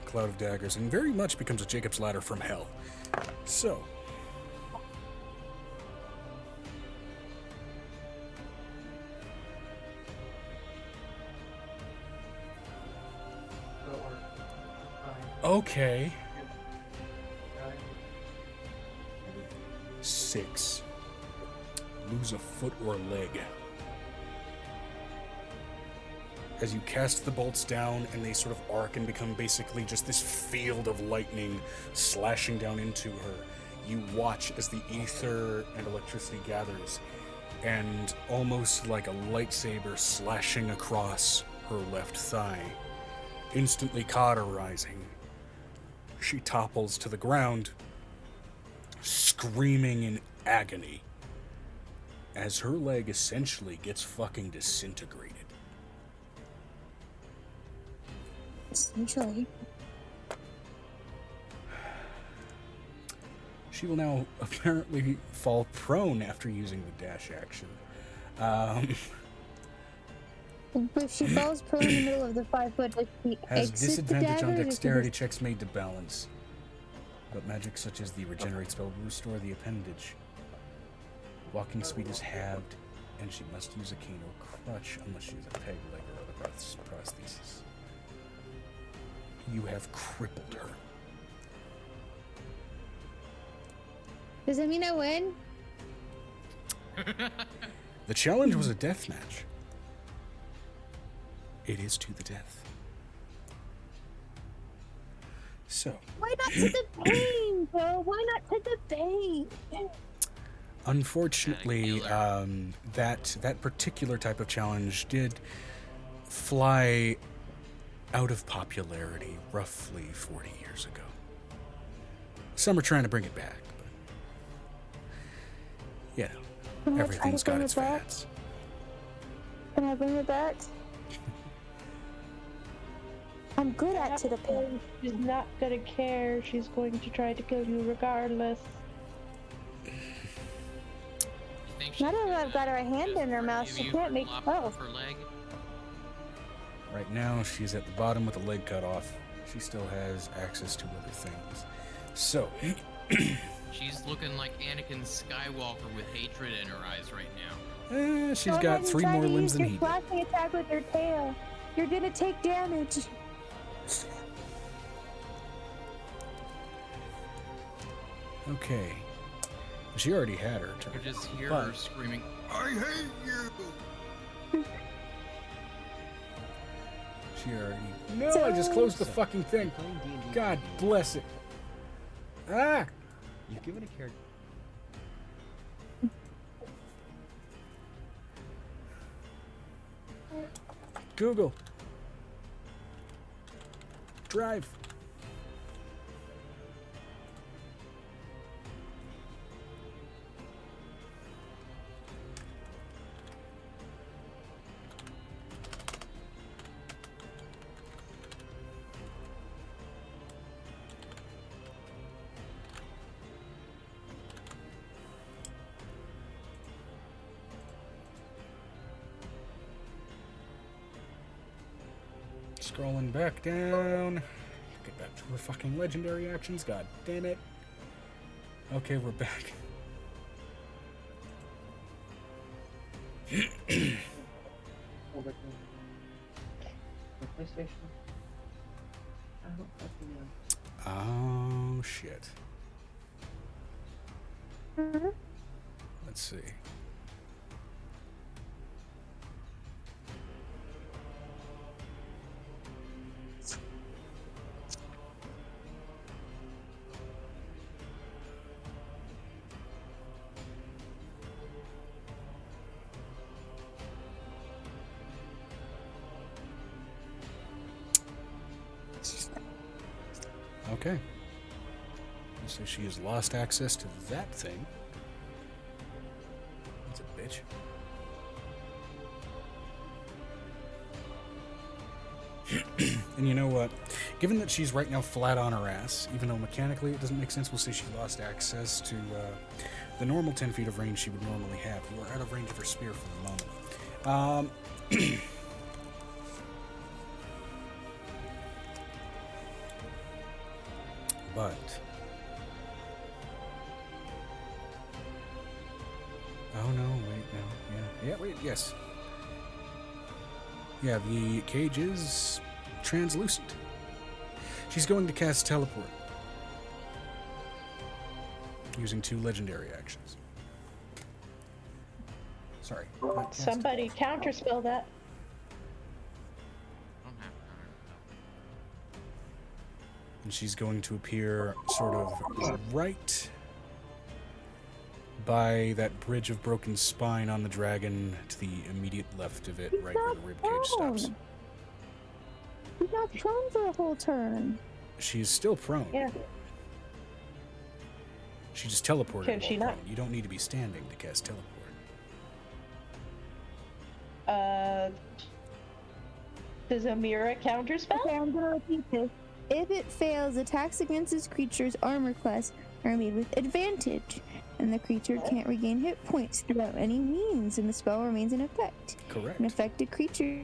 Speaker 1: cloud of daggers and very much becomes a Jacob's ladder from hell. So, okay. 6. Lose a foot or leg. As you cast the bolts down and they sort of arc and become basically just this field of lightning slashing down into her, you watch as the ether and electricity gathers and almost like a lightsaber slashing across her left thigh, instantly cauterizing. She topples to the ground, screaming in agony as her leg essentially gets fucking disintegrated.
Speaker 4: Essentially.
Speaker 1: She will now apparently fall prone after using the dash action.
Speaker 4: If she falls prone in the middle of the 5 foot, does she
Speaker 1: Has
Speaker 4: exit the
Speaker 1: disadvantage
Speaker 4: dagger,
Speaker 1: on
Speaker 4: or does she
Speaker 1: dexterity
Speaker 4: just-
Speaker 1: checks made to balance. But magic such as the regenerate spell will restore the appendage. Walking speed is halved, and she must use a cane or crutch unless she has a peg leg or other prosthesis. You have crippled her.
Speaker 4: Does that mean I win?
Speaker 1: The challenge was a death match. It is to the death. So,
Speaker 4: Why not to the pain, bro? Why not to the pain?
Speaker 1: unfortunately, that particular type of challenge did fly out of popularity roughly 40 years ago. Some are trying to bring it back, but you know,
Speaker 4: Can I
Speaker 1: everything's
Speaker 4: try
Speaker 1: got
Speaker 4: to
Speaker 1: its
Speaker 4: bring it back?
Speaker 1: fads.
Speaker 4: Can I bring it back? I'm good at to the pain.
Speaker 2: She's not gonna care. She's going to try to kill you regardless.
Speaker 5: You think
Speaker 4: Not
Speaker 5: she's
Speaker 4: only
Speaker 5: gonna
Speaker 4: I've got her hand
Speaker 5: just
Speaker 4: in her mouth,
Speaker 5: forgive
Speaker 4: she
Speaker 5: you
Speaker 4: can't
Speaker 5: for
Speaker 4: make
Speaker 5: lopping
Speaker 4: oh.
Speaker 5: off her leg?
Speaker 1: Right now, she's at the bottom with the leg cut off. She still has access to other things. So,
Speaker 5: She's looking like Anakin Skywalker with hatred in her eyes right now.
Speaker 1: she's
Speaker 4: Go ahead
Speaker 1: got
Speaker 4: and
Speaker 1: 3
Speaker 4: try
Speaker 1: more
Speaker 4: to
Speaker 1: limbs
Speaker 4: use
Speaker 1: than
Speaker 4: your
Speaker 1: he did.
Speaker 4: slashing attack with your tail. You're gonna take damage.
Speaker 1: Okay. She already had her turn.
Speaker 5: You just hear her
Speaker 1: But-
Speaker 5: screaming, I hate you!
Speaker 1: She already. No, I just closed the fucking thing.
Speaker 12: Playing D&D.
Speaker 1: God bless it. Ah!
Speaker 12: You've given a character.
Speaker 1: Google. Drive. Scrolling back down. Get back to her fucking legendary actions. God damn it. Okay, we're back.
Speaker 11: Over to the PlayStation. I don't fucking know.
Speaker 1: Oh, shit. Let's see. Okay. So she has lost access to that thing. That's a bitch. And you know what? Given that she's right now flat on her ass, even though mechanically it doesn't make sense, we'll say she lost access to the normal 10 feet of range she would normally have. You are out of range of her spear for the moment. But oh no, wait, no, yeah, wait, yes. Yeah, the cage is translucent. She's going to cast teleport using 2 legendary actions. Sorry. not cast
Speaker 2: Somebody counterspell that.
Speaker 5: I don't have
Speaker 1: And she's going to appear sort of right by that bridge of broken spine on the dragon to the immediate left of it, right where the ribcage stops.
Speaker 9: He's not prone for a whole turn.
Speaker 1: She's still prone.
Speaker 2: Yeah.
Speaker 1: She just teleported.
Speaker 2: Can she
Speaker 1: while
Speaker 2: not?
Speaker 1: prone. You don't need to be standing to cast teleport.
Speaker 2: Does Amira counterspell?
Speaker 9: Okay, I'm gonna repeat this. If it fails, attacks against this creature's armor class are made with advantage, and the creature can't regain hit points throughout any means, and the spell remains in effect.
Speaker 1: Correct.
Speaker 9: An affected creature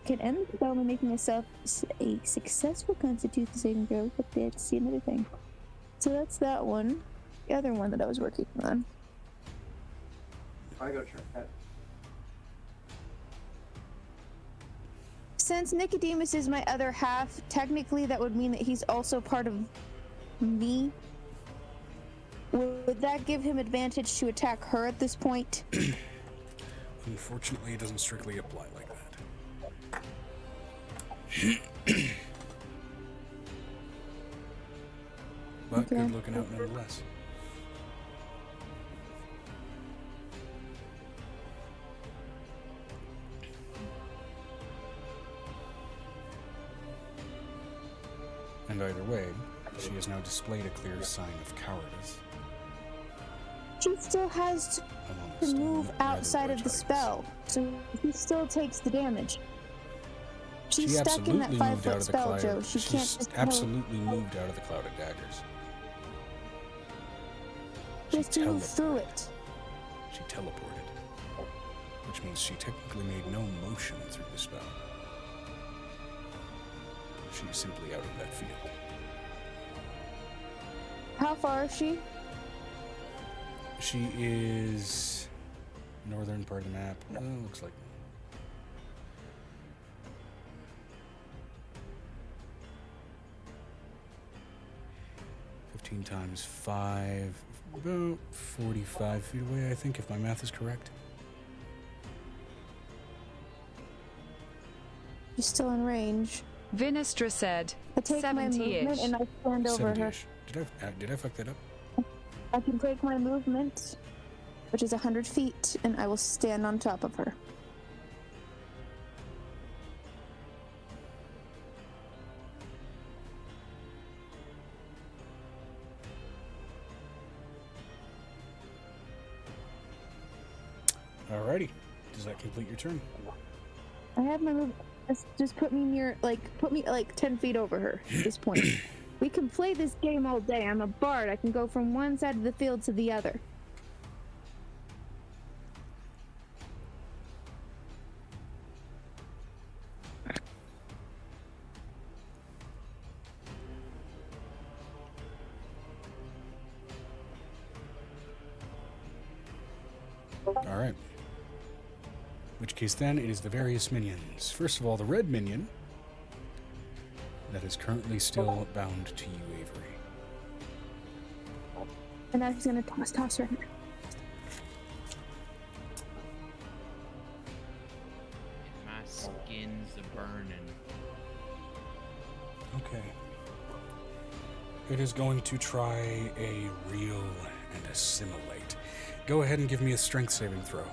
Speaker 9: can end the spell by making a successful Constitution saving throw. But that's the another thing. So that's that one. The other one that I was working on.
Speaker 11: I go try that.
Speaker 9: Since Nicodemus is my other half, technically that would mean that he's also part of me. Would that give him advantage to attack her at this point?
Speaker 1: Unfortunately, it doesn't strictly apply like that. But
Speaker 9: Okay.
Speaker 1: good looking out nonetheless. And either way, she has now displayed a clear sign of cowardice.
Speaker 9: She still has to
Speaker 1: amongst
Speaker 9: move
Speaker 1: rather
Speaker 9: outside of
Speaker 1: large
Speaker 9: the
Speaker 1: heights.
Speaker 9: spell, so he still takes the damage. She's
Speaker 1: She
Speaker 9: stuck in that
Speaker 1: absolutely
Speaker 9: 5
Speaker 1: moved out
Speaker 9: foot
Speaker 1: of the
Speaker 9: spell,
Speaker 1: cloud.
Speaker 9: Joe. She can't
Speaker 1: She's
Speaker 9: just
Speaker 1: absolutely moved out of the cloud of daggers.
Speaker 9: just move through it.
Speaker 1: She teleported, which means she technically made no motion through the spell. She's simply out of that field.
Speaker 9: How far is she?
Speaker 1: She is northern part of the map. Looks like 15 times 5, about 45 feet away, I think, if my math is correct.
Speaker 9: She's still in range.
Speaker 3: Vinestra said,
Speaker 9: I take my movement
Speaker 3: 70-ish.
Speaker 9: and I stand over her.
Speaker 1: 70-ish. Did I fuck that up?
Speaker 9: I can take my movement, which is 100 feet, and I will stand on top of her.
Speaker 1: Alrighty. Does that complete your turn?
Speaker 9: I have my move. Just put me near, put me 10 feet over her at this point. We can play this game all day. I'm a bard. I can go from one side of the field to the other.
Speaker 1: Alright. which case then it is the various minions. First of all, the red minion that is currently still bound to you, Avery.
Speaker 9: And now he's gonna toss her.
Speaker 5: My skin's a burning.
Speaker 1: Okay. It is going to try a reel and assimilate. Go ahead and give me a strength saving throw.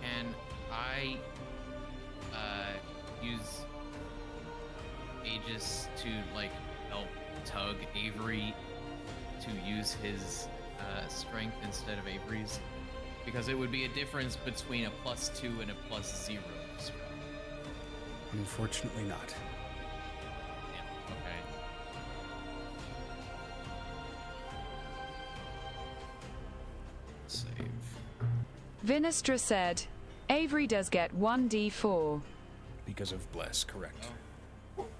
Speaker 5: Can I use Aegis to like help tug Avery to use his strength instead of Avery's? Because it would be a difference between a +2 and a +0 strength.
Speaker 1: Unfortunately not.
Speaker 5: Yeah, okay. Save.
Speaker 3: Vinestra said, Avery does get 1d4.
Speaker 1: Because of bless, correct.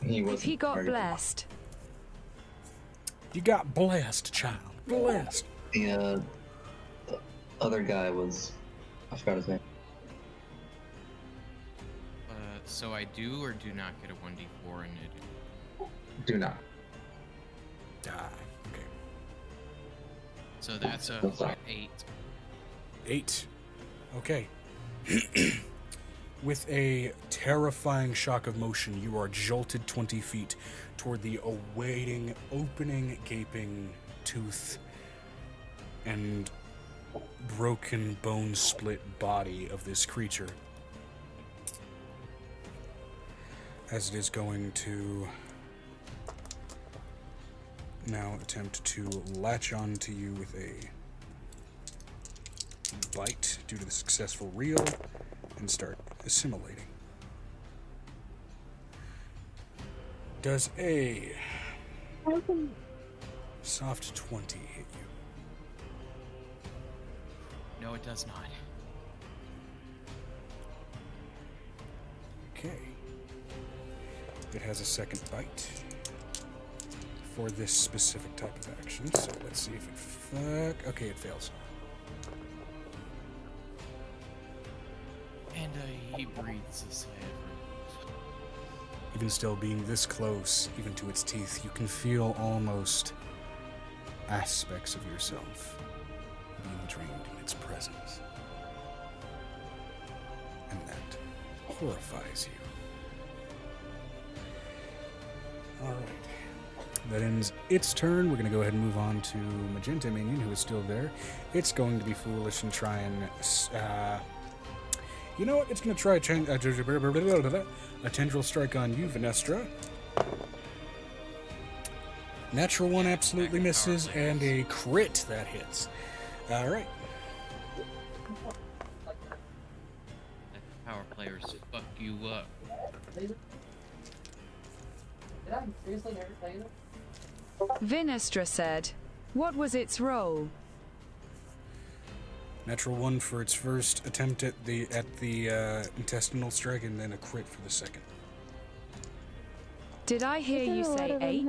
Speaker 3: If he got blessed.
Speaker 1: You got blessed, child. Blessed.
Speaker 7: The other guy was, I forgot his name.
Speaker 5: So I do or do not get a 1d4 in it?
Speaker 7: Do not.
Speaker 1: Okay.
Speaker 5: So that's a 8.
Speaker 1: 8. Okay. With a terrifying shock of motion, you are jolted 20 feet toward the awaiting, opening, gaping tooth and broken, bone-split body of this creature. As it is going to now attempt to latch on to you with a bite due to the successful reel and start assimilating. Does a soft 20 hit you?
Speaker 5: No, it does not.
Speaker 1: Okay. It has a second bite for this specific type of action, so let's see if it okay, it fails.
Speaker 5: And he breathes a sigh of relief.
Speaker 1: Even still being this close, even to its teeth, you can feel almost aspects of yourself being drained in its presence. And that horrifies you. Alright. That ends its turn. We're going to go ahead and move on to Magenta Minion, who is still there. It's going to be foolish and try and... you know what? It's going to try a tendril strike on you, Vinestra. Natural 1 absolutely misses, and a crit that hits. Alright.
Speaker 5: Power players fuck you up.
Speaker 11: Did I seriously never tell you that?
Speaker 3: Vinestra said, what was its role?
Speaker 1: Natural 1 for its first attempt at the intestinal strike, and then a crit for the second.
Speaker 3: Did I hear you say 8?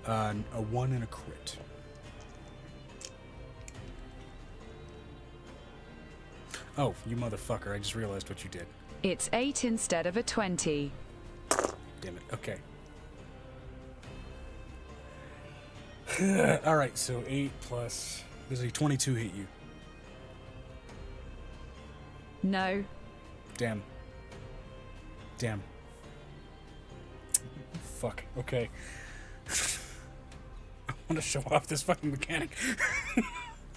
Speaker 1: A 1 and a crit. Oh, you motherfucker, I just realized what you did.
Speaker 3: It's 8 instead of a 20.
Speaker 1: Damn it, okay. Alright, so 8 plus... Does a 22 hit you?
Speaker 3: No.
Speaker 1: Damn. Damn. Fuck, okay. I want to show off this fucking mechanic.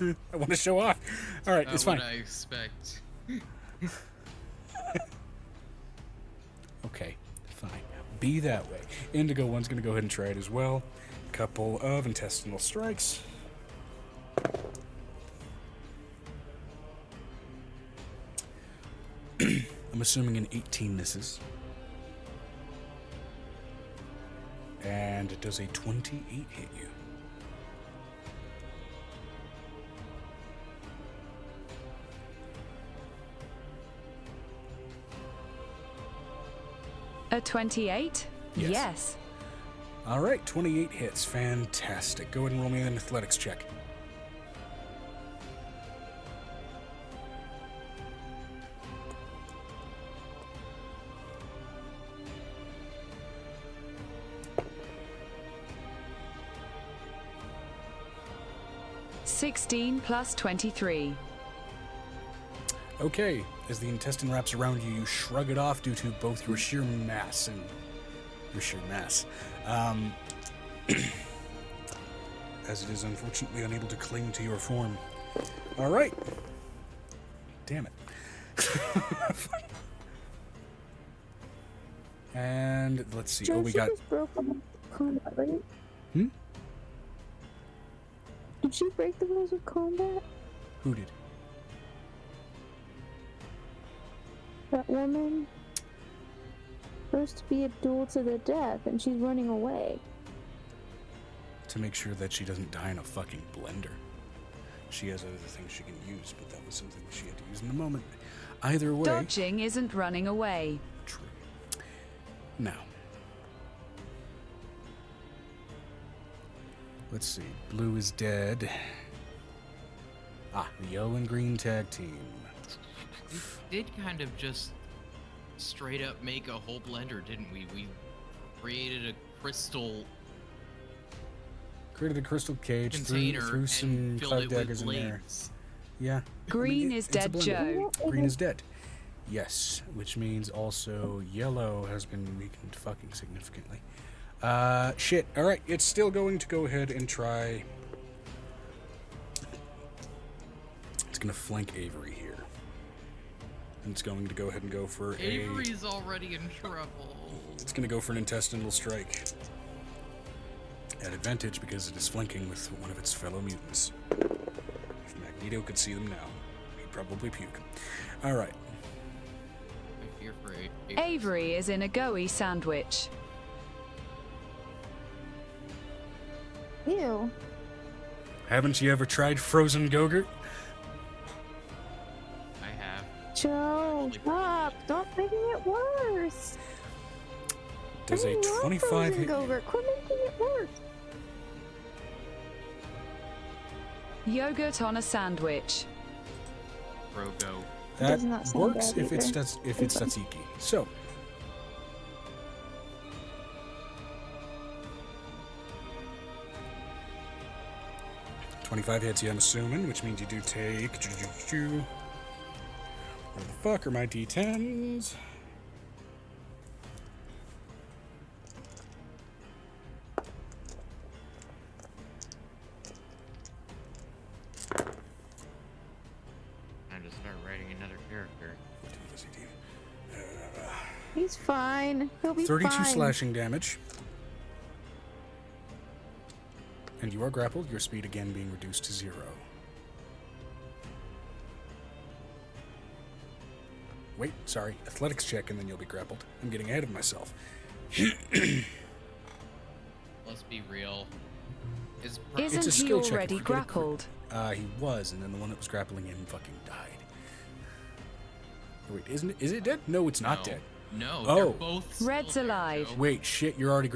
Speaker 1: I want to show off. Alright, it's fine.
Speaker 5: What I expect.
Speaker 1: Okay, fine. Be that way. Indigo 1's going to go ahead and try it as well. Couple of intestinal strikes. I'm assuming an 18 misses. And does a 28 hit you?
Speaker 3: A 28?
Speaker 1: Yes.
Speaker 3: Yes.
Speaker 1: All right, 28 hits. Fantastic. Go ahead and roll me an athletics check.
Speaker 3: +23.
Speaker 1: Okay, as the intestine wraps around you, you shrug it off due to both your sheer mass and your sheer mass. As it is unfortunately unable to cling to your form. All right. Damn it. And let's see. Oh, we got.
Speaker 9: Just broke the combat, right?
Speaker 1: Hmm?
Speaker 9: Did she break the rules of combat?
Speaker 1: Who did?
Speaker 9: That woman. Supposed to be a duel to the death, and she's running away.
Speaker 1: To make sure that she doesn't die in a fucking blender. She has other things she can use, but that was something she had to use in the moment. Either way.
Speaker 3: Dodging isn't running away.
Speaker 1: True. Now. Let's see. Blue is dead. Ah, the yellow and green tag team.
Speaker 5: We did kind of just straight up make a whole blender, didn't we? We created a crystal
Speaker 1: Created a crystal cage,
Speaker 5: container
Speaker 1: threw some
Speaker 5: and filled
Speaker 1: cloud
Speaker 5: it
Speaker 1: daggers
Speaker 5: with
Speaker 1: in there.
Speaker 5: blades.
Speaker 1: Yeah.
Speaker 3: Green is
Speaker 1: it's a
Speaker 3: dead,
Speaker 1: blender.
Speaker 3: Joe.
Speaker 1: Green is dead. Yes, which means also yellow has been weakened fucking significantly. Shit. Alright, it's still going to go ahead and try. It's going to flank Avery here. And it's going to go ahead and go for
Speaker 5: Avery's already in trouble.
Speaker 1: It's going to go for an intestinal strike. At advantage because it is flanking with one of its fellow mutants. If Magneto could see them now, he'd probably puke. Alright.
Speaker 5: I fear for Avery.
Speaker 3: Avery is in a gooey sandwich.
Speaker 9: Ew.
Speaker 1: Haven't you ever tried frozen Gogurt?
Speaker 5: I have.
Speaker 9: Joe, stop. Stop making it worse.
Speaker 1: Does a 25 hit you?
Speaker 9: Gogurt. Quit making it worse.
Speaker 3: Yogurt on a sandwich.
Speaker 5: Rogo.
Speaker 1: That
Speaker 9: Does not sound
Speaker 1: works
Speaker 9: bad
Speaker 1: if it's
Speaker 9: either.
Speaker 1: if it's tzatziki. So, $25 hits you, I'm assuming, which means you do take. Where the fuck are my D10s?
Speaker 5: Time to start writing another character.
Speaker 9: He's fine. He'll be
Speaker 1: 32
Speaker 9: fine.
Speaker 1: slashing damage. And you are grappled, your speed again being reduced to 0. Wait, sorry. Athletics check and then you'll be grappled. I'm getting ahead of myself.
Speaker 5: Let's be real.
Speaker 1: It's
Speaker 3: Isn't
Speaker 1: a
Speaker 3: he
Speaker 1: skill check.
Speaker 3: already
Speaker 1: If you get a crit-
Speaker 3: grappled?
Speaker 1: He was, and then the one that was grappling him fucking died. Wait, isn't it? Is it dead? No, it's not
Speaker 5: No.
Speaker 1: dead.
Speaker 5: No,
Speaker 1: Oh.
Speaker 5: they're both still
Speaker 3: Red's
Speaker 5: there,
Speaker 3: alive.
Speaker 5: Joe.
Speaker 1: Wait, shit, you're already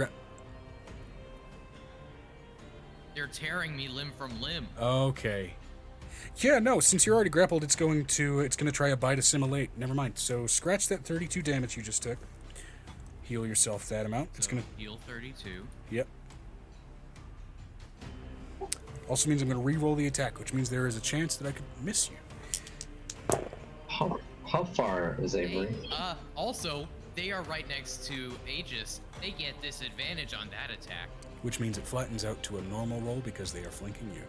Speaker 5: They're tearing me limb from limb.
Speaker 1: Okay. Yeah, no, since you're already grappled, it's going to try a bite assimilate. Never mind. So scratch that 32 damage you just took. Heal yourself that amount. It's
Speaker 5: So
Speaker 1: gonna.
Speaker 5: heal 32.
Speaker 1: Yep. Also means I'm gonna re-roll the attack, which means there is a chance that I could miss you.
Speaker 7: How far is Avery?
Speaker 5: Also, they are right next to Aegis. They get disadvantage on that attack.
Speaker 1: Which means it flattens out to a normal roll because they are flanking you.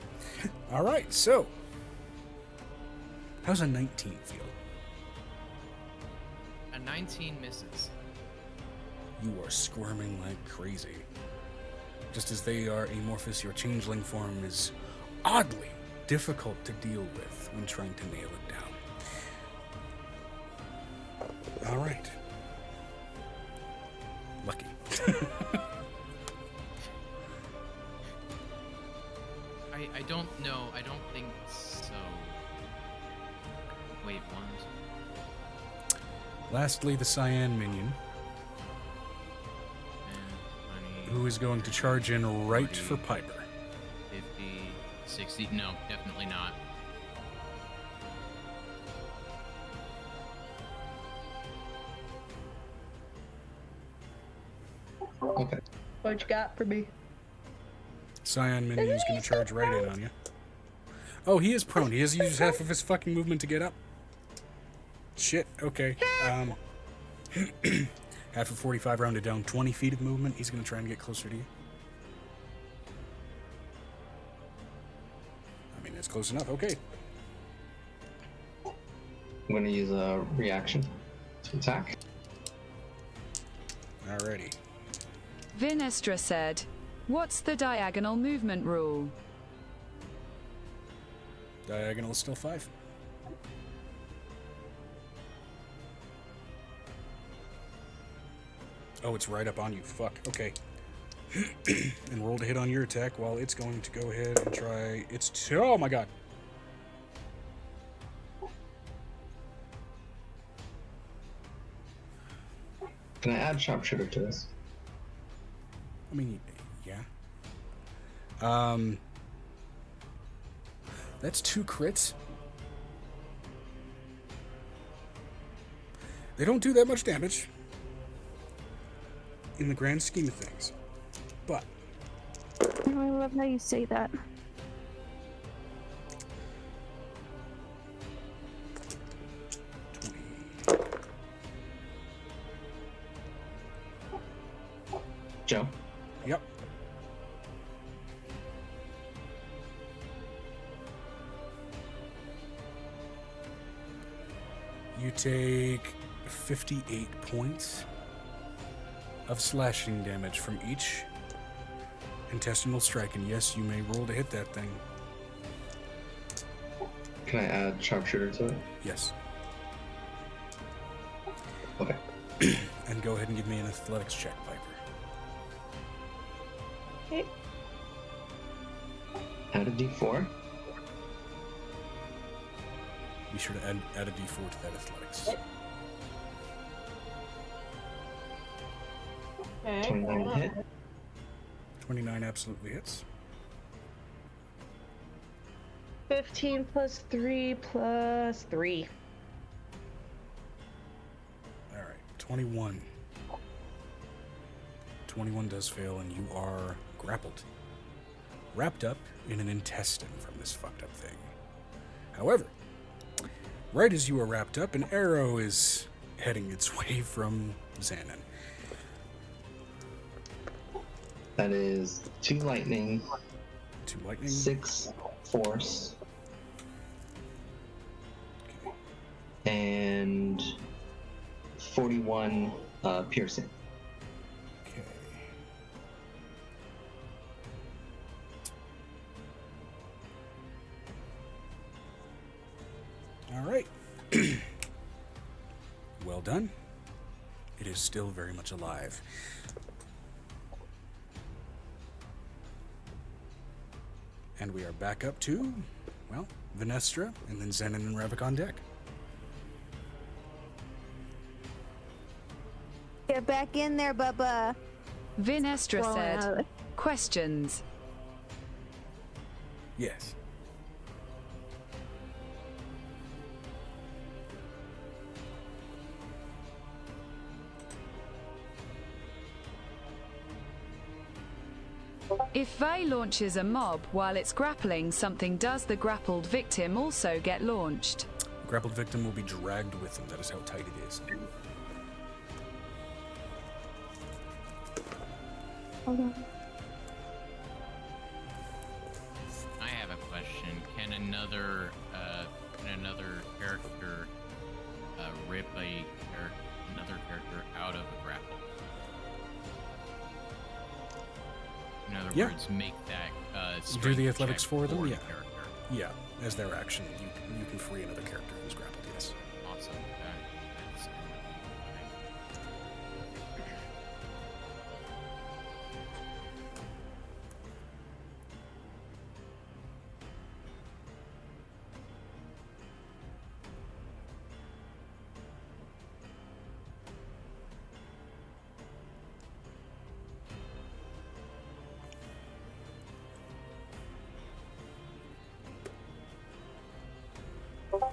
Speaker 1: All right, so how's a 19 feel?
Speaker 5: A 19 misses.
Speaker 1: You are squirming like crazy. Just as they are amorphous, your changeling form is oddly difficult to deal with when trying to nail it down. All right. Lucky.
Speaker 5: I don't know. I don't think so. Wait, one.
Speaker 1: Lastly, the cyan minion who is going to charge in right for Piper.
Speaker 5: 50, 60. No, definitely not.
Speaker 7: Okay.
Speaker 8: What you got for me?
Speaker 1: Scion Minion is going to charge right in on you. Oh, he is prone. He has used half of his fucking movement to get up. Shit, okay. Half of 45 rounded down, 20 feet of movement. He's going to try and get closer to you. I mean, that's close enough. Okay.
Speaker 7: I'm going to use a reaction to attack.
Speaker 1: Alrighty.
Speaker 3: Vinestra said, "What's the diagonal movement rule?"
Speaker 1: Diagonal is still 5. Oh, it's right up on you. Fuck. Okay. And roll to hit on your attack while it's going to go ahead and try its... Oh my god.
Speaker 7: Can I add sharpshooter to this?
Speaker 1: I mean, yeah. That's 2 crits. They don't do that much damage in the grand scheme of things. But
Speaker 9: Oh, I love how you say that.
Speaker 7: Joe?
Speaker 1: Yep. You take 58 points of slashing damage from each intestinal strike, and yes, you may roll to hit that thing.
Speaker 7: Can I add sharpshooter to it?
Speaker 1: Yes.
Speaker 7: Okay.
Speaker 1: And go ahead and give me an athletics check, Piper.
Speaker 2: Okay.
Speaker 7: Add a d4.
Speaker 1: Be sure to add a d4 to that athletics.
Speaker 2: Okay.
Speaker 7: 29 hit.
Speaker 1: 29 absolutely hits.
Speaker 2: 15 plus 3 plus 3.
Speaker 1: Alright, 21. 21 does fail, and you are grappled. Wrapped up in an intestine from this fucked up thing. However, right as you are wrapped up, an arrow is heading its way from Xanon.
Speaker 7: That is 2 lightning,
Speaker 1: 2 lightning.
Speaker 7: 6 force, and 41 piercing.
Speaker 1: Okay. All right. Well done. It is still very much alive. And we are back up to, well, Vinestra, and then Zenon and Revok on deck.
Speaker 9: Get back in there, Bubba.
Speaker 3: Vinestra
Speaker 9: Well,
Speaker 3: said, "Questions."
Speaker 1: Yes.
Speaker 3: If Vey launches a mob while it's grappling something, does the grappled victim also get launched?
Speaker 1: Grappled victim will be dragged with him. That is how tight it is.
Speaker 9: Hold on.
Speaker 5: I have a question. Can another character rip another character out of a grapple? In other
Speaker 1: Yeah.
Speaker 5: words, make that
Speaker 1: Do
Speaker 5: strength
Speaker 1: the athletics
Speaker 5: check
Speaker 1: for them?
Speaker 5: the
Speaker 1: Yeah.
Speaker 5: character.
Speaker 1: Yeah, as their action, you can free another character who's grappled, yes.
Speaker 5: Awesome. That's okay.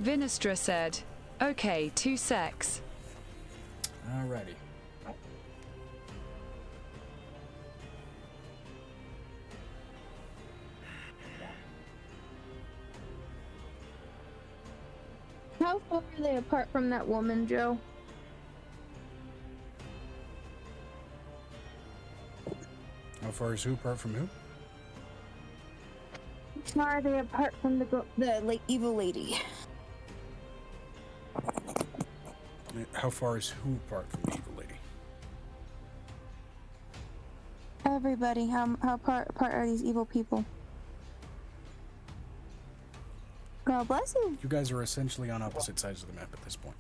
Speaker 3: Vinestra said, "Okay, 2 secs."
Speaker 1: Alrighty.
Speaker 9: How far are they apart from that woman, Joe?
Speaker 1: How far is who apart from who?
Speaker 9: How far are they apart from the evil lady?
Speaker 1: How far is who apart from the evil lady?
Speaker 9: Everybody, how apart are these evil people? God bless you.
Speaker 1: You guys are essentially on opposite sides of the map at this point.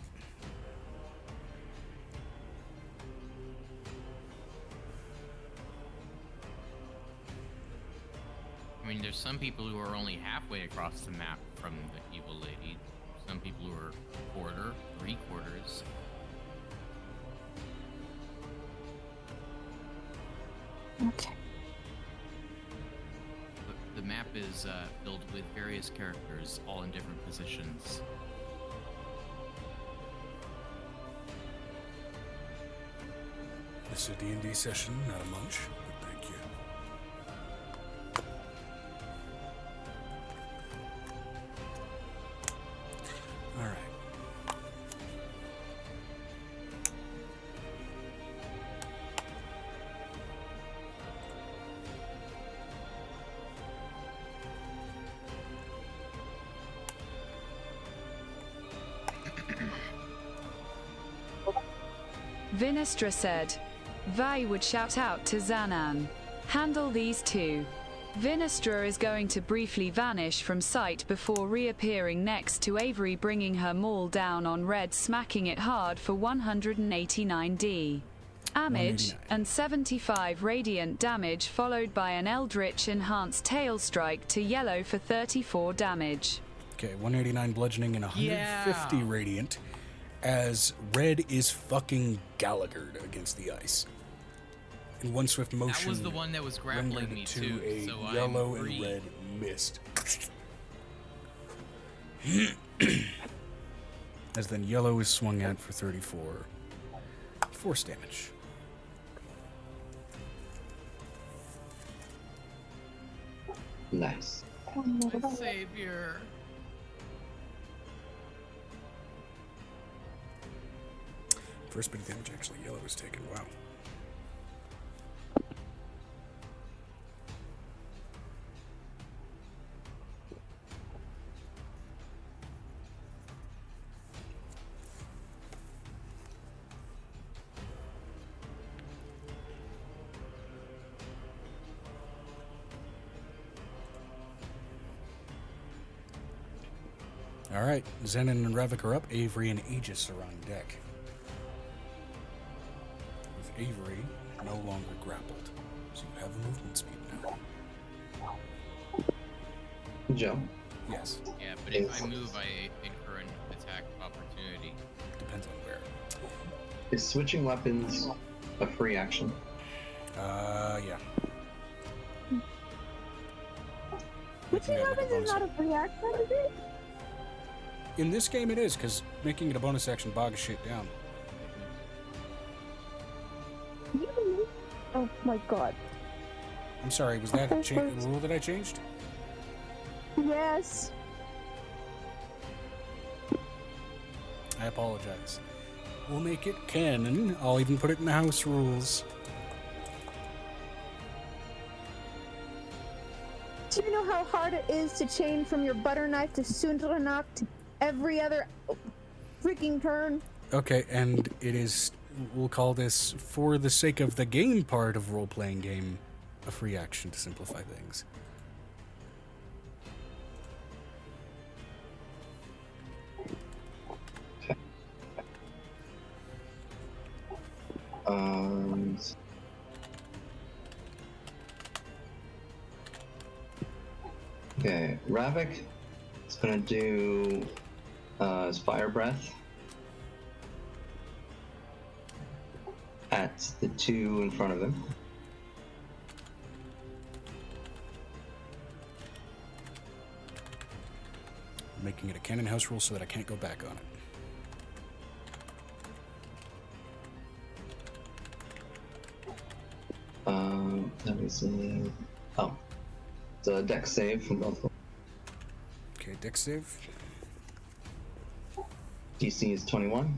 Speaker 5: I mean, there's some people who are only halfway across the map from the evil lady. Some people who are quarter, 3/4.
Speaker 9: Okay.
Speaker 5: The map is filled with various characters, all in different positions.
Speaker 1: This is a D&D session, not a munch, but thank you. Alright.
Speaker 3: Vinestra said, "Vi would shout out to Xanan. Handle these two." Vinestra is going to briefly vanish from sight before reappearing next to Avery, bringing her maul down on Red, smacking it hard for 189 damage and 75 radiant damage, followed by an Eldritch enhanced tail strike to Yellow for 34 damage.
Speaker 1: Okay, 189 bludgeoning and 150 radiant, as Red is fucking Gallaghered against the ice. In one swift motion,
Speaker 5: That was the one that was grappling me
Speaker 1: to
Speaker 5: too,
Speaker 1: a
Speaker 5: so
Speaker 1: yellow
Speaker 5: I'm
Speaker 1: and
Speaker 5: free.
Speaker 1: red mist. As then yellow is swung at for 34 force damage.
Speaker 7: Nice.
Speaker 5: My savior.
Speaker 1: First bit of damage actually yellow is taken. Wow. Alright, Zenon and Ravik are up. Avery and Aegis are on deck. With Avery no longer grappled, so you have movement speed now.
Speaker 7: Joe.
Speaker 1: Yes.
Speaker 5: Yeah, but if I move, I incur an attack opportunity.
Speaker 1: Depends on where.
Speaker 7: Is switching weapons a free action?
Speaker 1: Yeah.
Speaker 9: Switching
Speaker 1: Making that like a
Speaker 9: weapons is
Speaker 1: bonus
Speaker 9: not a free action, is it?
Speaker 1: In this game it is, because making it a bonus action bogs shit down.
Speaker 9: Oh my god.
Speaker 1: I'm sorry, was that a rule that I changed?
Speaker 9: Yes.
Speaker 1: I apologize. We'll make it canon. I'll even put it in the house rules.
Speaker 9: Do you know how hard it is to change from your butter knife to Sundranak to every other freaking turn?
Speaker 1: Okay, and it is, we'll call this, for the sake of the game part of role-playing game, a free action to simplify things.
Speaker 7: Okay, Ravik is gonna do his fire breath at the two in front of him.
Speaker 1: making it a canon house rule so that I can't go back on it.
Speaker 7: Let me see. Oh, it's a dex save from both.
Speaker 1: Okay, dex save.
Speaker 7: DC is 21.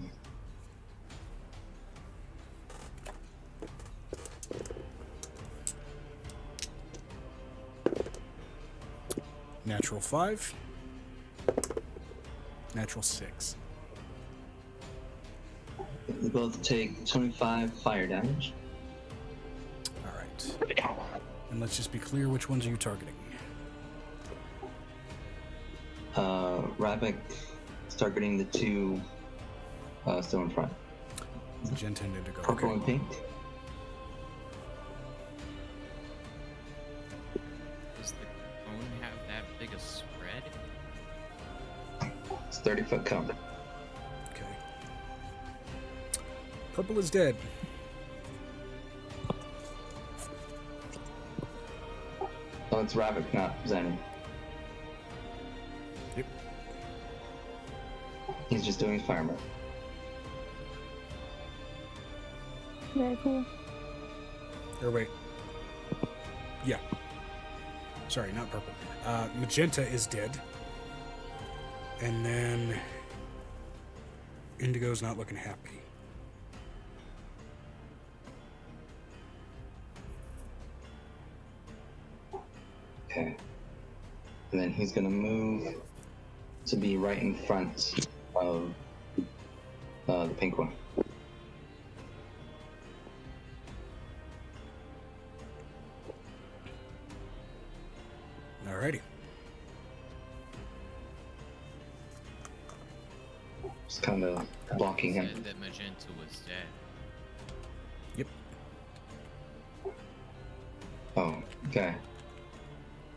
Speaker 1: Natural 5. Natural 6.
Speaker 7: They both take 25 fire damage.
Speaker 1: Alright. And let's just be clear, which ones are you targeting?
Speaker 7: Ravik is targeting the two still in front.
Speaker 1: Magenta and Indigo.
Speaker 7: Purple
Speaker 1: Okay.
Speaker 7: and pink.
Speaker 5: Does the cone have that big a spread?
Speaker 7: It's 30-foot cone.
Speaker 1: Okay. Purple is dead.
Speaker 7: Oh, it's Ravik, not Xenon.
Speaker 1: Yep.
Speaker 7: He's just doing his fire move.
Speaker 9: Very cool.
Speaker 1: Or wait. Yeah. Sorry, not purple. Magenta is dead. And then Indigo's not looking happy.
Speaker 7: Okay. And then he's gonna move to be right in front of the pink one.
Speaker 1: Alrighty.
Speaker 7: Just kind of blocking him.
Speaker 5: Said that Magenta was dead.
Speaker 1: Yep.
Speaker 7: Oh, okay.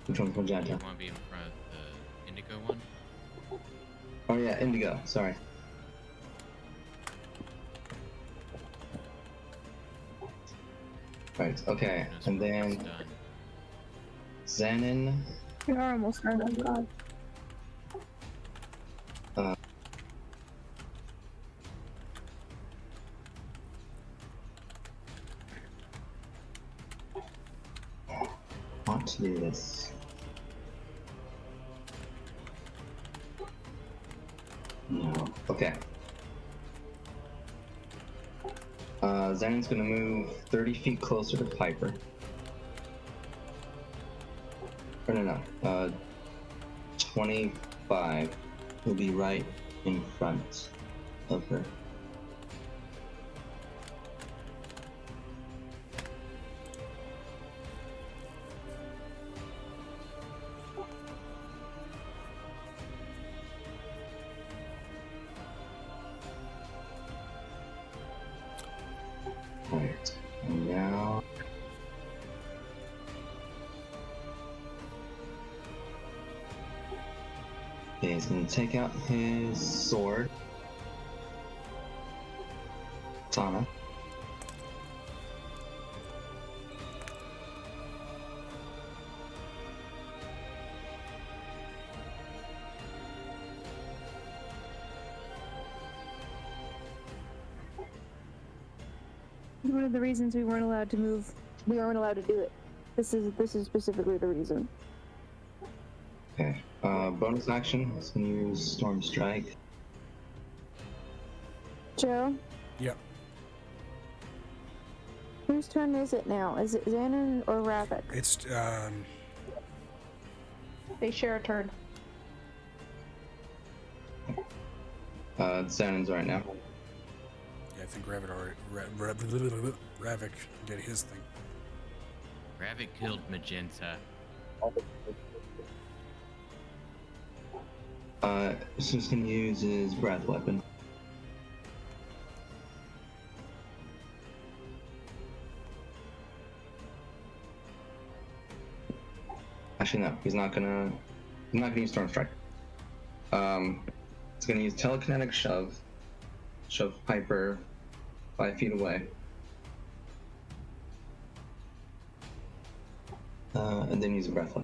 Speaker 7: Which one's
Speaker 5: You
Speaker 7: Magenta?
Speaker 5: want to be in front of the Indigo one?
Speaker 7: Oh yeah, Indigo, sorry. Right, okay.
Speaker 5: Those
Speaker 7: And
Speaker 5: roles
Speaker 7: then
Speaker 5: done.
Speaker 7: Xanon.
Speaker 9: We are almost done. Oh god.
Speaker 7: Want to do this. No. Okay. Xanon's gonna move 30 feet closer to Piper. Or no. 25 will be right in front of her. Right. And now. Okay, he's gonna take out his sword. Tana.
Speaker 9: One of the reasons we weren't allowed to move, we weren't allowed to do it. This is specifically the reason.
Speaker 7: Okay. Bonus action. He's gonna use Storm Strike.
Speaker 9: Joe,
Speaker 1: Yep.
Speaker 9: whose turn is it now? Is it Xanon or Ravik?
Speaker 1: It's,
Speaker 2: They share a turn.
Speaker 7: Xanon's right now.
Speaker 1: yeah, I think Ravik already, Ravik did his thing.
Speaker 5: Ravik killed Magenta.
Speaker 7: So he's gonna use his breath weapon. Actually, no, he's not gonna use Storm Strike. He's gonna use telekinetic shove. Shove Piper 5 feet away. And then use a breath weapon.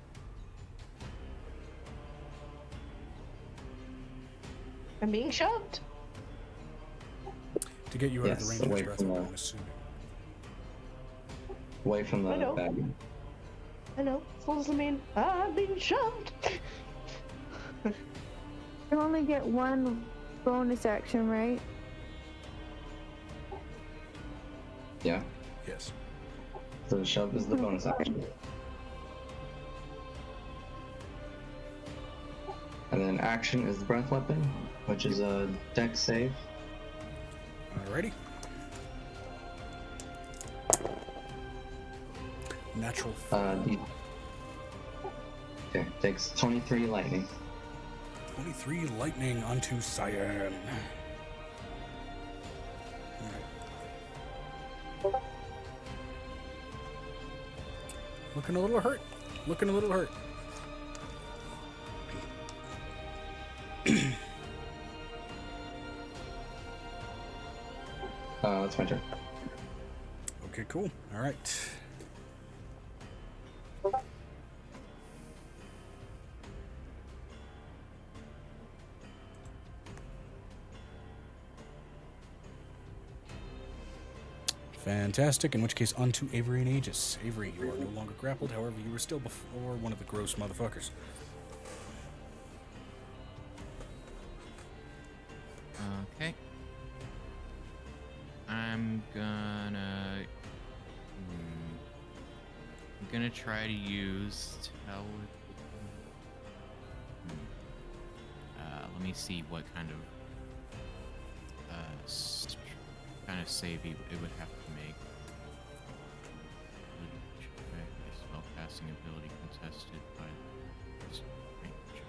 Speaker 2: I'm being shoved.
Speaker 1: To get you out of the
Speaker 7: Yes,
Speaker 1: range of
Speaker 7: away
Speaker 1: its breath
Speaker 7: from
Speaker 1: weapon,
Speaker 7: the-
Speaker 1: I'm assuming.
Speaker 7: Away from the
Speaker 2: I know.
Speaker 7: bag.
Speaker 2: I know. So does mean I'm being shoved.
Speaker 9: You only get one bonus action, right?
Speaker 7: Yeah.
Speaker 1: Yes.
Speaker 7: So the shove is the bonus action. And then action is the breath weapon, which is a dex save.
Speaker 1: Alrighty. Natural.
Speaker 7: Okay, takes 23 lightning.
Speaker 1: 23 lightning onto Cyan. Alright. Looking a little hurt. Looking a little hurt.
Speaker 7: That's my turn.
Speaker 1: Okay, cool. Alright. Fantastic, in which case onto Avery and Aegis. Avery, you are no longer grappled, however, you were still before one of the gross motherfuckers.
Speaker 5: Okay. I'm gonna try to use let me see what kind of save it would have to make. Spell casting ability contested by strength check.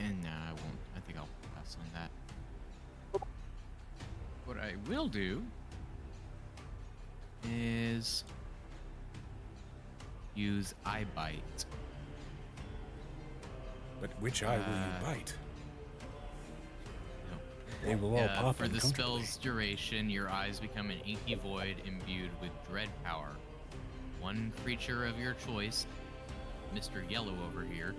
Speaker 5: And nah, I won't. I think I'll pass on that. What I will do is use eye bite.
Speaker 1: But which eye will you bite?
Speaker 5: No.
Speaker 1: They will all pop
Speaker 5: For the
Speaker 1: uncomfortably.
Speaker 5: spell's duration, your eyes become an inky void imbued with dread power. One creature of your choice, Mr. Yellow over here,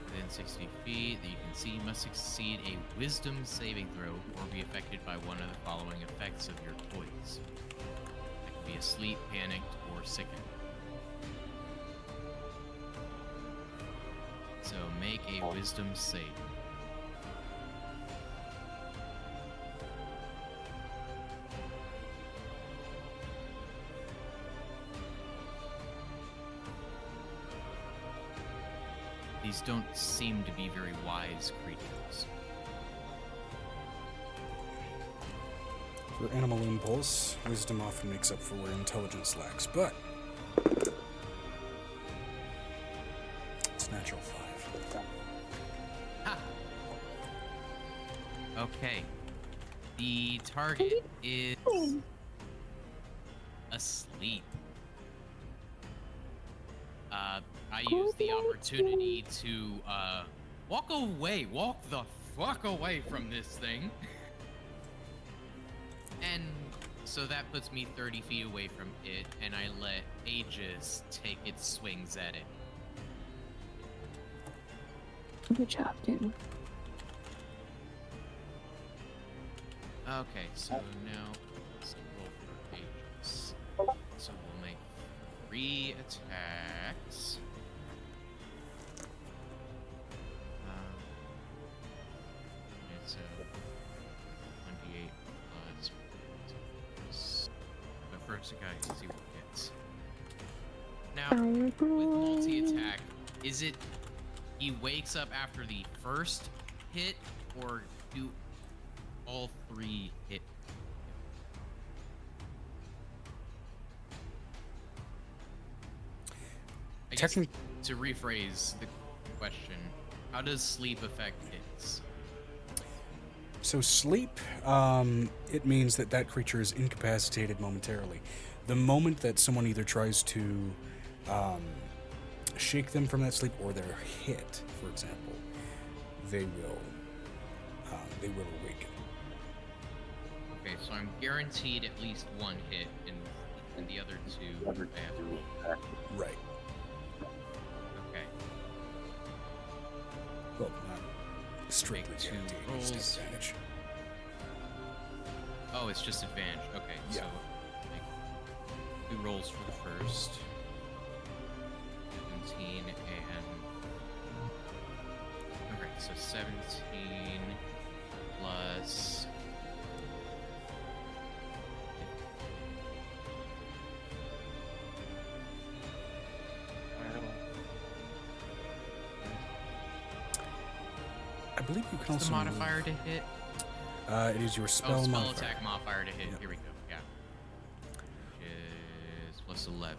Speaker 5: within 60 feet that you can see must succeed a wisdom saving throw or be affected by one of the following effects of your choice. That can be asleep, panicked, or sickened. So make a wisdom save. These don't seem to be very wise creatures.
Speaker 1: For animal impulse, wisdom often makes up for where intelligence lacks, but it's natural 5.
Speaker 5: Ha! Okay. The target is asleep. I use the opportunity to walk the fuck away from this thing. And so that puts me 30 feet away from it, and I let Aegis take its swings at it.
Speaker 9: Good job, dude.
Speaker 5: Okay, so now let's roll for Aegis. So we'll make 3 attacks. It's a 1d8 plus. But first, I gotta see what it gets. Now, with multi-attack, is it he wakes up after the first hit, or do all 3 hit? I guess to rephrase the question, how does sleep affect hits?
Speaker 1: So sleep, it means that that creature is incapacitated momentarily. The moment that someone either tries to shake them from that sleep or they're hit, for example, they will awaken.
Speaker 5: Okay, so I'm guaranteed at least 1 hit, and the other 2 I have to roll.
Speaker 1: Right. Well, not strictly
Speaker 5: Make 2
Speaker 1: guaranteed.
Speaker 5: rolls.
Speaker 1: Just advantage.
Speaker 5: Oh, it's just advantage. Okay,
Speaker 1: Yeah.
Speaker 5: so make 2 rolls for the first. 17 and... Alright, so 17 plus...
Speaker 1: I believe you can
Speaker 5: What's the
Speaker 1: also
Speaker 5: modifier
Speaker 1: move.
Speaker 5: to hit?
Speaker 1: It is your spell,
Speaker 5: Oh, spell
Speaker 1: modifier.
Speaker 5: attack modifier to hit.
Speaker 1: Yep.
Speaker 5: Here we go. Yeah. Which is plus 11.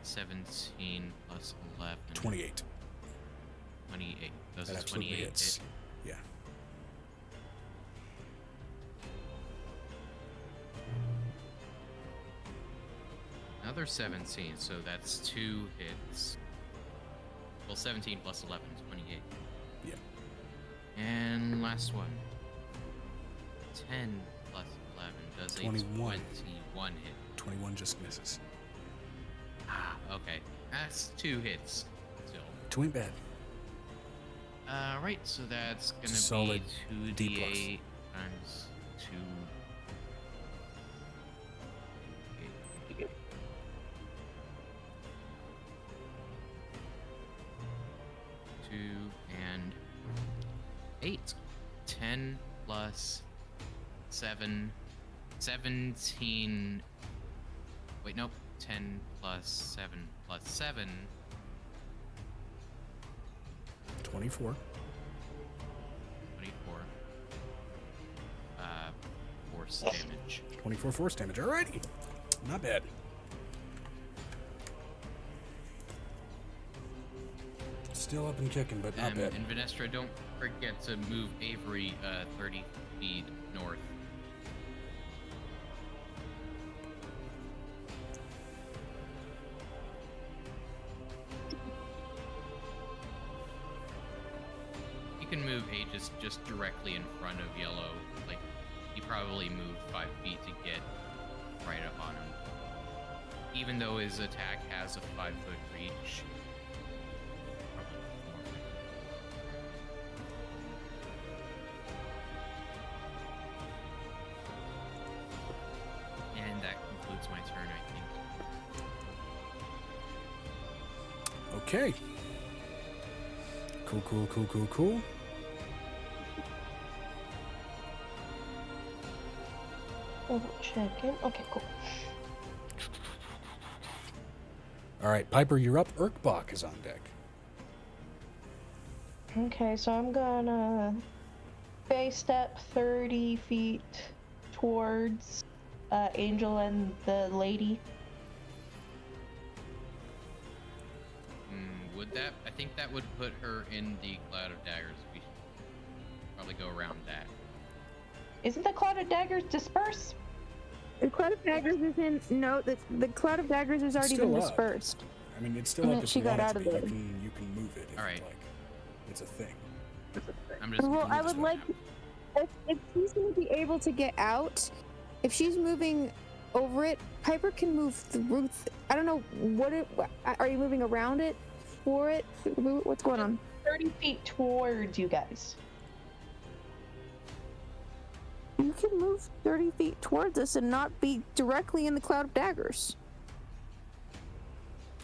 Speaker 5: 17 plus 11.
Speaker 1: 28.
Speaker 5: 28. Does
Speaker 1: That
Speaker 5: a
Speaker 1: absolutely
Speaker 5: 28
Speaker 1: hits.
Speaker 5: hit?
Speaker 1: Yeah.
Speaker 5: Another 17, so that's 2 hits. Well, 17 plus 11 is 28.
Speaker 1: Yeah.
Speaker 5: And last one. 10 plus 11 does
Speaker 1: 21.
Speaker 5: a 21 hit.
Speaker 1: 21 just misses.
Speaker 5: Ah, okay. That's 2 hits still.
Speaker 1: 2 ain't bad.
Speaker 5: Right, so that's gonna
Speaker 1: Solid
Speaker 5: be
Speaker 1: D+.
Speaker 5: 2d8 times 2. 2 and 8. 10 plus 7. 17. Wait, nope. 10 plus 7 plus 7.
Speaker 1: 24.
Speaker 5: 24. Force damage.
Speaker 1: 24 force damage. Alrighty. Not bad. Still up and kicking, but not bad.
Speaker 5: And Venestra, don't forget to move Avery 30 feet north. You can move Aegis just directly in front of Yellow. Like, he probably moved 5 feet to get right up on him. Even though his attack has a 5-foot reach. Probably more. And that concludes my turn, I think.
Speaker 1: Okay. Cool.
Speaker 2: Double checking. Okay, cool.
Speaker 1: Alright, Piper, you're up. Urkbach is on deck.
Speaker 2: Okay, so I'm gonna face step 30 feet towards Angel and the lady.
Speaker 5: Would that? I think that would put her in the cloud of daggers. We should probably go around that.
Speaker 2: Isn't the cloud of daggers disperse?
Speaker 9: The cloud of daggers is in. No, the cloud of daggers has already
Speaker 1: Still
Speaker 9: been
Speaker 1: up.
Speaker 9: dispersed.
Speaker 1: I mean, it's still
Speaker 9: And
Speaker 1: up
Speaker 9: then
Speaker 1: if
Speaker 9: she
Speaker 1: you
Speaker 9: got
Speaker 1: want
Speaker 9: out
Speaker 1: it
Speaker 9: of
Speaker 1: to be.
Speaker 9: there.
Speaker 1: You can move it if
Speaker 5: All right.
Speaker 1: you'd like. It's a thing.
Speaker 5: I'm just.
Speaker 9: Well, I
Speaker 1: this
Speaker 9: would
Speaker 1: one
Speaker 9: like if she's going to be able to get out. If she's moving over it, Piper can move through. I don't know what it. Are you moving around it, for it? What's going on?
Speaker 2: 30 feet towards you guys.
Speaker 9: You can move 30 feet towards us and not be directly in the cloud of daggers.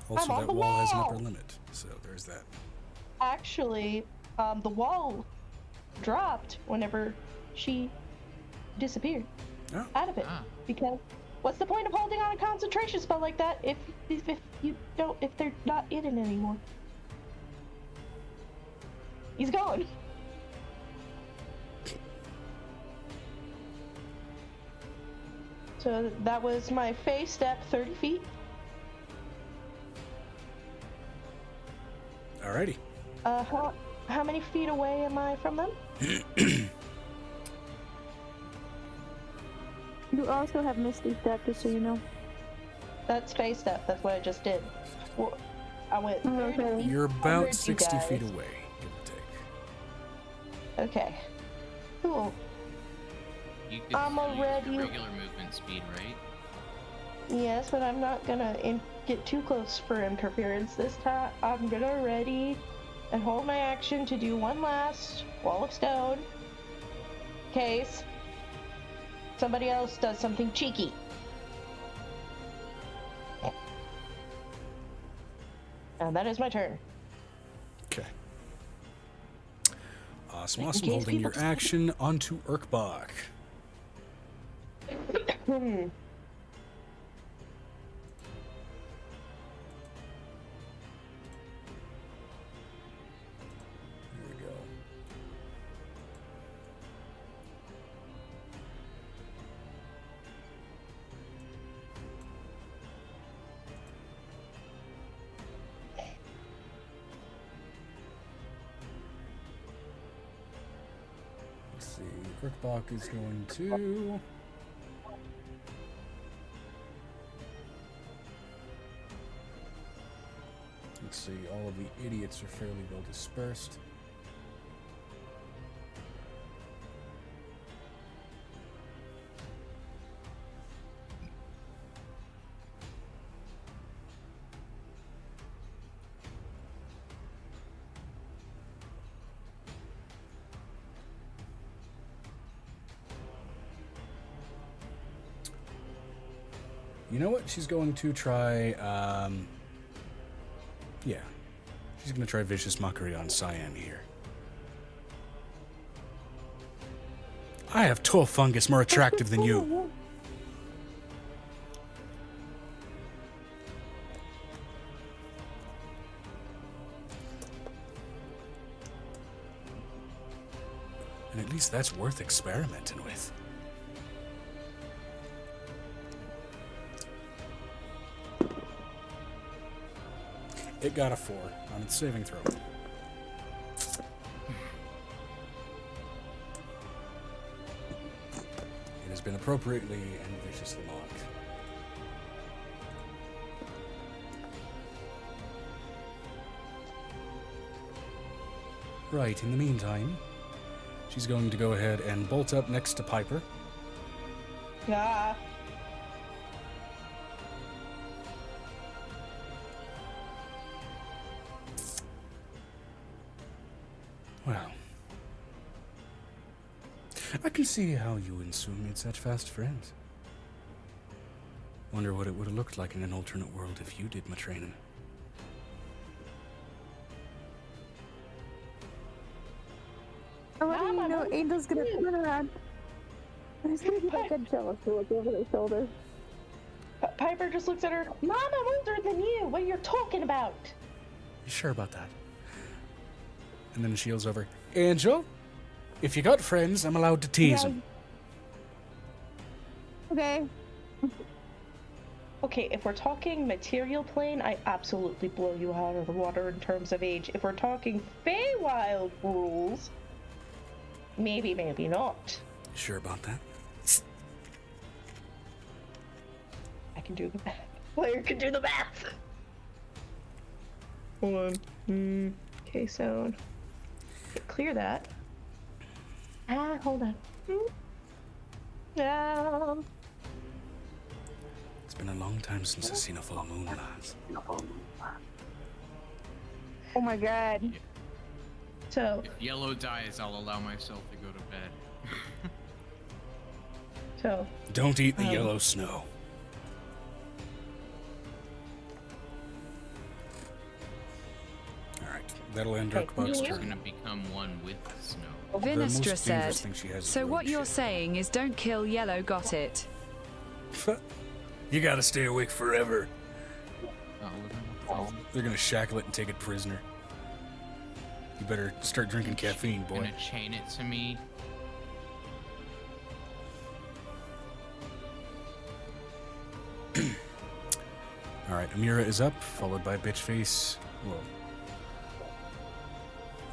Speaker 1: Also,
Speaker 2: I'm on
Speaker 1: that
Speaker 2: the
Speaker 1: wall has an
Speaker 2: wall.
Speaker 1: upper limit, so there's that.
Speaker 2: Actually, the wall dropped whenever she disappeared
Speaker 1: Oh.
Speaker 2: out of it.
Speaker 5: Ah.
Speaker 2: Because what's the point of holding on a concentration spell like that if you don't if they're not in it anymore? He's gone. So that was my face step 30 feet.
Speaker 1: Alrighty.
Speaker 2: How many feet away am I from them?
Speaker 9: You also have Misty Step, just so you know.
Speaker 2: That's face step. That's what I just did. Well, I went 30
Speaker 9: Okay.
Speaker 2: feet
Speaker 1: You're about
Speaker 2: towards you
Speaker 1: 60 feet
Speaker 2: guys.
Speaker 1: away, give or take.
Speaker 2: Okay. Cool.
Speaker 5: You could
Speaker 2: I'm
Speaker 5: still use
Speaker 2: already-
Speaker 5: your regular movement speed, right?
Speaker 2: Yes, but I'm not gonna get too close for interference this time. I'm gonna ready and hold my action to do one last wall of stone. Case somebody else does something cheeky. And that is my turn.
Speaker 1: Okay. Awesome. Holding your action onto Urkbach.
Speaker 2: Hmm.
Speaker 1: There we go. Let's see. Urkbach is going to... Let's see, all of the idiots are fairly well dispersed. You know what? She's going to try, yeah. She's going to try Vicious Mockery on Cyan here. I have Toll Fungus more attractive than you. And at least that's worth experimenting with. It got a 4 on its saving throw. It has been appropriately and viciously mocked. Right, in the meantime, she's going to go ahead and bolt up next to Piper.
Speaker 2: Yeah.
Speaker 1: Well, I can see how you and Sue made such fast friends. Wonder what it would have looked like in an alternate world if you did my training.
Speaker 9: Oh, how do you know Angel's gonna turn around? There's gonna be like a jealous look over their shoulder.
Speaker 2: Piper just looks at her. Mom, I'm older than you. What are you talking about?
Speaker 1: You sure about that? And then she yells over, Angel, if you got friends, I'm allowed to tease them.
Speaker 9: Okay.
Speaker 2: Okay, if we're talking material plane, I absolutely blow you out of the water in terms of age. If we're talking Feywild rules, maybe, maybe not.
Speaker 1: You sure about that?
Speaker 2: I can do the math. Player can do the math. Hold on. Okay, so clear that. Hold on.
Speaker 1: It's been a long time since I've seen a full moon, lads.
Speaker 9: Oh my god.
Speaker 2: So
Speaker 5: if Yellow dies, I'll allow myself to go to bed.
Speaker 2: So
Speaker 1: don't eat the yellow snow. Alright, that'll end Urkbach's
Speaker 5: She's
Speaker 1: turn.
Speaker 5: gonna become one with the snow.
Speaker 3: Vinistra said, so what you're saying is don't kill Yellow, got it?
Speaker 1: You gotta stay awake forever.
Speaker 5: Oh,
Speaker 1: they're gonna shackle it and take it prisoner. You better start drinking caffeine, boy.
Speaker 5: Gonna chain it to me.
Speaker 1: Alright, Amira is up, followed by Bitchface. Whoa.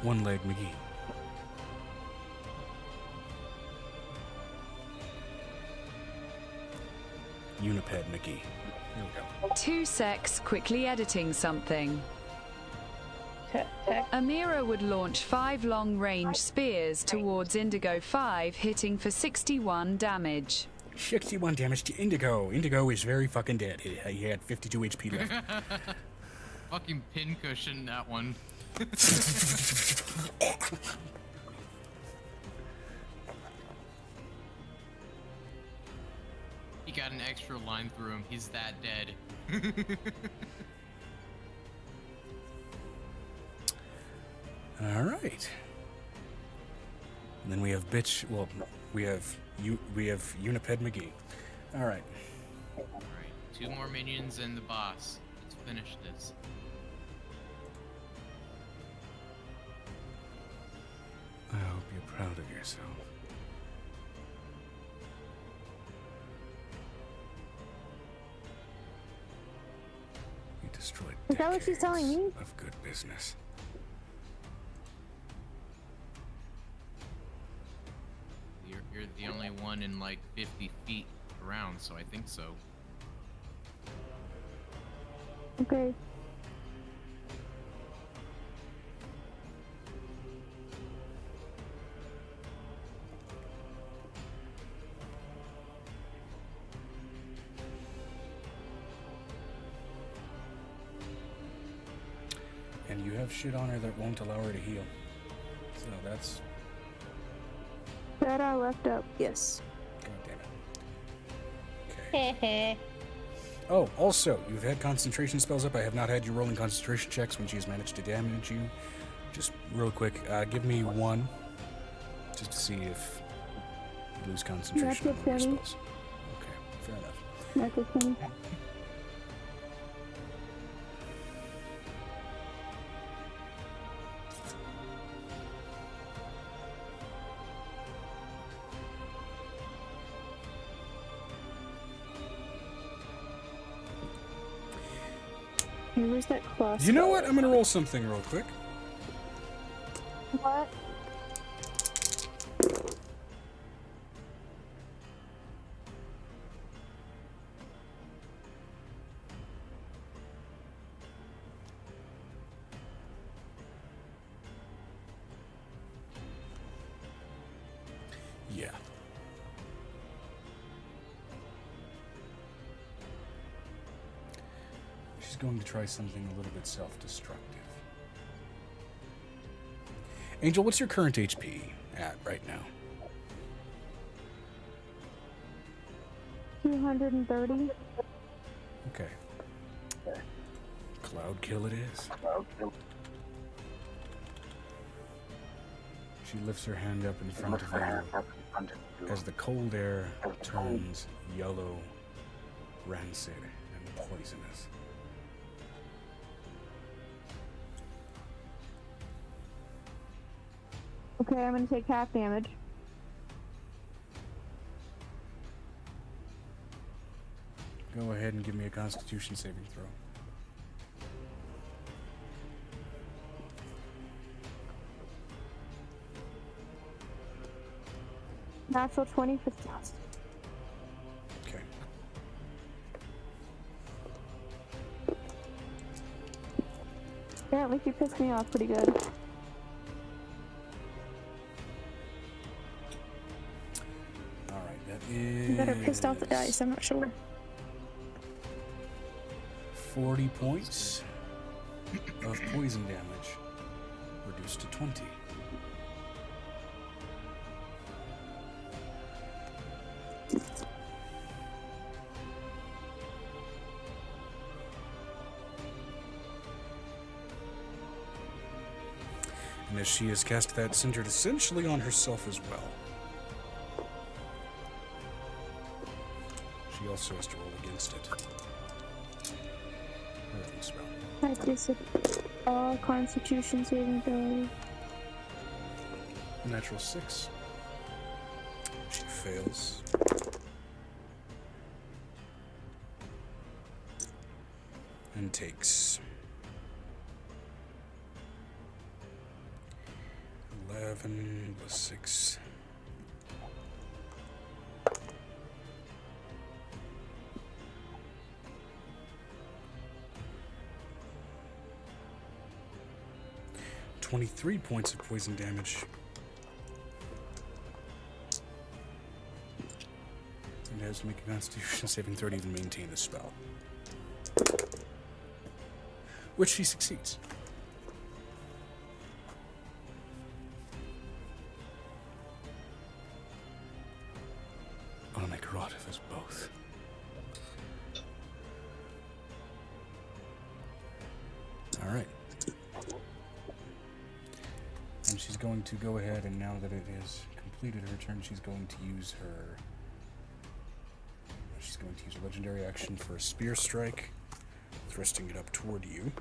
Speaker 1: One leg McGee. Uniped McGee. Here we go.
Speaker 3: 2 secs, quickly editing something. Amira would launch 5 long-range spears towards Indigo 5, hitting for 61 damage.
Speaker 1: 61 damage to Indigo. Indigo is very fucking dead. He had 52 HP left.
Speaker 5: Fucking pincushion that one. He got an extra line through him. He's that dead.
Speaker 1: All right. And then we have bitch. Well, we have Uniped McGee. All right.
Speaker 5: Alright, 2 more minions and the boss. Let's finish this.
Speaker 1: I hope you're proud of yourself. You destroyed
Speaker 9: Is that what she's telling me?
Speaker 1: of good business.
Speaker 5: You're the only one in like 50 feet around, so I think so.
Speaker 9: Okay.
Speaker 1: And you have shit on her that won't allow her to heal. So that's...
Speaker 9: That I left up, yes.
Speaker 1: God damn it. Okay. Oh, also, you've had concentration spells up. I have not had you rolling concentration checks when she's managed to damage you. Just real quick, give me 1. Just to see if you lose concentration on your spells. Okay, fair enough.
Speaker 9: That's a 20. Hey, where's that claw?
Speaker 1: You know what? I'm gonna roll something real quick.
Speaker 9: What?
Speaker 1: Yeah. She's going to try something a little bit self-destructive. Angel, what's your current HP at right now?
Speaker 9: 230.
Speaker 1: Okay. Cloud kill it is. She lifts her hand up in front of you as the cold air turns yellow, rancid, and poisonous.
Speaker 9: Okay, I'm gonna take half damage.
Speaker 1: Go ahead and give me a Constitution saving throw.
Speaker 9: Natural 20 for stealth.
Speaker 1: Okay.
Speaker 9: Apparently she pissed me off pretty good.
Speaker 1: Alright, that is...
Speaker 9: You better pissed off the dice, I'm not sure.
Speaker 1: 40 points of poison damage, reduced to 20. And as she has cast that centered essentially on herself as well, she also has to roll against it. Spell.
Speaker 9: I disagree. All Constitution saving throws.
Speaker 1: Natural 6. She fails. And takes 11 plus 6. $23 points of poison damage. And has to make a Constitution saving throw to even maintain the spell. Which she succeeds. And she's going to go ahead, and now that it has completed her turn, she's going to use her... She's going to use a legendary action for a spear strike, thrusting it up toward you.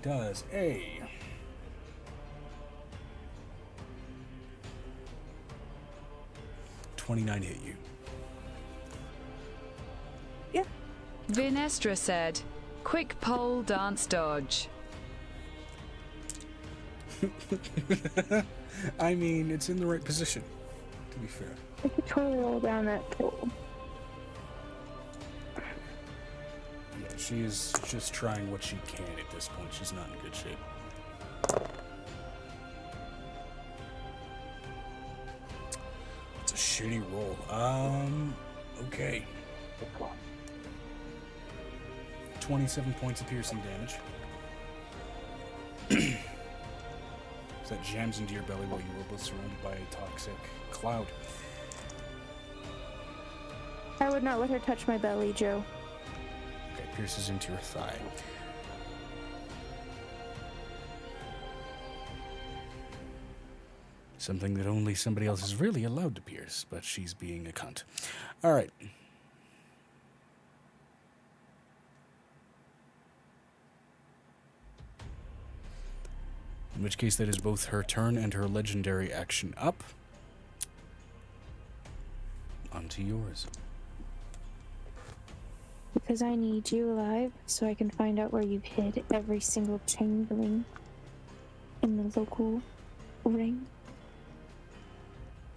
Speaker 1: Does a 29 hit you?
Speaker 9: Yeah.
Speaker 3: Vinestra said, quick pole dance dodge.
Speaker 1: I mean, it's in the right position, to be fair.
Speaker 9: I could totally roll down that pole.
Speaker 1: Yeah, she is just trying what she can at this point. She's not in good shape. It's a shitty roll. Okay. 27 points of piercing damage. So that jams into your belly while you were both surrounded by a toxic cloud.
Speaker 9: I would not let her touch my belly, Joe.
Speaker 1: Okay, pierces into your thigh. Something that only somebody else is really allowed to pierce, but she's being a cunt. Alright. In which case that is both her turn and her legendary action up. Onto yours.
Speaker 9: Because I need you alive so I can find out where you've hid every single changeling in the local ring.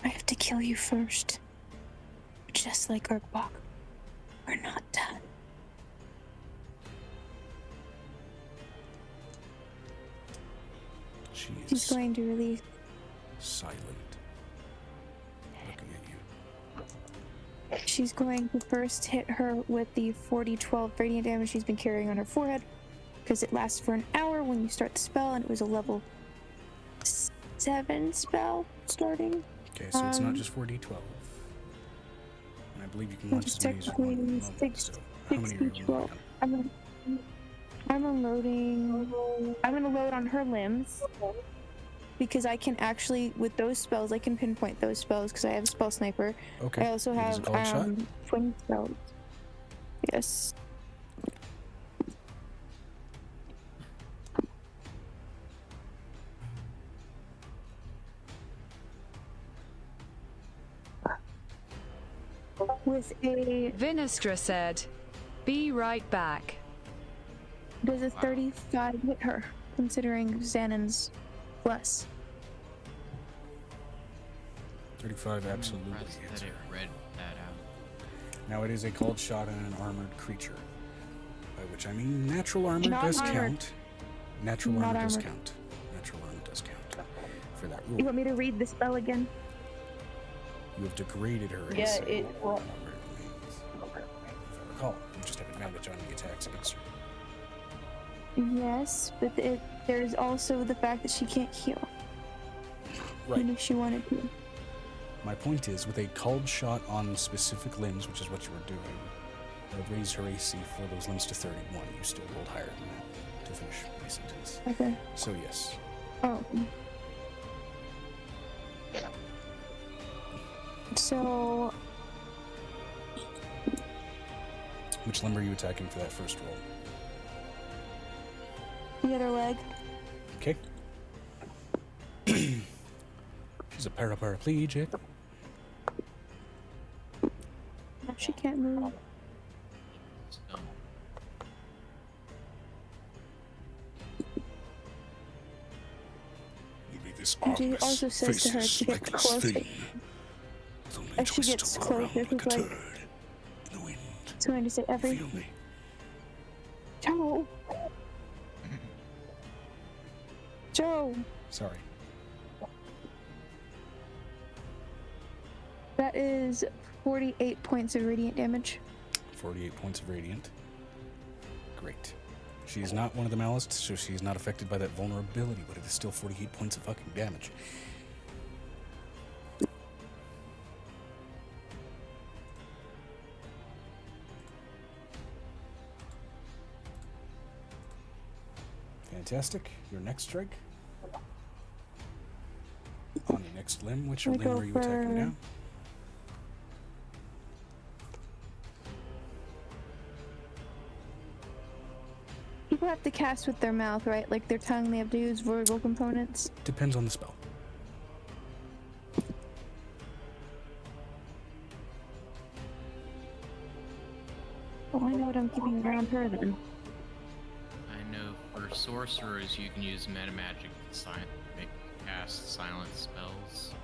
Speaker 9: I have to kill you first. Just like Urkbach. We're not done. She's going to release.
Speaker 1: Silent. Looking at you.
Speaker 9: She's going to first hit her with the 40-12 radiant damage she's been carrying on her forehead. Because it lasts for an hour when you start the spell, and it was a level 7 spell starting.
Speaker 1: Okay, so it's not just 4d12. And I believe you can launch as many as you want at the moment, so how many are you rolling on?
Speaker 9: I'm gonna load on her limbs. Because I can actually, with those spells, I can pinpoint those spells because I have a spell sniper.
Speaker 1: Okay.
Speaker 9: I also
Speaker 1: It is a
Speaker 9: have
Speaker 1: called shot?
Speaker 9: twin spells. Yes. With a...
Speaker 3: Vinestra said, be right back.
Speaker 9: Does a 35 hit her, considering Xanon's less?
Speaker 1: 35 absolutely
Speaker 5: Impressed
Speaker 1: hits
Speaker 5: that
Speaker 1: her.
Speaker 5: it read that out.
Speaker 1: Now it is a cold shot on an armored creature. By which I mean natural armor
Speaker 9: Not
Speaker 1: does
Speaker 9: armored.
Speaker 1: count. Natural
Speaker 9: Not
Speaker 1: armor does
Speaker 9: armored.
Speaker 1: count. Natural armor does count. For that
Speaker 9: You
Speaker 1: rule.
Speaker 9: want me to read the spell again?
Speaker 1: You have degraded her
Speaker 2: Yeah,
Speaker 1: AC.
Speaker 2: it- well-
Speaker 1: Whatever it means. If I recall, you just have advantage on the attacks against her.
Speaker 9: Yes, but there's also the fact that she can't heal.
Speaker 1: Right.
Speaker 9: Even if she wanted to.
Speaker 1: My point is, with a called shot on specific limbs, which is what you were doing, I would raise her AC for those limbs to 31. You still rolled higher than that to finish my sentence.
Speaker 9: Okay.
Speaker 1: So yes.
Speaker 9: Oh. So,
Speaker 1: Which limb are you attacking for that first roll?
Speaker 9: the other leg.
Speaker 1: Okay. She's a paraplegic.
Speaker 9: No, she can't move.
Speaker 5: It's dumb.
Speaker 1: Maybe this
Speaker 9: And she
Speaker 1: armless
Speaker 9: also says to her as she
Speaker 1: faceless,
Speaker 9: gets
Speaker 1: legless
Speaker 9: closer.
Speaker 1: thing will only
Speaker 9: As she
Speaker 1: twist
Speaker 9: gets
Speaker 1: around
Speaker 9: closer,
Speaker 1: like
Speaker 9: she's
Speaker 1: a
Speaker 9: like,
Speaker 1: turd in the wind.
Speaker 9: it's going to say every.
Speaker 1: Feel me?
Speaker 9: Joe! Joe!
Speaker 1: Sorry.
Speaker 9: That is 48 points of radiant damage.
Speaker 1: 48 points of radiant. Great. She's not one of the malists, so she's not affected by that vulnerability, but it is still 48 points of fucking damage. Fantastic. Your next strike. On your next limb, which
Speaker 9: I
Speaker 1: limb
Speaker 9: go
Speaker 1: are you attacking
Speaker 9: for-
Speaker 1: now?
Speaker 9: People have to cast with their mouth, right? Like their tongue, they have to use verbal components.
Speaker 1: Depends on the spell.
Speaker 9: Oh, I know what I'm keeping around her then.
Speaker 5: I know for sorcerers you can use meta magic to cast silent spells.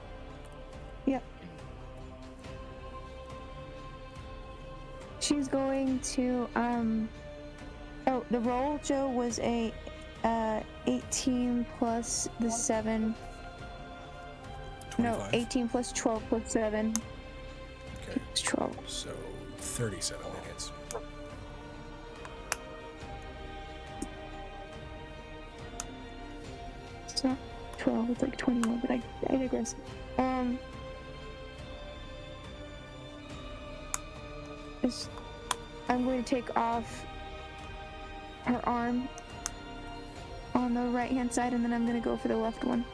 Speaker 9: Yep. She's going to, oh, the roll, Joe, was a 18 plus the 7.
Speaker 1: 25.
Speaker 9: No, 18 plus 12 plus 7.
Speaker 1: Okay.
Speaker 9: It's 12.
Speaker 1: So 37 that hits.
Speaker 9: It's not 12, it's like 21, but I digress. I'm going to take off her arm on the right hand side, and then I'm going to go for the left one.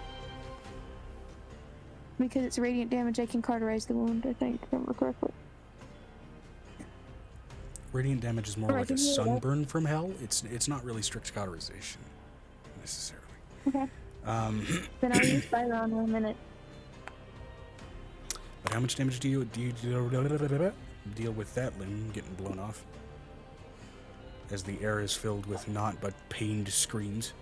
Speaker 9: Because it's radiant damage, I can cauterize the wound, I think, if I remember correctly.
Speaker 1: Radiant damage is more
Speaker 9: Or I
Speaker 1: like
Speaker 9: can
Speaker 1: a
Speaker 9: heal it up.
Speaker 1: sunburn from hell. It's not really strict cauterization necessarily.
Speaker 9: Okay. Then I'll use fire on her in a minute.
Speaker 1: But how much damage do you deal with that limb getting blown off? As the air is filled with naught but pained screams.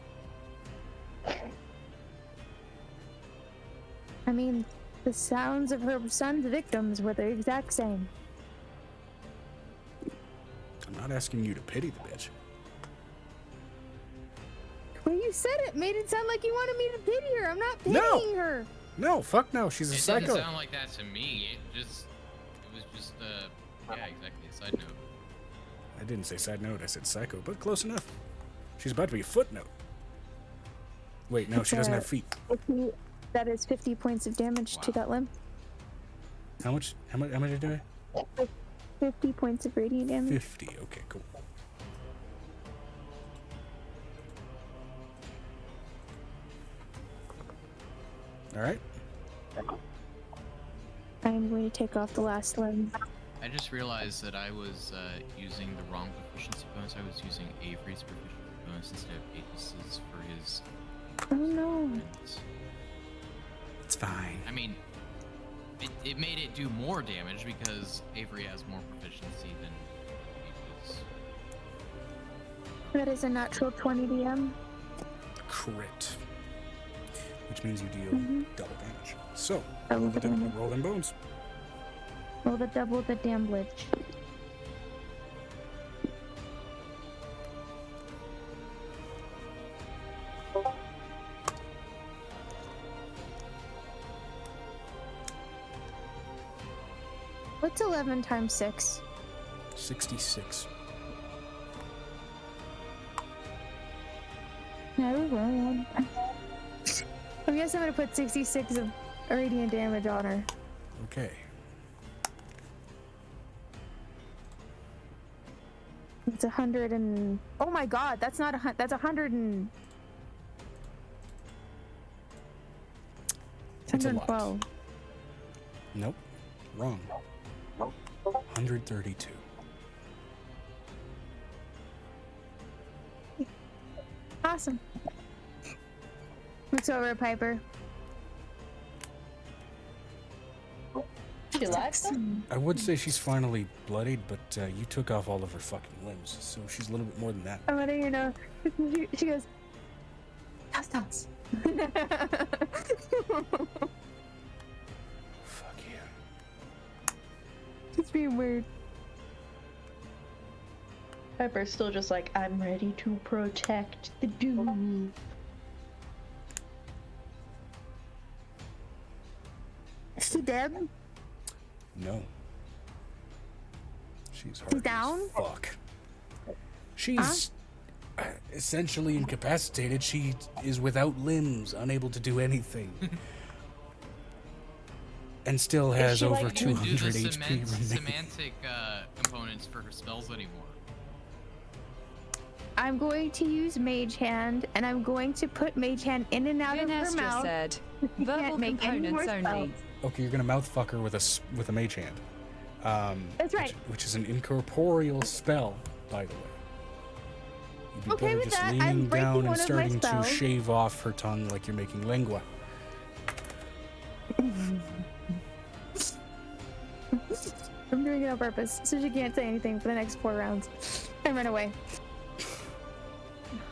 Speaker 9: I mean, the sounds of her son's victims were the exact same.
Speaker 1: I'm not asking you to pity the bitch.
Speaker 9: Well, you said it made it sound like you wanted me to pity her. I'm not
Speaker 1: No.
Speaker 9: pitying her.
Speaker 1: No, fuck no. She's a
Speaker 5: It
Speaker 1: psycho.
Speaker 5: didn't sound like that to me. It was just yeah, exactly, a side note.
Speaker 1: I didn't say side note. I said psycho, but close enough. She's about to be a footnote. Wait, no, she doesn't have feet.
Speaker 9: That is 50 points of damage to that limb.
Speaker 1: How much? How much did I do?
Speaker 9: 50 points of radiant damage.
Speaker 1: 50. Okay, cool. All right.
Speaker 9: I'm going to take off the last limb.
Speaker 5: I just realized that I was using the wrong proficiency bonus. I was using Avery's proficiency bonus instead of Aegis' for his.
Speaker 9: Oh no.
Speaker 1: It's fine.
Speaker 5: I mean, it made it do more damage because Avery has more proficiency than Aegis.
Speaker 9: That is a natural 20 DM.
Speaker 1: Crit. Which means you deal double damage. So,
Speaker 9: Double the damage.
Speaker 1: roll them bones.
Speaker 9: Roll the double the damage. What's 11 times 6?
Speaker 1: 66.
Speaker 9: Never mind. I guess I'm gonna put 66 of radiant damage on her.
Speaker 1: Okay.
Speaker 9: It's 100 and... Oh my god, that's not that's 100 and...
Speaker 1: It's a lot.
Speaker 9: 112.
Speaker 1: Nope. Wrong. 132.
Speaker 9: Awesome. Looks over at Piper.
Speaker 2: She likes them?
Speaker 1: I would say she's finally bloodied, but you took off all of her fucking limbs, so she's a little bit more than that.
Speaker 9: I'm letting her know. She goes, Toss.
Speaker 1: Fuck you.
Speaker 9: It's being weird.
Speaker 2: Pepper's still just like, I'm ready to protect the dude.
Speaker 9: Is she dead?
Speaker 1: No. She's hard
Speaker 9: down?
Speaker 1: as fuck. She's essentially incapacitated. She is without limbs, unable to do anything. And still has
Speaker 2: she,
Speaker 1: over
Speaker 2: like,
Speaker 1: 200
Speaker 5: do the
Speaker 1: HP remaining.
Speaker 5: semantic components for her spells anymore.
Speaker 9: I'm going to use Mage Hand, and I'm going to put Mage Hand in and out of her
Speaker 3: Vinestra
Speaker 9: mouth.
Speaker 3: said,
Speaker 9: She
Speaker 3: verbal
Speaker 9: can't make any more
Speaker 3: components only.
Speaker 9: spells.
Speaker 1: Okay, you're gonna mouth fuck her with a mage hand.
Speaker 9: That's right.
Speaker 1: Which is an incorporeal spell, by the way. You'd be
Speaker 9: Okay
Speaker 1: better
Speaker 9: with
Speaker 1: just
Speaker 9: that, I'm
Speaker 1: leaning
Speaker 9: breaking
Speaker 1: down
Speaker 9: one
Speaker 1: and
Speaker 9: of my
Speaker 1: starting to
Speaker 9: spells.
Speaker 1: shave off her tongue like you're making lengua.
Speaker 9: I'm doing it on purpose, so she can't say anything for the next 4 rounds. And run away.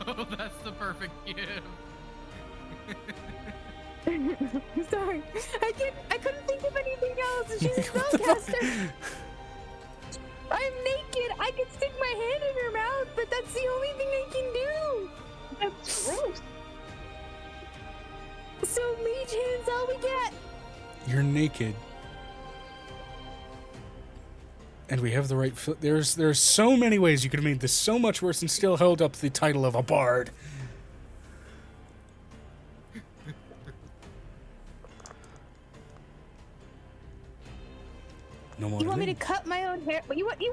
Speaker 5: Oh, that's the perfect gift.
Speaker 9: Sorry. I couldn't think of anything else. She's a spellcaster. I'm naked. I can stick my hand in her mouth, but that's the only thing I can do.
Speaker 2: That's gross.
Speaker 9: So Mage Hand's all we get.
Speaker 1: You're naked. And we have the right... There's so many ways you could have made this so much worse and still held up the title of a bard. No more
Speaker 9: You want me to
Speaker 1: names.
Speaker 9: cut my own hair? You want me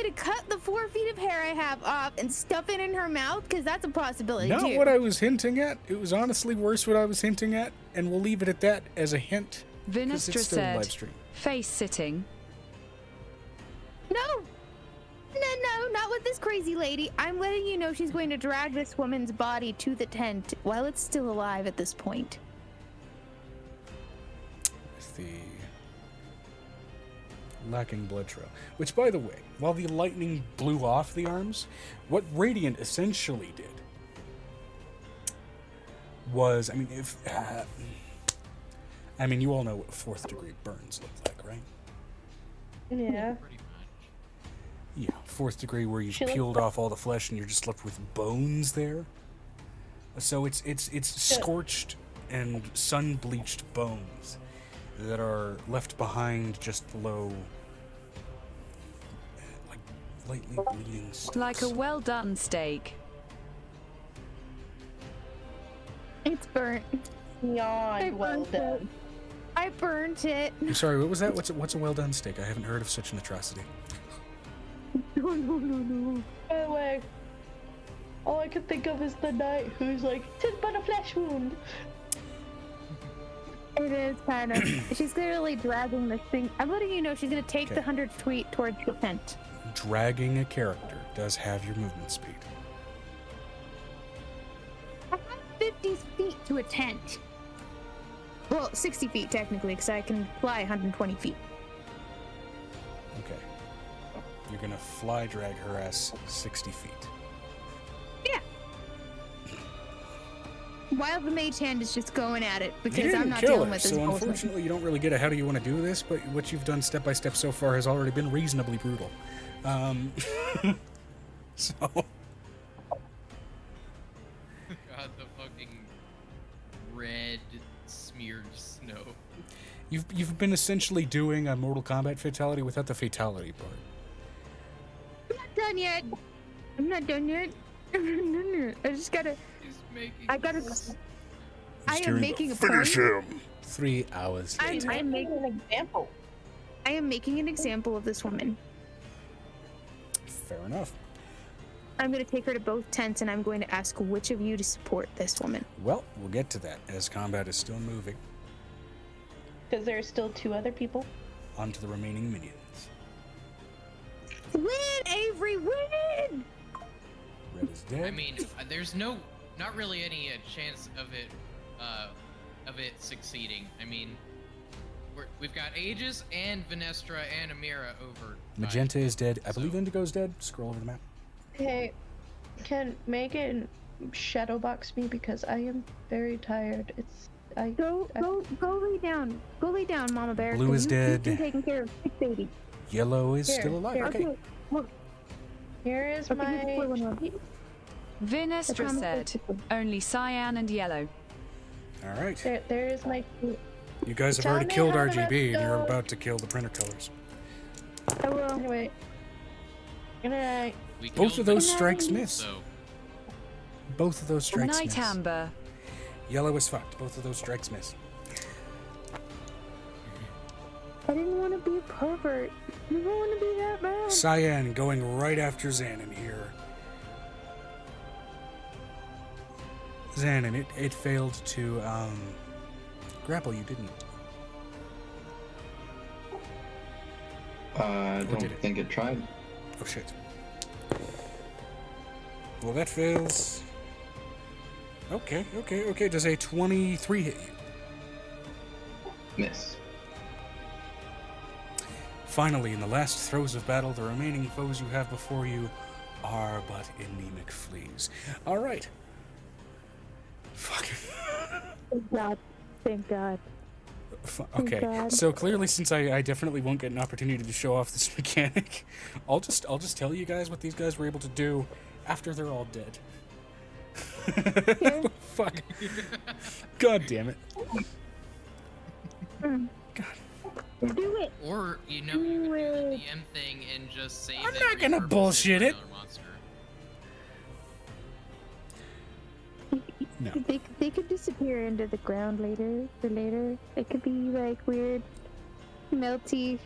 Speaker 9: to cut the 4 feet of hair I have off and stuff it in her mouth? Because that's a possibility
Speaker 1: Not
Speaker 9: too.
Speaker 1: what I was hinting at. It was honestly worse what I was hinting at, and we'll leave it at that as a hint. 'cause
Speaker 3: Vinestra
Speaker 1: it's still a
Speaker 3: said,
Speaker 1: live stream.
Speaker 3: face sitting.
Speaker 9: No, not with this crazy lady. I'm letting you know she's going to drag this woman's body to the tent while it's still alive at this point.
Speaker 1: With the lacking blood trail. Which, by the way, while the lightning blew off the arms, what Radiant essentially did was, you all know what 4th degree burns look like, right?
Speaker 2: Yeah.
Speaker 5: Pretty much.
Speaker 1: Yeah, 4th degree where you
Speaker 2: She looks
Speaker 1: peeled off all the flesh and you're just left with bones there. So it's scorched and sun-bleached bones that are left behind just below, like lightly bleeding sticks.
Speaker 3: Like a well done steak.
Speaker 9: It's burnt.
Speaker 2: Beyond well done.
Speaker 9: I burnt it.
Speaker 1: I'm sorry, what was that? What's a well-done steak? I haven't heard of such an atrocity.
Speaker 9: No.
Speaker 2: By the way, all I could think of is the knight who's like, "'Tis but a flesh wound."
Speaker 9: It is kind of. She's clearly dragging this thing. I'm letting you know she's going to take the 100 feet towards the tent.
Speaker 1: Dragging a character does have your movement speed.
Speaker 9: I have 50 feet to a tent. Well, 60 feet technically, because I can fly 120 feet.
Speaker 1: Okay. You're gonna fly drag her ass 60 feet.
Speaker 9: Yeah. While the mage hand is just going at it,
Speaker 1: You
Speaker 9: because
Speaker 1: didn't
Speaker 9: I'm not
Speaker 1: kill
Speaker 9: dealing
Speaker 1: her,
Speaker 9: with this
Speaker 1: so
Speaker 9: bullshit.
Speaker 1: unfortunately you don't really get a how do you want to do this, but what you've done step by step so far has already been reasonably brutal. So...
Speaker 5: God, the fucking red smeared snow.
Speaker 1: You've been essentially doing a Mortal Kombat fatality without the fatality part.
Speaker 9: I'm not done yet. I'm not done yet. I just gotta.
Speaker 5: He's making.
Speaker 9: I gotta. I
Speaker 1: Just
Speaker 9: am
Speaker 1: doing
Speaker 9: making a
Speaker 1: the finish
Speaker 9: point.
Speaker 1: him. 3 hours later.
Speaker 9: I'm
Speaker 2: Making an example.
Speaker 9: I am making an example of this woman.
Speaker 1: Fair enough.
Speaker 9: I'm going to take her to both tents, and I'm going to ask which of you to support this woman.
Speaker 1: Well, we'll get to that as combat is still moving.
Speaker 2: Because there are still 2 other people.
Speaker 1: On to the remaining minions.
Speaker 9: Win, Avery, win!
Speaker 1: Red is dead.
Speaker 5: I mean, there's not really any chance of it succeeding. I mean, we've got Aegis and Vinestra and Amira over.
Speaker 1: Magenta is dead. I believe Indigo's dead. Scroll over the map.
Speaker 2: Hey, can Megan shadowbox me because I am very tired.
Speaker 9: Go lay down. Go lay down, Mama Bear.
Speaker 1: Blue
Speaker 9: 'cause
Speaker 1: is
Speaker 9: you've
Speaker 1: dead.
Speaker 9: been taking care of sick baby.
Speaker 1: Yellow is
Speaker 2: Here,
Speaker 1: still alive.
Speaker 2: here.
Speaker 1: Okay.
Speaker 9: Look,
Speaker 2: Here is
Speaker 9: okay, here's the blue one.
Speaker 2: my.
Speaker 3: Vinestra said, only cyan and yellow.
Speaker 1: All right.
Speaker 2: There is my.
Speaker 1: You guys have
Speaker 2: Tell
Speaker 1: already
Speaker 2: me
Speaker 1: killed
Speaker 2: how to
Speaker 1: RGB, and you're
Speaker 2: go.
Speaker 1: about to kill the printer colors.
Speaker 9: I will.
Speaker 2: Anyway. Good night.
Speaker 5: We
Speaker 1: Both
Speaker 5: killed
Speaker 1: of those
Speaker 5: them,
Speaker 1: strikes miss.
Speaker 5: So
Speaker 1: Both of those strikes
Speaker 3: Night
Speaker 1: miss.
Speaker 3: Amber.
Speaker 1: Yellow is fucked. Both of those strikes miss.
Speaker 9: I didn't want to be a pervert. I didn't want to be that bad.
Speaker 1: Cyan going right after Xanon here. Xanon, it failed to grapple you, didn't it?
Speaker 7: I
Speaker 1: Or did
Speaker 7: don't
Speaker 1: it?
Speaker 7: think it tried.
Speaker 1: Oh shit. Well, that fails. Okay. Does a 23 hit you?
Speaker 7: Miss.
Speaker 1: Finally, in the last throes of battle, the remaining foes you have before you are but anemic fleas. All right. Fuck.
Speaker 9: Thank God. Thank God.
Speaker 1: Okay,
Speaker 9: God.
Speaker 1: so clearly, since I definitely won't get an opportunity to show off this mechanic, I'll just tell you guys what these guys were able to do after they're all dead. Fuck. God damn it.
Speaker 9: Mm.
Speaker 1: God.
Speaker 9: Do it.
Speaker 5: Or, you know, you could do the DM thing and just save
Speaker 1: I'm
Speaker 5: it,
Speaker 1: not gonna
Speaker 5: repurpose
Speaker 1: bullshit
Speaker 5: for
Speaker 1: it.
Speaker 5: another monster.
Speaker 1: No.
Speaker 9: They could disappear into the ground later. For later, it could be like weird, melty.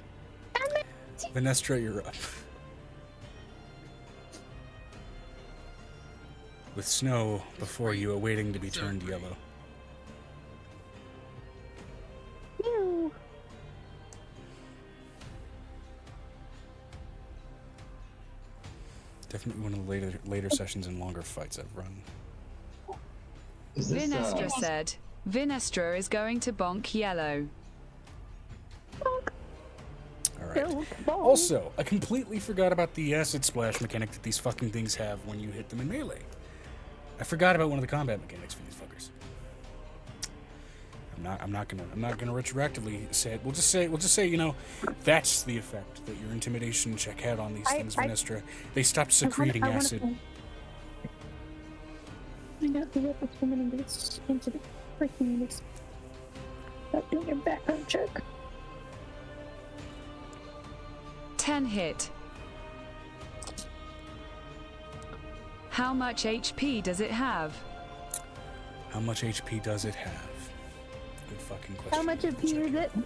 Speaker 1: Venestra, you're up. With snow before you awaiting to be turned yellow.
Speaker 9: Ew.
Speaker 1: Definitely one of the later sessions and longer fights I've run.
Speaker 7: Is this,
Speaker 3: Vinestra said, Vinestra is going to bonk yellow.
Speaker 1: Alright. Also, I completely forgot about the acid splash mechanic that these fucking things have when you hit them in melee. I forgot about one of the combat mechanics for these fuckers. I'm not gonna retroactively say it. We'll just say, you know, that's the effect that your intimidation check had on these things, Vinestra. They stopped secreting acid.
Speaker 9: Find out who let this woman into the freaking this. Stop doing your background check.
Speaker 3: 10 hit. How much HP does it have?
Speaker 1: How much HP does it have? Good fucking question.
Speaker 9: How much abuse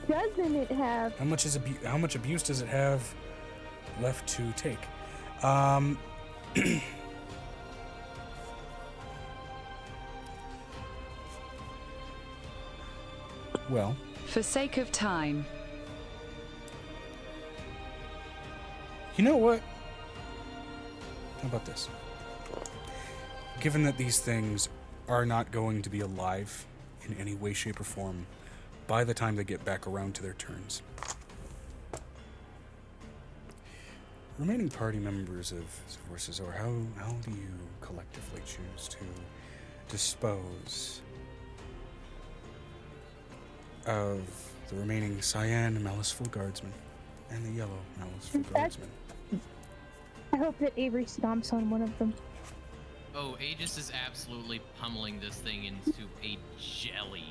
Speaker 9: doesn't it have?
Speaker 1: How much abuse does it have left to take? Well,
Speaker 3: for sake of time.
Speaker 1: You know what? How about this? Given that these things are not going to be alive in any way, shape, or form by the time they get back around to their turns, remaining party members of forces, or how do you collectively choose to dispose of the remaining cyan Maliceful Guardsmen and the yellow Maliceful Guardsmen?
Speaker 9: I hope that Avery stomps on one of them.
Speaker 5: Oh, Aegis is absolutely pummeling this thing into a jelly.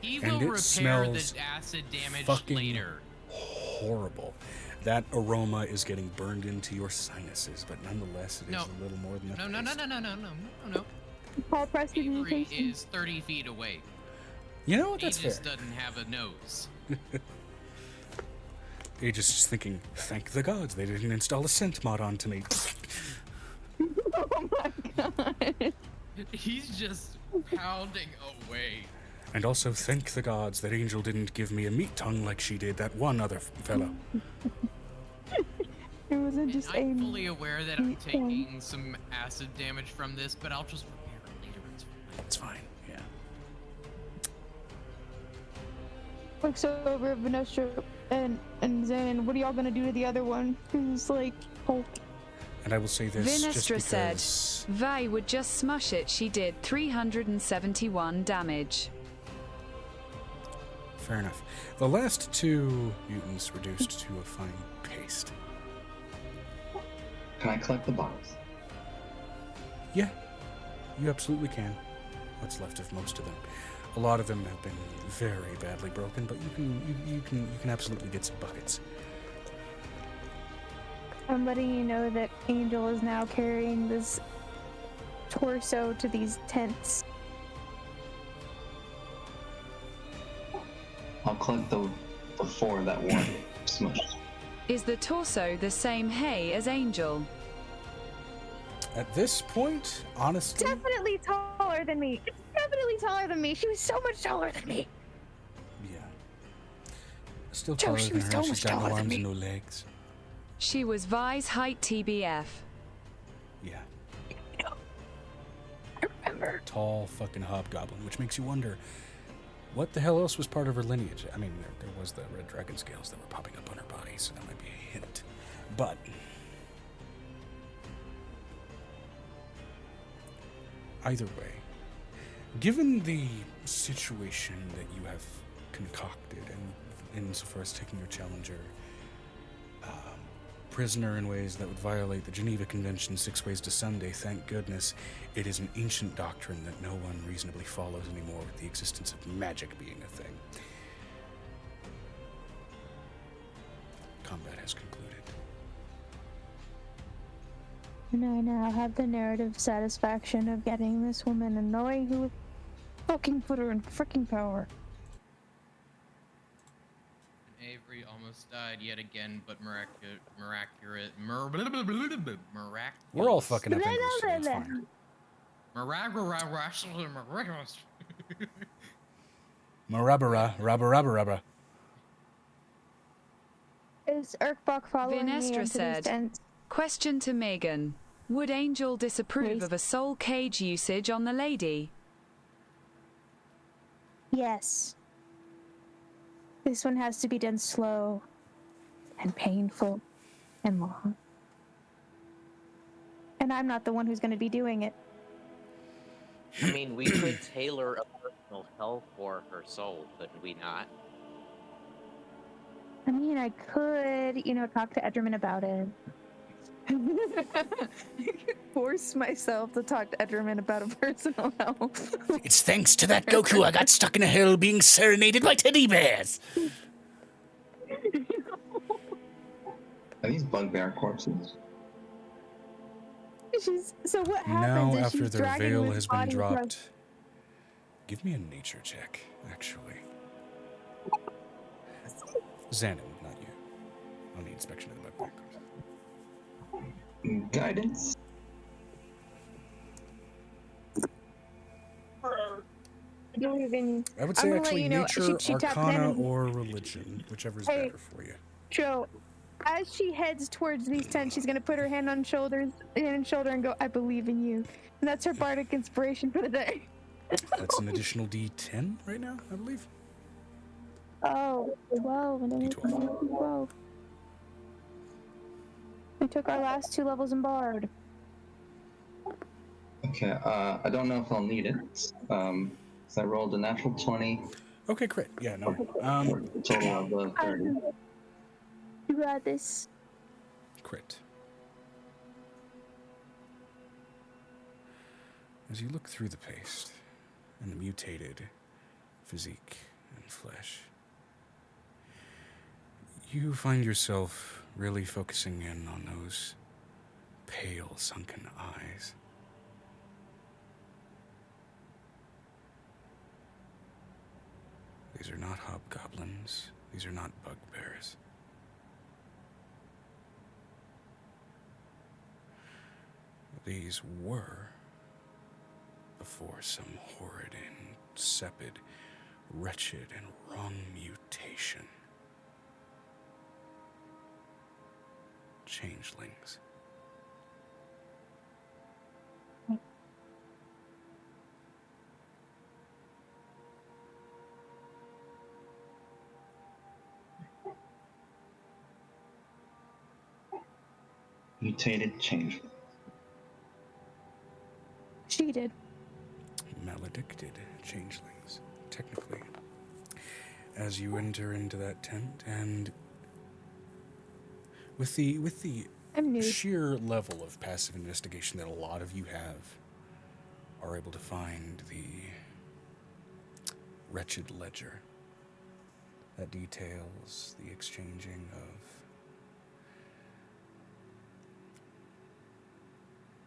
Speaker 5: He will
Speaker 1: And it
Speaker 5: repair
Speaker 1: smells
Speaker 5: the acid damage
Speaker 1: fucking
Speaker 5: later.
Speaker 1: horrible. That aroma is getting burned into your sinuses, but nonetheless, it is a little more than a
Speaker 5: No.
Speaker 9: Paul Preston
Speaker 5: Avery is 30 feet away.
Speaker 1: You know what? That's
Speaker 5: Aegis
Speaker 1: fair.
Speaker 5: doesn't have a nose.
Speaker 1: Aegis is thinking, thank the gods they didn't install a scent mod onto me.
Speaker 9: Oh my god.
Speaker 5: He's just pounding away.
Speaker 1: And also thank the gods that Angel didn't give me a meat tongue like she did that one other fellow.
Speaker 9: It wasn't just
Speaker 5: I'm fully aware that I'm taking some acid damage from this, but I'll just repair it later.
Speaker 1: It's fine, yeah.
Speaker 9: Looks over at Venestra and Zen. What are y'all gonna do to the other one? Who's like, oh.
Speaker 1: And I will say this just
Speaker 3: Vinestra
Speaker 1: because...
Speaker 3: said, Vi would just smush it. She did 371 damage.
Speaker 1: Fair enough. The last two mutants reduced to a fine paste.
Speaker 7: Can I collect the box?
Speaker 1: Yeah, you absolutely can. What's left of most of them. A lot of them have been very badly broken, but you can absolutely get some buckets.
Speaker 9: I'm letting you know that Angel is now carrying this torso to these tents.
Speaker 7: I'll collect the four that weren't smushed.
Speaker 3: Is the torso the same hay as Angel?
Speaker 1: At this point, honestly,
Speaker 9: Definitely taller than me. It's definitely taller than me. She was so much taller than me.
Speaker 1: yeah. Still
Speaker 9: Joe,
Speaker 1: taller
Speaker 9: she
Speaker 1: than
Speaker 9: was
Speaker 1: her.
Speaker 9: so
Speaker 1: She's
Speaker 9: much
Speaker 1: got no
Speaker 9: taller than
Speaker 1: arms
Speaker 9: me.
Speaker 1: and no legs.
Speaker 3: She was Vi's height TBF.
Speaker 1: Yeah.
Speaker 9: I remember.
Speaker 1: Tall fucking hobgoblin, which makes you wonder, what the hell else was part of her lineage? I mean, there was the red dragon scales that were popping up on her body, so that might be a hint. But either way, given the situation that you have concocted, and insofar as taking your challenger prisoner in ways that would violate the Geneva Convention 6 Ways to Sunday, thank goodness it is an ancient doctrine that no one reasonably follows anymore, with the existence of magic being a thing. Combat has concluded.
Speaker 9: And I now have the narrative satisfaction of getting this woman and knowing who fucking put her in freaking power.
Speaker 5: Avery almost died yet again, but miraculous.
Speaker 1: We're all fucking up English today, it's fine.
Speaker 5: Miraculous.
Speaker 1: Marabara.
Speaker 9: Is Urkbach following me
Speaker 3: Vinestra
Speaker 9: into these
Speaker 3: said,
Speaker 9: tents?
Speaker 3: question to Megan. Would Angel disapprove
Speaker 9: Please.
Speaker 3: of a soul cage usage on the lady?
Speaker 9: Yes. This one has to be done slow and painful and long. And I'm not the one who's going to be doing it.
Speaker 12: I mean, we could tailor a personal hell for her soul, couldn't we not?
Speaker 9: I mean, I could, talk to Edgerman about it. Force myself to talk to Edgerman about a personal hell.
Speaker 1: It's thanks to that Goku I got stuck in a hell being serenaded by teddy bears.
Speaker 7: Are these bugbear corpses?
Speaker 9: So what happens
Speaker 1: Now,
Speaker 9: is
Speaker 1: after
Speaker 9: she's
Speaker 1: their
Speaker 9: dragging
Speaker 1: veil
Speaker 9: this
Speaker 1: has been
Speaker 9: body across-
Speaker 1: dropped, give me a nature check, actually. Xanon, not you. On the inspection of the bugbear corpses.
Speaker 7: Guidance.
Speaker 1: I would say actually nature,
Speaker 9: she tapped
Speaker 1: arcana,
Speaker 9: in.
Speaker 1: or religion, whichever's
Speaker 9: Hey.
Speaker 1: better for you.
Speaker 9: Joe, as she heads towards these tents, she's gonna put her hand on shoulder and go, "I believe in you," and that's her bardic inspiration for the day.
Speaker 1: That's an additional D10 right now, I believe.
Speaker 9: Oh, 12. And then
Speaker 1: D12.
Speaker 9: 12. We took our last 2 levels in Bard.
Speaker 7: Okay, I don't know if I'll need it. So I rolled a natural 20.
Speaker 1: Okay, great. Yeah, no.
Speaker 7: Total of the 30.
Speaker 9: You got this.
Speaker 1: Crit. As you look through the paste and the mutated physique and flesh, you find yourself really focusing in on those pale, sunken eyes. These are not hobgoblins. These are not bugbears. These were, before some horrid, insipid, wretched, and wrong mutation, changelings.
Speaker 7: Mutated change.
Speaker 9: She did.
Speaker 1: Maledicted changelings, technically. As you enter into that tent, and with the
Speaker 9: I'm new.
Speaker 1: sheer level of passive investigation that a lot of you are able to find the wretched ledger that details the exchanging of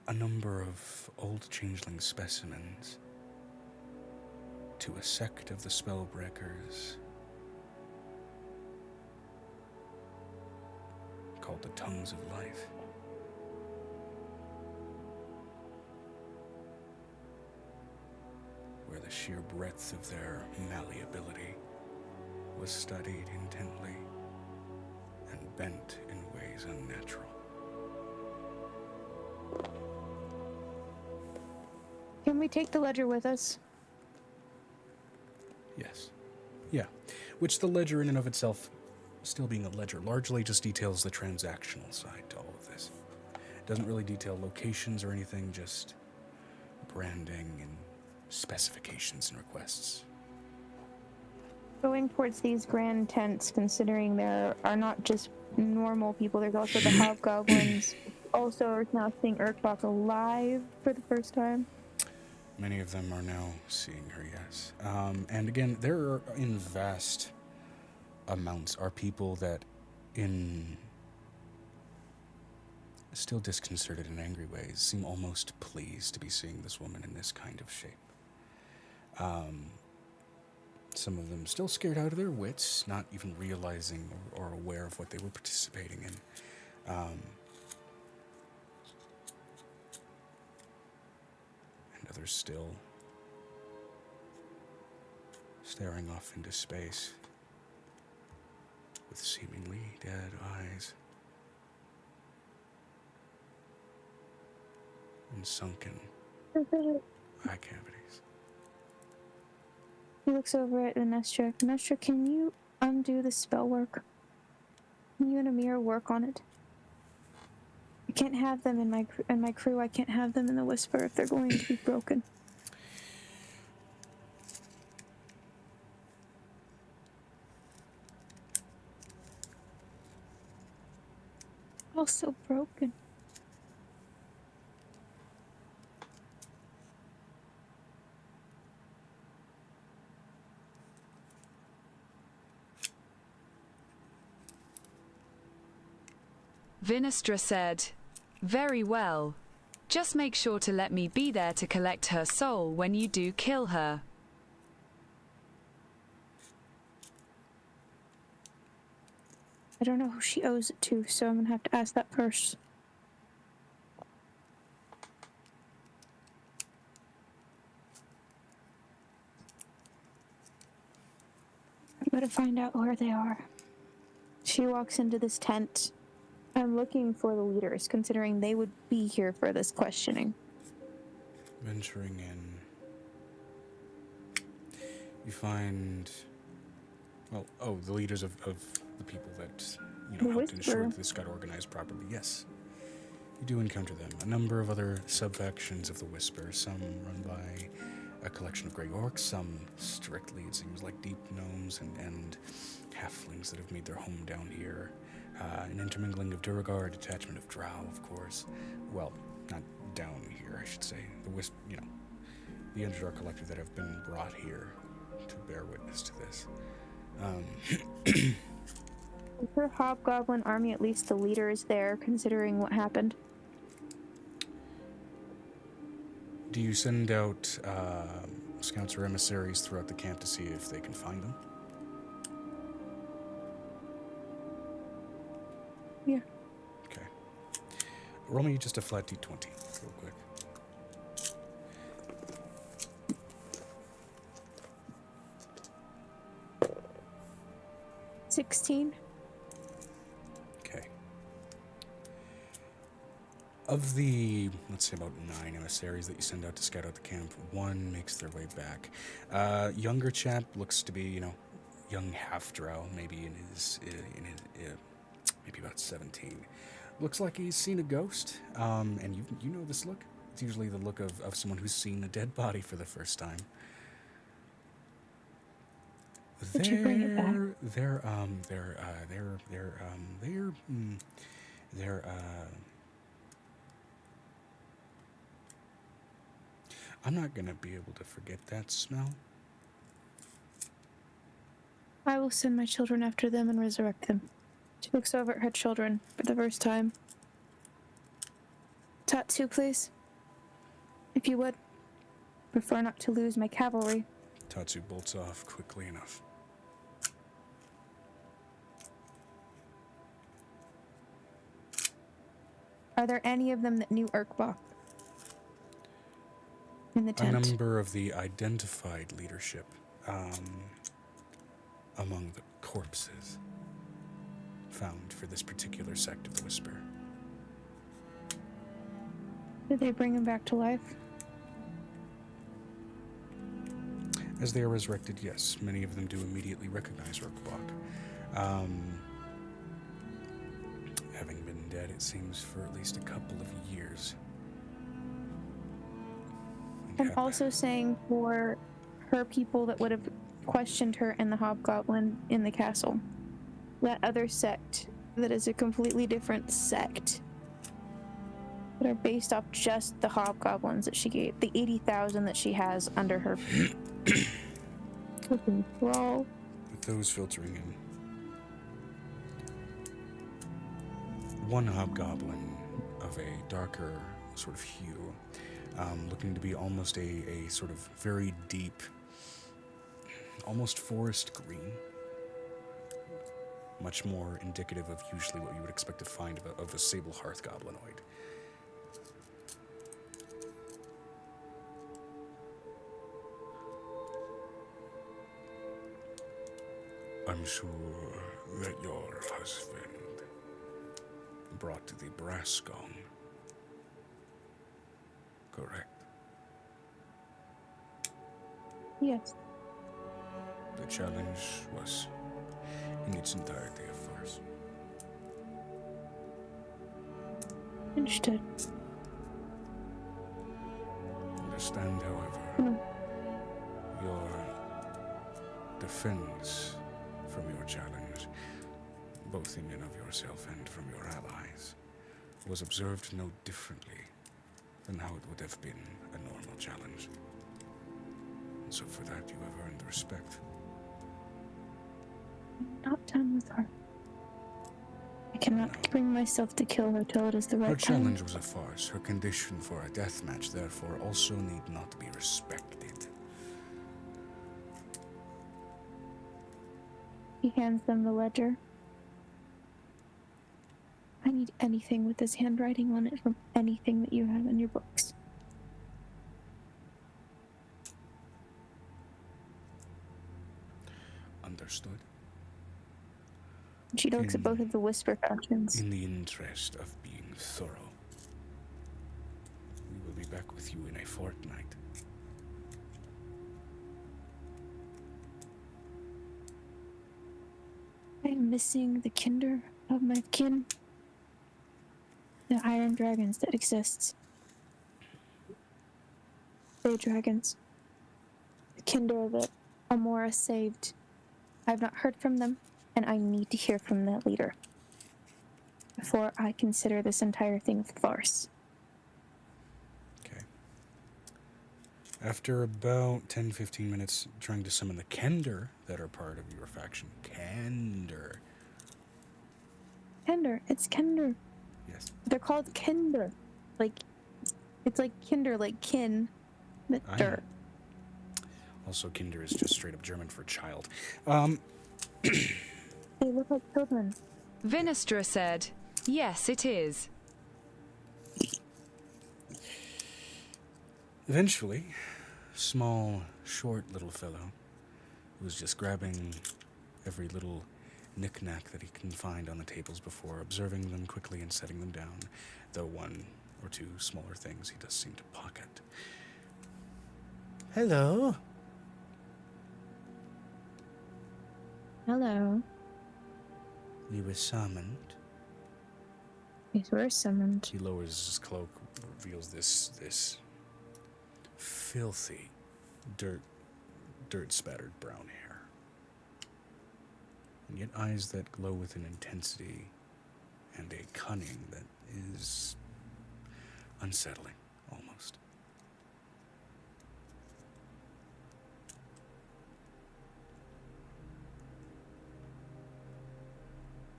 Speaker 1: a number of old changeling specimens to a sect of the Spellbreakers called the Tongues of Life. the sheer breadth of their malleability was studied intently and bent in ways unnatural.
Speaker 9: Can we take the ledger with us?
Speaker 1: Yes. Yeah. Which the ledger in and of itself, still being a ledger, largely just details the transactional side to all of this. It doesn't really detail locations or anything, just branding and specifications and requests.
Speaker 9: Going towards these grand tents, considering there are not just normal people, there's also the hobgoblins. Also, we're now seeing Urkbok alive for the first time.
Speaker 1: Many of them are now seeing her, yes. And again, there are, in vast amounts, are people that, in still disconcerted and angry ways, seem almost pleased to be seeing this woman in this kind of shape. Some of them still scared out of their wits, not even realizing or aware of what they were participating in. And others still staring off into space with seemingly dead eyes and sunken eye cavities.
Speaker 9: He looks over at Venestra. Venestra, can you undo the spell work? Can you and Amir work on it? I can't have them in my crew. I can't have them in the Whisper if they're going to be broken. Also broken.
Speaker 3: Vinestra said, "Very well. Just make sure to let me be there to collect her soul when you do kill her."
Speaker 9: I don't know who she owes it to, so I'm gonna have to ask that first. I'm gonna find out where they are. She walks into this tent. I'm looking for the leaders, considering they would be here for this questioning.
Speaker 1: Venturing in, you find, the leaders of the people that, helped ensure that this got organized properly. Yes, you do encounter them. A number of other sub-factions of the Whisper, some run by a collection of grey orcs, some strictly, it seems like, deep gnomes and halflings that have made their home down here. An intermingling of Duragar, a detachment of Drow, of course. Well, not down here, I should say. The Underdark Collective that have been brought here to bear witness to this.
Speaker 9: Is her hobgoblin army at least the leaders there, considering what happened?
Speaker 1: Do you send out scouts or emissaries throughout the camp to see if they can find them?
Speaker 9: Yeah.
Speaker 1: Okay. Roll me just a flat d20, real quick.
Speaker 9: $16.
Speaker 1: Okay. Of the, let's say about 9 emissaries that you send out to scout out the camp, 1 makes their way back. Younger chap looks to be, young half-drow, maybe in his maybe about 17. Looks like he's seen a ghost, and you know this look. It's usually the look of someone who's seen a dead body for the first time.
Speaker 9: Did you bring it back?
Speaker 1: I'm not gonna be able to forget that smell.
Speaker 9: I will send my children after them and resurrect them. She looks over at her children for the first time. Tatsu, please. If you would. Prefer not to lose my cavalry.
Speaker 1: Tatsu bolts off quickly enough.
Speaker 9: Are there any of them that knew Urkbok? in the
Speaker 1: A
Speaker 9: tent.
Speaker 1: number of the identified leadership among the corpses found for this particular sect of the Whisper.
Speaker 9: Did they bring him back to life?
Speaker 1: As they are resurrected, yes, many of them do immediately recognize Urkbok. Having been dead, it seems, for at least a couple of years.
Speaker 9: I'm also saying for her people that would have questioned her and the hobgoblin in the castle. That other sect that is a completely different sect that are based off just the hobgoblins that she gave, the 80,000 that she has under her control.
Speaker 1: With those filtering in. One hobgoblin of a darker sort of hue, looking to be almost a sort of very deep, almost forest green. Much more indicative of usually what you would expect to find of a sable hearth goblinoid. I'm sure that your husband brought the brass gong, correct?
Speaker 9: Yes.
Speaker 1: The challenge was in its entirety a farce.
Speaker 9: Understood.
Speaker 1: Understand, however, your defense from your challenge, both in and of yourself and from your allies, was observed no differently than how it would have been a normal challenge. And so for that, you have earned respect.
Speaker 9: Not done with her. I cannot bring myself to kill her till it is the right
Speaker 1: Her
Speaker 9: time.
Speaker 1: challenge was a farce. Her condition for a death match, therefore, also need not be respected.
Speaker 9: He hands them the ledger. I need anything with this handwriting on it from anything that you have in your books.
Speaker 1: Understood.
Speaker 9: She looks at both of the whisper fountains.
Speaker 1: In the interest of being thorough, we will be back with you in a fortnight.
Speaker 9: I am missing the kinder of my kin. The iron dragons that exist. Bay dragons. The kinder that Amora saved. I've not heard from them, and I need to hear from that leader before I consider this entire thing a farce.
Speaker 1: Okay. After about 10-15 minutes trying to summon the Kender that are part of your faction. Kender.
Speaker 9: Kender. It's Kender.
Speaker 1: Yes.
Speaker 9: They're called Kender. Like, it's like Kinder, like kin. But
Speaker 1: I
Speaker 9: dirt.
Speaker 1: Also, Kinder is just straight up German for child.
Speaker 9: They look like children.
Speaker 3: Vinestra said, "Yes, it is."
Speaker 1: Eventually, small, short little fellow who was just grabbing every little knick-knack that he can find on the tables before observing them quickly and setting them down, though one or two smaller things he does seem to pocket. Hello.
Speaker 9: Hello.
Speaker 1: You were summoned.
Speaker 9: Yes, we're summoned.
Speaker 1: He lowers his cloak, reveals this filthy, dirt-spattered brown hair. And yet eyes that glow with an intensity and a cunning that is unsettling, almost.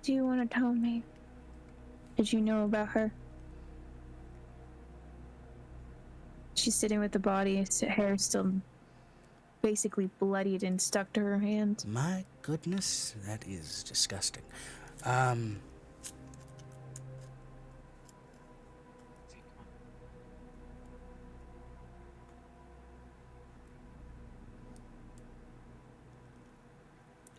Speaker 9: Do you want to tell me? Did you know about her? She's sitting with the body, her hair still basically bloodied and stuck to her hand.
Speaker 1: My goodness, that is disgusting.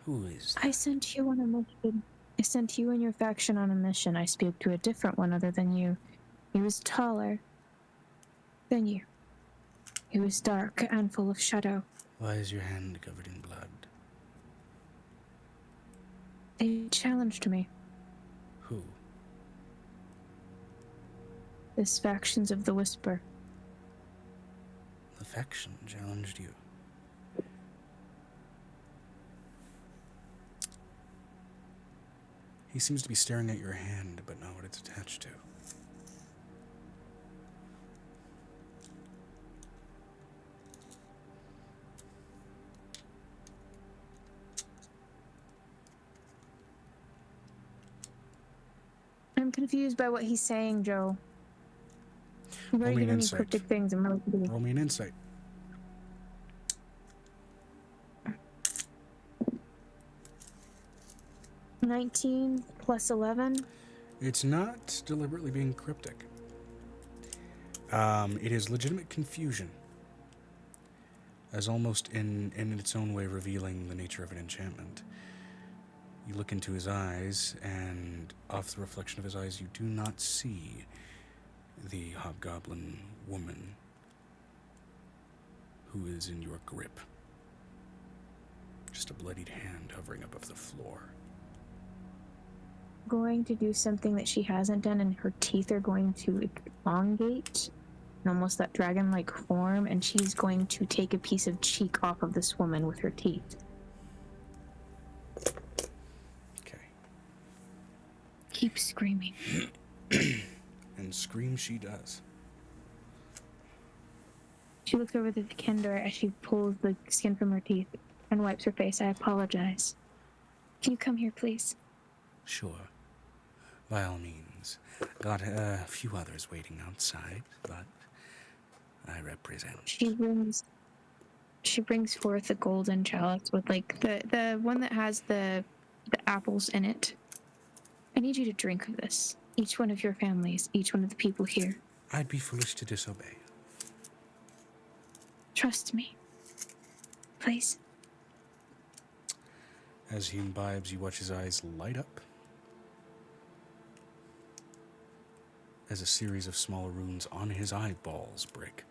Speaker 1: Who is
Speaker 9: I sent you on a mission. I sent you and your faction on a mission. I spoke to a different one other than you. He was taller than you. He was dark and full of shadow.
Speaker 1: Why is your hand covered in blood?
Speaker 9: They challenged me.
Speaker 1: Who?
Speaker 9: This factions of the Whisper.
Speaker 1: The faction challenged you. He seems to be staring at your hand, but not what it's attached to.
Speaker 9: I'm confused by what he's saying, Joe. You're
Speaker 1: Roll
Speaker 9: really
Speaker 1: me an
Speaker 9: giving me
Speaker 1: insight.
Speaker 9: cryptic things. I'm really confused.
Speaker 1: Roll me an insight.
Speaker 9: 19 plus 11.
Speaker 1: It's not deliberately being cryptic. It is legitimate confusion, as almost in its own way revealing the nature of an enchantment. You look into his eyes, and off the reflection of his eyes, you do not see the hobgoblin woman who is in your grip. Just a bloodied hand hovering above the floor.
Speaker 9: Going to do something that she hasn't done, and her teeth are going to elongate in almost that dragon-like form, and she's going to take a piece of cheek off of this woman with her teeth.
Speaker 1: Okay.
Speaker 9: Keep screaming.
Speaker 1: And scream she does.
Speaker 9: She looks over to the Kendor as she pulls the skin from her teeth and wipes her face. I apologize. Can you come here, please?
Speaker 1: Sure. By all means. Got a few others waiting outside, but I represent.
Speaker 9: She brings forth a golden chalice with like the one that has the apples in it. I need you to drink of this. Each one of your families, each one of the people here.
Speaker 1: I'd be foolish to disobey.
Speaker 9: Trust me. Please.
Speaker 1: As he imbibes, you watch his eyes light up as a series of smaller runes on his eyeballs break.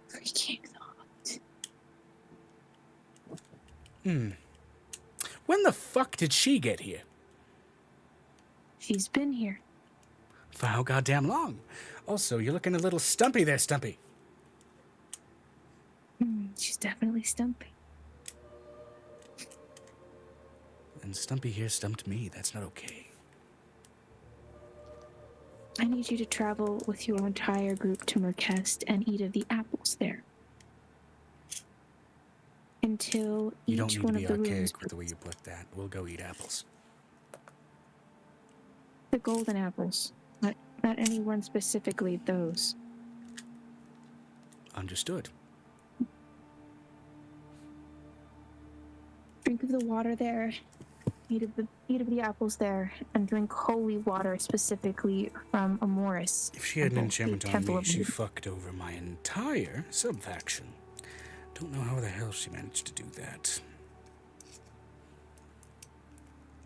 Speaker 9: Freaking thought.
Speaker 1: When the fuck did she get here?
Speaker 9: She's been here.
Speaker 1: For how goddamn long? Also, you're looking a little stumpy there, Stumpy.
Speaker 9: She's definitely stumpy.
Speaker 1: And Stumpy here stumped me. That's not okay.
Speaker 9: I need you to travel with your entire group to Merkest and eat of the apples there. Until
Speaker 1: You don't
Speaker 9: each
Speaker 1: need
Speaker 9: one
Speaker 1: to be
Speaker 9: of the rooms,
Speaker 1: archaic with the way you put that. We'll go eat apples.
Speaker 9: the golden apples, not any one specifically, those.
Speaker 1: Understood.
Speaker 9: Drink of the water there, eat of the apples there, and drink holy water specifically from Amoris.
Speaker 1: If she had an
Speaker 9: Temple, the
Speaker 1: enchantment on
Speaker 9: Temple
Speaker 1: me,
Speaker 9: of
Speaker 1: she
Speaker 9: Moon.
Speaker 1: fucked over my entire subfaction. Don't know how the hell she managed to do that.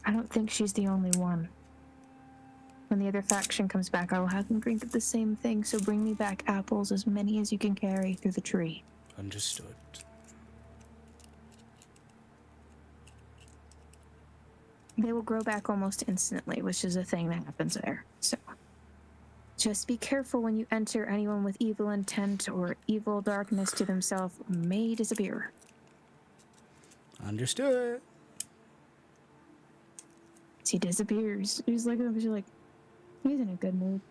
Speaker 9: I don't think she's the only one. When the other faction comes back, I will have them drink of the same thing, so bring me back apples, as many as you can carry through the tree.
Speaker 1: Understood.
Speaker 9: They will grow back almost instantly, which is a thing that happens there. So, just be careful when you enter. Anyone with evil intent or evil darkness to themselves may disappear.
Speaker 1: Understood.
Speaker 9: He disappears. He's like, he's in a good mood.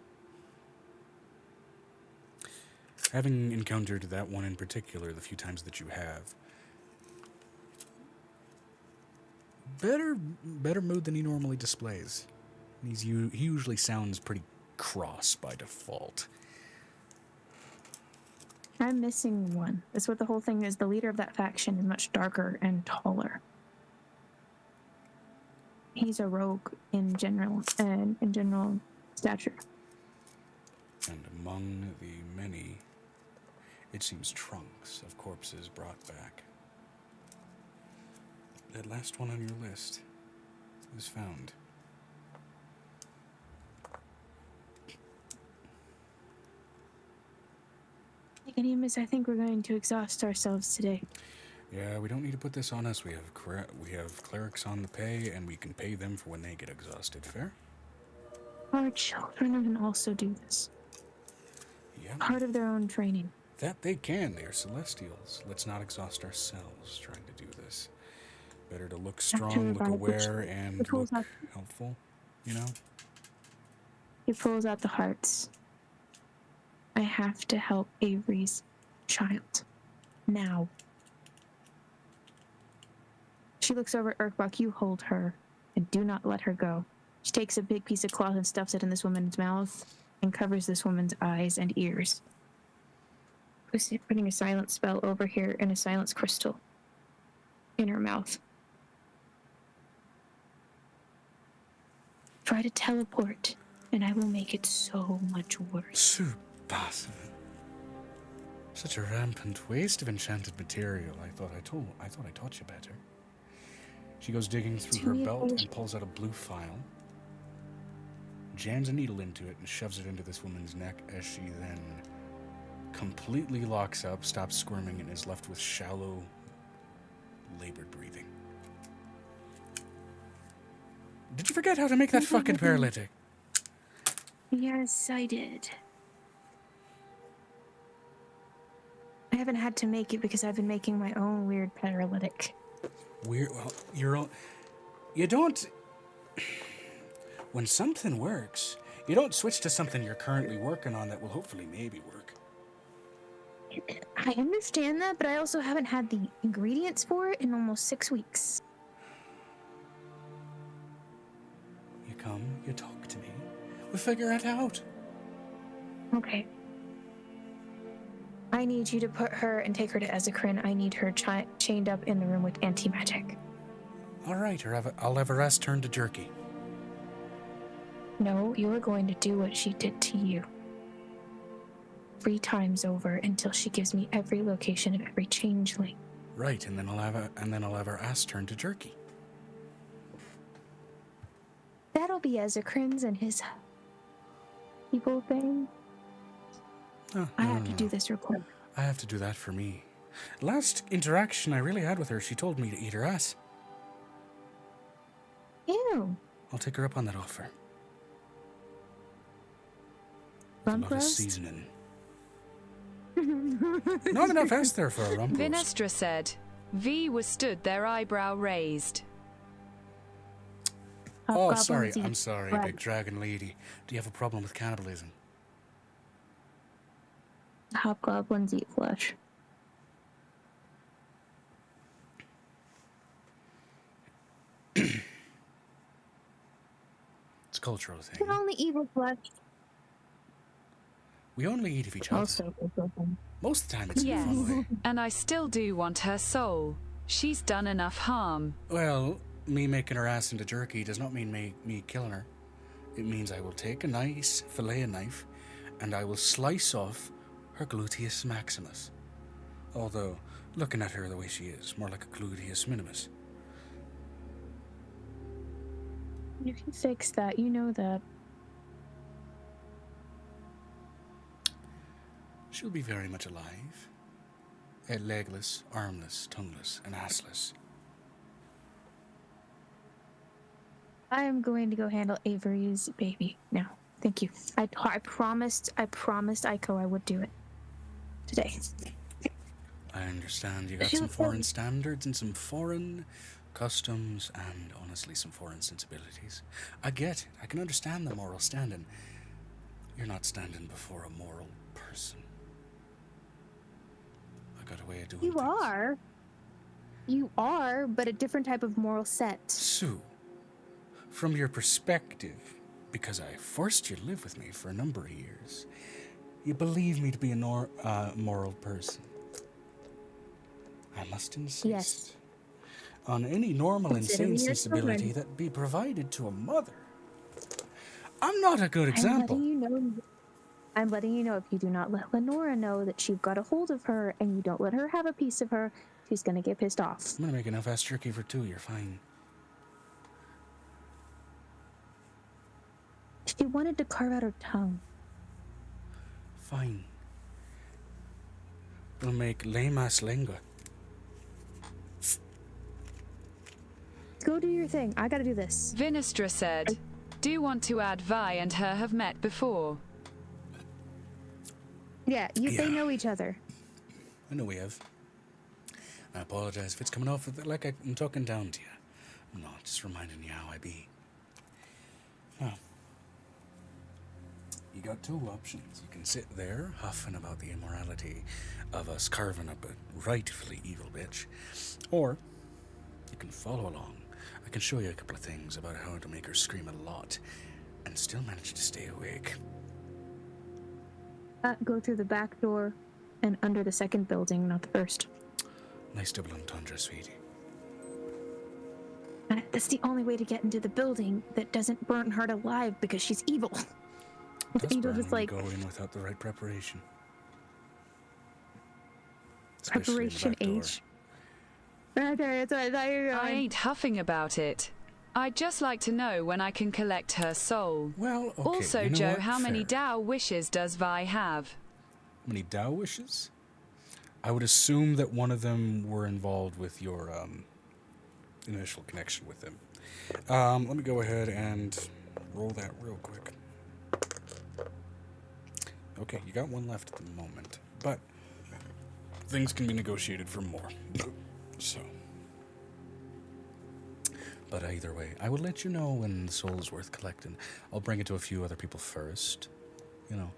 Speaker 1: Having encountered that one in particular the few times that you have, better mood than he normally displays. He usually sounds pretty cross by default.
Speaker 9: I'm missing one. That's what the whole thing is. The leader of that faction is much darker and taller. He's a rogue in general stature.
Speaker 1: And among the many, it seems, trunks of corpses brought back, that last one on your list is found.
Speaker 9: Nicodemus, I think we're going to exhaust ourselves today.
Speaker 1: Yeah, we don't need to put this on us. We have clerics on the pay, and we can pay them for when they get exhausted. Fair?
Speaker 9: Our children can also do this.
Speaker 1: Yeah.
Speaker 9: Part of their own training.
Speaker 1: That they can. They are celestials. Let's not exhaust ourselves trying to do this. Better to look strong, look aware, and look helpful, you know?
Speaker 9: He pulls out the hearts. I have to help Avery's child. Now. She looks over at Urkbach. You hold her and do not let her go. She takes a big piece of cloth and stuffs it in this woman's mouth and covers this woman's eyes and ears. Putting a silence spell over here and a silence crystal in her mouth. Try to teleport, and I will make it so much worse.
Speaker 1: Subasa. Such a rampant waste of enchanted material. I thought I taught you better. She goes digging through her belt and pulls out a blue file, jams a needle into it, and shoves it into this woman's neck as she then completely locks up, stops squirming, and is left with shallow, labored breathing. Did you forget how to make that fucking paralytic?
Speaker 9: Yes, I did. I haven't had to make it because I've been making my own weird paralytic.
Speaker 1: Well, you don't... When something works, you don't switch to something you're currently working on that will hopefully maybe work.
Speaker 9: I understand that, but I also haven't had the ingredients for it in almost 6 weeks.
Speaker 1: You come, you talk to me, we figure it out.
Speaker 9: Okay. I need you to put her and take her to Ezekrin. I need her chained up in the room with anti-magic.
Speaker 1: All right, I'll have Eras turn to jerky.
Speaker 9: No, you are going to do what she did to you. 3 times over until she gives me every location of every changeling.
Speaker 1: Right, and then I'll have her ass turn to jerky.
Speaker 9: That'll be Ezekrin's and his people thing.
Speaker 1: Oh,
Speaker 9: I have to do this real quick.
Speaker 1: I have to do that for me. Last interaction I really had with her, she told me to eat her ass.
Speaker 9: Ew.
Speaker 1: I'll take her up on that offer.
Speaker 9: Rump
Speaker 1: a lot of
Speaker 9: roast?
Speaker 1: seasoning. Not enough S there for a rump roast.
Speaker 3: Vinestra said. V was stood their eyebrow raised.
Speaker 1: Oh, sorry. I'm sorry, big dragon lady. Do you have a problem with cannibalism?
Speaker 9: Hobgoblins eat flesh.
Speaker 1: It's a cultural thing.
Speaker 9: They're only evil flesh.
Speaker 1: We only eat of each other.
Speaker 9: Also,
Speaker 1: most of the time it's
Speaker 3: Yes,
Speaker 1: in a fun way.
Speaker 3: and I still do want her soul. She's done enough harm.
Speaker 1: Well, me making her ass into jerky does not mean me killing her. It means I will take a nice fillet knife and I will slice off her gluteus maximus. Although, looking at her the way she is, more like a gluteus minimus.
Speaker 9: You can fix that, you know that.
Speaker 1: She'll be very much alive. Legless, armless, tongueless, and assless.
Speaker 9: I am going to go handle Avery's baby now. Thank you. I promised Aiko I would do it today.
Speaker 1: I understand you got some foreign standards and some foreign customs and honestly some foreign sensibilities. I get it. I can understand the moral standing. You're not standing before a moral person. I got a way of doing things.
Speaker 9: You are, but a different type of moral set.
Speaker 1: Sue, from your perspective, because I forced you to live with me for a number of years, you believe me to be a moral person. I must insist on any normal insane sensibility that be provided to a mother. I'm not a good example.
Speaker 9: I'm letting you know if you do not let Lenora know that you've got a hold of her and you don't let her have a piece of her, He's gonna get pissed off.
Speaker 1: I'm gonna make enough ass jerky for 2. You're fine.
Speaker 9: She wanted to carve out her tongue.
Speaker 1: Fine. We'll make lemas lengua.
Speaker 9: Go do your thing. I gotta do this.
Speaker 3: Vinestra said, do want to add Vi and her have met before.
Speaker 9: Yeah, they know each other.
Speaker 1: I know we have. I apologize if it's coming off like I'm talking down to you. I'm not, just reminding you how I be. Now, you got 2 options. You can sit there huffing about the immorality of us carving up a rightfully evil bitch, or you can follow along. I can show you a couple of things about how to make her scream a lot and still manage to stay awake.
Speaker 9: Go through the back door and under the second building, not the first.
Speaker 1: Nice double entendre, sweetie.
Speaker 9: And that's the only way to get into the building that doesn't burn her alive because she's evil.
Speaker 1: Does
Speaker 9: Angel
Speaker 1: burn
Speaker 9: just
Speaker 1: when
Speaker 9: like
Speaker 1: you go in without the right preparation. Especially in the
Speaker 9: preparation
Speaker 1: back door.
Speaker 9: H. Okay, that's what I thought you were
Speaker 3: I
Speaker 9: going.
Speaker 3: ain't huffing about it. I'd just like to know when I can collect her soul.
Speaker 1: Well, okay.
Speaker 3: Also,
Speaker 1: you know
Speaker 3: Joe,
Speaker 1: what?
Speaker 3: how many
Speaker 1: Fair.
Speaker 3: Tao wishes does Vi have?
Speaker 1: How many Tao wishes? I would assume that one of them were involved with your initial connection with them. Let me go ahead and roll that real quick. Okay, you got 1 left at the moment, but things can be negotiated for more. So, but either way, I will let you know when the soul is worth collecting. I'll bring it to a few other people first, you know,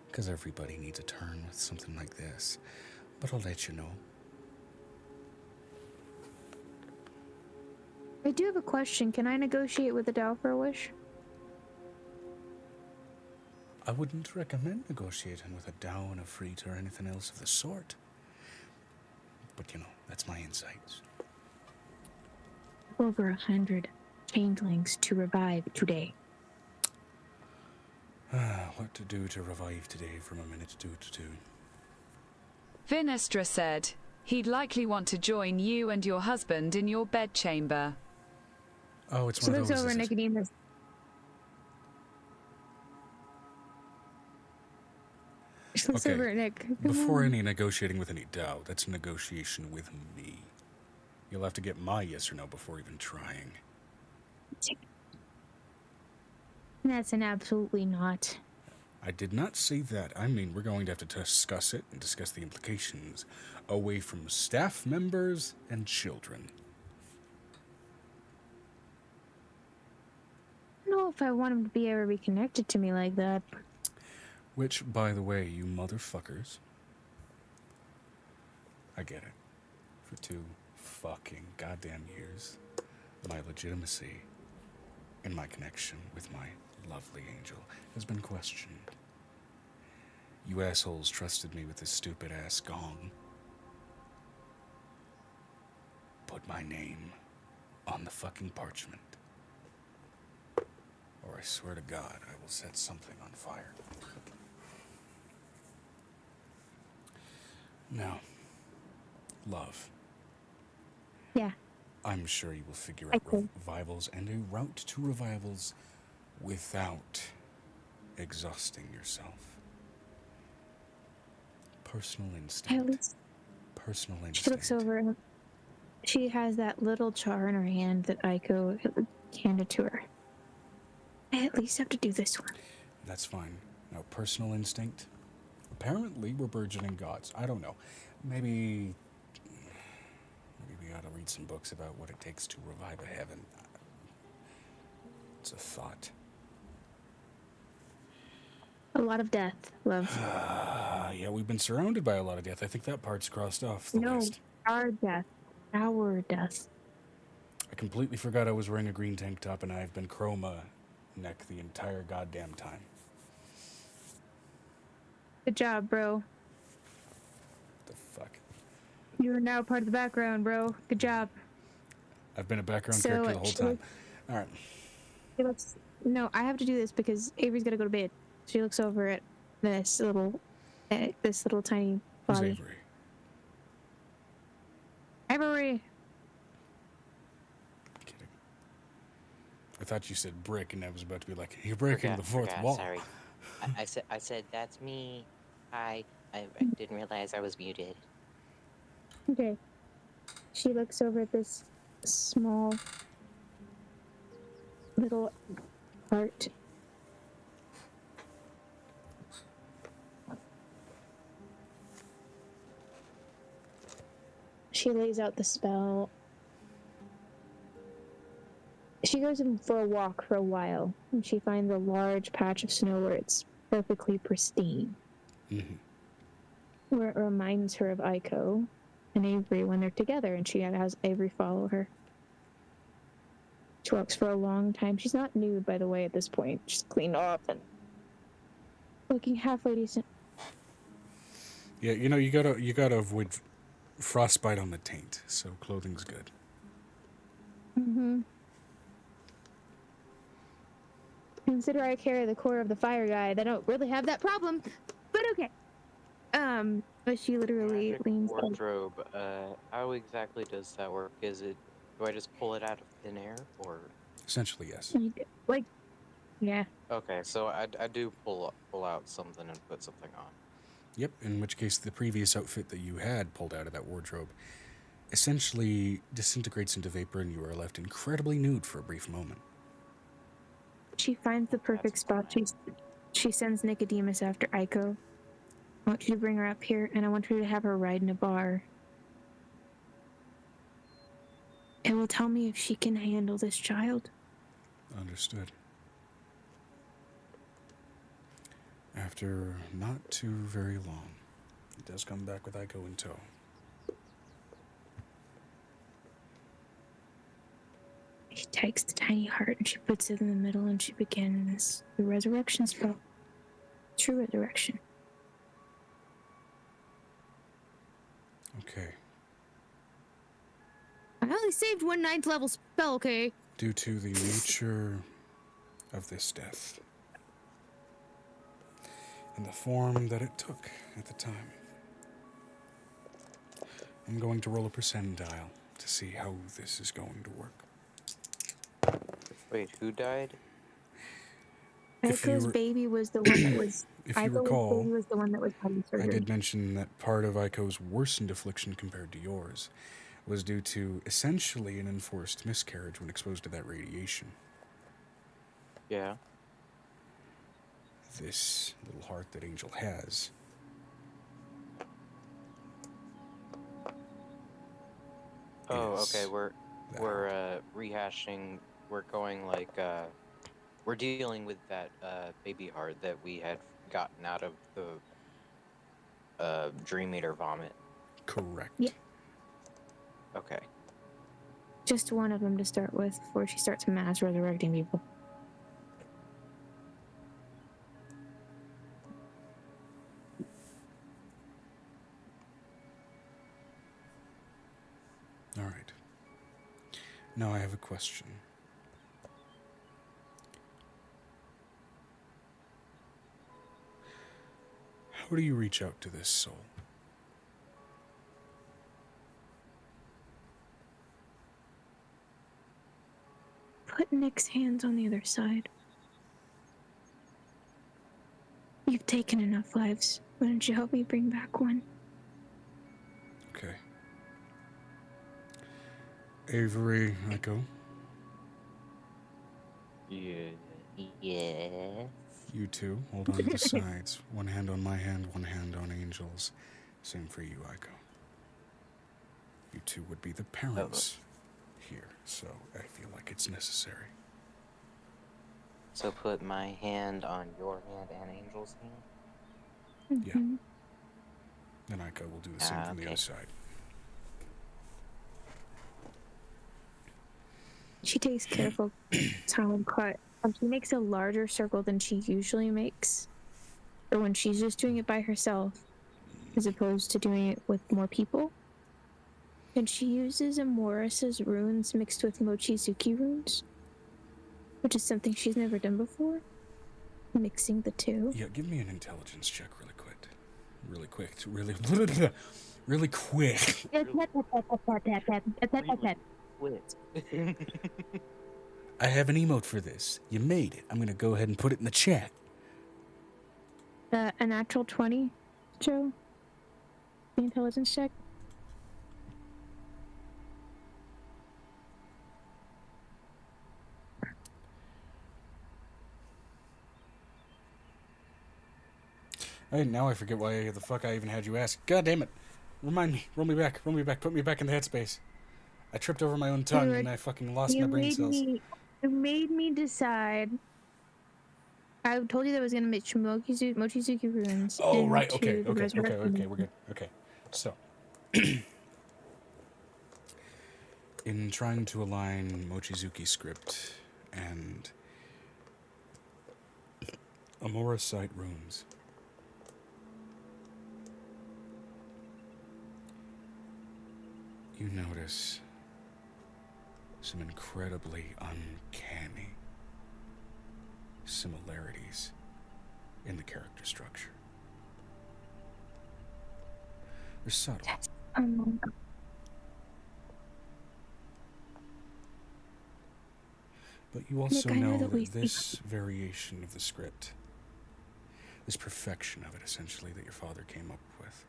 Speaker 1: because everybody needs a turn with something like this. But I'll let you know.
Speaker 9: I do have a question. Can I negotiate with the Tao for a wish?
Speaker 1: I wouldn't recommend negotiating with a Tao and a Freet or anything else of the sort. But, you know, that's my insights.
Speaker 9: Over 100 changelings to revive today.
Speaker 1: What to do to revive today from a minute to 2.
Speaker 3: Vinestra said, he'd likely want to join you and your husband in your bedchamber.
Speaker 1: Oh, it's
Speaker 9: She
Speaker 1: one of
Speaker 9: looks
Speaker 1: those.
Speaker 9: over
Speaker 1: Is it?
Speaker 9: Nicodemus. She looks over at Nick.
Speaker 1: Before any negotiating with any Tao, that's a negotiation with me. You'll have to get my yes or no before even trying.
Speaker 9: That's an absolutely not.
Speaker 1: I did not say that. I mean, we're going to have to discuss it and discuss the implications away from staff members and children.
Speaker 9: I don't know if I want him to be ever be connected to me like that.
Speaker 1: Which, by the way, you motherfuckers, I get it. For 2 fucking goddamn years, my legitimacy and my connection with my lovely angel has been questioned. You assholes trusted me with this stupid-ass gong. Put my name on the fucking parchment. Or I swear to God, I will set something on fire. Now, love.
Speaker 9: Yeah.
Speaker 1: I'm sure you will figure out revivals and a route to revivals without exhausting yourself. Personal instinct. Personal instinct.
Speaker 9: She looks over and she has that little jar in her hand that Aiko handed to her. I at least have to do this one.
Speaker 1: That's fine. Now, personal instinct. Apparently, we're burgeoning gods. I don't know. Maybe we ought to read some books about what it takes to revive a heaven. It's a thought.
Speaker 9: A lot of death, love.
Speaker 1: Yeah, we've been surrounded by a lot of death. I think that part's crossed off the list.
Speaker 9: Our death. Our death.
Speaker 1: I completely forgot I was wearing a green tank top and I've been chroma neck the entire goddamn time.
Speaker 9: Good job, bro.
Speaker 1: The fuck?
Speaker 9: You're now part of the background, bro. Good job.
Speaker 1: I've been a background character the whole time. Alright.
Speaker 9: No, I have to do this because Avery's gotta go to bed. She looks over at this little tiny
Speaker 1: Who's
Speaker 9: body.
Speaker 1: Avery?
Speaker 9: Ivory.
Speaker 1: Kidding. I thought you said brick, and I was about to be like, you're breaking the fourth wall.
Speaker 12: Sorry. I said that's me. Hi. I didn't realize I was muted.
Speaker 9: Okay. She looks over at this small little heart. She lays out the spell. She goes in for a walk for a while, and she finds a large patch of snow where it's perfectly pristine.
Speaker 1: Mm-hmm.
Speaker 9: Where it reminds her of Aiko and Avery when they're together, and she has Avery follow her. She walks for a long time. She's not nude, by the way, at this point. She's cleaned off and looking halfway decent.
Speaker 1: Yeah, you gotta avoid frostbite on the taint, so clothing's good.
Speaker 9: Mm-hmm. Consider I carry the core of the fire guide. I don't really have that problem, but okay. But she literally
Speaker 12: Magic
Speaker 9: leans over.
Speaker 12: wardrobe. How exactly does that work? Do I just pull it out of thin air, or?
Speaker 1: Essentially, yes.
Speaker 9: Like, yeah.
Speaker 12: Okay, so I do pull out something and put something on.
Speaker 1: Yep, in which case the previous outfit that you had pulled out of that wardrobe essentially disintegrates into vapor, and you are left incredibly nude for a brief moment.
Speaker 9: She finds the perfect spot. She sends Nicodemus after Aiko. I want you to bring her up here, and I want you to have her ride in a bar. It will tell me if she can handle this child.
Speaker 1: Understood. After not too very long, it does come back with Aiko in tow.
Speaker 9: She takes the tiny heart and she puts it in the middle, and she begins the resurrection spell. True resurrection.
Speaker 1: Okay.
Speaker 9: I only saved 1 9th level spell, okay?
Speaker 1: Due to the nature of this death and the form that it took at the time, I'm going to roll a percentile to see how this is going to work.
Speaker 12: Wait, who died?
Speaker 9: Aiko's baby was the one that was.
Speaker 1: If you
Speaker 9: Aiko's
Speaker 1: recall,
Speaker 9: baby was the one that was having
Speaker 1: I
Speaker 9: surgery.
Speaker 1: did mention that part of Aiko's worsened affliction compared to yours was due to essentially an enforced miscarriage when exposed to that radiation.
Speaker 12: Yeah.
Speaker 1: This little heart that Angel has
Speaker 12: Oh,
Speaker 1: is
Speaker 12: okay. We're rehashing. We're going like we're dealing with that baby heart that we had gotten out of the Dream Eater vomit.
Speaker 1: correct.
Speaker 9: Yeah.
Speaker 12: Okay.
Speaker 9: Just one of them to start with before she starts mass resurrecting people.
Speaker 1: All right. Now I have a question. How do you reach out to this soul?
Speaker 9: Put Nick's hands on the other side. You've taken enough lives. Why don't you help me bring back one?
Speaker 1: Okay. Avery, Aiko,
Speaker 12: Yeah.
Speaker 1: you two, hold on to the sides. One hand on my hand, one hand on Angel's. Same for you, Aiko. You two would be the parents here, so I feel like it's necessary.
Speaker 12: So put my hand on your hand and Angel's hand?
Speaker 1: Yeah. Then Aiko will do the same from the other side.
Speaker 9: She takes careful time cut, and she makes a larger circle than she usually makes. Or when she's just doing it by herself, as opposed to doing it with more people. And she uses Amoris's runes mixed with Mochizuki runes, which is something she's never done before. Mixing the two.
Speaker 1: Yeah, give me an intelligence check really quick. really quick.
Speaker 12: Quit.
Speaker 1: I have an emote for this. You made it. I'm gonna go ahead and put it in the chat.
Speaker 9: A natural 20, Joe? The intelligence check?
Speaker 1: Now I forget why the fuck I even had you ask. God damn it. Remind me. Roll me back. Put me back in the headspace. I tripped over my own tongue and I fucking lost my brain cells.
Speaker 9: You made me decide. I told you that I was going to make Mochizuki runes.
Speaker 1: Oh, right. Okay.
Speaker 9: into the resurrection.
Speaker 1: We're good. Okay. So, in trying to align Mochizuki script and Amora site runes, you notice some incredibly uncanny similarities in the character structure. They're subtle. But you also know that this variation of the script, this perfection of it essentially that your father came up with,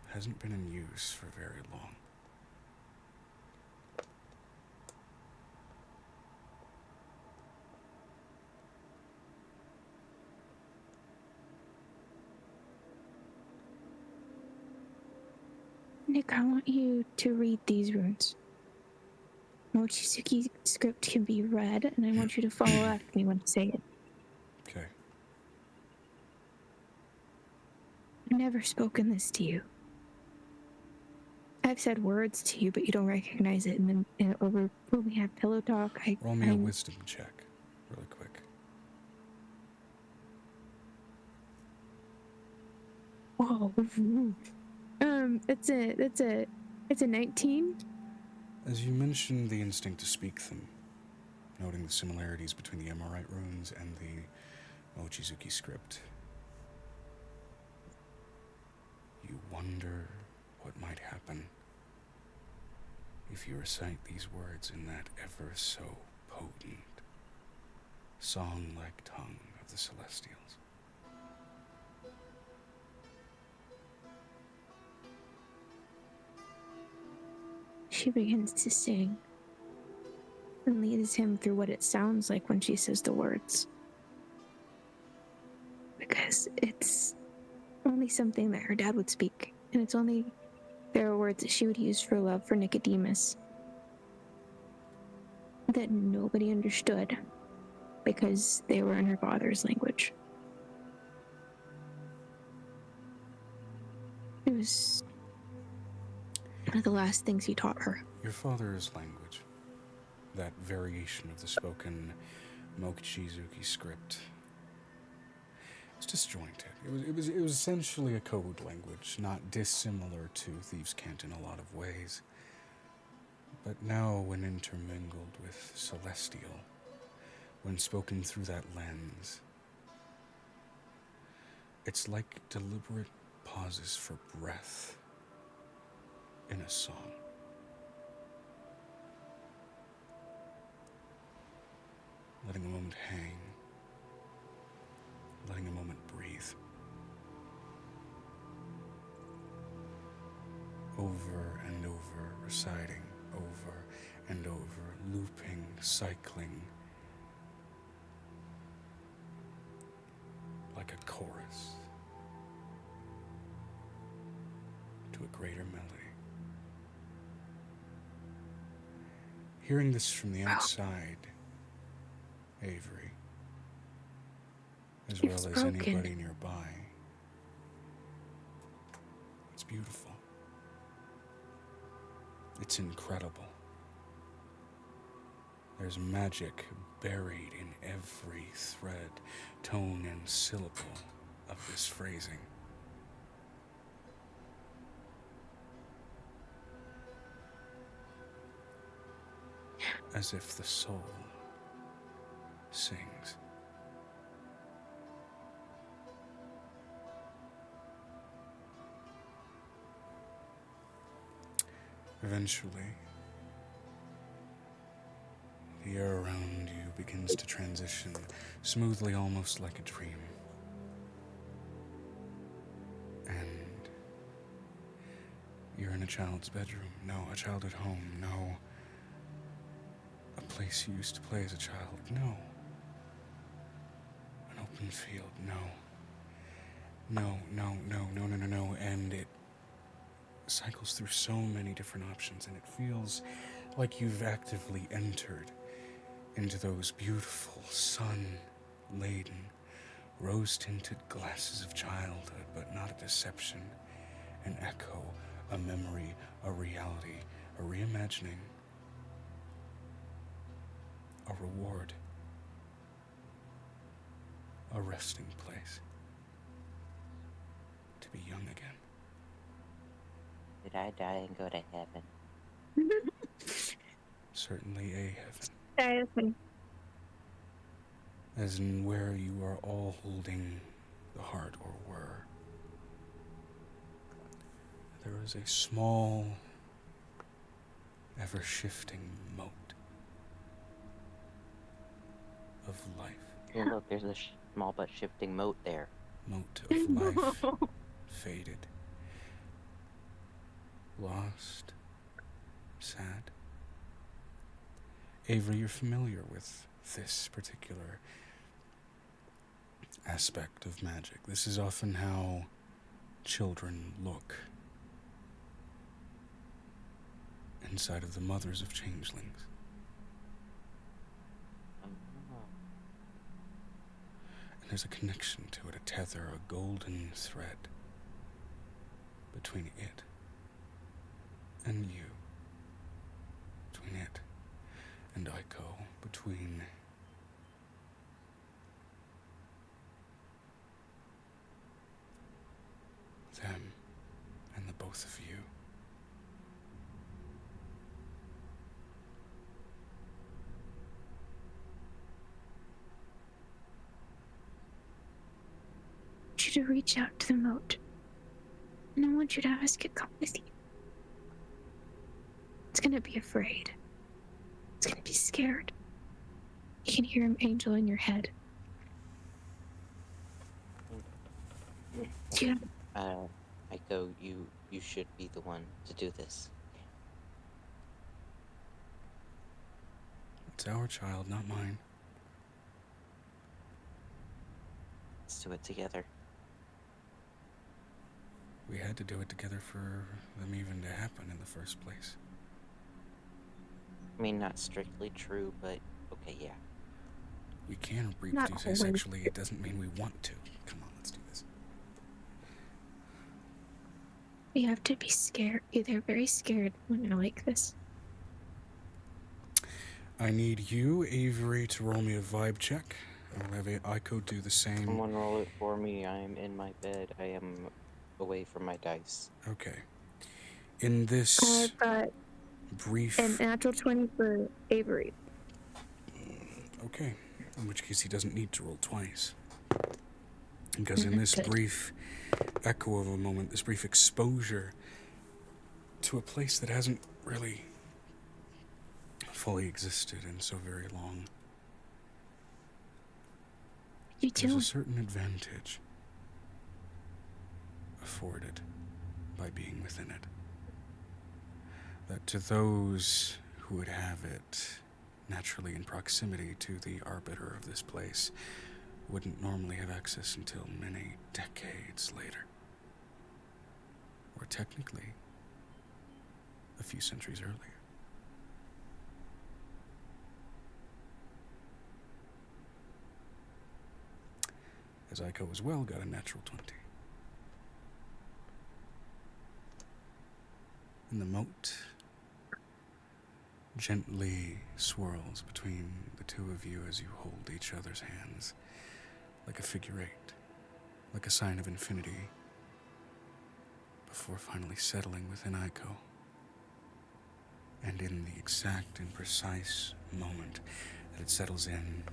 Speaker 1: hasn't been in use for very long.
Speaker 9: Nick, I want you to read these runes. Mochizuki script can be read, and I want you to follow after me when I say it.
Speaker 1: Okay.
Speaker 9: I've never spoken this to you. I've said words to you, but you don't recognize it. And then when we have pillow talk,
Speaker 1: Roll me a wisdom check, really quick.
Speaker 9: Whoa. It's a 19.
Speaker 1: As you mentioned the instinct to speak them, noting the similarities between the Amorite runes and the Mochizuki script, you wonder what might happen if you recite these words in that ever so potent, song-like tongue of the Celestials.
Speaker 9: She begins to sing and leads him through what it sounds like when she says the words. Because it's only something that her dad would speak, and there are words that she would use for love for Nicodemus that nobody understood because they were in her father's language. It was one of the last things he taught her.
Speaker 1: Your father's language, that variation of the spoken Mochizuki script, it's disjointed. It was essentially a code language, not dissimilar to Thieves' Cant in a lot of ways. But now, when intermingled with Celestial, when spoken through that lens, it's like deliberate pauses for breath in a song. Letting a moment hang, letting a moment breathe. Over and over, reciting, over and over, looping, cycling, like a chorus to a greater melody. Hearing this from the outside, Avery, as well as anybody nearby, it's beautiful. It's incredible. There's magic buried in every thread, tone, and syllable of this phrasing. As if the soul sings. Eventually, the air around you begins to transition smoothly, almost like a dream. And you're in a child's bedroom. No, a childhood home. No, a place you used to play as a child. No, an open field. No. No. And it cycles through so many different options, and it feels like you've actively entered into those beautiful, sun-laden, rose-tinted glasses of childhood, but not a deception, an echo, a memory, a reality, a reimagining, a reward, a resting place, to be young again.
Speaker 12: Did I die and go to heaven?
Speaker 1: Certainly a heaven. As in where you are all holding the heart, or were. There is a small, ever-shifting moat of life.
Speaker 12: Oh, look, there's a small but shifting moat there.
Speaker 1: Moat of life, faded, lost, sad. Avery, you're familiar with this particular aspect of magic. This is often how children look inside of the mothers of changelings. And there's a connection to it, a tether, a golden thread between it and you, between it and Aiko, between them and the both of you.
Speaker 9: I want you to reach out to the moat, and I want you to ask it come with you. It's gonna be afraid. It's gonna be scared. You can hear an angel in your head. Yeah.
Speaker 12: Aiko, you should be the one to do this.
Speaker 1: It's our child, not mine.
Speaker 12: Let's do it together.
Speaker 1: We had to do it together for them even to happen in the first place.
Speaker 12: I mean, not strictly true, but okay, yeah.
Speaker 1: We can reproduce asexually, it doesn't mean we want to. Come on, let's do this.
Speaker 9: You have to be scared. They're very scared when you're like this.
Speaker 1: I need you, Avery, to roll me a vibe check. I'll have Aiko do the same.
Speaker 12: Someone roll it for me. I am in my bed. I am away from my dice.
Speaker 1: Okay. In this
Speaker 9: I've got
Speaker 1: brief...
Speaker 9: a natural 20 for Avery.
Speaker 1: Okay. In which case he doesn't need to roll twice. Because in this brief echo of a moment, this brief exposure to a place that hasn't really fully existed in so very long, there's a certain advantage afforded by being within it. That to those who would have it naturally in proximity to the arbiter of this place wouldn't normally have access until many decades later. Or technically, a few centuries earlier. As Aiko as well got a natural 20. And the moat gently swirls between the two of you as you hold each other's hands, like a figure eight, like a sign of infinity, before finally settling within Aiko. And in the exact and precise moment that it settles in,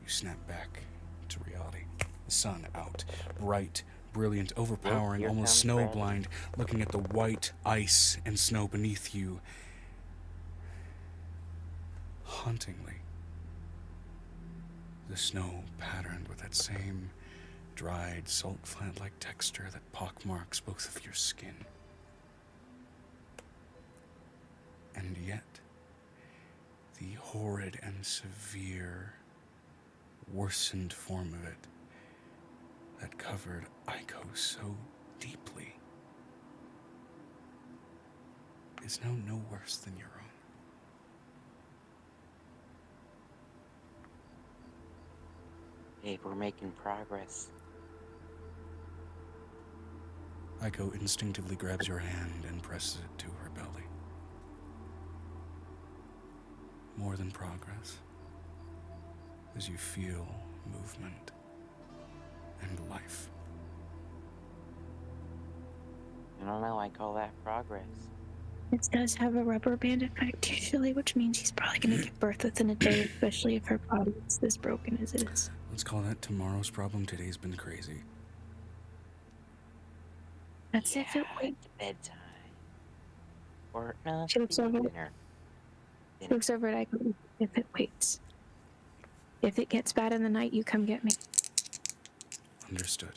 Speaker 1: you snap back to reality. The sun out, bright, brilliant, overpowering,
Speaker 12: here
Speaker 1: almost
Speaker 12: comes Brandon.
Speaker 1: snowblind, looking at the white ice and snow beneath you. Hauntingly. The snow patterned with that same dried, salt-flat-like texture that pockmarks both of your skin. And yet, the horrid and severe, worsened form of it that covered Aiko so deeply is now no worse than your own.
Speaker 12: Hey, we're making progress.
Speaker 1: Aiko instinctively grabs your hand and presses it to her belly. More than progress, as you feel movement and life.
Speaker 12: I don't know, I call that progress.
Speaker 9: It does have a rubber band effect usually, which means she's probably going to give birth within a day, especially if her body is this broken as it is.
Speaker 1: Let's call that tomorrow's problem. Today's been crazy.
Speaker 9: That's if it waits.
Speaker 12: Bedtime. Or, no,
Speaker 9: She looks over.
Speaker 12: dinner.
Speaker 9: She looks over at Aiko. If it waits. If it gets bad in the night, you come get me.
Speaker 1: Understood.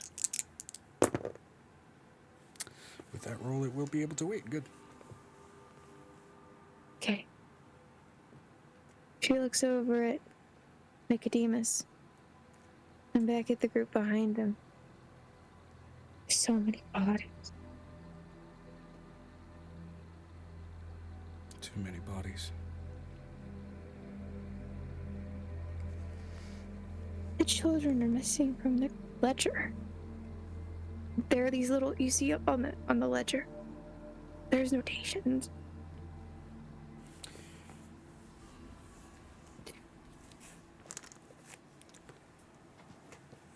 Speaker 1: With that roll, it will be able to wait. Good.
Speaker 9: Okay. She looks over at Nicodemus and back at the group behind them. So many bodies.
Speaker 1: Too many bodies.
Speaker 9: The children are missing from the ledger. There are these little, you see up on the ledger. There's notations.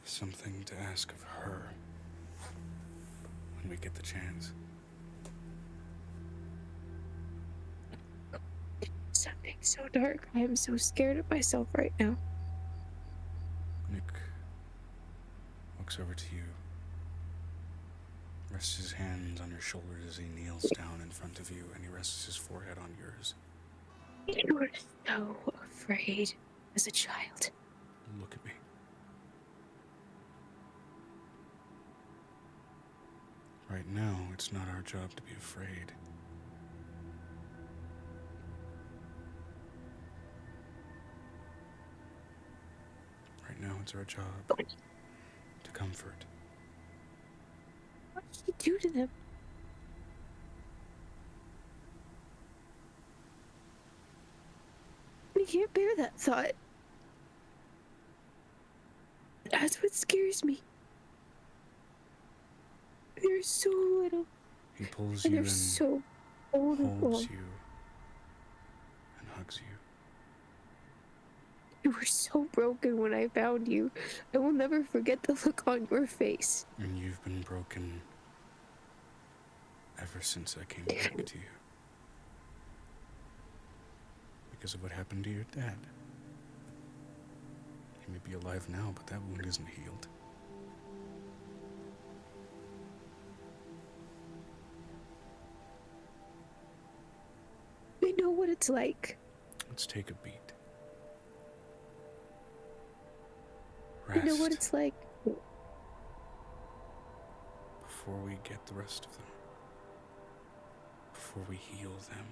Speaker 1: Something to ask of her when we get the chance.
Speaker 9: Something so dark. I am so scared of myself right now.
Speaker 1: Nick walks over to you, rests his hands on your shoulders as he kneels down in front of you, and he rests his forehead on yours.
Speaker 9: You were so afraid as a child.
Speaker 1: Look at me. Right now, it's not our job to be afraid. Right now, it's our job to comfort.
Speaker 9: What did you do to them? I can't bear that thought. That's what scares me. They're so little.
Speaker 1: He pulls
Speaker 9: And
Speaker 1: you
Speaker 9: they're
Speaker 1: in,
Speaker 9: so old and
Speaker 1: holds
Speaker 9: old.
Speaker 1: you, and hugs you.
Speaker 9: You were so broken when I found you. I will never forget the look on your face.
Speaker 1: And you've been broken ever since I came back to you. Because of what happened to your dad. He may be alive now, but that wound isn't healed.
Speaker 9: I know what it's like.
Speaker 1: Let's take a beat.
Speaker 9: I know what it's like.
Speaker 1: Before we get the rest of them. Before we heal them.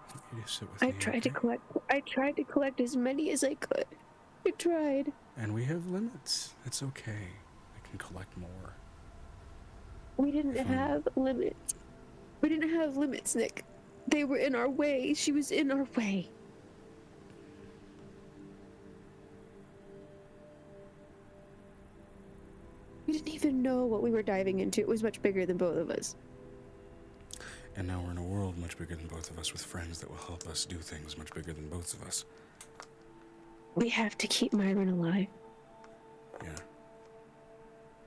Speaker 1: I want you to sit with me,
Speaker 9: I tried to collect as many as I could. I tried.
Speaker 1: And we have limits. It's okay. We can collect more.
Speaker 9: We didn't have limits. We didn't have limits, Nick. They were in our way. She was in our way. We didn't even know what we were diving into. It was much bigger than both of us.
Speaker 1: And now we're in a world much bigger than both of us, with friends that will help us do things much bigger than both of us.
Speaker 9: We have to keep Myron alive.
Speaker 1: Yeah.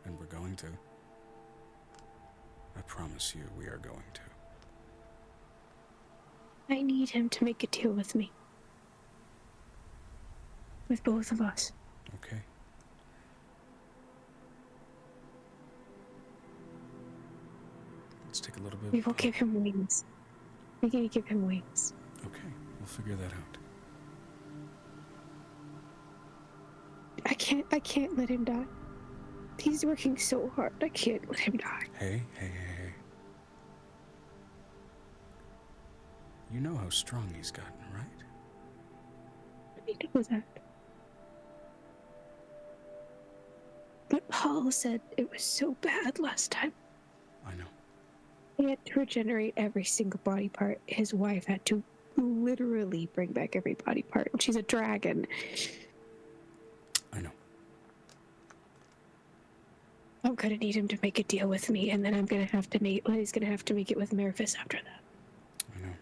Speaker 1: And we're going to. I promise you, we are going to.
Speaker 9: I need him to make a deal with me. With both of us.
Speaker 1: Okay. Let's take a little bit.
Speaker 9: We will give him wings. We can give him wings.
Speaker 1: Okay, we'll figure that out.
Speaker 9: I can't let him die. He's working so hard. I can't let him die.
Speaker 1: Hey. You know how strong he's gotten, right?
Speaker 9: I know that. But Paul said it was so bad last time.
Speaker 1: I know.
Speaker 9: He had to regenerate every single body part. His wife had to literally bring back every body part. And she's a dragon.
Speaker 1: I know.
Speaker 9: I'm gonna need him to make a deal with me, and then I'm gonna have to he's gonna have to make it with Mervis after that.
Speaker 1: I know.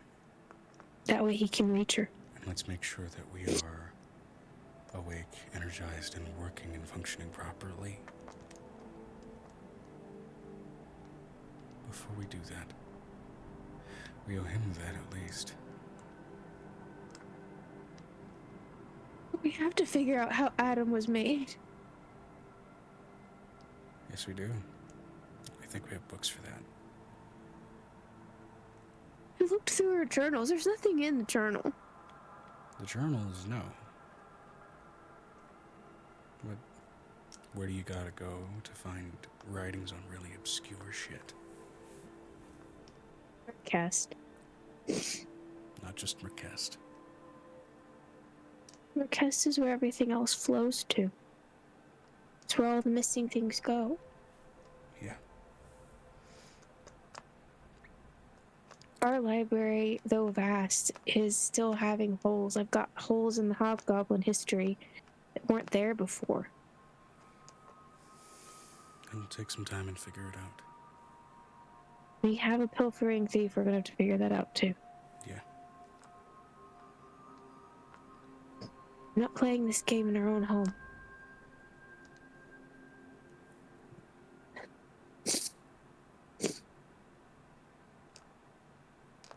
Speaker 9: That way he can reach her.
Speaker 1: And let's make sure that we are awake, energized, and working and functioning properly. Before we do that, we owe him that at least.
Speaker 9: We have to figure out how Adam was made.
Speaker 1: Yes, we do. I think we have books for that.
Speaker 9: We looked through her journals. There's nothing in the journal.
Speaker 1: The journals, no. But where do you gotta go to find writings on really obscure shit?
Speaker 9: Cast.
Speaker 1: Not just Mercast.
Speaker 9: Mercast is where everything else flows to. It's where all the missing things go.
Speaker 1: Yeah.
Speaker 9: Our library, though vast, is still having holes. I've got holes in the Hobgoblin history that weren't there before.
Speaker 1: And we'll take some time and figure it out.
Speaker 9: We have a pilfering thief. We're gonna have to figure that out too.
Speaker 1: Yeah.
Speaker 9: We're not playing this game in our own home.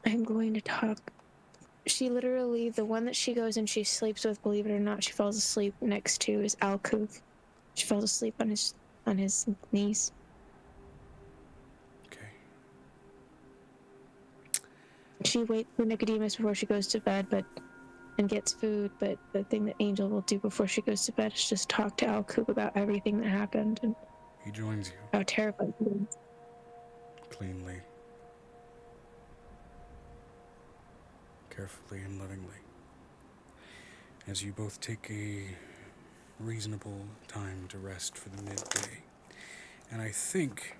Speaker 9: I'm going to talk. She literally, the one that she goes and she sleeps with, believe it or not, she falls asleep next to is alcove. She falls asleep on his knees.
Speaker 1: Okay.
Speaker 9: She waits for Nicodemus before she goes to bed, and gets food, but the thing that Angel will do before she goes to bed is just talk to Alcoop about everything that happened and
Speaker 1: He joins you.
Speaker 9: how terrified he is.
Speaker 1: Cleanly. Carefully and lovingly. As you both take a reasonable time to rest for the midday. And I think,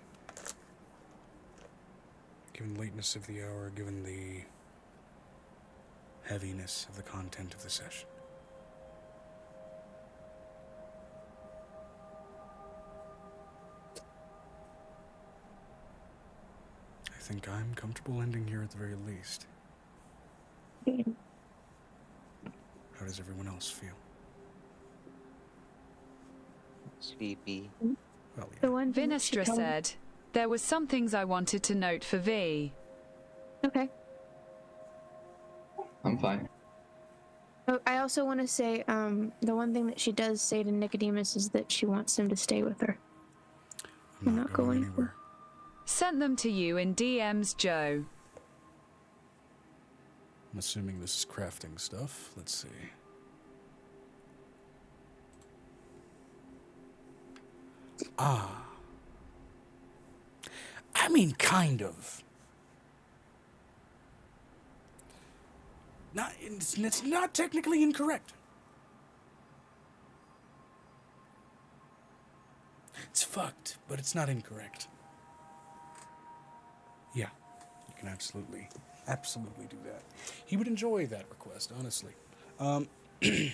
Speaker 1: given the lateness of the hour, given the heaviness of the content of the session, I think I'm comfortable ending here at the very least. How does everyone else feel?
Speaker 12: Sleepy.
Speaker 1: Well, yeah.
Speaker 9: The one thing that she
Speaker 3: Vinestra
Speaker 9: told-
Speaker 3: said, there was some things I wanted to note for V.
Speaker 9: Okay.
Speaker 7: I'm fine.
Speaker 9: Oh, I also want to say, the one thing that she does say to Nicodemus is that she wants him to stay with her.
Speaker 1: I'm
Speaker 9: not going
Speaker 1: anywhere.
Speaker 3: Sent them to you in DMs, Joe.
Speaker 1: I'm assuming this is crafting stuff. Let's see. Ah. I mean, kind of. It's not technically incorrect. It's fucked, but it's not incorrect. Yeah, you can absolutely do that. He would enjoy that request, honestly.
Speaker 9: You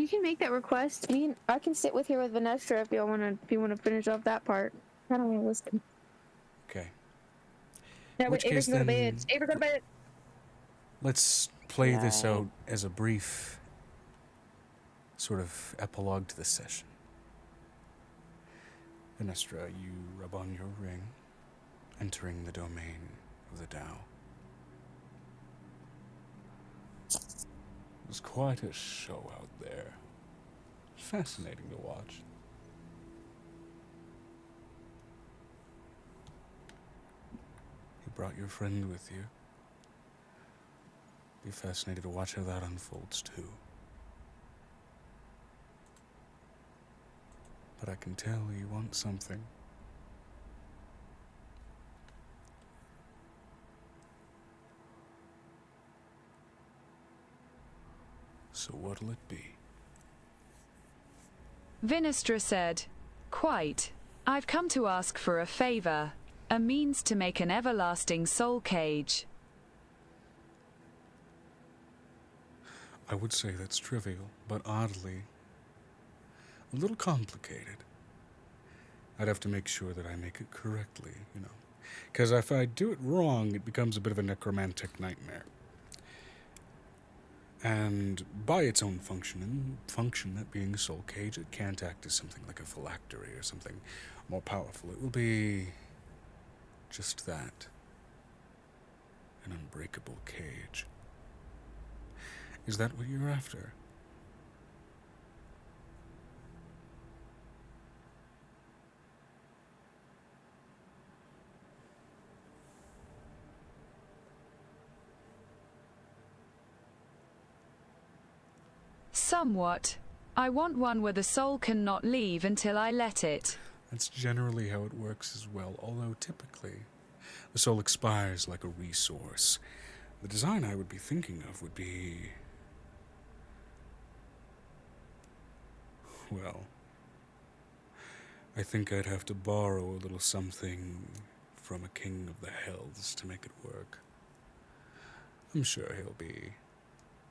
Speaker 9: can make that request. I can sit with here with Vinestra if you want to finish off that part. I don't want to listen.
Speaker 1: Okay.
Speaker 9: Yeah,
Speaker 1: In which
Speaker 9: but Avery
Speaker 1: case,
Speaker 9: can go to
Speaker 1: then,
Speaker 9: bed. Avery, go to bed.
Speaker 1: let's play this
Speaker 12: Night.
Speaker 1: out as a brief sort of epilogue to the session. Vinestra, you rub on your ring, entering the domain of the Tao. It was quite a show out there. Fascinating to watch. brought your friend with you. Be fascinated to watch how that unfolds, too. But I can tell you want something. So what'll it be?
Speaker 3: Vinestra said, "Quite. I've come to ask for a favor, a means to make an everlasting soul cage."
Speaker 1: I would say that's trivial, but oddly, a little complicated. I'd have to make sure that I make it correctly, you know. Because if I do it wrong, it becomes a bit of a necromantic nightmare. And by its own function, that being a soul cage, it can't act as something like a phylactery or something more powerful. It will be just that. An unbreakable cage. Is that what you're after?
Speaker 3: Somewhat. I want one where the soul cannot leave until I let it.
Speaker 1: That's generally how it works as well, although typically the soul expires like a resource. The design I would be thinking of would be... well, I think I'd have to borrow a little something from a king of the hells to make it work. I'm sure he'll be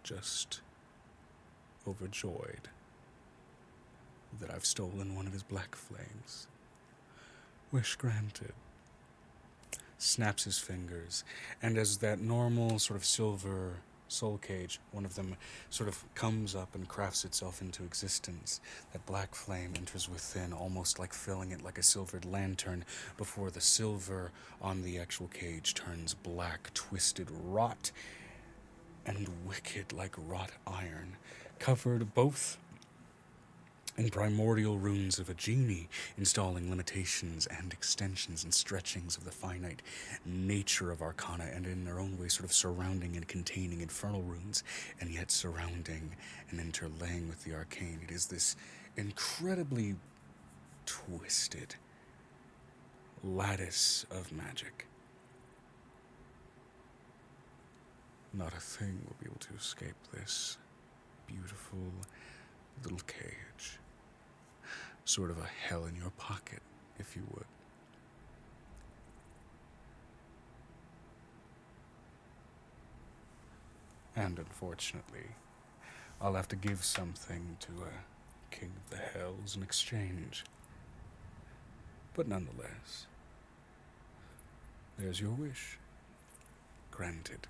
Speaker 1: just overjoyed that I've stolen one of his black flames. Wish granted. Snaps his fingers, and as that normal sort of silver soul cage, one of them sort of comes up and crafts itself into existence, that black flame enters within, almost like filling it like a silvered lantern, before the silver on the actual cage turns black, twisted, rot, and wicked like wrought iron, covered both in primordial runes of a genie, installing limitations and extensions and stretchings of the finite nature of arcana, and in their own way sort of surrounding and containing infernal runes, and yet surrounding and interlaying with the arcane. It is this incredibly twisted lattice of magic. Not a thing will be able to escape this beautiful little cage. Sort of a hell in your pocket, if you would. And unfortunately, I'll have to give something to a king of the hells in exchange. But nonetheless, there's your wish. Granted.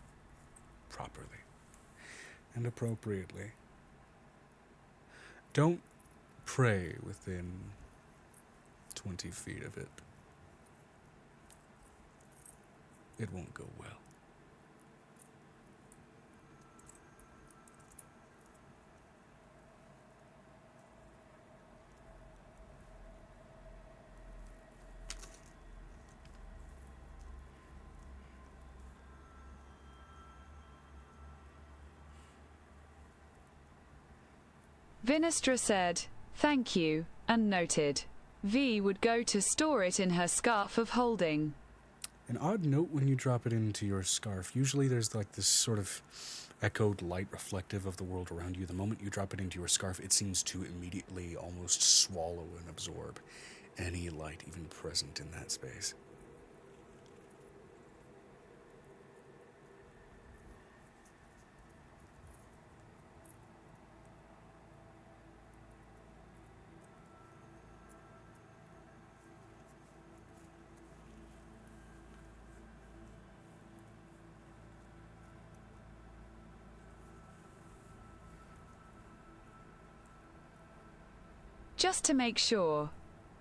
Speaker 1: Properly. And appropriately. Don't pray within 20 feet of it. It won't go well.
Speaker 3: Vinestra said, "Thank you," and noted. V would go to store it in her scarf of holding.
Speaker 1: An odd note when you drop it into your scarf. Usually there's like this sort of echoed light reflective of the world around you. The moment you drop it into your scarf, it seems to immediately almost swallow and absorb any light even present in that space.
Speaker 3: Just to make sure,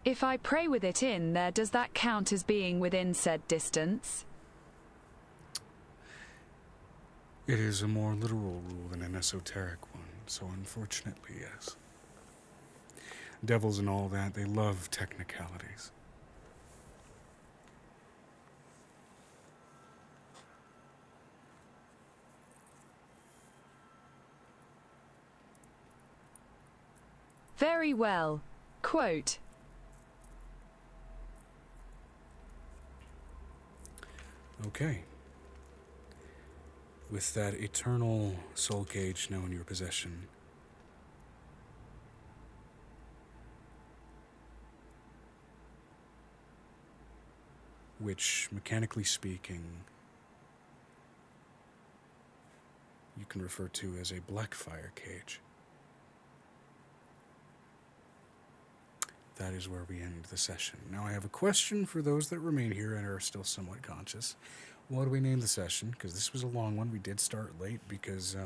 Speaker 3: if I pray with it in there, does that count as being within said distance?
Speaker 1: It is a more literal rule than an esoteric one, so unfortunately, yes. Devils and all that, they love technicalities.
Speaker 3: Very well. Quote.
Speaker 1: Okay. With that eternal soul cage now in your possession, which, mechanically speaking, you can refer to as a black fire cage. That is where we end the session. Now I have a question for those that remain here and are still somewhat conscious. What do we name the session? Because this was a long one. We did start late because